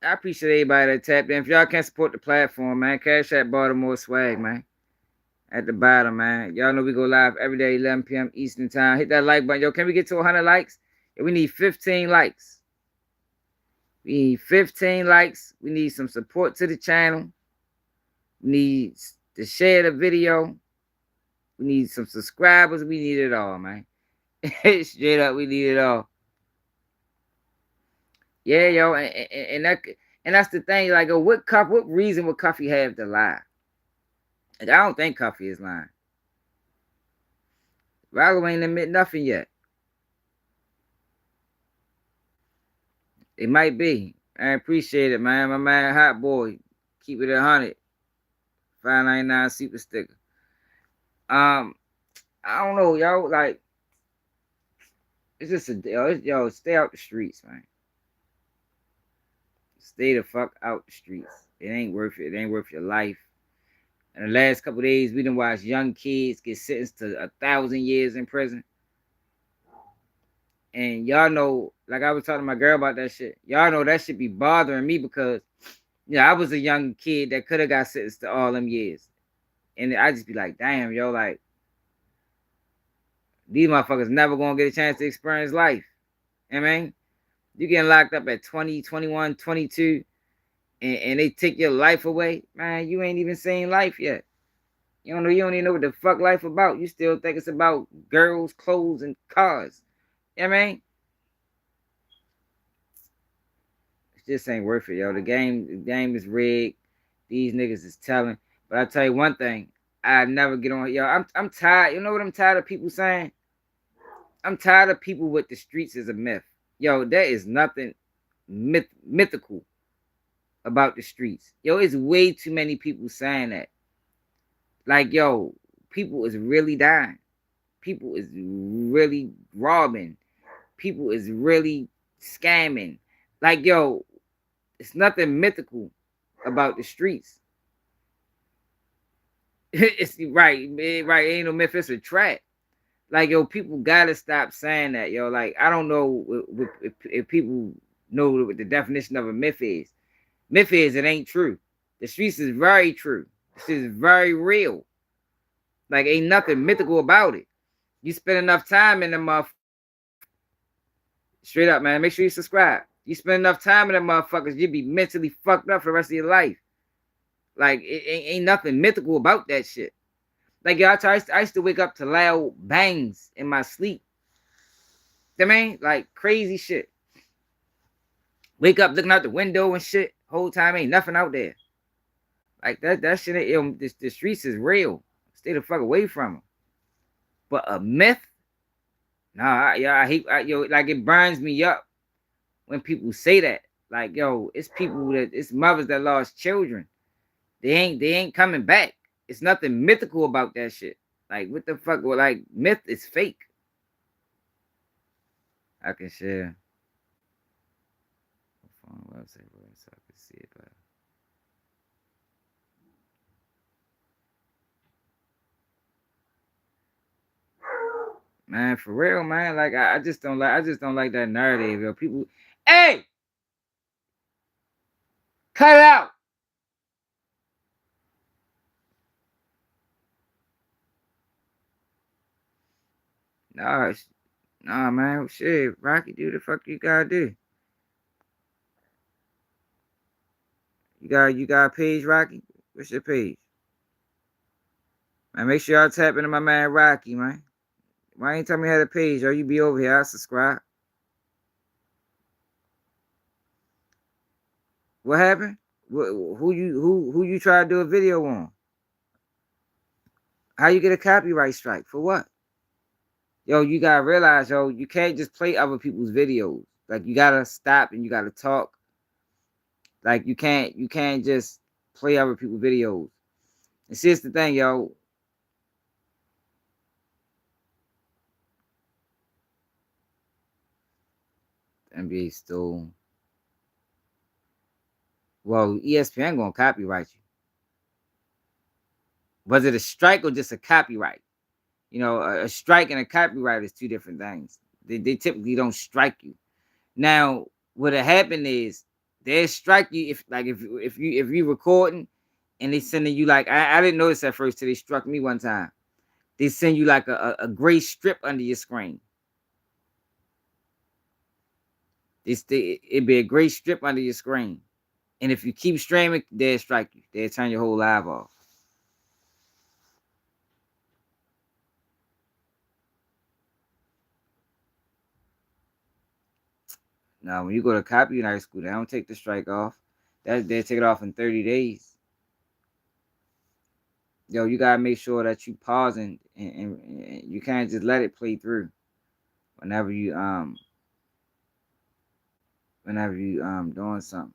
appreciate everybody that tapped in. If y'all can support the platform, man, Cash App Baltimore Swag, man. at the bottom, man. Y'all know we go live every day, 11 p.m. Eastern time. Hit that like button. Yo, can we get to 100 likes? Yeah, we need 15 likes. We need 15 likes. We need some support to the channel. We need to share the video. We need some subscribers. We need it all, man. Straight up, we need it all. Yeah, yo, and that's the thing. Like, what reason would Cuffy have to lie? Like, I don't think Cuffy is lying. Ralo ain't admit nothing yet. It might be. I appreciate it, man. My man, Hot Boy, keep it 100. $5.99 super sticker. I don't know, yo. Like, it's just yo. Stay out the streets, man. Stay the fuck out the streets. It ain't worth it. It ain't worth your life. In the last couple of days, we done watched young kids get sentenced to 1,000 years in prison. And y'all know, like I was talking to my girl about that shit. Y'all know that shit be bothering me because, I was a young kid that could have got sentenced to all them years. And I just be like, damn, yo, like, these motherfuckers never gonna get a chance to experience life. You know what I mean? You getting locked up at 20, 21, 22, and they take your life away, man, you ain't even seen life yet. You don't even know what the fuck life about. You still think it's about girls, clothes, and cars. You know what I mean? It just ain't worth it, yo. The game is rigged. These niggas is telling. But I tell you one thing, I never get on. Yo, I'm tired. You know what I'm tired of people saying? I'm tired of people with the streets is a myth. Yo, there is nothing mythical about the streets. Yo, it's way too many people saying that. Like, yo, people is really dying. People is really robbing. People is really scamming. Like, yo, it's nothing mythical about the streets. It's right. Ain't no myth. It's a trap. Like, yo, people gotta stop saying that, yo. Like, I don't know if people know what the definition of a myth is. Myth is it ain't true. The streets is very true. This is very real. Like, ain't nothing mythical about it. You spend enough time in the motherfuckers. Straight up, man. Make sure you subscribe. You spend enough time in the motherfuckers, you be mentally fucked up for the rest of your life. Like, it ain't nothing mythical about that shit. Like, yo, I used to wake up to loud bangs in my sleep. You know what I mean? Like, crazy shit. Wake up looking out the window and shit. Whole time ain't nothing out there. Like, that shit, yo, the streets is real. Stay the fuck away from them. But a myth? Nah, I hate, like, it burns me up when people say that. Like, yo, it's mothers that lost children. They ain't coming back. It's nothing mythical about that shit. Like, what the fuck? Well, like, myth is fake. I can share. Website so I can see it better. Man, for real, man. Like, I just don't like that narrative, yo. People, hey, cut it out. Nah, man. Shit, Rocky, do the fuck you gotta do. You got a page, Rocky? What's your page? Man, make sure y'all tap into my man Rocky, man. Why ain't tell me how to page? Or you be over here, I'll subscribe. What happened? Who you try to do a video on? How you get a copyright strike? For what? Yo, you gotta realize, yo, you can't just play other people's videos. Like, you gotta stop and you gotta talk. Like, you can't just play other people's videos. And see, it's the thing, yo. NBA stole. Well, ESPN gonna copyright you. Was it a strike or just a copyright? You know, a strike and a copyright is two different things. They typically don't strike you. Now, what happened is they strike you if you recording and they sending you like I didn't notice at first till they struck me one time. They send you like a gray strip under your screen. It'd be a gray strip under your screen. And if you keep streaming, they'll strike you. They'll turn your whole live off. Now, when you go to copyright school, they don't take the strike off. They take it off in 30 days. Yo, you gotta make sure that you pausing and you can't just let it play through. Whenever you doing something.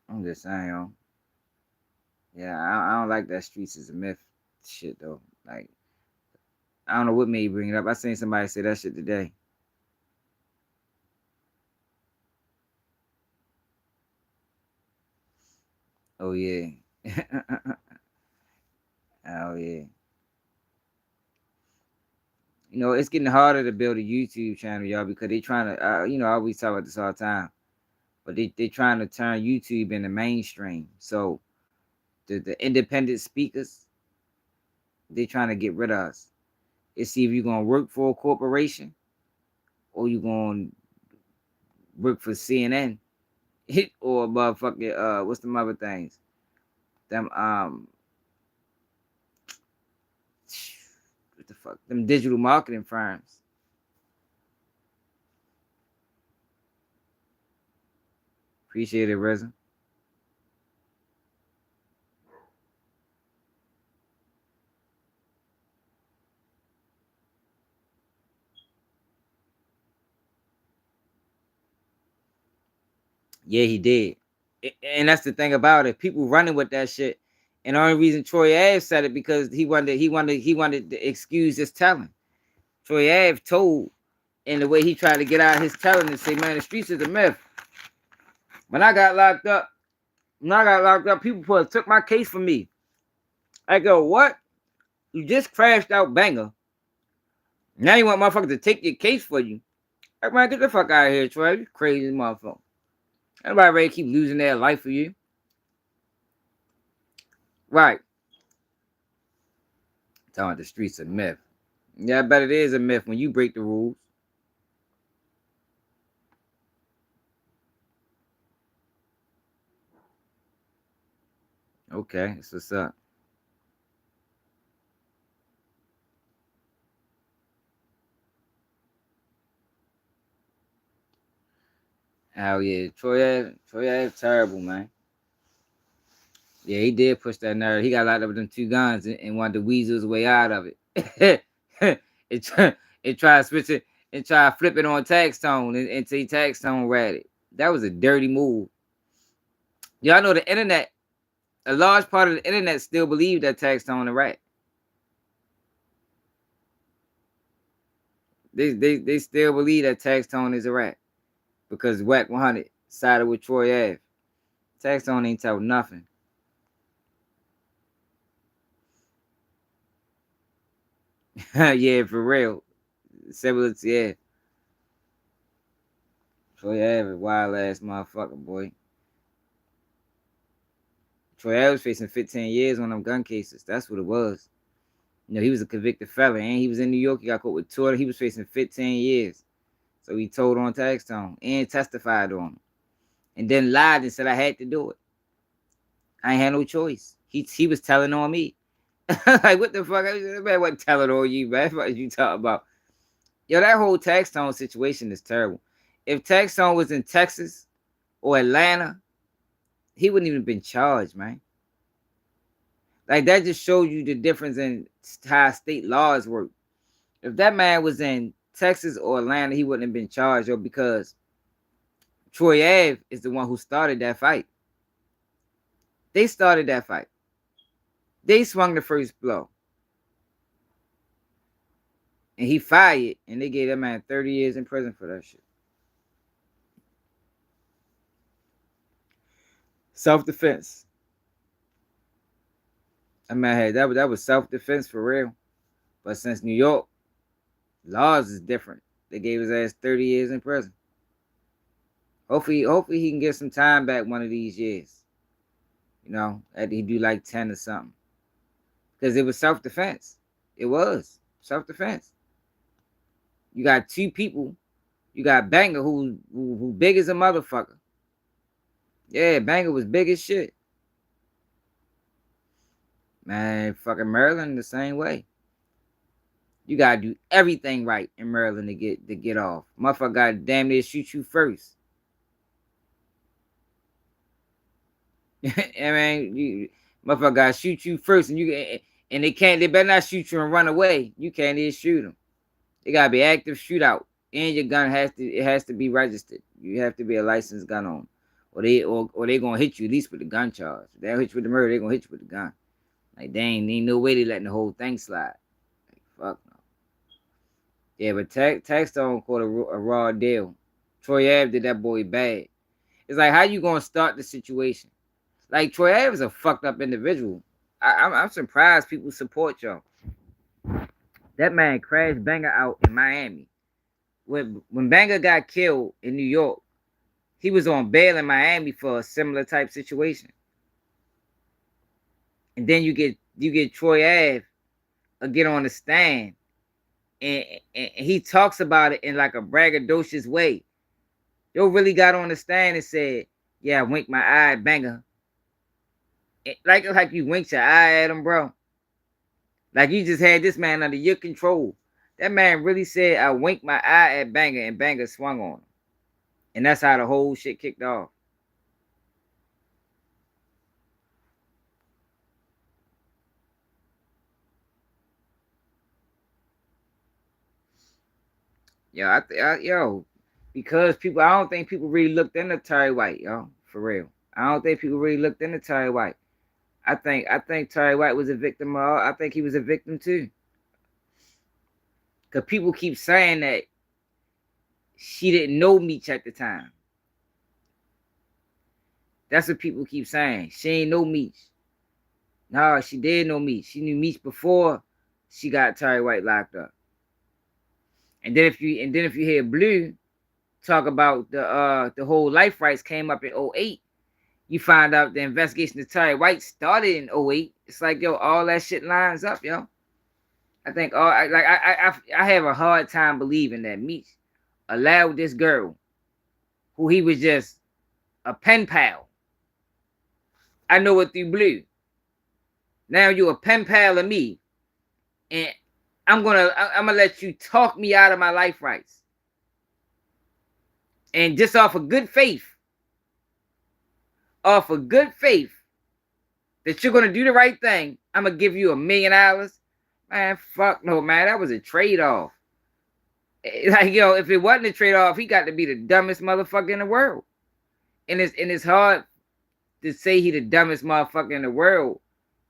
I'm just saying, yo. Yeah, I don't like that streets is a myth shit though. Like, I don't know what made you bring it up. I seen somebody say that shit today. Oh yeah. Oh yeah. You know, it's getting harder to build a YouTube channel, y'all, because they trying to, I always talk about this all the time, but they trying to turn YouTube into mainstream. So the independent speakers, they trying to get rid of us. It's see if you're going to work for a corporation or you going to work for CNN or motherfucking, what's the other things? Them, what the fuck? Them digital marketing firms. Appreciate it, Reza. Yeah, he did. And that's the thing about it. People running with that shit. And the only reason Troy Ave said it because he wanted to excuse his telling. Troy Ave told in the way he tried to get out his telling and say, man, the streets is a myth. When I got locked up, people took my case from me. I go, what? You just crashed out banger. Now you want motherfuckers to take your case for you. Like, man, get the fuck out of here, Troy. You crazy motherfucker. Everybody ready to keep losing their life for you. Right. Talking about the streets a myth. Yeah, I bet it is a myth when you break the rules. Okay, that's what's up. Oh yeah, Troy Ave terrible, man. Yeah, he did push that narrative. He got locked up with them 2 guns and wanted to weasel his way out of it. it try to switch it and try to flip it on Tax Tone and say Tax Tone read it. That was a dirty move. Y'all know the internet, a large part of the internet still believe that Tax Tone is right. They still believe that Tax Tone is a rat because Whack 100 sided with Troy Ave. Tax Tone ain't tell nothing. Yeah, for real. Semblance, yeah. Troy Ave, wild ass motherfucker, boy. Troy Ave was facing 15 years on them gun cases. That's what it was. You know, he was a convicted felon, and he was in New York. He got caught with 2. He was facing 15 years. So he told on Tax Tone and testified on him. And then lied and said I had to do it. I ain't had no choice. He was telling on me. Like, what the fuck? Man wasn't telling on you, man. What you talking about? Yo, that whole Tax Tone situation is terrible. If Tax Tone was in Texas or Atlanta, he wouldn't even been charged, man. Like, that just shows you the difference in how state laws work. If that man was in Texas or Atlanta, he wouldn't have been charged, yo, because Troy Ave is the one who started that fight. They started that fight. They swung the first blow. And he fired, and they gave that man 30 years in prison for that shit. Self-defense. I mean, hey, that was self-defense for real. But since New York, laws is different. They gave his ass 30 years in prison. Hopefully he can get some time back one of these years. You know, after he do like 10 or something. Because it was self-defense. It was self-defense. You got two people. You got Banger who big as a motherfucker. Yeah, Banger was big as shit. Man, fucking Maryland the same way. You gotta do everything right in Maryland to get off. Motherfucker gotta damn near shoot you first. I mean, motherfucker gotta shoot you first, and they better not shoot you and run away. You can't even shoot them. It gotta be active shootout, and your gun has to be registered. You have to be a licensed gun owner, or they gonna hit you at least with the gun charge. If they don't hit you with the murder, they gonna hit you with the gun. Like ain't no way they letting the whole thing slide. Like, fuck no. Yeah, but Taxstone caught a raw deal. Troy Ave did that boy bad. It's like, how you gonna start the situation? Like, Troy Ave is a fucked up individual. I'm surprised people support y'all. That man crashed Banger out in Miami. When Banger got killed in New York, he was on bail in Miami for a similar type situation. And then you get Troy Ave get on the stand, and he talks about it in like a braggadocious way. Yo really got on the stand and said, "Yeah, I winked my eye at Banger." Like you winked your eye at him, bro. Like you just had this man under your control. That man really said, "I winked my eye at Banger," and Banger swung on him. And that's how the whole shit kicked off. Because I don't think people really looked into Tery White, yo, for real. I don't think people really looked into Tery White. I think Tery White was a victim. I think he was a victim too. Cause people keep saying that she didn't know Meech at the time. That's what people keep saying. She ain't know Meech. No, she did know Meech. She knew Meech before she got Tery White locked up. And then if you hear Blue talk about the whole life rights came up in 2008, you find out the investigation of Tery White started in 2008. It's like, yo, all that shit lines up, yo. I think I have a hard time believing that Meech allowed this girl, who he was just a pen pal. I know it through Blue. Now you're a pen pal of me, and I'm gonna let you talk me out of my life rights. And just off of good faith, that you're gonna do the right thing, I'm gonna give you $1 million. Man, fuck no, man. That was a trade-off. Like, yo, if it wasn't a trade-off, he got to be the dumbest motherfucker in the world. And it's hard to say he the dumbest motherfucker in the world,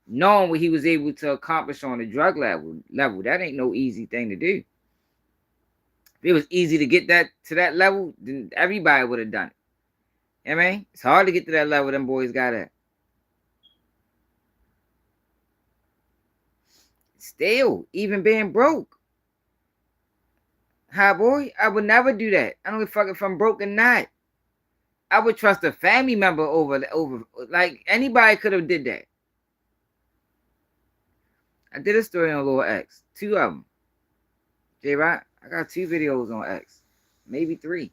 knowing what he was able to accomplish on the drug level. That ain't no easy thing to do. If it was easy to get to that level, then everybody would have done it. You know what I mean? It's hard to get to that level them boys got at. Still, even being broke. Hi, boy, I would never do that. I don't give a fuck if I'm broke or not. I would trust a family member over like anybody could have did that. I did a story on Lil X, 2 of them. J-Rock, I got 2 videos on X, maybe 3.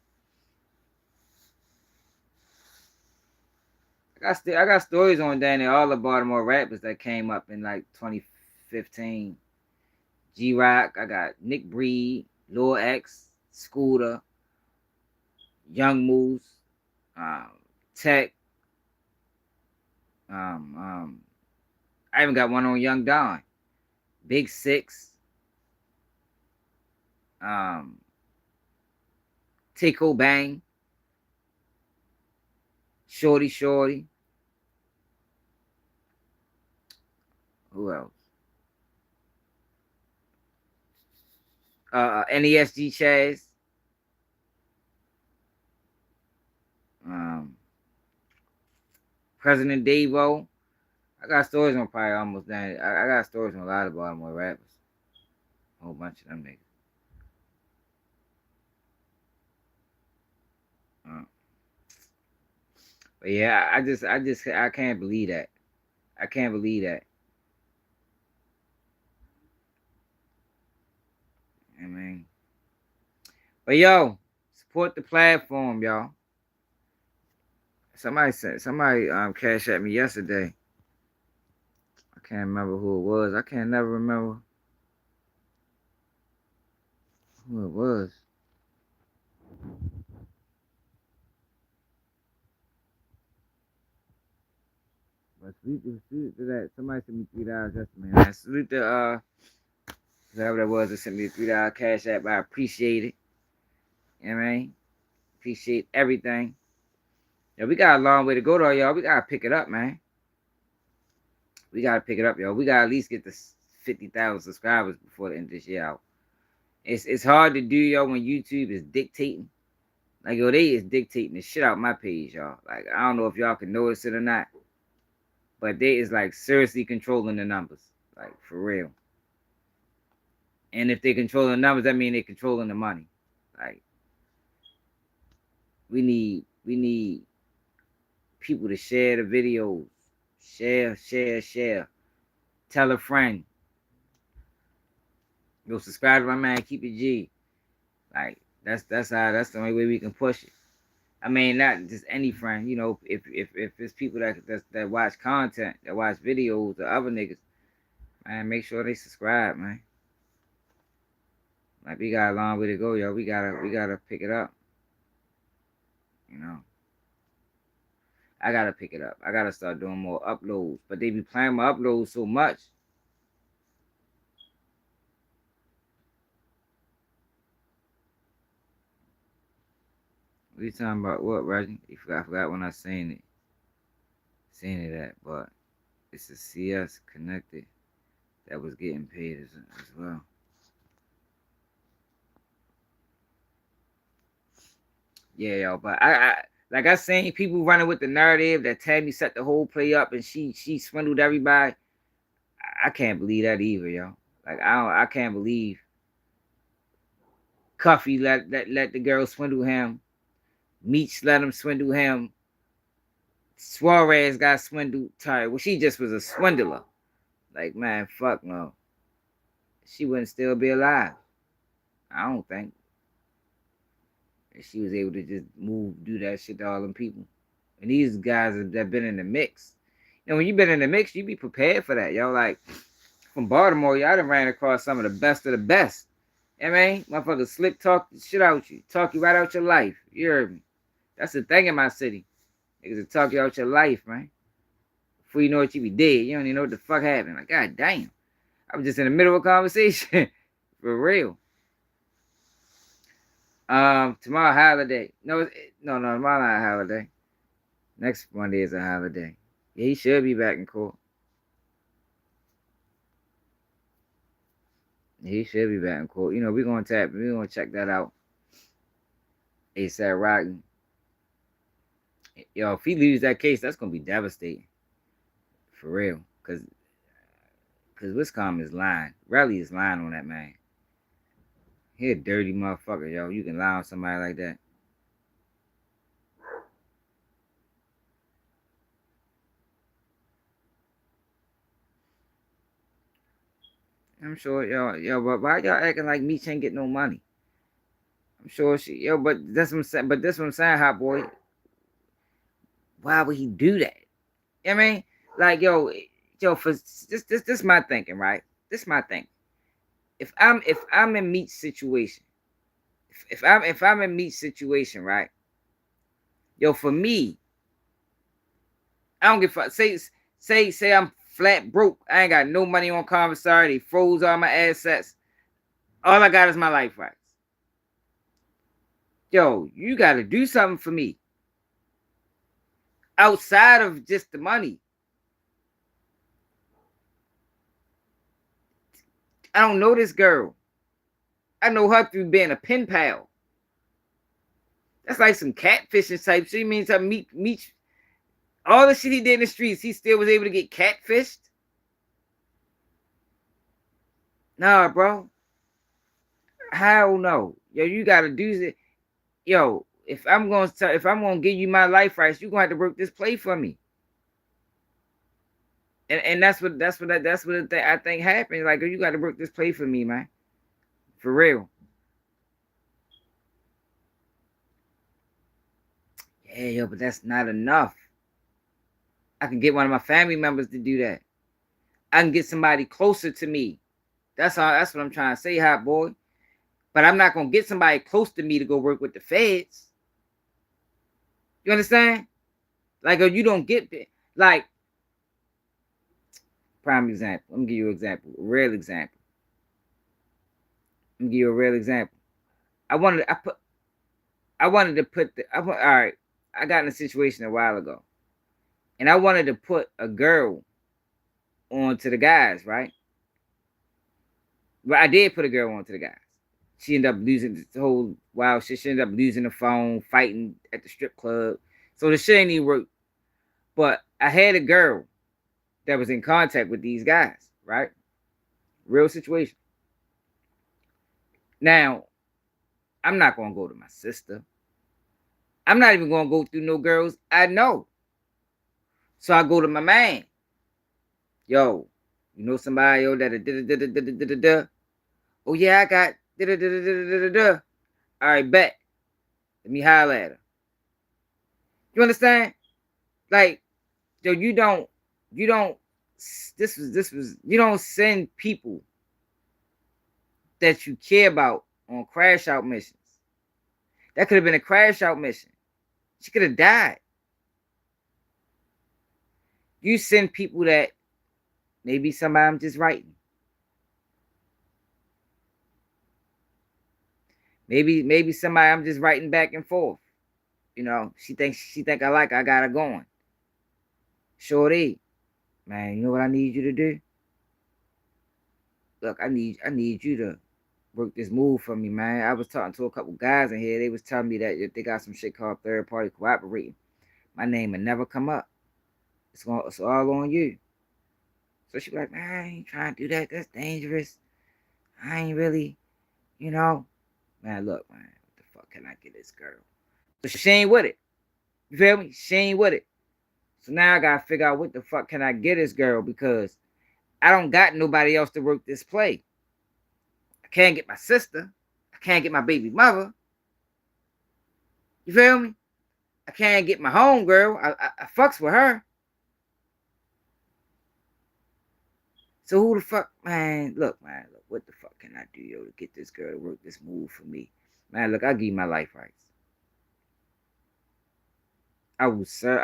I got stories on down there, all the Baltimore rappers that came up in like 2015. G-Rock, I got Nick Breed, Lil X, Scooter, Young Moose, Tech. I even got one on Young Don, Big Six, Tico Bang, Shorty. Who else? NESG Chaz. President Deau. I got stories on probably almost that. I got stories on a lot of Baltimore rappers. A whole bunch of them niggas. But yeah, I can't believe that. I can't believe that. I mean, but yo, support the platform, y'all. Somebody cashed at me yesterday. I can't remember who it was. I can't never remember who it was. But salute to that. Somebody sent me $3 yesterday, man. Salute to whoever that was that sent me a $3 cash app. I appreciate it. You know what I mean? Appreciate everything. Yeah, we got a long way to go though, y'all. We gotta pick it up, man. We gotta pick it up, y'all. We gotta at least get to 50,000 subscribers before the end of this year out. It's hard to do, y'all, when YouTube is dictating. Like, yo, they is dictating the shit out my page, y'all. Like, I don't know if y'all can notice it or not, but they is like seriously controlling the numbers, like for real. And if they control the numbers, that means they're controlling the money. Like, we need people to share the videos. Share. Tell a friend. Go subscribe to my man, keep it G. Like, that's the only way we can push it. I mean, not just any friend, you know, if it's people that watch content, that watch videos, the other niggas, man, make sure they subscribe, man. Like, we got a long way to go, yo. We gotta pick it up. You know. I gotta pick it up. I gotta start doing more uploads. But they be playing my uploads so much. What are you talking about? What, Reggie? I forgot when I seen it. Seen it at, but it's a CS connected that was getting paid as well. Yeah, yo, but I seen people running with the narrative that Tammy set the whole play up and she swindled everybody. I can't believe that either, yo. Like, I can't believe Cuffy let the girl swindle him. Meech let him swindle him. Suarez got swindled. Tery. Well, she just was a swindler. Like, man, fuck no. She wouldn't still be alive. I don't think. And she was able to just do that shit to all them people. And these guys that been in the mix. You know, when you been in the mix, you be prepared for that, yo. Like, from Baltimore, y'all done ran across some of the best of the best. You know what I mean? Motherfuckers slick talk the shit out you. Talk you right out your life. You heard me? That's the thing in my city. Niggas will talk you out your life, man. Before you know it, you be dead. You don't even know what the fuck happened. Like, god damn. I was just in the middle of a conversation. For real. Tomorrow holiday. No, tomorrow not a holiday. Next Monday is a holiday. Yeah, he should be back in court. He should be back in court. You know, we're gonna check that out. ASAP Rocky. Yo, if he loses that case, that's gonna be devastating. For real. Cause Wiscom is lying. Raleigh is lying on that man. He a dirty motherfucker, yo. You can lie on somebody like that. I'm sure, yo, but why y'all acting like Meech ain't get no money? I'm sure but that's what I'm saying. But that's what I'm saying, hot boy. Why would he do that? You know what I mean? Like, for this my thinking, right? This my thing. If I'm in Meech's situation, if I'm in Meech's situation, right? Yo, for me, I don't give a fuck. Say I'm flat broke. I ain't got no money on commissary. They froze all my assets. All I got is my life rights. Yo, you got to do something for me. Outside of just the money. I don't know this girl. I know her through being a pen pal. That's like some catfishing type shit. You mean something Meech all the shit he did in the streets, he still was able to get catfished? Nah, bro. Hell no. Yo, you gotta do it. Yo, if I'm gonna give you my life rights, you're gonna have to work this play for me. And that's what I think happened. Like, you got to work this play for me, man. For real. Yeah, yo, but that's not enough. I can get one of my family members to do that. I can get somebody closer to me. That's all. That's what I'm trying to say, hot boy. But I'm not gonna get somebody close to me to go work with the feds. You understand? Like, you don't get like. Prime example. Let me give you an example. A real example. Let me give you a real example. I wanted to put all right. I got in a situation a while ago, and I wanted to put a girl on to the guys, right? But I did put a girl on to the guys. She ended up losing the whole wild shit. She ended up losing the phone, fighting at the strip club. So the shit ain't even work. But I had a girl that was in contact with these guys, right? Real situation. Now, I'm not going to go to my sister. I'm not even going to go through no girls I know. So I go to my man. Yo, you know somebody, yo, that oh yeah, I got all right, bet. Let me holler at her. You understand? Like, yo, you don't send people that you care about on crash out missions. That could have been a crash out mission. She could have died. You send people that maybe somebody I'm just writing. Maybe somebody I'm just writing back and forth. You know, she think I like her, I got her going. Shorty, man, you know what I need you to do? Look, I need you to work this move for me, man. I was talking to a couple guys in here. They was telling me that they got some shit called third party cooperating. My name will never come up. It's all on you. So she be like, man, I ain't trying to do that. That's dangerous. I ain't really, you know. Man, look, man, what the fuck can I get this girl? So she ain't with it. You feel me? She ain't with it. So now I gotta figure out what the fuck can I get this girl, because I don't got nobody else to work this play. I can't get my sister. I can't get my baby mother. You feel me? I can't get my homegirl. I fucks with her. So who the fuck, man, look, what the fuck can I do, yo, to get this girl to work this move for me? Man, look, I'll give you my life rights. I will sign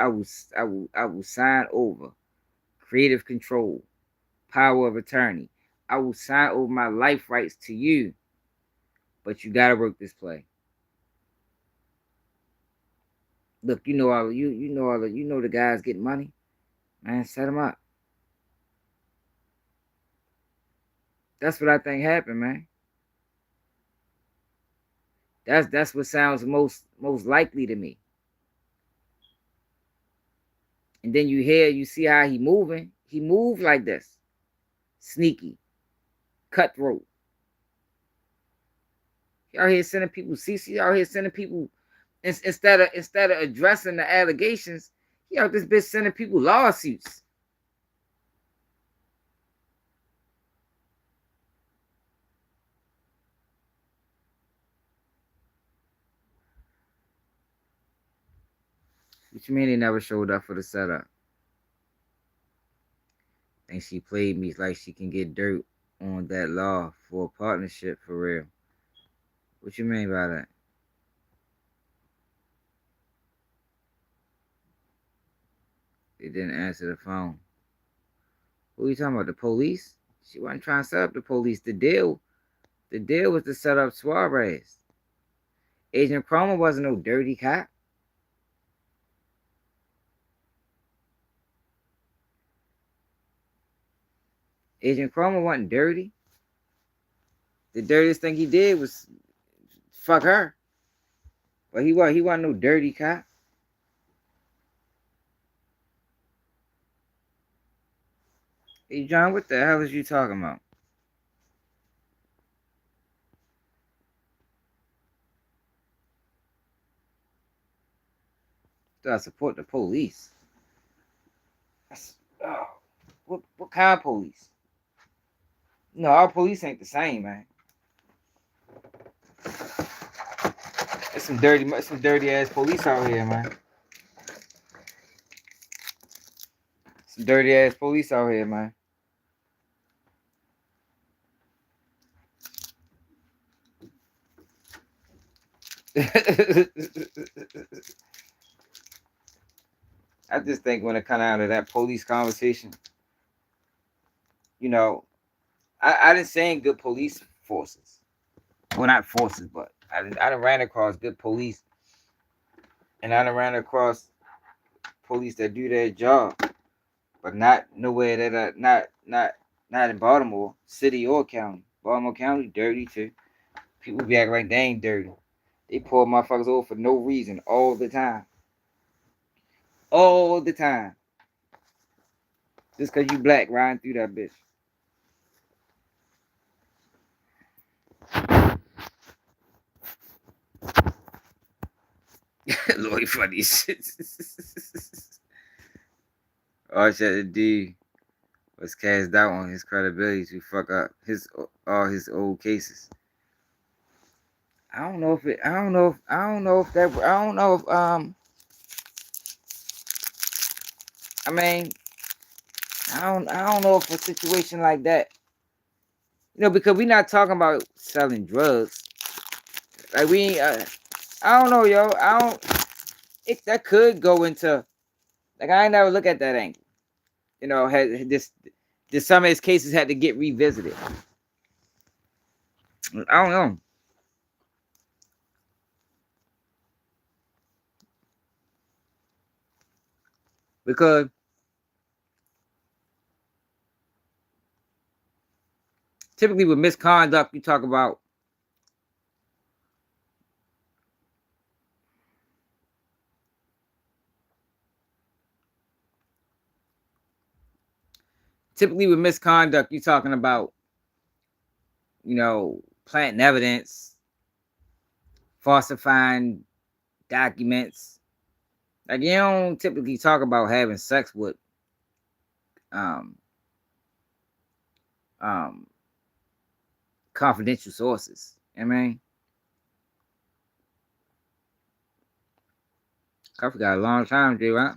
over creative control, power of attorney. I will sign over my life rights to you, but you gotta work this play. Look, you know the guys getting money, man. Set them up. That's what I think happened, man. That's what sounds most likely to me. And then you see how he moving. He moved like this. Sneaky. Cutthroat. He out here sending people CC, out here sending people instead of addressing the allegations, he out this bitch sending people lawsuits. What you mean they never showed up for the setup? Think she played me like she can get dirt on that law for a partnership for real. What you mean by that? They didn't answer the phone. Who are you talking about? The police? She wasn't trying to set up the police. The deal was to set up Suarez. Agent Cromer wasn't no dirty cop. Agent Cromer wasn't dirty. The dirtiest thing he did was fuck her. But he wasn't no dirty cop. Hey John, what the hell is you talking about? Do I support the police? What kind of police? No, our police ain't the same, man. There's some dirty ass police out here, man. Some dirty ass police out here, man. I just think when it comes out of that police conversation, you know, I didn't say good police forces. Well, not forces, but I done ran across good police, and I done ran across police that do their job, but not nowhere that not in Baltimore City or county. Baltimore County dirty too. People be acting like they ain't dirty. They pull motherfuckers over for no reason all the time. All the time. Just cause you black riding through that bitch. Lord, funny shit. All shit D was cast out on his credibility to fuck up all his old cases. I don't know if I mean, I don't know if a situation like that, you know, because we're not talking about selling drugs. Like we ain't, I don't know, yo. That could go into, like, I ain't never look at that angle. You know, some of his cases had to get revisited. I don't know. Because typically with misconduct, you talk about you're talking about, you know, planting evidence, falsifying documents. Like, you don't typically talk about having sex with confidential sources. I mean, Coffee got a long time, J, right?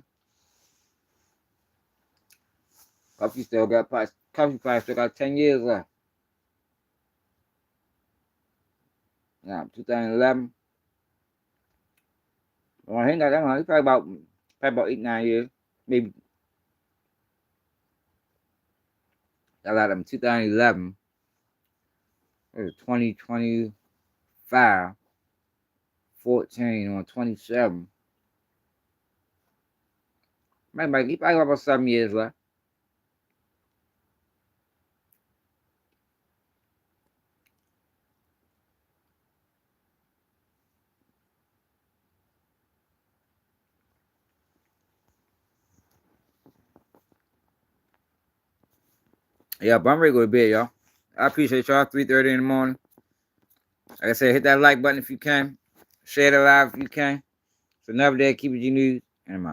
Coffee probably still got 10 years left. Yeah, 2011. Well, he ain't got that long. He's probably about 8-9 years, maybe. I got him 2011. It was 2025, 14 on 27. Maybe he probably got about 7 years left. Yeah, but I'm ready to go to bed, y'all. I appreciate y'all. 3:30 in the morning. Like I said, hit that like button if you can. Share the live if you can. It's another day of Keep It G News.